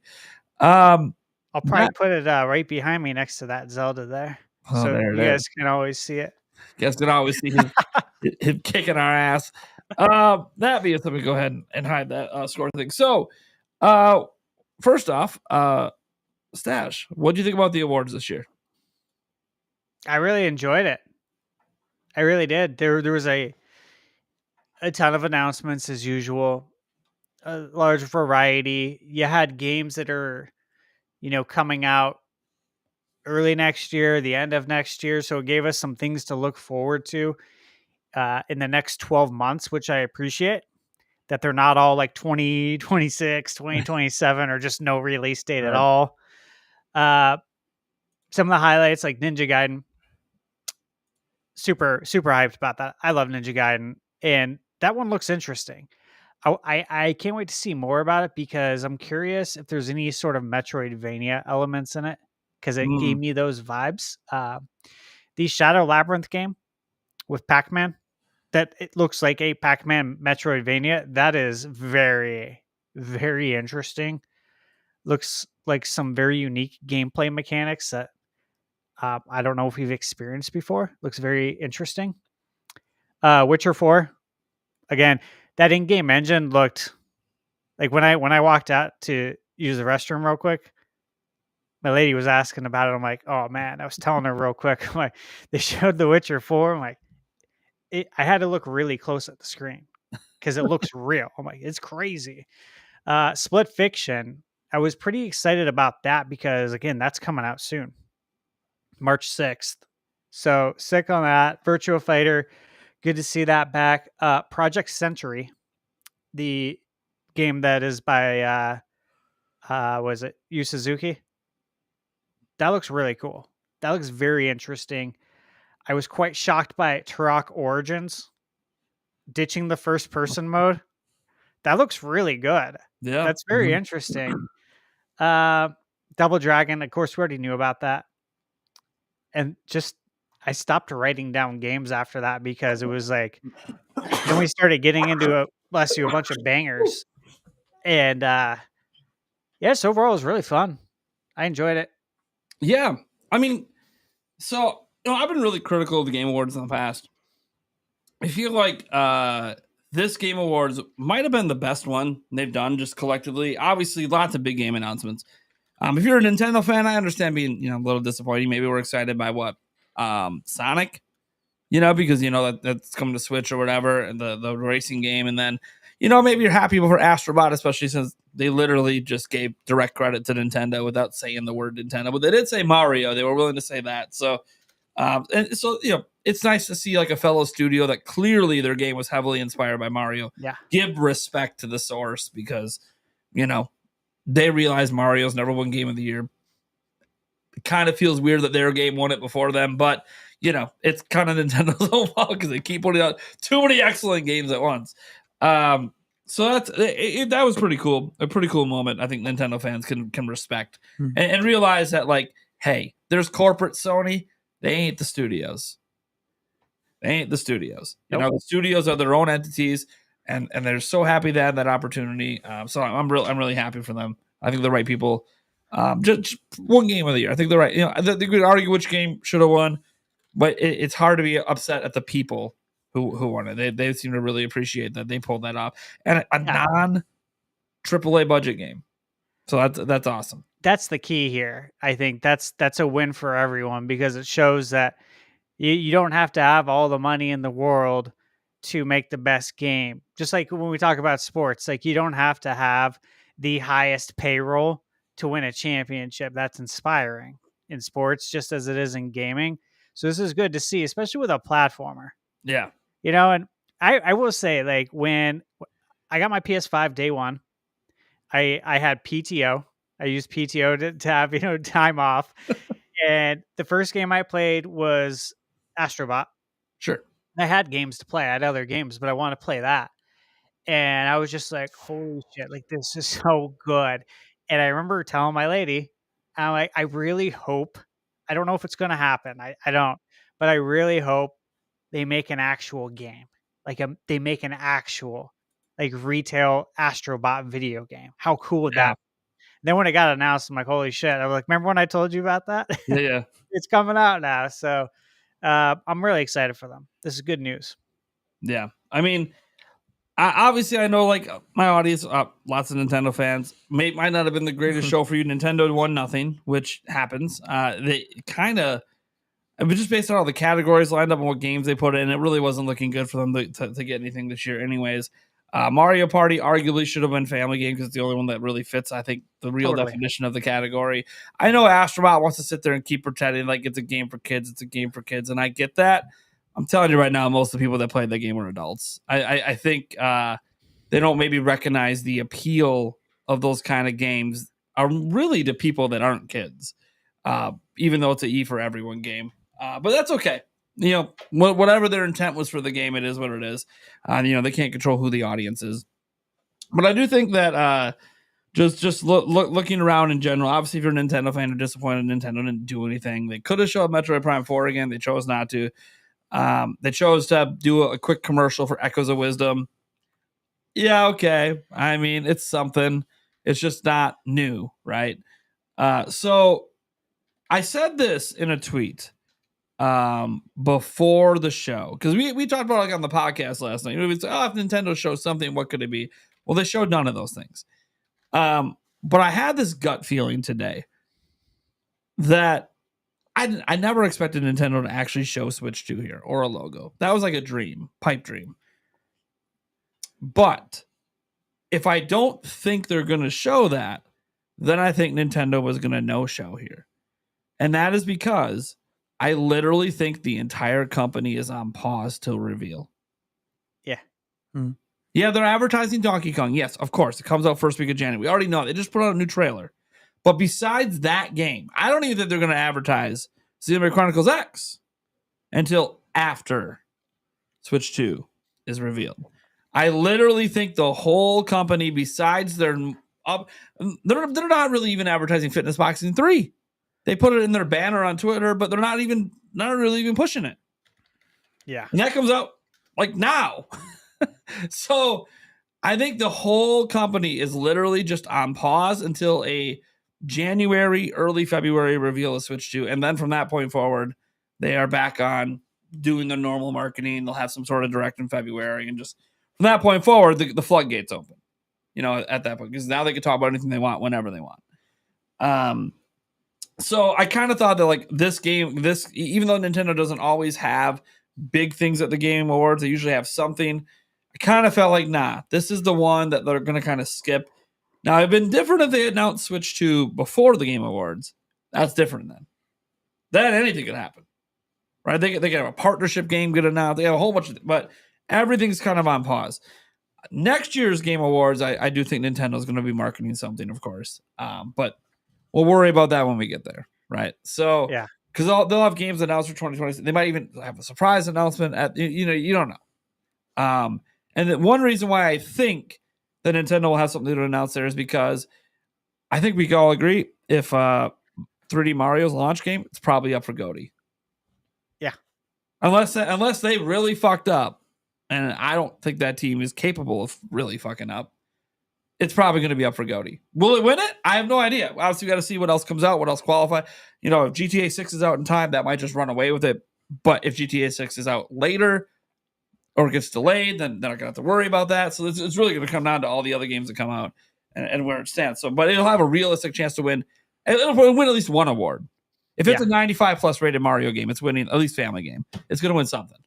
I'll probably put it right behind me next to that Zelda there. Oh, so there you it guys is. can always see it. You guys can always see him kicking our ass. That being said, we go ahead and hide that score thing. So, first off, Stash, what do you think about the awards this year? I really enjoyed it. I really did. There was a ton of announcements as usual, a large variety. You had games that are, coming out early next year, the end of next year. So it gave us some things to look forward to in the next 12 months, which I appreciate. That they're not all like 2026, 2027, or just no release date at all. Some of the highlights, like Ninja Gaiden, super hyped about that. I love Ninja Gaiden, and that one looks interesting. I can't wait to see more about it because I'm curious if there's any sort of Metroidvania elements in it because it gave me those vibes. The Shadow Labyrinth game with Pac-Man, that it looks like a Pac-Man Metroidvania. That is very, very interesting. Looks like some very unique gameplay mechanics that I don't know if we've experienced before. Looks very interesting. Witcher 4, again, that in-game engine looked like when I walked out to use the restroom real quick, my lady was asking about it. I'm like, oh man, I was telling her real quick. I'm like, they showed The Witcher 4. I'm like, I had to look really close at the screen because it looks real. I'm like, it's crazy. Split Fiction, I was pretty excited about that because, again, that's coming out soon. March 6th. So sick on that. Virtua Fighter, good to see that back. Project Century, the game that is by, was it Yu Suzuki? That looks really cool. That looks very interesting. I was quite shocked by Turok Origins ditching the first person mode. That looks really good. Yeah. That's very interesting. Double Dragon, of course, we already knew about that. And just, I stopped writing down games after that because it was like, then we started getting into a bunch of bangers. And yes, overall it was really fun. I enjoyed it. Yeah. I mean, so, I've been really critical of the Game Awards in the past. I feel like this Game Awards might have been the best one they've done just collectively. Obviously, lots of big game announcements. If you're a Nintendo fan, I understand being a little disappointing. Maybe we're excited by what Sonic, because that's coming to Switch or whatever, and the racing game, and then maybe you're happy for Astrobot, especially since they literally just gave direct credit to Nintendo without saying the word Nintendo, but they did say Mario. They were willing to say that, so. And so, it's nice to see like a fellow studio that clearly their game was heavily inspired by Mario. Yeah. Give respect to the source because, they realize Mario's never won Game of the Year. It kind of feels weird that their game won it before them, but, it's kind of Nintendo's own fault because they keep putting out too many excellent games at once. So that was pretty cool. A pretty cool moment. I think Nintendo fans can respect and realize that, like, hey, there's corporate Sony. They ain't the studios. Nope. The studios are their own entities, and they're so happy they had that opportunity. So I'm really happy for them. I think the right people. Just one Game of the Year. I think the right. They could argue which game should have won, but it's hard to be upset at the people who won it. They seem to really appreciate that they pulled that off, and a non AAA budget game. So that's awesome. That's the key here. I think that's a win for everyone because it shows that you don't have to have all the money in the world to make the best game. Just like when we talk about sports, like you don't have to have the highest payroll to win a championship. That's inspiring in sports, just as it is in gaming. So this is good to see, especially with a platformer. Yeah. And I will say, like, when I got my PS5 day one, I had PTO. I used PTO to have, time off. And the first game I played was Astrobot. Sure. I had games to play. I had other games, but I want to play that. And I was just like, holy shit, like, this is so good. And I remember telling my lady, I'm like, I really hope, I don't know if it's going to happen. I don't, but I really hope they make an actual game. Like, they make an actual, like, retail Astrobot video game. How cool would that be? Then when it got announced, I'm like, holy shit. I was like, remember when I told you about that? Yeah. It's coming out now. So I'm really excited for them. This is good news. Yeah. I mean, obviously, I know, like, my audience, lots of Nintendo fans, might not have been the greatest show for you. Nintendo won nothing, which happens. They kind of, it was just based on all the categories lined up and what games they put in. It really wasn't looking good for them to get anything this year anyways. Mario Party arguably should have been family game because it's the only one that really fits, I think, the real definition of the category. I know Astrobot wants to sit there and keep pretending like it's a game for kids. It's a game for kids. And I get that. I'm telling you right now, most of the people that played that game were adults. I think they don't maybe recognize the appeal of those kind of games are really to people that aren't kids, even though it's an E for everyone game. But that's okay. Whatever their intent was for the game, it is what it is. They can't control who the audience is. But I do think that just looking around in general, obviously, if you're a Nintendo fan, you're disappointed Nintendo didn't do anything. They could have showed Metroid Prime 4 again. They chose not to. They chose to do a quick commercial for Echoes of Wisdom. Yeah, okay. I mean, it's something. It's just not new, right? So I said this in a tweet before the show, because we talked about, like, on the podcast last night. We said, if Nintendo shows something, what could it be? Well, they showed none of those things. But I had this gut feeling today that I never expected Nintendo to actually show Switch 2 here or a logo. That was like a dream, pipe dream. But if I don't think they're going to show that, then I think Nintendo was going to no-show here. And that is because I literally think the entire company is on pause till reveal. Yeah. Yeah, they're advertising Donkey Kong. Yes, of course. It comes out first week of January. We already know. They just put out a new trailer. But besides that game, I don't even think they're going to advertise Xenoblade Chronicles X until after Switch 2 is revealed. I literally think the whole company, besides they're not really even advertising Fitness Boxing 3. They put it in their banner on Twitter, but they're not really even pushing it. Yeah. And that comes out like now. So I think the whole company is literally just on pause until a January, early February reveal of Switch 2. And then from that point forward, they are back on doing their normal marketing. They'll have some sort of direct in February. And just from that point forward, the floodgates open, at that point. Because now they can talk about anything they want whenever they want. So I kind of thought that, like, this game, even though Nintendo doesn't always have big things at the Game Awards, they usually have something. I kind of felt like, this is the one that they're going to kind of skip. Now, it'd been different if they announced Switch 2 before the Game Awards. That's different then. Then anything could happen, right? They could have a partnership game get announced. They have a whole bunch of, but everything's kind of on pause. Next year's Game Awards, I do think Nintendo's going to be marketing something, of course. But we'll worry about that when we get there, right? So, yeah, because they'll have games announced for 2020. They might even have a surprise announcement at, you don't know. And the one reason why I think that Nintendo will have something to announce there is because I think we can all agree if 3D Mario's launch game, it's probably up for GOTY. Yeah. Unless they really fucked up, and I don't think that team is capable of really fucking up, it's probably going to be up for GOTY. Will it win it? I have no idea. Obviously, we got to see what else comes out, what else qualifies. If GTA 6 is out in time, that might just run away with it. But if GTA 6 is out later, or gets delayed, then they're not gonna have to worry about that. So it's really gonna come down to all the other games that come out and where it stands. So, but it'll have a realistic chance to win. It'll win at least one award. If it's a 95 plus rated Mario game, it's winning at least family game. It's gonna win something.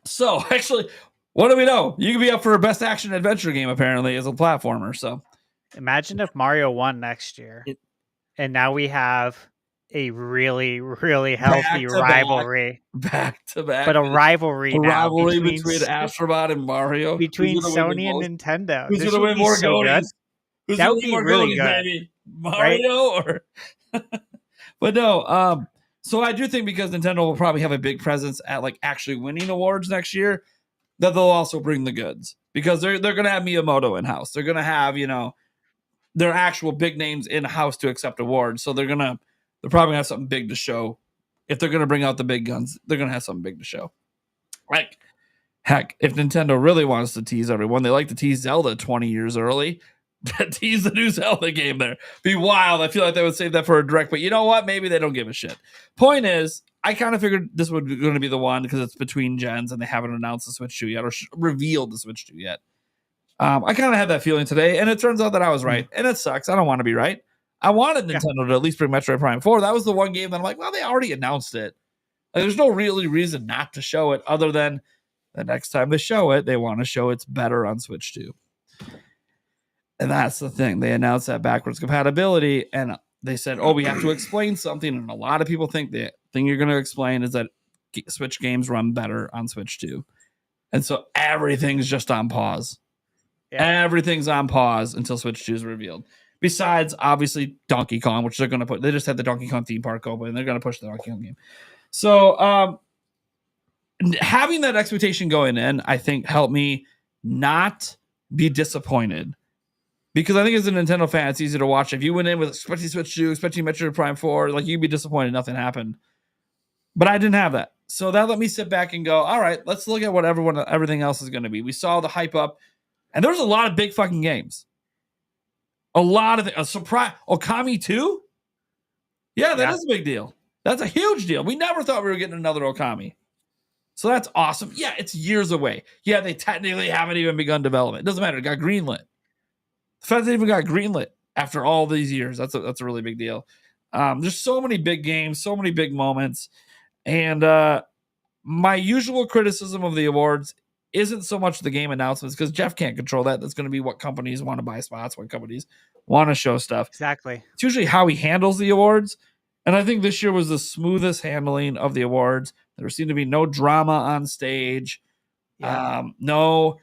So actually, What do we know? You could be up for a best action adventure game apparently as a platformer. So imagine if Mario won next year, and now we have a really, really healthy rivalry. Back to back. But a rivalry now between Astrobot and Mario. Between Sony and Nintendo. Who's going to win more GOTYs? Who's that going would to be win more really GOTYs, good. baby? Mario or... But no, so I do think because Nintendo will probably have a big presence at like actually winning awards next year, that they'll also bring the goods. Because they're going to have Miyamoto in-house. They're going to have, their actual big names in-house to accept awards. So they're probably going to have something big to show. If they're going to bring out the big guns, they're going to have something big to show. Like, heck, if Nintendo really wants to tease everyone, they like to tease Zelda 20 years early. Tease the new Zelda game there. Be wild. I feel like they would save that for a direct, but you know what? Maybe they don't give a shit. Point is, I kind of figured this was going to be the one because it's between gens and they haven't announced the Switch 2 yet or revealed the Switch 2 yet. I kind of had that feeling today, and it turns out that I was right. And it sucks. I don't want to be right. I wanted Nintendo to at least bring Metroid Prime 4. That was the one game that I'm like, well, they already announced it. Like, there's no really reason not to show it other than the next time they show it, they want to show it's better on Switch 2. And that's the thing. They announced that backwards compatibility, and they said, oh, we have to explain something. And a lot of people think the thing you're going to explain is that Switch games run better on Switch 2. And so everything's just on pause. Yeah. Everything's on pause until Switch 2 is revealed. Besides, obviously, Donkey Kong, which they're going to put. They just had the Donkey Kong theme park open, and they're going to push the Donkey Kong game. So having that expectation going in, I think, helped me not be disappointed. Because I think as a Nintendo fan, it's easy to watch. If you went in with expecting Switch 2, expecting Metroid Prime 4, like you'd be disappointed nothing happened. But I didn't have that. So that let me sit back and go, all right, let's look at what everything else is going to be. We saw the hype up, and there's a lot of big fucking games. A lot of a surprise. Okami 2? Yeah, that is a big deal. That's a huge deal. We never thought we were getting another Okami. So that's awesome. Yeah, it's years away. Yeah, they technically haven't even begun development. It doesn't matter. It got greenlit. The fact they even got greenlit after all these years, that's a really big deal. There's so many big games, so many big moments. And my usual criticism of the awards isn't so much the game announcements, because Jeff can't control that. That's going to be what companies want to buy spots, what companies want to show stuff. Exactly. It's usually how he handles the awards. And I think this year was the smoothest handling of the awards. There seemed to be no drama on stage. Yeah. No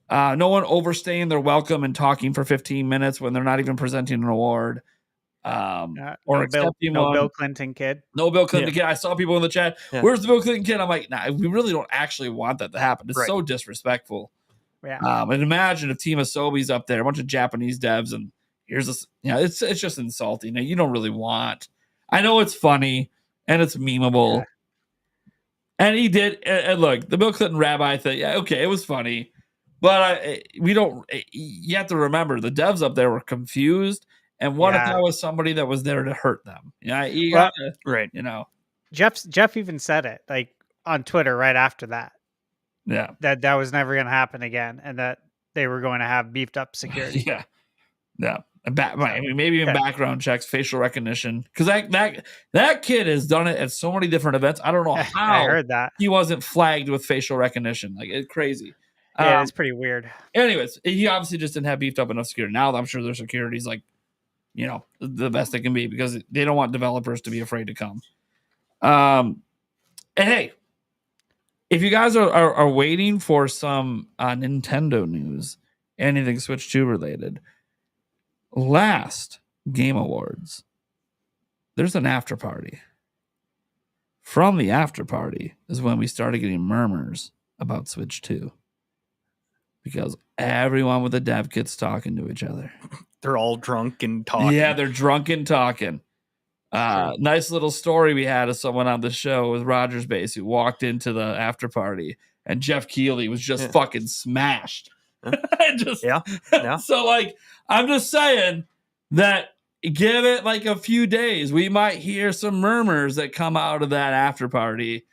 one overstaying their welcome and talking for 15 minutes when they're not even presenting an award. Or accepting one. No Bill Clinton kid. No Bill Clinton kid. I saw people in the chat. Yeah. Where's the Bill Clinton kid? I'm like, nah, we really don't actually want that to happen. It's so disrespectful. Yeah. And imagine if Team Asobi's up there, a bunch of Japanese devs, and here's this. It's just insulting. Now, you don't really want. I know it's funny and it's memeable. Yeah. And he did. And look, the Bill Clinton rabbi thing. Yeah, okay, it was funny. But we don't. You have to remember the devs up there were confused. And what if that was somebody that was there to hurt them? Yeah, right. Jeff even said it like on Twitter right after that. Yeah, that was never going to happen again, and that they were going to have beefed up security. Yeah. Maybe even background checks, facial recognition, because that kid has done it at so many different events. I don't know how I heard that he wasn't flagged with facial recognition. Like, it's crazy. Yeah, it's pretty weird. Anyways, he obviously just didn't have beefed up enough security. Now I'm sure their security's like, the best they can be, because they don't want developers to be afraid to come. And hey, if you guys are waiting for some Nintendo news, anything Switch 2 related, last Game Awards, there's an after party. From the after party is when we started getting murmurs about Switch 2. Because everyone with the dev kit's talking to each other. They're all drunk and talking. Yeah, they're drunk and talking. Nice little story we had of someone on the show with Rogers Base who walked into the after party, and Jeff Keighley was just fucking smashed. So, like, I'm just saying that give it like a few days. We might hear some murmurs that come out of that after party.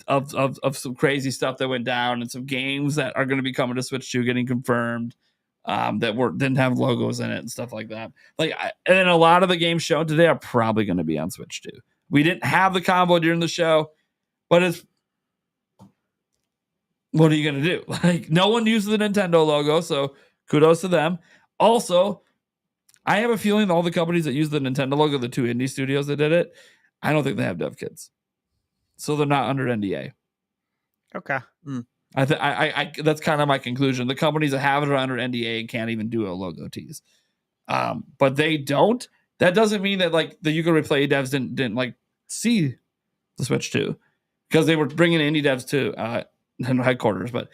Of some crazy stuff that went down, and some games that are going to be coming to Switch 2 getting confirmed that didn't have logos in it and stuff like that. And a lot of the games shown today are probably going to be on Switch 2. We didn't have the combo during the show, but what are you going to do? Like, no one uses the Nintendo logo, so kudos to them. Also, I have a feeling all the companies that use the Nintendo logo, the 2 indie studios that did it, I don't think they have dev kits. So they're not under NDA. Okay. I that's kind of my conclusion. The companies that have it are under NDA and can't even do a logo tease. But they don't. That doesn't mean that like the You Can Replay devs didn't like see the Switch 2 because they were bringing indie devs to headquarters. But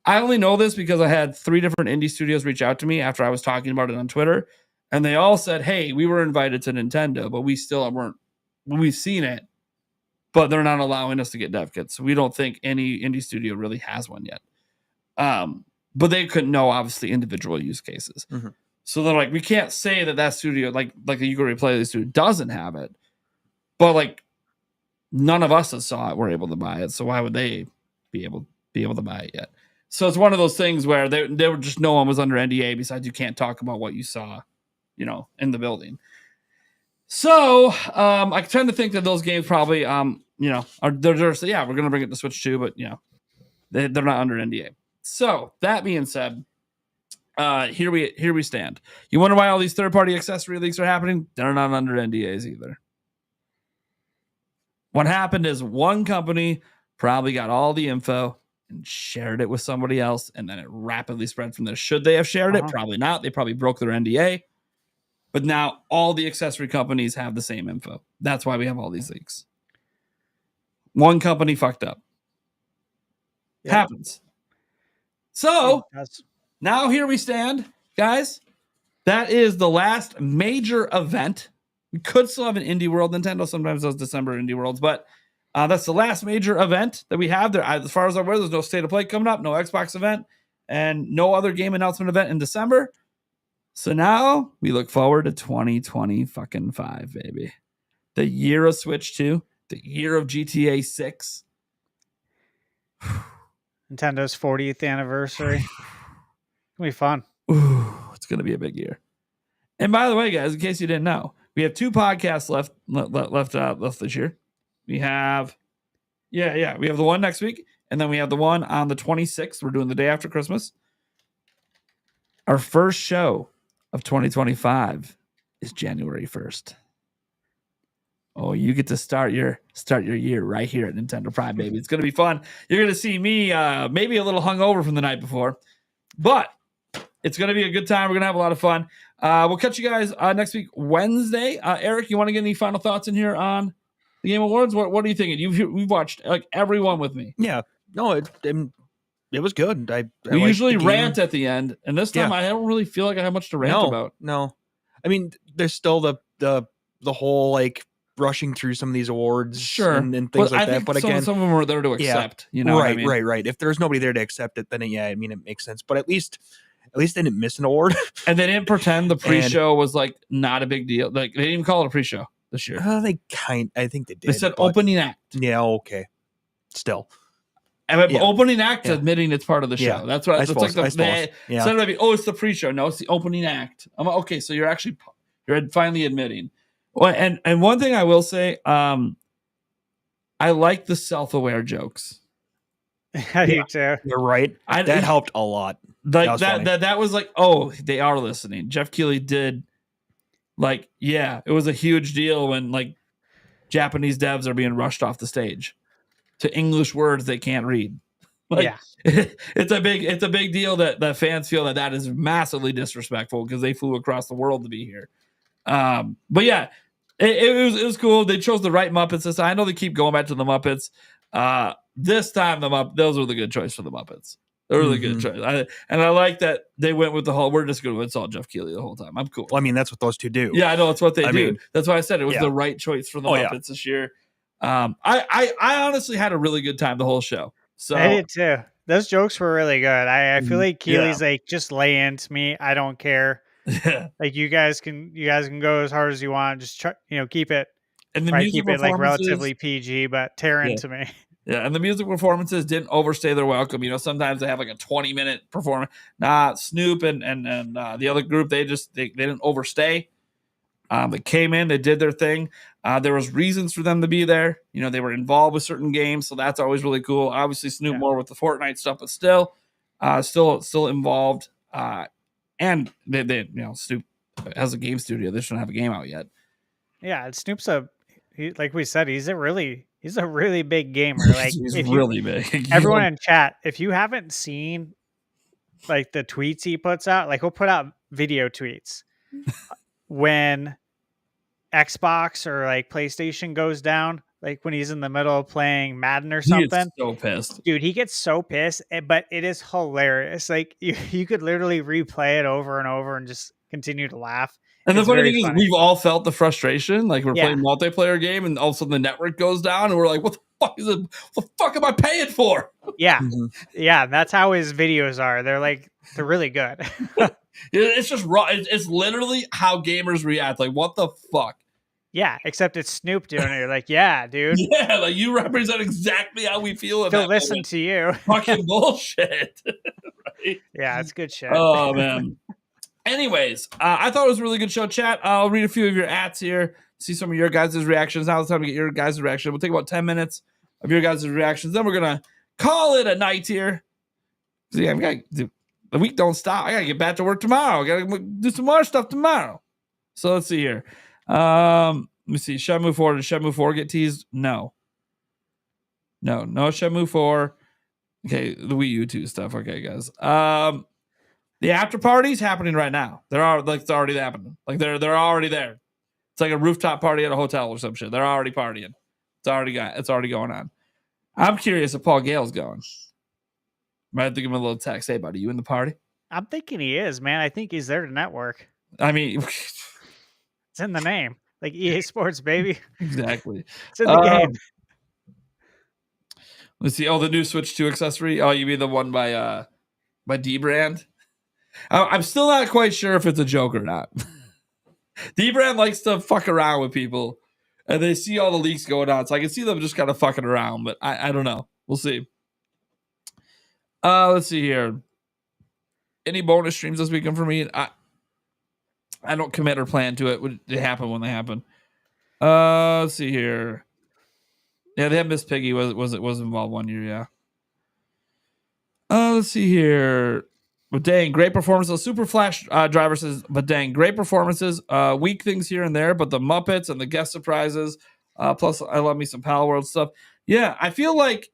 I only know this because I had 3 different indie studios reach out to me after I was talking about it on Twitter, and they all said, "Hey, we were invited to Nintendo, but we still weren't. We've seen it, but they're not allowing us to get dev kits. So we don't think any indie studio really has one yet." But they couldn't know obviously individual use cases. So they're like, we can't say that studio, like the You Can Replay the studio doesn't have it, but like none of us that saw it were able to buy it. So why would they be able to buy it yet? So it's one of those things where they were just, no one was under NDA besides you can't talk about what you saw, in the building. So I tend to think that those games probably, are they're just, we're going to bring it to Switch 2, but they're not under NDA. So that being said, here we stand. You wonder why all these third-party accessory leaks are happening? They're not under NDAs either. What happened is one company probably got all the info and shared it with somebody else, and then it rapidly spread from there. Should they have shared it? Probably not. They probably broke their NDA. But now all the accessory companies have the same info. That's why we have all these leaks. One company fucked up. Yep. Happens. So now here we stand, guys. That is the last major event. We could still have an Indie World. Nintendo sometimes does December Indie Worlds, but that's the last major event that we have there. As far as I'm aware, there's no State of Play coming up, no Xbox event, and no other game announcement event in December. So now we look forward to 2025, baby. The year of Switch 2, the year of GTA 6. Nintendo's 40th anniversary. It's gonna be fun. Ooh, it's gonna be a big year. And by the way, guys, in case you didn't know, we have 2 podcasts left this year. We have, we have the one next week, and then we have the one on the 26th. We're doing the day after Christmas. Our first show of 2025 is January 1st. Oh, you get to start your year right here at Nintendo Prime, baby. It's gonna be fun. You're gonna see me maybe a little hungover from the night before, but it's gonna be a good time. We're gonna have a lot of fun. We'll catch you guys next week, Wednesday. Eric, you want to get any final thoughts in here on the Game Awards? What are you thinking? We've watched like everyone with me. Yeah, no, it was good. We usually rant at the end, and this time I don't really feel like I have much to rant about. No, I mean, there's still the whole like rushing through some of these awards, and things like that. But again, some of them are there to accept. You know, right, what I mean? right. If there's nobody there to accept it, then it makes sense. But at least they didn't miss an award, and they didn't pretend the pre-show was like not a big deal. Like they didn't even call it a pre-show this year. I think they did. They said opening act. Yeah, okay. Still. Opening act admitting it's part of the show. Yeah. That's what I it's suppose, like. Yeah. Instead of it's the pre-show. No, it's the opening act. I'm like, okay, so you're finally admitting. Well, and one thing I will say, I like the self-aware jokes. I do too. You're right. That helped a lot. Like that was like, oh, they are listening. Jeff Keighley did like, it was a huge deal when like Japanese devs are being rushed off the stage to English words they can't read. Like, it's a big deal that fans feel that is massively disrespectful because they flew across the world to be here. But yeah, it was cool. They chose the right Muppets this time. I know they keep going back to the Muppets. This time those were the good choice for the Muppets. They're really good choice. I like that they went with the whole, we're just going to insult Jeff Keighley the whole time. I'm cool. Well, I mean, that's what those two do. Yeah, I know. It's what they do. mean, that's why I said it was the right choice for the Muppets this year. I honestly had a really good time the whole show. So I did too. Those jokes were really good. I feel like Keely's like, just lay into me. I don't care. Like you guys can go as hard as you want. Just try, keep it. And the keep it like relatively PG, but tear into me. Yeah, and the music performances didn't overstay their welcome. Sometimes they have like a 20-minute performance. Nah, Snoop and the other group, they didn't overstay. They came in, they did their thing. There was reasons for them to be there. You know, they were involved with certain games, so that's always really cool. Obviously, Snoop more with the Fortnite stuff, but still involved. And they Snoop has a game studio. They shouldn't have a game out yet. Yeah, and Snoop's like we said, he's a really big gamer. Like he's really big. Everyone in chat, if you haven't seen like the tweets he puts out, like he'll put out video tweets when Xbox or like PlayStation goes down, like when he's in the middle of playing Madden or something. He gets so pissed. Dude, he gets so pissed, but it is hilarious. Like you could literally replay it over and over and just continue to laugh. And the funny thing is, we've all felt the frustration. Like we're playing a multiplayer game, and all of a sudden the network goes down, and we're like, "What the fuck is it? What the fuck am I paying for?" Yeah, yeah. That's how his videos are. They're really good. It's just raw. It's literally how gamers react. Like, what the fuck? Yeah, except it's Snoop doing it. You're like, yeah, dude. Yeah, like you represent exactly how we feel. They'll listen to you. Fucking bullshit. Right? Yeah, it's good shit. Oh man. Anyways, I thought it was a really good show, chat. I'll read a few of your ats here, see some of your guys' reactions. Now it's time to get your guys' reaction. We'll take about 10 minutes of your guys' reactions. Then we're going to call it a night here. So yeah, the week don't stop. I got to get back to work tomorrow. I got to do some more stuff tomorrow. So let's see here. Let me see. Shenmue 4. Did Shenmue 4 get teased? No, Shenmue 4. Okay, the Wii U 2 stuff. Okay, guys. The after party's happening right now. It's already happening. Like they're already there. It's like a rooftop party at a hotel or some shit. They're already partying. It's already going on. I'm curious if Paul Gale's going. Might have to give him a little text. Hey, buddy, you in the party? I'm thinking he is, man. I think he's there to network. I mean, it's in the name. Like EA Sports, baby. Exactly. It's in the game. Let's see. Oh, the new Switch 2 accessory. Oh, you mean the one by D-Brand? I'm still not quite sure if it's a joke or not. D-Brand likes to fuck around with people, and they see all the leaks going on, so I can see them just kind of fucking around, but I don't know. We'll see. Let's see here. Any bonus streams this weekend for me? I don't commit or plan to it. They happen when they happen. Let's see here. Yeah, they had Miss Piggy was involved one year. Yeah. Let's see here. But dang, great performances. Super Flash Driver says, but dang, great performances. Weak things here and there, but the Muppets and the guest surprises. Plus, I love me some Pal World stuff. Yeah, I feel like,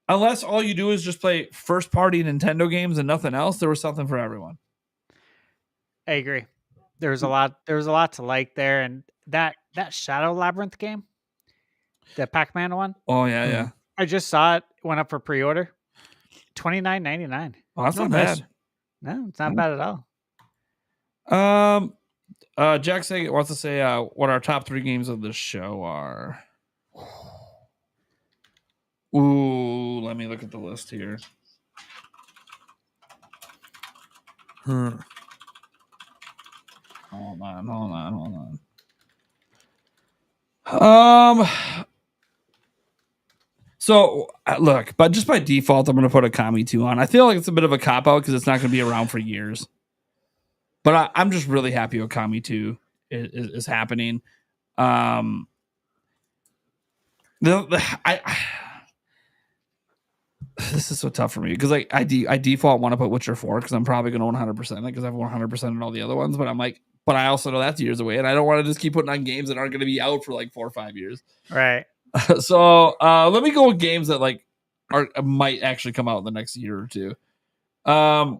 unless all you do is just play first party Nintendo games and nothing else, there was something for everyone. I agree. There was a lot to like there, and that Shadow Labyrinth game, the Pac-Man one. Oh yeah. I just saw it. Went up for pre-order. $29.99. Oh, that's not bad. No, it's not bad at all. Jack wants to say what our top 3 games of the show are. Ooh, let me look at the list here. Hold on. So look, but just by default, I'm going to put Akami 2 on. I feel like it's a bit of a cop out because it's not going to be around for years. But I'm just really happy Akami 2 is happening. This is so tough for me because I default want to put Witcher 4 because I'm probably going to 100% it because I've 100% on all the other ones. But I'm like, but I also know that's years away, and I don't want to just keep putting on games that aren't going to be out for like 4 or 5 years. Right. So let me go with games that might actually come out in the next year or two. I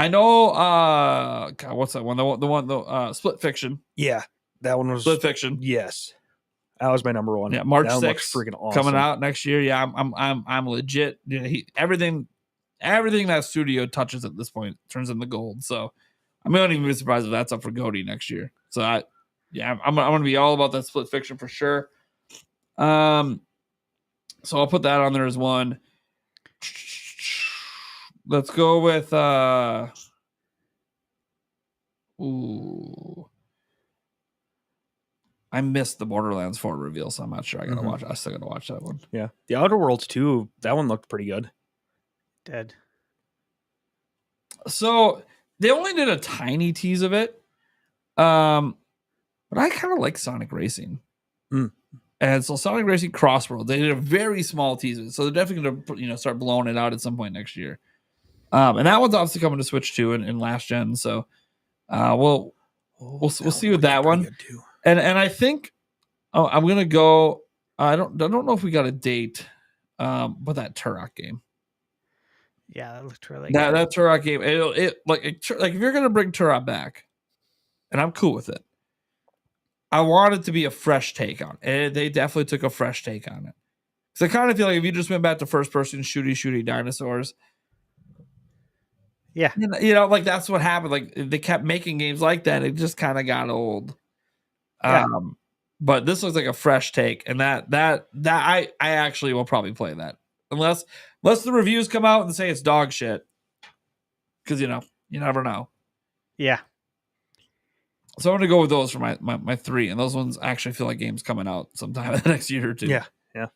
know. God, what's that one? The Split Fiction. Yeah, that one was Split Fiction. Yes, that was my number one. Yeah, March that 6th, freaking awesome. coming out next year. Yeah, I'm legit. Everything that studio touches at this point turns into gold. So I wouldn't even be surprised if that's up for GOTY next year. So I'm gonna be all about that Split Fiction for sure. So I'll put that on there as one. Let's go with ooh. I missed the Borderlands 4 reveal, so I'm not sure. I still gotta watch that one. Yeah. The Outer Worlds 2, that one looked pretty good. Dead. So they only did a tiny tease of it. but I kind of like Sonic Racing. And so Sonic Racing Crossworld, they did a very small teaser, so they're definitely going to start blowing it out at some point next year. And that one's obviously coming to Switch 2 in last gen, so we'll see with that one. And I think I'm gonna go. I don't know if we got a date, but that Turok game. Yeah, that looked really good. That Turok game. Like if you're gonna bring Turok back, and I'm cool with it. I want it to be a fresh take on it. And they definitely took a fresh take on it. So I kind of feel like if you just went back to first person shooty dinosaurs. Yeah. Like that's what happened. Like they kept making games like that. It just kind of got old. Yeah. But this looks like a fresh take. And that I actually will probably play that. Unless the reviews come out and say it's dog shit. Because you never know. Yeah. So I'm gonna go with those for my 3, and those ones actually feel like games coming out sometime in the next year or 2. Yeah. All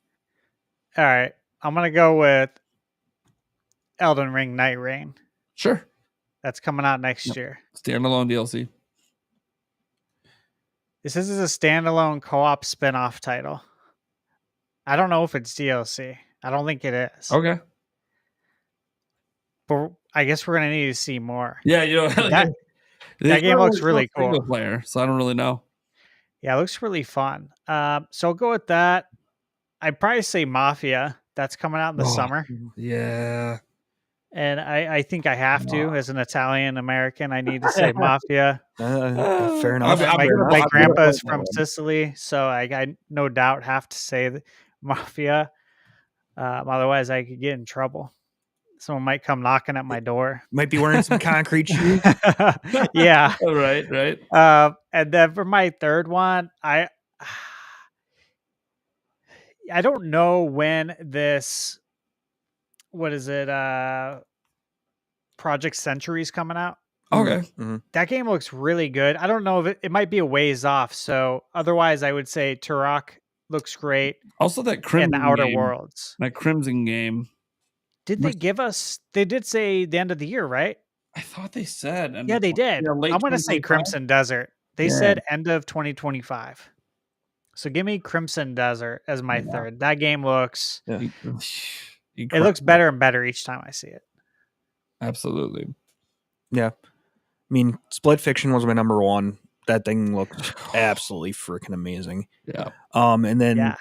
right, I'm gonna go with Elden Ring Night Rain. Sure. That's coming out next year. Standalone DLC. This is a standalone co-op spin-off title. I don't know if it's DLC. I don't think it is. Okay. But I guess we're gonna need to see more. Yeah, that game looks really cool. Single player, so I don't really know. Yeah, it looks really fun. So I'll go with that. I'd probably say Mafia. That's coming out in the summer. Yeah. And I think I have to, as an Italian American, I need to say Mafia. Fair enough. My grandpa's from Sicily, so I no doubt have to say Mafia. Otherwise, I could get in trouble. Someone might come knocking at my door. Might be wearing some concrete shoes. Yeah. Right. And then for my third one, I don't know when this, what is it? Project Century's coming out. Okay. Mm-hmm. That game looks really good. I don't know if it might be a ways off. So otherwise I would say Turok looks great. Also that Crimson and the Outer game, Worlds. That Crimson game. Did they give us, they did say the end of the year, right? I thought they said. Yeah, they did. I'm going to say Crimson Desert. They said end of 2025. So give me Crimson Desert as my third. That game looks, it looks better and better each time I see it. Absolutely. Yeah. I mean, Split Fiction was my number 1. That thing looked absolutely freaking amazing. Yeah. And then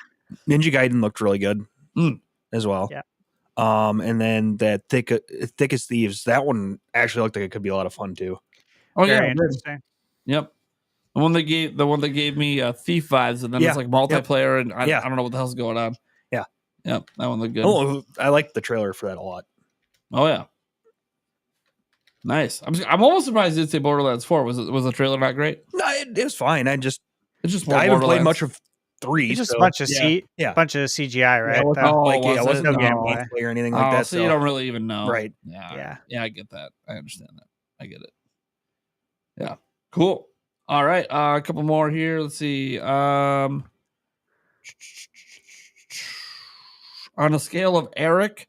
Ninja Gaiden looked really good as well. Yeah. And then that Thick as Thieves, that one actually looked like it could be a lot of fun too. Oh, Very yeah. interesting. Yep. The one that gave me Thief vibes, and then it's like multiplayer, and I don't know what the hell's going on. Yeah. Yep. That one looked good. Oh, I liked the trailer for that a lot. Oh yeah. Nice. I'm almost surprised it didn't say Borderlands 4. Was the trailer not great? No, it was fine. It's just I haven't played much of 3. It's just a bunch of bunch of CGI, right? Yeah, it wasn't no gameplay or anything like that. So you don't really even know. Right. Yeah, I get that. I understand that. I get it. Yeah. Cool. All right. A couple more here. Let's see. On a scale of Eric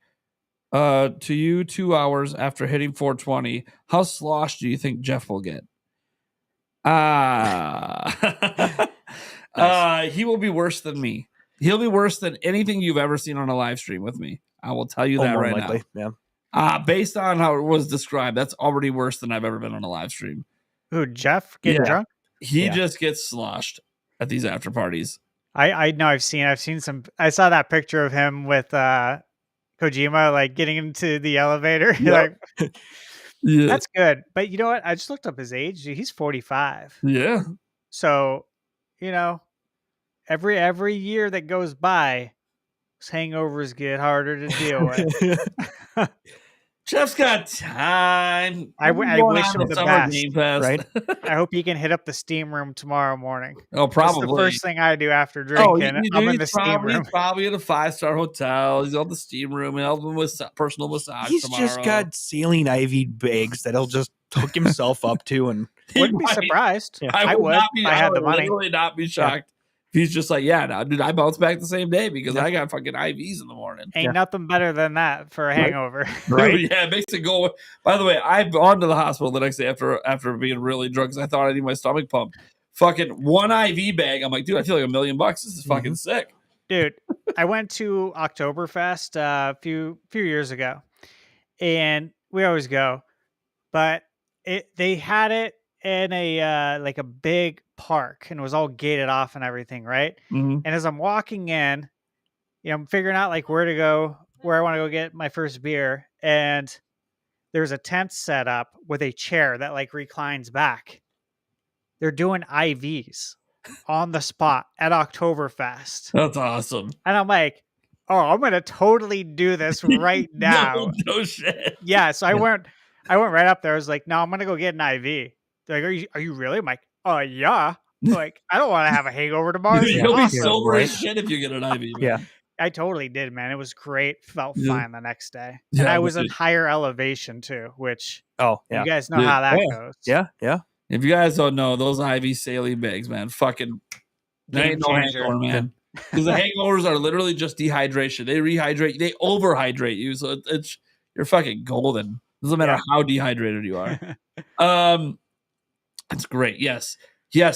to you 2 hours after hitting 420, how sloshed do you think Jeff will get? He will be worse than me. He'll be worse than anything you've ever seen on a live stream with me. I will tell you that right likely. now. Yeah. Based on how it was described, that's already worse than I've ever been on a live stream. Who, Jeff getting drunk? He just gets sloshed at these after parties. I know I've seen some. I saw that picture of him with Kojima, like getting into the elevator. Yep. Like, Yeah. that's good. But you know what? I just looked up his age. He's 45. Yeah. So, every year that goes by, his hangovers get harder to deal with. Jeff's got time. I wish him the best. Game Fest. Right? I hope he can hit up the steam room tomorrow morning. Oh, probably. That's the first thing I do after drinking. I'm in the steam room. He's probably in a 5-star hotel. He's on the steam room and helping with personal massage. He's tomorrow. just got saline ivy bags that he'll just hook himself up to, and wouldn't be surprised. I would if I had the money. Literally not be shocked. He's just like, dude, I bounce back the same day because I got fucking IVs in the morning. Ain't nothing better than that for a hangover. Right? Yeah, it makes it go. By the way, I've gone to the hospital the next day after being really drunk because I thought I need my stomach pumped. fucking one IV bag. I'm like, dude, I feel like $1 million. This is fucking sick. Dude, I went to Oktoberfest a few years ago, and we always go, but they had it in a like a big park, and it was all gated off and everything, right? Mhm. And as I'm walking in, I'm figuring out like where to go, where I want to go get my first beer, and there's a tent set up with a chair that like reclines back. They're doing IVs on the spot at Oktoberfest. That's awesome. And I'm like, oh, I'm gonna totally do this right now. No shit. Yeah. So I went right up there. I was like, no, I'm gonna go get an IV. They're like, are you really? I'm like, yeah. Like, I don't want to have a hangover tomorrow. You'll be Awesome. sober as shit if you get an IV. Man. Yeah. I totally did, man. It was great. Felt fine the next day. Yeah, And I was in higher elevation too, which yeah. you guys know Dude. how that goes. Yeah. If you guys don't know, those IV saline bags, man, fucking there Game ain't no changer. hangover, man. Because the hangovers are literally just dehydration. They rehydrate, they overhydrate you, so it's you're fucking golden. Doesn't matter how dehydrated you are. It's great. Yes,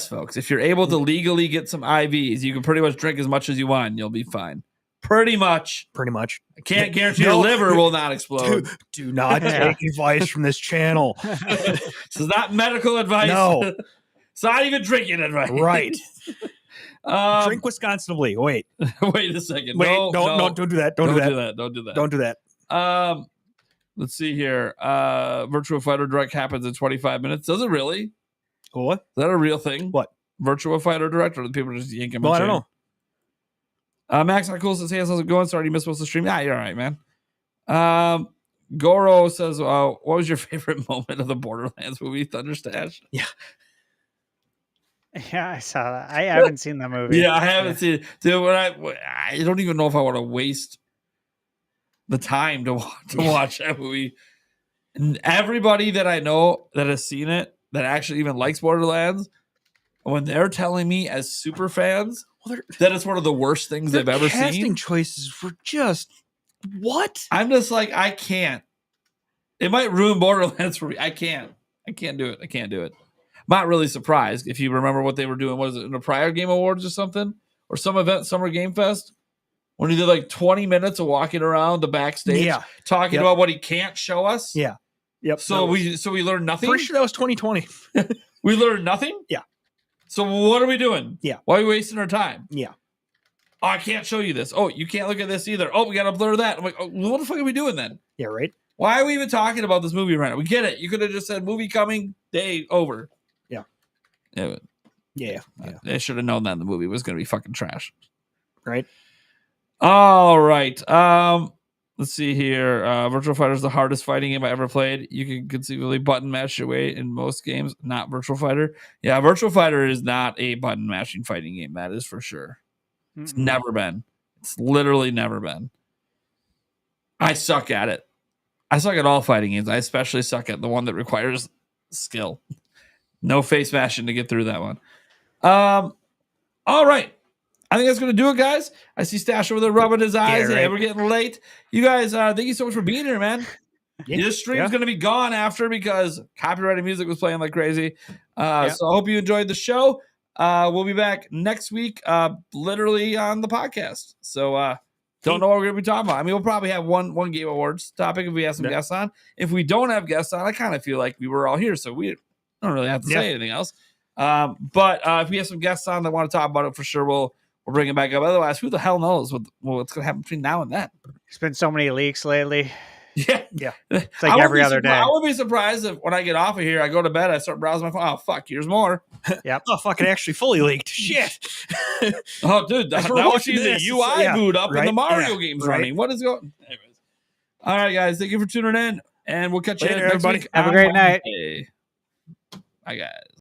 folks. If you're able to legally get some IVs, you can pretty much drink as much as you want, and you'll be fine. Pretty much. I can't guarantee your liver will not explode. Do not take advice from this channel. This is not medical advice. No. It's not even drinking advice. Right. Drink Wisconsinably. Wait. Wait a second. Wait. No, don't do that. Don't do that. Don't do that. Don't do that. Let's see here. Virtual Fighter Direct happens in 25 minutes. Does it really? What? Is that a real thing? What? Virtual Fighter Direct, or the people just yanking? Well, I don't know. Max, not cool. Says, hey, how's it going? Sorry you missed most of the stream. Yeah, you're all right, man. Goro says, what was your favorite moment of the Borderlands movie, Thunderstash? Yeah. Yeah, I saw that. I haven't seen the movie. Yeah, I haven't seen it. Dude, I don't even know if I want to waste the time to watch that movie. And everybody that I know that has seen it, that actually even likes Borderlands, when they're telling me as super fans that it's one of the worst things they've ever seen. Casting choices were just what? I'm just like, I can't. It might ruin Borderlands for me. I can't do it. I can't do it. I'm not really surprised if you remember what they were doing. Was it in the prior Game Awards or something? Or some event, Summer Game Fest? When he did like 20 minutes of walking around the backstage talking about what he can't show us? Yeah. Yep. So we learned nothing? Pretty sure that was 2020. We learned nothing? Yeah. So what are we doing? Yeah. Why are we wasting our time? Yeah. Oh, I can't show you this. Oh, you can't look at this either. Oh, we got to blur that. I'm like, oh, what the fuck are we doing then? Yeah, right. Why are we even talking about this movie right now? We get it. You could have just said movie coming, day over. Yeah. Yeah. They should have known that the movie was going to be fucking trash. Right. All right. Let's see here. Virtual Fighter is the hardest fighting game I ever played. You can conceivably button mash your way in most games, not Virtual Fighter. Yeah, Virtual Fighter is not a button mashing fighting game. That is for sure. It's never been. It's literally never been. I suck at it. I suck at all fighting games. I especially suck at the one that requires skill. No face mashing to get through that one. All right. I think that's going to do it, guys. I see Stash over there rubbing his eyes. Yeah, we're getting late. You guys, thank you so much for being here, man. This stream's going to be gone after because copyrighted music was playing like crazy. So I hope you enjoyed the show. We'll be back next week, literally on the podcast. So don't know what we're going to be talking about. I mean, we'll probably have one Game Awards topic if we have some guests on. If we don't have guests on, I kind of feel like we were all here, so we don't really have to say anything else. But if we have some guests on that want to talk about it, for sure, we'll bring it back up. Otherwise, who the hell knows what's going to happen between now and then? There's been so many leaks lately. Yeah. It's like every other day. I would be surprised if when I get off of here, I go to bed, I start browsing my phone. Oh, fuck, here's more. Yep. Oh, fuck, it actually fully leaked. Shit. Oh, dude, now we're seeing the UI boot up and the Mario game's right. running. What is going on? Anyways. All right, guys, thank you for tuning in, and we'll catch you Later, next everybody. week. Have a great night. Bye, guys.